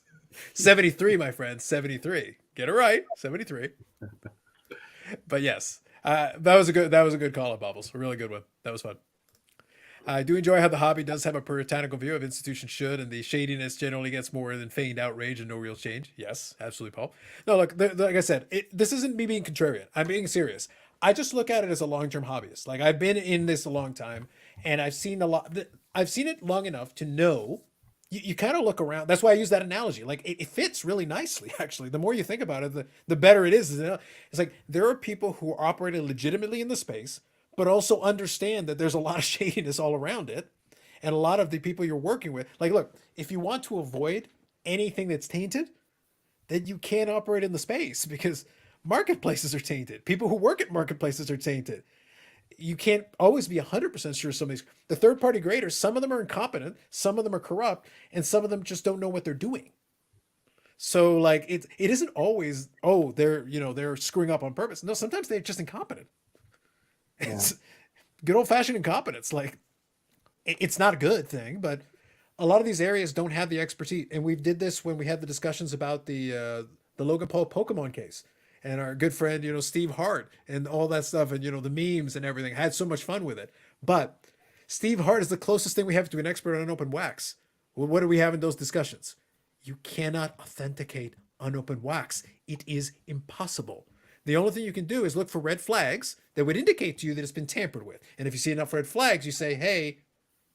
S1: 73, my friend. 73. Get it right. 73. But yes. That was a good call on Bubbles. A really good one. That was fun. I do enjoy how the hobby does have a puritanical view of institutions should, and the shadiness generally gets more than feigned outrage and no real change. Yes, absolutely, Paul. No, look, like I said, this isn't me being contrarian. I'm being serious. I just look at it as a long-term hobbyist. Like I've been in this a long time, and I've seen a lot. I've seen it long enough to know. You kind of look around. That's why I use that analogy. Like it fits really nicely, actually. The more you think about it, the better it is. It's like there are people who are operating legitimately in the space, but also understand that there's a lot of shadiness all around it. And a lot of the people you're working with, like, look, if you want to avoid anything that's tainted, then you can't operate in the space because marketplaces are tainted. People who work at marketplaces are tainted. You can't always be 100% sure somebody's the third party graders. Some of them are incompetent, some of them are corrupt, and some of them just don't know what they're doing. So like it isn't always, oh, they're screwing up on purpose. No, sometimes they're just incompetent. It's good old fashioned incompetence. Like it's not a good thing, but a lot of these areas don't have the expertise. And we did this when we had the discussions about the Logan Paul Pokemon case and our good friend, Steve Hart and all that stuff. And, the memes and everything. I had so much fun with it, but Steve Hart is the closest thing we have to an expert on unopened wax. Well, what do we have in those discussions? You cannot authenticate unopened wax. It is impossible. The only thing you can do is look for red flags that would indicate to you that it's been tampered with. And if you see enough red flags, you say, hey,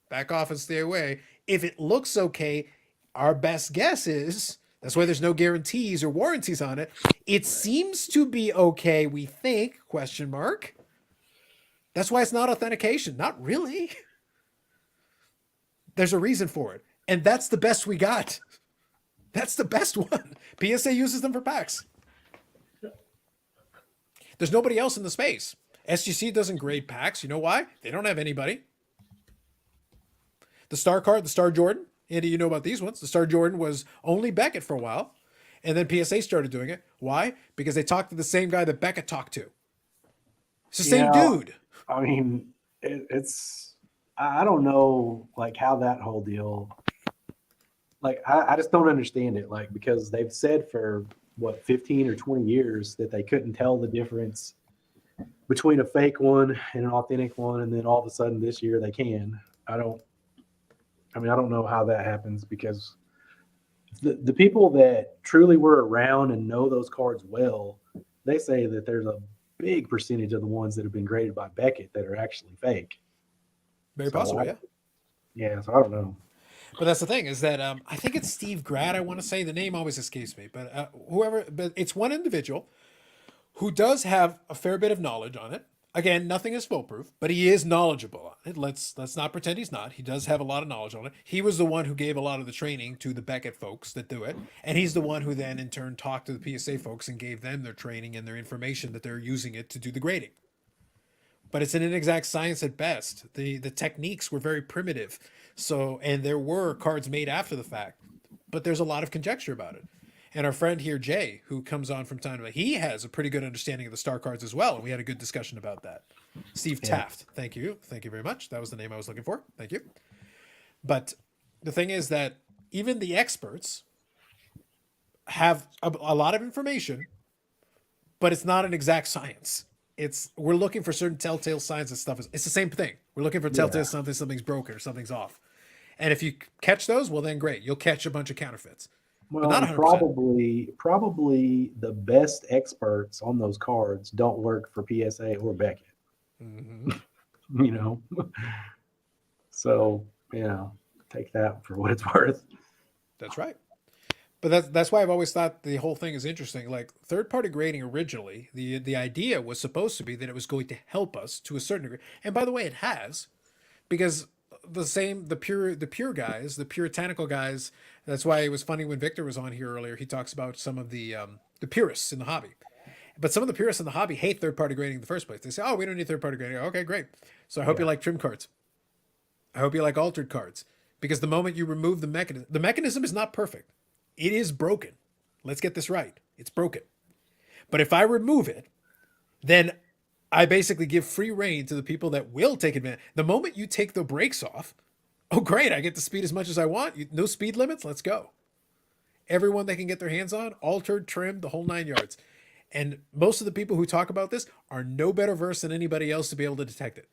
S1: back off and stay away. If it looks okay, our best guess is, that's why there's no guarantees or warranties on it. It seems to be okay, we think, question mark. That's why it's not authentication. Not really. There's a reason for it. And that's the best we got. That's the best one. PSA uses them for packs. There's nobody else in the space. SGC doesn't grade packs. You know why? They don't have anybody. The Star card, the Star Jordan. Andy, you know about these ones. The Star Jordan was only Beckett for a while. And then PSA started doing it. Why? Because they talked to the same guy that Beckett talked to. It's the same dude.
S4: I mean, it's I don't know like how that whole deal. Like I just don't understand it. Like because they've said for what 15 or 20 years that they couldn't tell the difference between a fake one and an authentic one, and then all of a sudden this year they can. I don't know how that happens because the people that truly were around and know those cards well, they say that there's a big percentage of the ones that have been graded by Beckett that are actually fake.
S1: Very possible, yeah.
S4: Yeah, so I don't know.
S1: But that's the thing is that I think it's Steve Grad. I want to say the name always escapes me, but but it's one individual who does have a fair bit of knowledge on it. Again, nothing is foolproof, but he is knowledgeable on it. Let's not pretend he's not. He does have a lot of knowledge on it. He was the one who gave a lot of the training to the Beckett folks that do it, and he's the one who then in turn talked to the PSA folks and gave them their training and their information that they're using it to do the grading. But it's an inexact science at best. The techniques were very primitive. So, and there were cards made after the fact, but there's a lot of conjecture about it. And our friend here, Jay, who comes on from time to time, he has a pretty good understanding of the star cards as well. And we had a good discussion about that. Steve Taft. Thank you. Thank you very much. That was the name I was looking for. Thank you. But the thing is that even the experts have a lot of information, but it's not an exact science. We're looking for certain telltale signs and stuff. It's the same thing. We're looking for telltale something's broken or something's off. And if you catch those, well, then great. You'll catch a bunch of counterfeits.
S4: Well,
S1: not 100%.
S4: probably the best experts on those cards don't work for PSA or Beckett.
S1: Mm-hmm.
S4: So take that for what it's worth.
S1: That's right. But that's why I've always thought the whole thing is interesting. Like third-party grading originally, the idea was supposed to be that it was going to help us to a certain degree. And by the way, it has, because the pure guys, the puritanical guys. That's why it was funny when Victor was on here earlier. He talks about some of the purists in the hobby. But some of the purists in the hobby hate third-party grading in the first place. They say, oh, we don't need third-party grading. Okay, great. So I hope you like trim cards. I hope you like altered cards. because the moment you remove the mechanism is not perfect. It is broken. Let's get this right. It's broken. But if I remove it, then I basically give free reign to the people that will take advantage. The moment you take the brakes off, oh great, I get to speed as much as I want. No speed limits. Let's go. Everyone they can get their hands on, altered, trimmed, the whole 9 yards. And most of the people who talk about this are no better versed than anybody else to be able to detect it.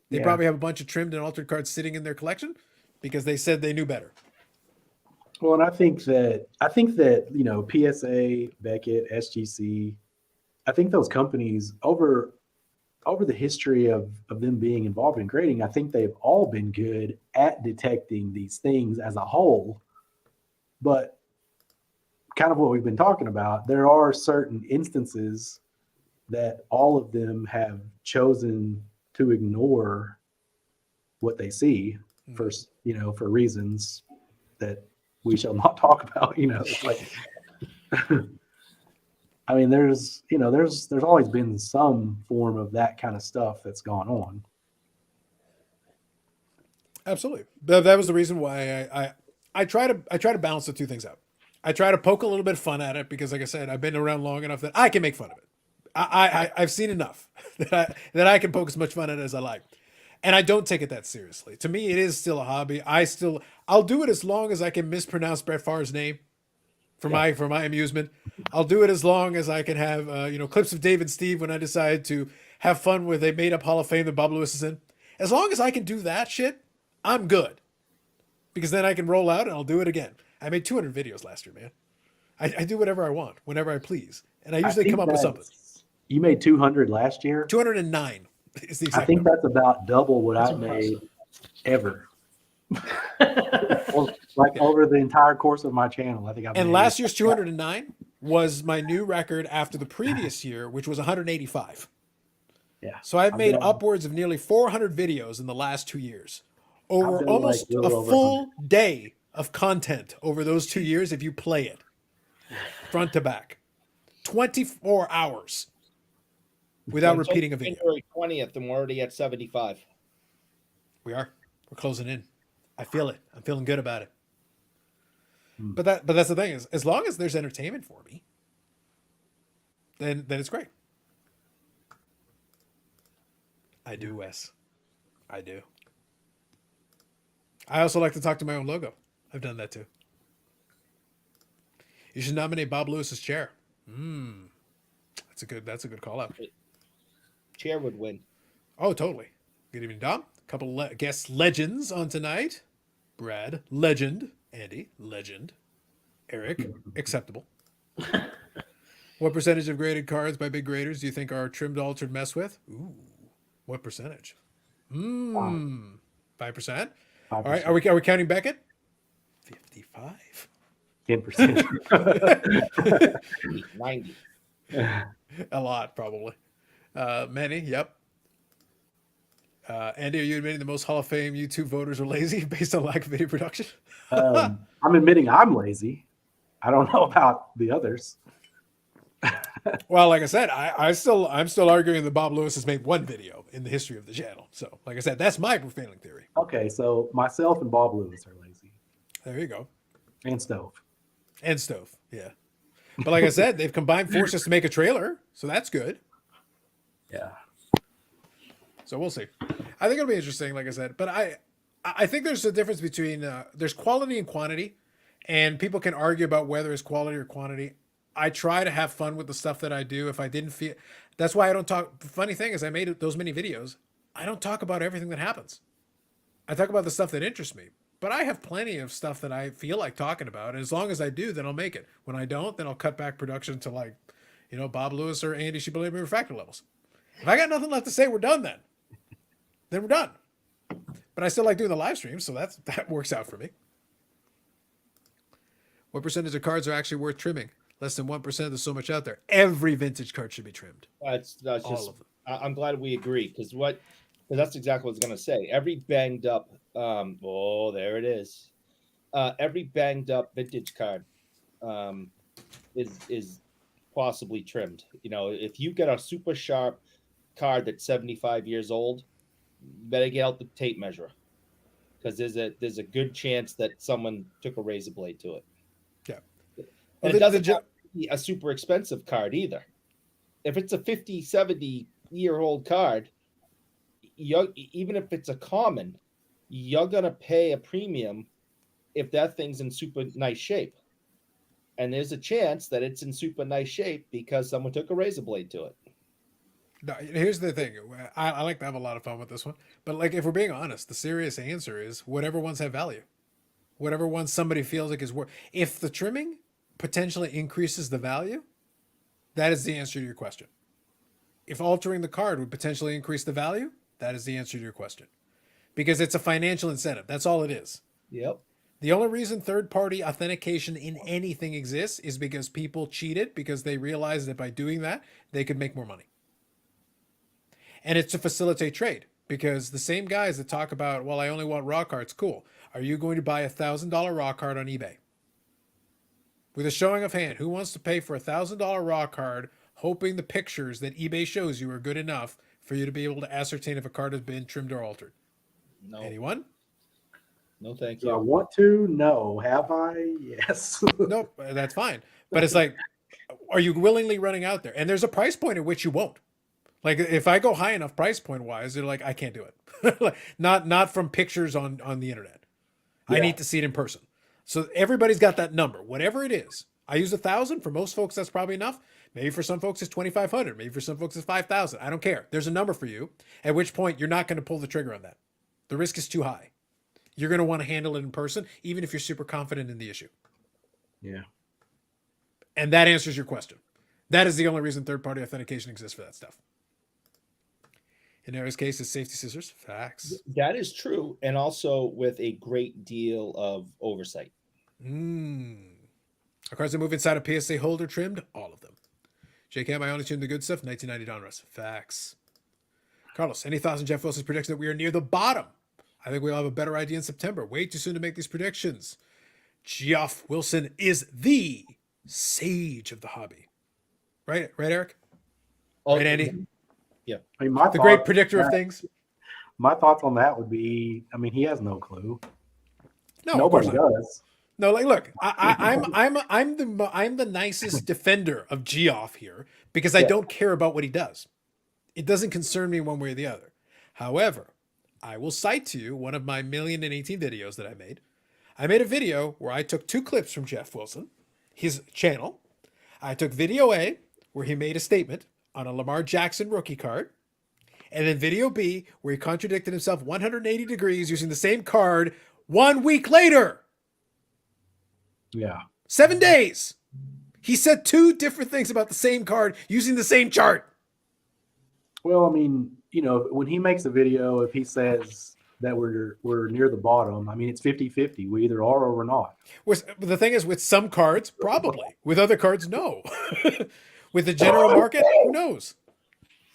S1: They
S4: Yeah.
S1: probably have a bunch of trimmed and altered cards sitting in their collection because they said they knew better.
S4: Well, and I think that PSA, Beckett, SGC, I think those companies over the history of them being involved in grading, I think they've all been good at detecting these things as a whole. But kind of what we've been talking about, there are certain instances that all of them have chosen to ignore what they see for reasons that we shall not talk about. It's like, I mean, there's always been some form of that kind of stuff that's gone on.
S1: Absolutely. That was the reason why I try to balance the two things out. I try to poke a little bit of fun at it because, like I said, I've been around long enough that I can make fun of it. I've seen enough that I can poke as much fun at it as I like, and I don't take it that seriously. To me, it is still a hobby. I'll do it as long as I can mispronounce Brett Favre's name for my amusement. I'll do it as long as I can have clips of Dave and Steve when I decide to have fun with a made up Hall of Fame that Bob Lewis is in. As long as I can do that shit, I'm good. Because then I can roll out and I'll do it again. I made 200 videos last year, man. I do whatever I want, whenever I please. And I usually come up with something.
S4: You made 200 last year?
S1: 209 is the exact
S4: I think
S1: number.
S4: that's about double what I made ever. Like over the entire course of my channel, I think I've
S1: And
S4: made
S1: last year's 209 was my new record after the previous year, which was 185.
S4: Yeah.
S1: So I've made
S4: done-
S1: upwards of nearly 400 videos in the last 2 years. Over
S4: done
S1: almost
S4: like a
S1: a
S4: little over
S1: full day of content over those 2 years if you play it front to back. 24 hours without
S5: Until
S1: repeating a video.
S5: January 20th, and we're already at 75.
S1: We're closing in. I feel it. I'm feeling good about it.
S4: Hmm.
S1: But that's the thing is, as long as there's entertainment for me, then it's great. I do, Wes. I do. I also like to talk to my own logo. I've done that too. You should nominate Bob Lewis's chair. That's a good call out.
S5: Chair would win.
S1: Oh, totally. Good evening, Dom. A couple guest legends on tonight. Brad, legend. Andy, legend. Eric, acceptable. What percentage of graded cards by big graders do you think are trimmed, altered, messed with? Ooh, what percentage? 5%.
S4: 5%.
S1: All right, are we counting Beckett? 55.
S4: 10%.
S5: 90.
S1: A lot, probably. Many, yep. Andy, are you admitting the most Hall of Fame YouTube voters are lazy based on lack of video production?
S4: I'm admitting I'm lazy. I don't know about the others.
S1: Well, like I said, I'm still arguing that Bob Lewis has made one video in the history of the channel. So, like I said, that's my profiling theory.
S4: Okay, so myself and Bob Lewis are lazy.
S1: There you go.
S4: And Stove.
S1: And Stove, yeah. But like I said, they've combined forces to make a trailer, so that's good.
S4: Yeah.
S1: So we'll see. I think it'll be interesting, like I said. But I think there's a difference between there's quality and quantity, and people can argue about whether it's quality or quantity. I try to have fun with the stuff that I do. If I didn't feel, that's why I don't talk. The funny thing is, I made those many videos. I don't talk about everything that happens. I talk about the stuff that interests me. But I have plenty of stuff that I feel like talking about. And as long as I do, then I'll make it. When I don't, then I'll cut back production to like, Bob Lewis or Andy Shibboleth refractor levels. If I got nothing left to say, we're done then. Then we're done. But I still like doing the live stream, so that works out for me. What percentage of cards are actually worth trimming? Less than 1%. There's so much out there. Every vintage card should be trimmed.
S5: That's
S1: All
S5: just.
S1: of them.
S5: I'm glad we agree because that's exactly what I was going to say. Every banged up. There it is. Every banged up vintage card is possibly trimmed. If you get a super sharp card that's 75 years old, better get out the tape measure. because there's a good chance that someone took a razor blade to it.
S1: Yeah.
S5: And
S1: Well,
S5: it doesn't have to be a super expensive card either. If it's a 50, 70-year-old card, even if it's a common, you're going to pay a premium if that thing's in super nice shape. And there's a chance that it's in super nice shape because someone took a razor blade to it.
S1: No, here's the thing. I like to have a lot of fun with this one. But like, if we're being honest, the serious answer is whatever ones have value. Whatever ones somebody feels like is worth. If the trimming potentially increases the value, that is the answer to your question. If altering the card would potentially increase the value, that is the answer to your question. Because it's a financial incentive. That's all it is.
S5: Yep.
S1: The only reason third-party authentication in anything exists is because people cheated because they realized that by doing that, they could make more money. And it's to facilitate trade because the same guys that talk about, well, I only want raw cards, cool. Are you going to buy $1,000 raw card on eBay? With a showing of hand, who wants to pay for $1,000 raw card hoping the pictures that eBay shows you are good enough for you to be able to ascertain if a card has been trimmed or altered?
S5: No.
S1: Anyone?
S5: No, thank
S4: Do I
S5: you.
S4: want to? No. Have I? Yes.
S1: Nope, that's fine. But it's like, are you willingly running out there? And there's a price point at which you won't. Like if I go high enough price point wise, they're like, I can't do it. Like, not from pictures on the internet. I
S4: Yeah.
S1: need to see it in person. So everybody's got that number, whatever it is. I use 1,000. For most folks, that's probably enough. Maybe for some folks, it's 2,500. Maybe for some folks, it's 5,000. I don't care. There's a number for you. At which point, you're not going to pull the trigger on that. The risk is too high. You're going to want to handle it in person, even if you're super confident in the issue.
S4: Yeah.
S1: And that answers your question. That is the only reason third-party authentication exists for that stuff. In Eric's case, it's safety scissors. Facts.
S5: That is true. And also with a great deal of oversight.
S1: Our cards that move inside a PSA holder trimmed, all of them. JCam, I only trimmed the good stuff, 1990 Donruss. Facts. Carlos, any thoughts on Jeff Wilson's prediction that we are near the bottom? I think we'll have a better idea in September. Way too soon to make these predictions. Geoff Wilson is the sage of the hobby. Right, Eric?
S5: Oh,
S1: Right, Andy?
S5: Yeah.
S4: I mean, my
S1: The great
S4: thoughts-
S1: predictor of things?
S4: My thoughts on that would be, I mean, he has no clue.
S1: No, of course
S4: Nobody
S1: not.
S4: does.
S1: No, like, look, I'm the nicest defender of Geoff here because I
S4: Yeah.
S1: don't care about what he does. It doesn't concern me one way or the other. However, I will cite to you one of my 1,018 videos that I made. I made a video where I took 2 clips from Jeff Wilson, his channel. I took video A, where he made a statement on a Lamar Jackson rookie card, and then video B, where he contradicted himself 180 degrees using the same card 1 week later.
S4: Yeah.
S1: 7 days. He said 2 different things about the same card using the same chart.
S4: Well, I mean, you know, when he makes a video, if he says that we're near the bottom, I mean, it's 50-50. We either are or we're not.
S1: The thing is, with some cards, probably. With other cards, no. With the general market, who knows?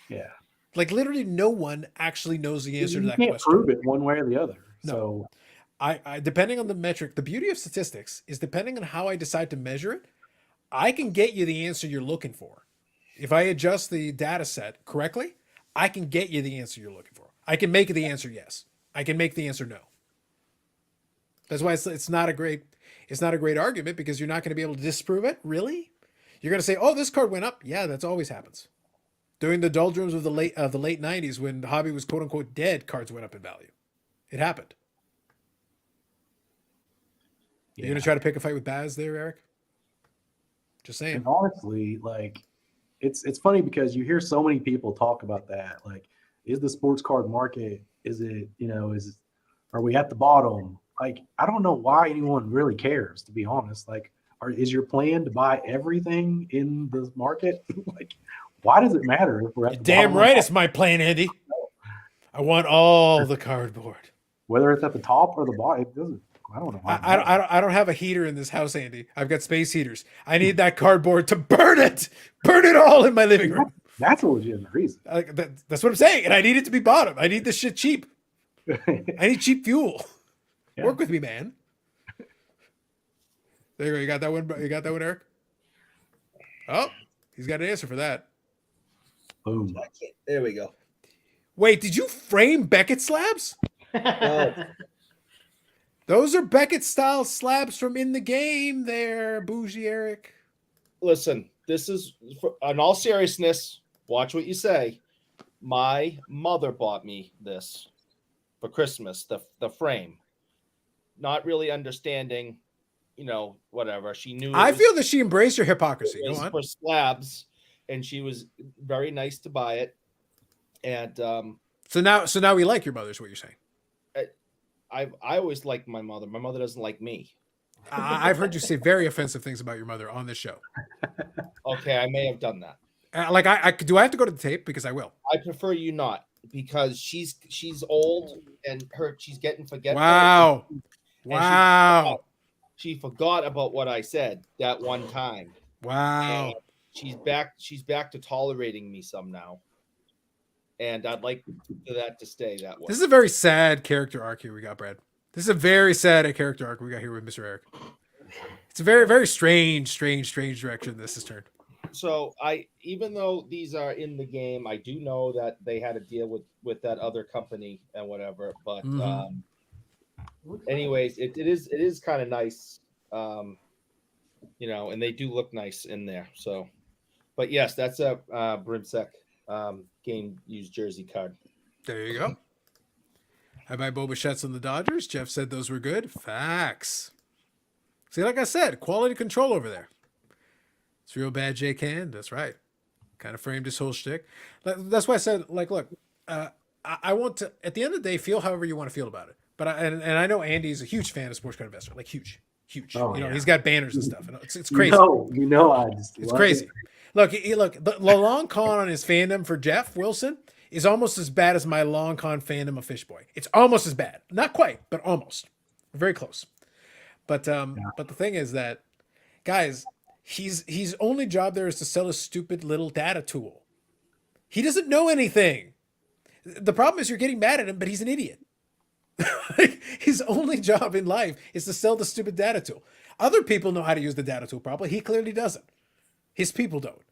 S4: Yeah.
S1: Like literally no one actually knows the answer to
S4: You
S1: that
S4: can't
S1: question.
S4: prove it one way or the other.
S1: No.
S4: So
S1: I depending on the metric, the beauty of statistics is depending on how I decide to measure it, I can get you the answer you're looking for. If I adjust the data set correctly, I can get you the answer you're looking for. I can make the answer yes. I can make the answer no. That's why it's not a great argument because you're not going to be able to disprove it. Really? You're going to say, "Oh, this card went up." Yeah, that's always happens. During the doldrums of the late 90s when the hobby was quote unquote dead, cards went up in value. It happened. You're going to try to pick a fight with Baz there, Eric? Just saying.
S4: And honestly, like it's funny because you hear so many people talk about that. Like, is the sports card market, is it, you know, are we at the bottom? Like, I don't know why anyone really cares, to be honest. Like, is your plan to buy everything in the market? Like, why does it matter if we're at the
S1: Damn
S4: bottom?
S1: right it's my plan, Andy. I want all the cardboard.
S4: Whether it's at the top or the bottom, it doesn't. I don't know.
S1: I don't have a heater in this house, Andy. I've got space heaters. I need that cardboard to burn it all in my living room.
S4: That's a legitimate reason.
S1: That's what I'm saying. And I need it to be bottom. I need this shit cheap. I need cheap fuel.
S4: Yeah.
S1: Work with me, man. There you go. You got that one? You got that one, Eric? Oh, he's got an answer for that.
S4: Boom.
S5: There we go.
S1: Wait, did you frame Beckett slabs? Those are Beckett style slabs from In the Game there, Bougie Eric.
S5: Listen, this is in all seriousness. Watch what you say. My mother bought me this for Christmas, the frame. Not really understanding, whatever. She knew
S1: I feel that she embraced your hypocrisy.
S5: it
S1: Go
S5: was
S1: on.
S5: for slabs, and she was very nice to buy it. And
S1: So now we like your mother, is what you're saying.
S5: I always liked my mother. My mother doesn't like me.
S1: I've heard you say very offensive things about your mother on this show.
S5: Okay, I may have done that.
S1: Like do I have to go to the tape? Because I will.
S5: I prefer you not, because she's old and she's getting forgetful.
S1: Wow.
S5: And
S1: Wow.
S5: She forgot about what I said that one time.
S1: Wow.
S5: And she's back to tolerating me some now. And I'd like that to stay that way.
S1: This is a very sad character arc here we got, Brad. This is a very sad character arc we got here with Mr. Eric. It's a very, very strange direction this has turned.
S5: So even though these are in the game, I do know that they had a deal with that other company and whatever. But anyways, it is kind of nice, and they do look nice in there. So, but yes, that's a Brimsec game used jersey card.
S1: There you go. I buy Boba Fett's on the Dodgers. Jeff said those were good. Facts. See, like I said, quality control over there. It's real bad, Jay Can. That's right. Kind of framed his whole shtick. That's why I said, like, look, I want to, at the end of the day, feel however you want to feel about it. But I know Andy's a huge fan of Sports Card Investor, like huge.
S4: Oh,
S1: He's got banners and stuff. And it's crazy.
S4: It's
S1: crazy. Look, the long con on his fandom for Jeff Wilson is almost as bad as my long con fandom of Fishboy. It's almost as bad. Not quite, but almost. Very close. But but the thing is that, guys, his only job there is to sell a stupid little data tool. He doesn't know anything. The problem is you're getting mad at him, but he's an idiot. His only job in life is to sell the stupid data tool. Other people know how to use the data tool properly. He clearly doesn't. His people don't.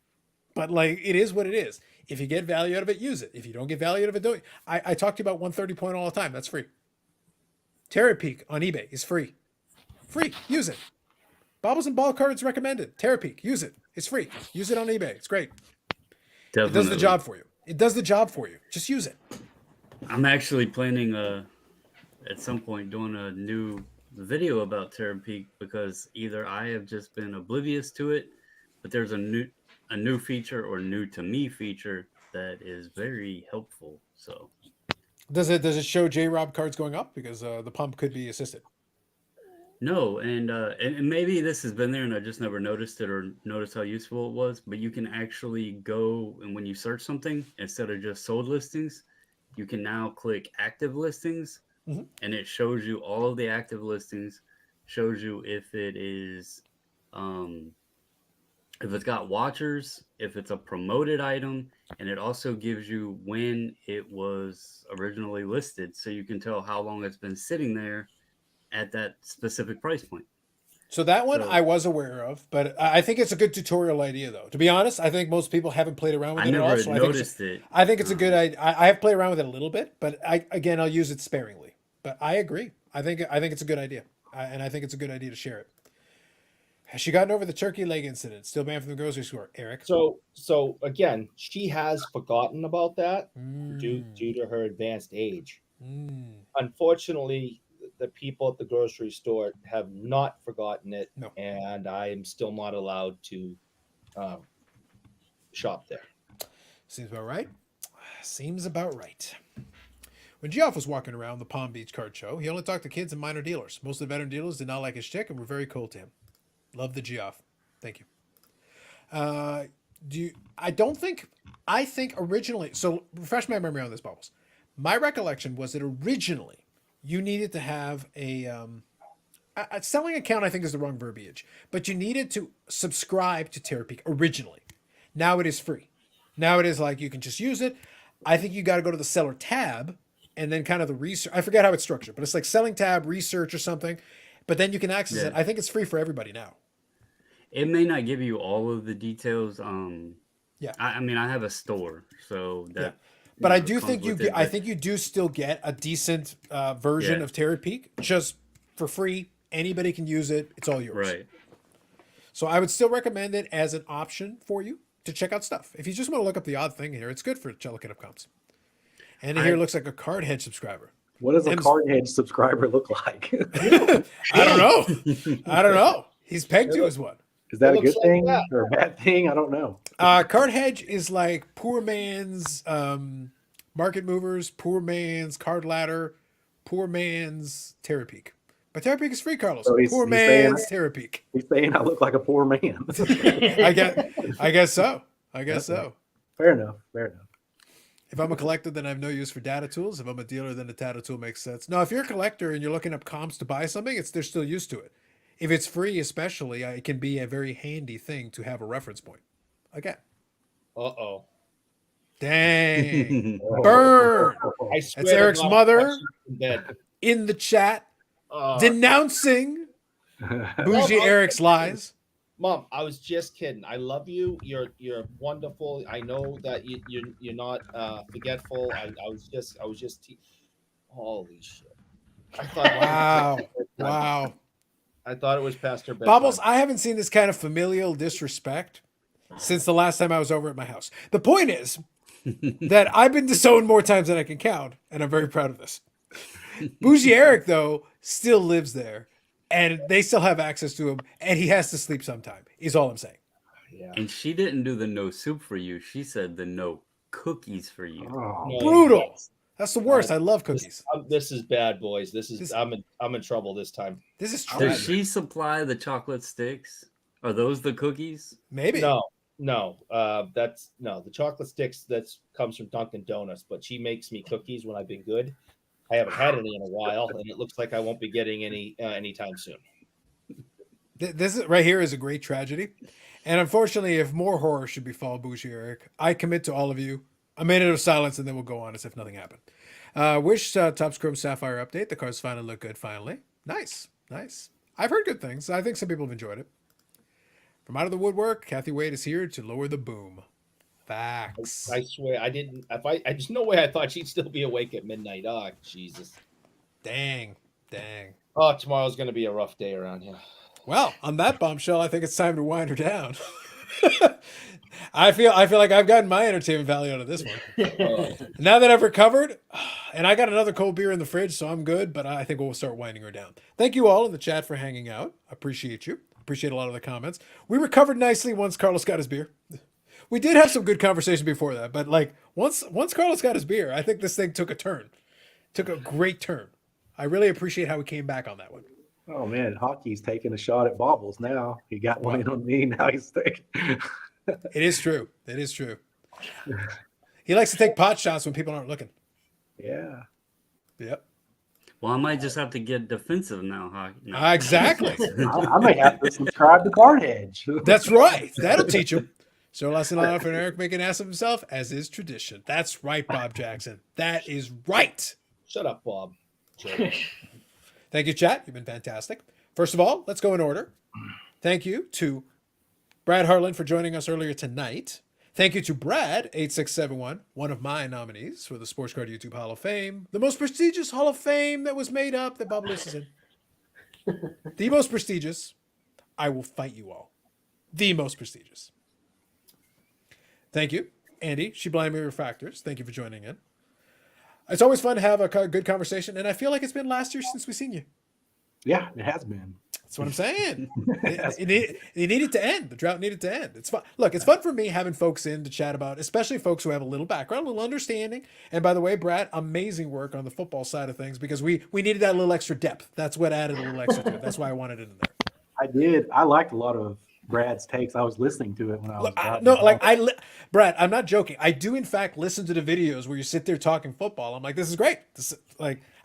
S1: But it is what it is. If you get value out of it, use it. If you don't get value out of it, don't. I talk to you about 130 point all the time. That's free. Terra Peak on eBay is free. Free. Use it. Bobbles and ball cards recommended. Terra Peak. Use it. It's free. Use it on eBay. It's great.
S6: Definitely.
S1: It does the job for you. It does the job for you. Just use it.
S6: I'm actually planning at some point doing a new video about Terra Peak, because either I have just been oblivious to it, but there's a new feature, or new to me feature, that is very helpful. So
S1: does it show J-Rob cards going up, because the pump could be assisted?
S6: No, and maybe this has been there and I just never noticed it, or noticed how useful it was, but you can actually go, and when you search something, instead of just sold listings, you can now click active listings, and it shows you all of the active listings, shows you if it is if it's got watchers, if it's a promoted item, and it also gives you when it was originally listed, so you can tell how long it's been sitting there at that specific price point.
S1: So that one I was aware of, but I think it's a good tutorial idea, though. To be honest, I think most people haven't played around with it at all.
S6: I never noticed it.
S1: I think it's a good idea. I have played around with it a little bit, but I'll use it sparingly. But I agree. I think it's a good idea, and I think it's a good idea to share it. Has she gotten over the turkey leg incident? Still banned from the grocery store, Eric?
S5: So again, she has forgotten about that due to her advanced age. Unfortunately, the people at the grocery store have not forgotten it, and I am still not allowed to shop there.
S1: Seems about right. Seems about right. When Geoff was walking around the Palm Beach card show, he only talked to kids and minor dealers. Most of the veteran dealers did not like his shtick and were very cold to him. Love the Geoff. Thank you. I think originally, so refresh my memory on this, Bubbles. My recollection was that originally you needed to have a selling account, I think is the wrong verbiage, but you needed to subscribe to Terra Peak originally. Now it is free. Now it is like you can just use it. I think you got to go to the seller tab and then kind of the research. I forget how it's structured, but it's like selling tab, research or something. But then you can access it. I think it's free for everybody now.
S6: It may not give you all of the details.
S1: Yeah.
S6: I mean, I have a store, so that.
S1: But I do think I think you do still get a decent version of Terra Peak just for free. Anybody can use it. It's all yours.
S6: Right.
S1: So I would still recommend it as an option for you to check out stuff. If you just want to look up the odd thing here, it's good for Jellicoe comps. And here looks like a card hedge subscriber.
S4: What does a
S1: M's-
S4: card hedge subscriber look like?
S1: I don't know. I don't know. He's pegged you as one.
S4: Is that
S5: It
S4: a good
S5: looks like
S4: thing
S5: that.
S4: or a bad thing? I don't know.
S1: Card hedge is like poor man's market movers, poor man's card ladder, poor man's Terra Peak. But Terra Peak is free, Carlos.
S4: So
S1: Poor
S4: he's saying-
S1: man's Terra Peak.
S4: He's saying I look like a poor man.
S1: I guess so. I guess so.
S4: Fair enough. Fair enough.
S1: If I'm a collector, then I have no use for data tools. If I'm a dealer, then the data tool makes sense. No, if you're a collector and you're looking up comps to buy something, they're still used to it. If it's free, especially, it can be a very handy thing to have a reference point. Again,
S5: Uh-oh.
S1: dang, burn
S5: I
S1: That's
S5: swear to
S1: Eric's
S5: God,
S1: mother.
S5: I'm in bed.
S1: in the chat denouncing Bougie
S5: Well,
S1: Eric's lies.
S5: Mom, I was just kidding. I love you. You're wonderful. I know that you're not forgetful. I was just holy shit. I thought
S1: Wow.
S5: I thought it was past her bedtime.
S1: Bubbles, I haven't seen this kind of familial disrespect since the last time I was over at my house. The point is that I've been disowned more times than I can count, and I'm very proud of this. Bougie Eric, though, still lives there, and they still have access to him, and he has to sleep sometime, is all I'm saying.
S5: Yeah.
S6: And she didn't do the no soup for you. She said the no cookies for you.
S4: Oh,
S5: No,
S1: Brutal. That's the worst. I love cookies.
S5: This is bad, boys. I'm in trouble this time.
S1: This is
S6: Does
S1: tragic.
S6: she supply the chocolate sticks? Are those the cookies?
S1: Maybe.
S5: No. That's no. The chocolate sticks comes from Dunkin' Donuts, but she makes me cookies when I've been good. I haven't had any in a while, and it looks like I won't be getting any anytime soon.
S1: This is, right here is a great tragedy. And unfortunately, if more horror should befall Bougie Eric, I commit to all of you a minute of silence, and then we'll go on as if nothing happened. Wish Topps Chrome Sapphire update. The cards finally look good, finally. Nice. I've heard good things. I think some people have enjoyed it. From out of the woodwork, Kathy Wade is here to lower the boom. Facts.
S5: I swear, I didn't. There's no way I thought she'd still be awake at midnight. Oh, Jesus.
S1: Dang.
S5: Oh, tomorrow's going to be a rough day around here.
S1: Well, on that bombshell, I think it's time to wind her down. I feel like I've gotten my entertainment value out of this one. Now that I've recovered, and I got another cold beer in the fridge, so I'm good, but I think we'll start winding her down. Thank you all in the chat for hanging out. Appreciate you. Appreciate a lot of the comments. We recovered nicely once Carlos got his beer. We did have some good conversation before that, but like once Carlos got his beer, I think this thing took a turn. Took a great turn. I really appreciate how he came back on that one.
S4: Oh man, hockey's taking a shot at Bobbles now. He got one in on me. Now he's taking.
S1: It is true. He likes to take pot shots when people aren't looking.
S4: Yeah.
S1: Yep.
S6: Well, I might just have to get defensive now, huh? No.
S1: Exactly.
S4: I may have to subscribe to Card Hedge.
S1: That's right. That'll teach him. So lesson learned from Eric making an ass of himself, as is tradition. That's right, Bob Jackson. That is right.
S5: Shut up, Bob.
S1: Thank you, chat. You've been fantastic. First of all, let's go in order. Thank you to Brad Harlan for joining us earlier tonight. Thank you to Brad8671, one of my nominees for the Sports Card YouTube Hall of Fame, the most prestigious Hall of Fame that was made up that Bob Lewis is in. The most prestigious. I will fight you all. The most prestigious. Thank you, Andy, Shiblami Refractors. Thank you for joining in. It's always fun to have a good conversation, and I feel like it's been last year since we've seen you.
S4: Yeah, it has been.
S1: That's what I'm saying. It needed to end. The drought needed to end. It's fun. Look, it's fun for me having folks in to chat about, especially folks who have a little background, a little understanding. And by the way, Brad, amazing work on the football side of things because we needed that little extra depth. That's what added a little extra to it. That's why I wanted it in there.
S4: I did. I liked a lot of Brad's takes. I was listening to it when I was
S1: Brad, I'm not joking. I do in fact listen to the videos where you sit there talking football. I'm like, this is great.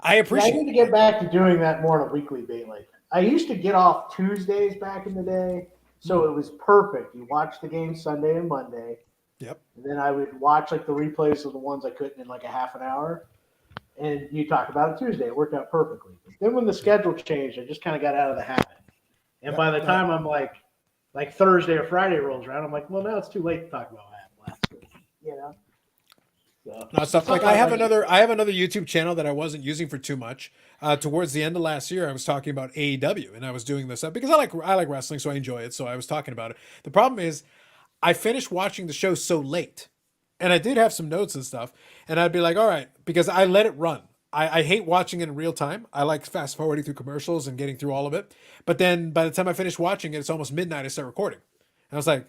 S1: I appreciate.
S2: I need to get back to doing that more on a weekly basis. Like I used to get off Tuesdays back in the day, so it was perfect. You watch the game Sunday and Monday.
S1: Yep.
S2: And then I would watch like the replays of the ones I couldn't in like a half an hour. And you talk about it Tuesday. It worked out perfectly. But then when the schedule changed, I just kind of got out of the habit. And by the time I'm like Thursday or Friday rolls around, I'm like, well, now it's too late to talk about what happened last week, you know? So,
S1: Not stuff like I have another YouTube channel that I wasn't using for too much. Towards the end of last year, I was talking about AEW, and I was doing this up because I like wrestling, so I enjoy it. So I was talking about it. The problem is, I finished watching the show so late, and I did have some notes and stuff, and I'd be like, all right, because I let it run. I hate watching it in real time. I like fast forwarding through commercials and getting through all of it. But then by the time I finish watching it, it's almost midnight. I start recording. And I was like,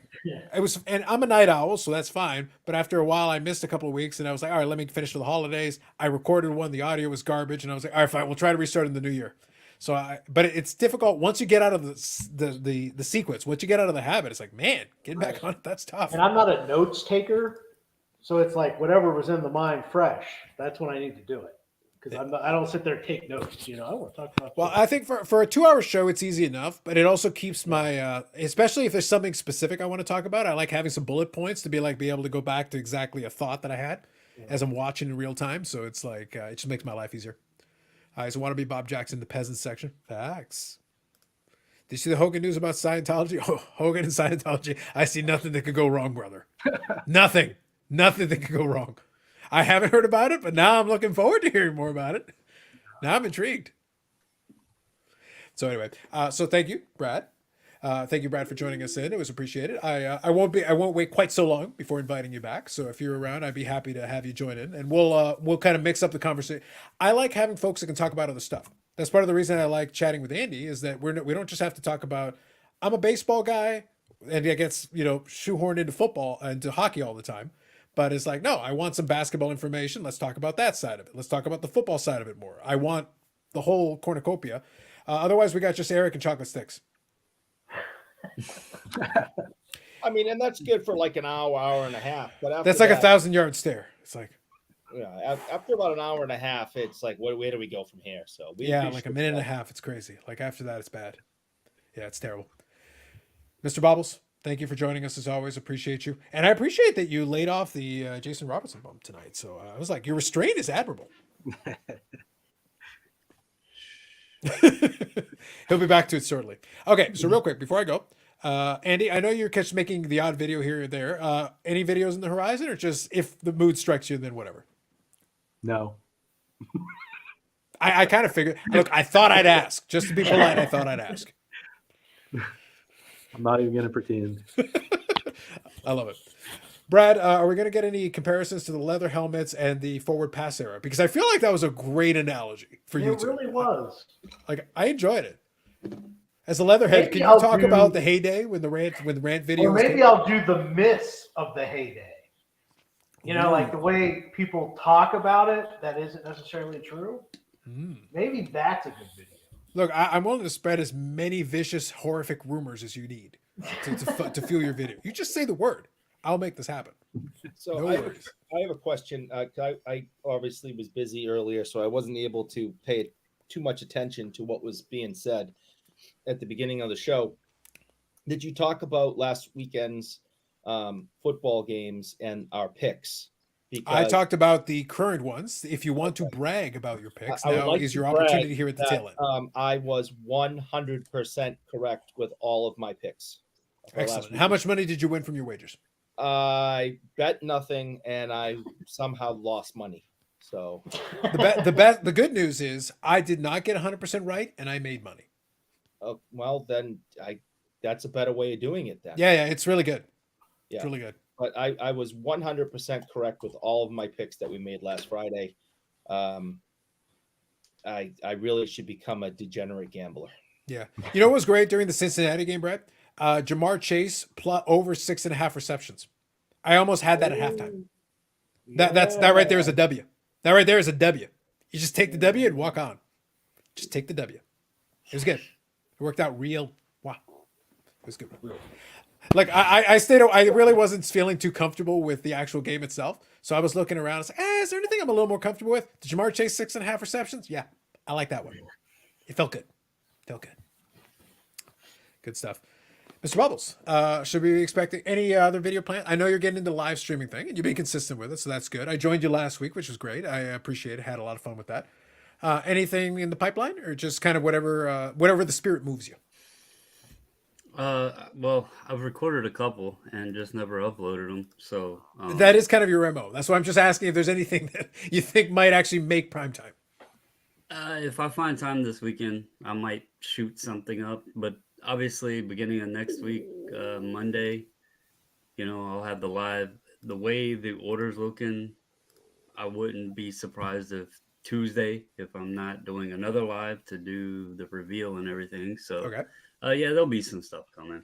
S1: and I'm a night owl, so that's fine. But after a while, I missed a couple of weeks, and I was like, all right, let me finish for the holidays. I recorded one, the audio was garbage, and I was like, all right, fine, we'll try to restart in the new year. So, but it's difficult once you get out of the sequence. Once you get out of the habit, it's like, man, getting back on it, that's tough.
S2: and I'm not a notes taker, so it's like whatever was in the mind fresh. That's when I need to do it because I don't sit there and take notes. I want to talk about.
S1: Well, I think for a 2 hour show, it's easy enough, but it also keeps my, especially if there's something specific I want to talk about. I like having some bullet points to be able to go back to exactly a thought that I had as I'm watching in real time. So it's like it just makes my life easier. So want to be Bob Jackson, the peasant section. Facts. Did you see the Hogan news about Scientology? Oh, Hogan and Scientology. I see nothing that could go wrong, brother. Nothing that could go wrong. I haven't heard about it, but now I'm looking forward to hearing more about it. Now I'm intrigued. So anyway, so thank you, Brad. Thank you, Brad, for joining us in. It was appreciated. I won't wait quite so long before inviting you back. So if you're around, I'd be happy to have you join in, and we'll kind of mix up the conversation. I like having folks that can talk about other stuff. That's part of the reason I like chatting with Andy is that we don't just have to talk about. I'm a baseball guy, and I gets shoehorned into football and to hockey all the time. But it's like, no, I want some basketball information. Let's talk about that side of it. Let's talk about the football side of it more. I want the whole cornucopia. Otherwise, we got just Eric and chocolate sticks.
S5: I mean, and that's good for like an hour and a half. But after
S1: that's like
S5: that,
S1: 1,000-yard stare. It's like,
S5: after about an hour and a half, it's like, where do we go from here? So
S1: like a minute and a half. It's crazy. Like after that, it's bad. Yeah, it's terrible. Mr. Bobbles, thank you for joining us as always. Appreciate you, and I appreciate that you laid off the Jason Robertson bump tonight. So I was like, your restraint is admirable. He'll be back to it shortly. Okay, so real quick before I go, Andy, I know you're just making the odd video here or there. Any videos in the horizon, or just if the mood strikes you, then whatever?
S4: No.
S1: I kind of figured. Look, I thought I'd ask. Just to be polite, I thought I'd ask.
S4: I'm not even going to pretend.
S1: I love it. Brad, are we going to get any comparisons to the leather helmets and the forward pass era? Because I feel like that was a great analogy for you two.
S2: It really was.
S1: Like, I enjoyed it. As a leatherhead, can you talk about the heyday when the rant videos?
S2: Or maybe I'll do the miss of the heyday. Like the way people talk about it that isn't necessarily true. Maybe that's a good video.
S1: Look, I'm willing to spread as many vicious, horrific rumors as you need to fuel your video. You just say the word. I'll make this happen.
S5: So
S1: No worries.
S5: I have a question. I obviously was busy earlier, so I wasn't able to pay too much attention to what was being said at the beginning of the show. Did you talk about last weekend's football games and our picks? Because
S1: I talked about the current ones. If you want to brag about your picks, now is your opportunity here at the tail end.
S5: I was 100% correct with all of my picks.
S1: Excellent. How much money did you win from your wagers?
S5: I bet nothing, and I somehow lost money. So
S1: the good news is I did not get 100% right, and I made money.
S5: Well, then that's a better way of doing it. Then
S1: yeah, it's really good.
S5: Yeah,
S1: it's really good.
S5: But I was 100% correct with all of my picks that we made last Friday. I really should become a degenerate gambler.
S1: Yeah, you know what was great during the Cincinnati game, Brett? Jamar Chase over 6.5 receptions. I almost had that at halftime. That right there is a W. That right there is a W. You just take the W and walk on. Just take the W. It was good. It worked out real. Wow. It was good. Like I really wasn't feeling too comfortable with the actual game itself. So I was looking around. I was like, is there anything I'm a little more comfortable with? Did Jamar Chase 6.5 receptions? Yeah, I like that one. It felt good. Good stuff. Mr. Bubbles, should we be expecting any other video plan? I know you're getting into the live streaming thing, and you've been consistent with it, so that's good. I joined you last week, which was great. I appreciate it. Had a lot of fun with that. Anything in the pipeline, or just kind of whatever the spirit moves you?
S6: Well, I've recorded a couple and just never uploaded them. So
S1: That is kind of your MO. That's why I'm just asking if there's anything that you think might actually make prime time.
S6: if I find time this weekend, I might shoot something up. But obviously, beginning of next week, Monday, I'll have the live. The way the order's looking, I wouldn't be surprised if Tuesday, if I'm not doing another live to do the reveal and everything. So,
S1: Okay.
S6: yeah, there'll be some stuff coming.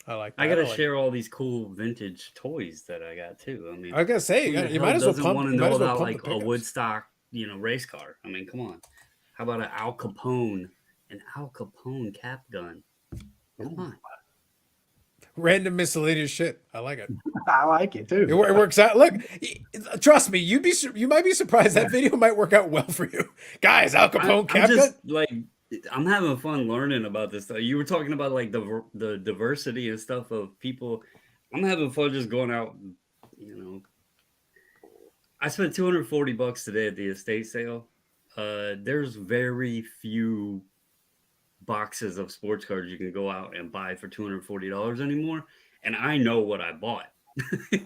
S1: I like that.
S6: I gotta
S1: like
S6: share all these cool vintage toys that I got too. I mean,
S1: I was gonna say
S6: who the
S1: you
S6: hell
S1: might as well
S6: doesn't
S1: pump.
S6: want to
S1: You might
S6: know
S1: as well
S6: about
S1: pump
S6: like
S1: the
S6: a
S1: pickups.
S6: Woodstock, race car? I mean, come on. How about an Al Capone cap gun? Come on.
S1: Random miscellaneous shit. I like it.
S4: I like it too.
S1: It works out. Look, trust me. You might be surprised that video might work out well for you, guys. Al Capone
S6: I'm
S1: cap
S6: just
S1: gun.
S6: like I'm having fun learning about this stuff. You were talking about like the diversity and stuff of people. I'm having fun just going out. I spent $240 today at the estate sale. There's very few boxes of sports cars you can go out and buy for $240 anymore, and I know what I bought.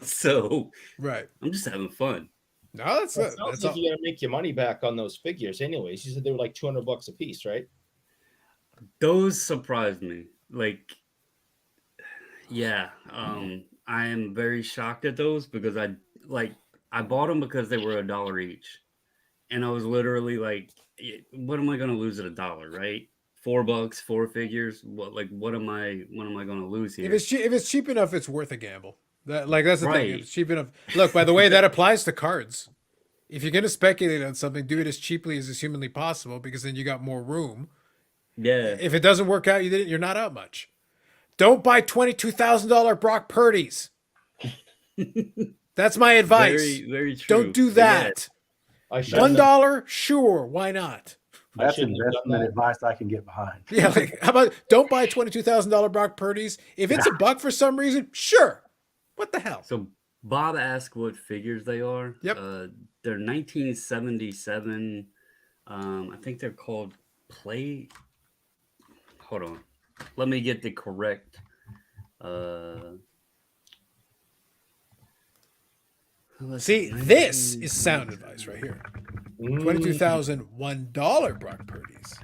S6: So
S1: Right.
S6: I'm just having fun.
S1: No, that's
S5: Well,
S1: it.
S5: it sounds
S1: That's
S5: like
S1: all.
S5: you're gonna make your money back on those figures, anyways. You said they were like $200 a piece, right?
S6: Those surprised me. Like, yeah, I am very shocked at those because I bought them because they were $1 each, and I was literally like, what am I going to lose at $1, right? $4, four figures. What am I going to lose here?
S1: If it's cheap enough, it's worth a gamble. That's the thing.
S6: Right.
S1: If it's cheap enough. Look, by the way, that applies to cards. If you're gonna speculate on something, do it as cheaply as is humanly possible because then you got more room.
S6: Yeah.
S1: If it doesn't work out, you're not out much. Don't buy $22,000 Brock Purdy's. That's my advice.
S6: Very, very true.
S1: Don't do
S6: But yeah,
S1: that.
S5: I shouldn't have-
S1: $1, sure, why not?
S4: That's
S5: shouldn't have done
S4: investment
S5: that.
S4: advice I can get behind.
S1: Yeah, like how about don't buy $22,000 Brock Purdy's? If it's a buck for some reason, sure. What the hell?
S6: So Bob asked what figures they are.
S1: Yep.
S6: They're 1977. I think they're called Play. Hold on. Let me get the correct.
S1: See, this is sound advice right here. $22,001 Brock Purdy's.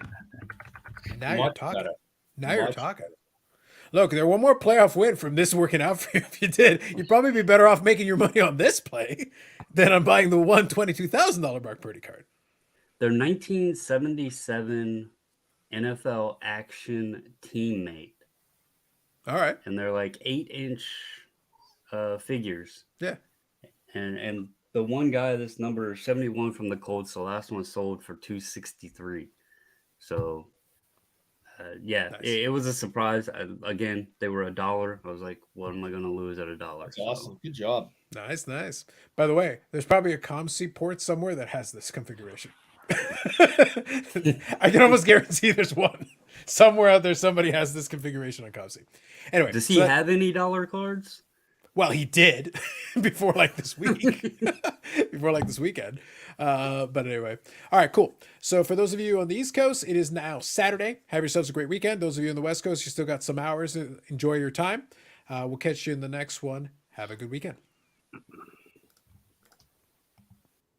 S1: Now you're
S5: Much
S1: talking.
S5: better.
S1: Now you're
S5: Much
S1: talking. Look, there one more playoff win from this working out for you. If you did, you'd probably be better off making your money on this play than on buying the $22,000 Brock Purdy card.
S6: They're 1977 NFL Action Teammate,
S1: All right.
S6: and they're like 8-inch figures.
S1: Yeah.
S6: And the one guy, this number 71 from the Colts, the last one sold for $263. So, yeah,
S1: Nice.
S6: it was a surprise. Again, they were $1. I was like, what am I going to lose at $1?
S5: That's awesome. Good job.
S1: Nice, nice. By the way, there's probably a ComC port somewhere that has this configuration. I can almost guarantee there's one. Somewhere out there, somebody has this configuration on ComC. Anyway.
S6: Does he
S1: so that-
S6: have any dollar cards?
S1: Well, he did before like this week, before like this weekend. But anyway, all right, cool. So for those of you on the East Coast, it is now Saturday. Have yourselves a great weekend. Those of you on the West Coast, you still got some hours. Enjoy your time. We'll catch you in the next one. Have a good weekend.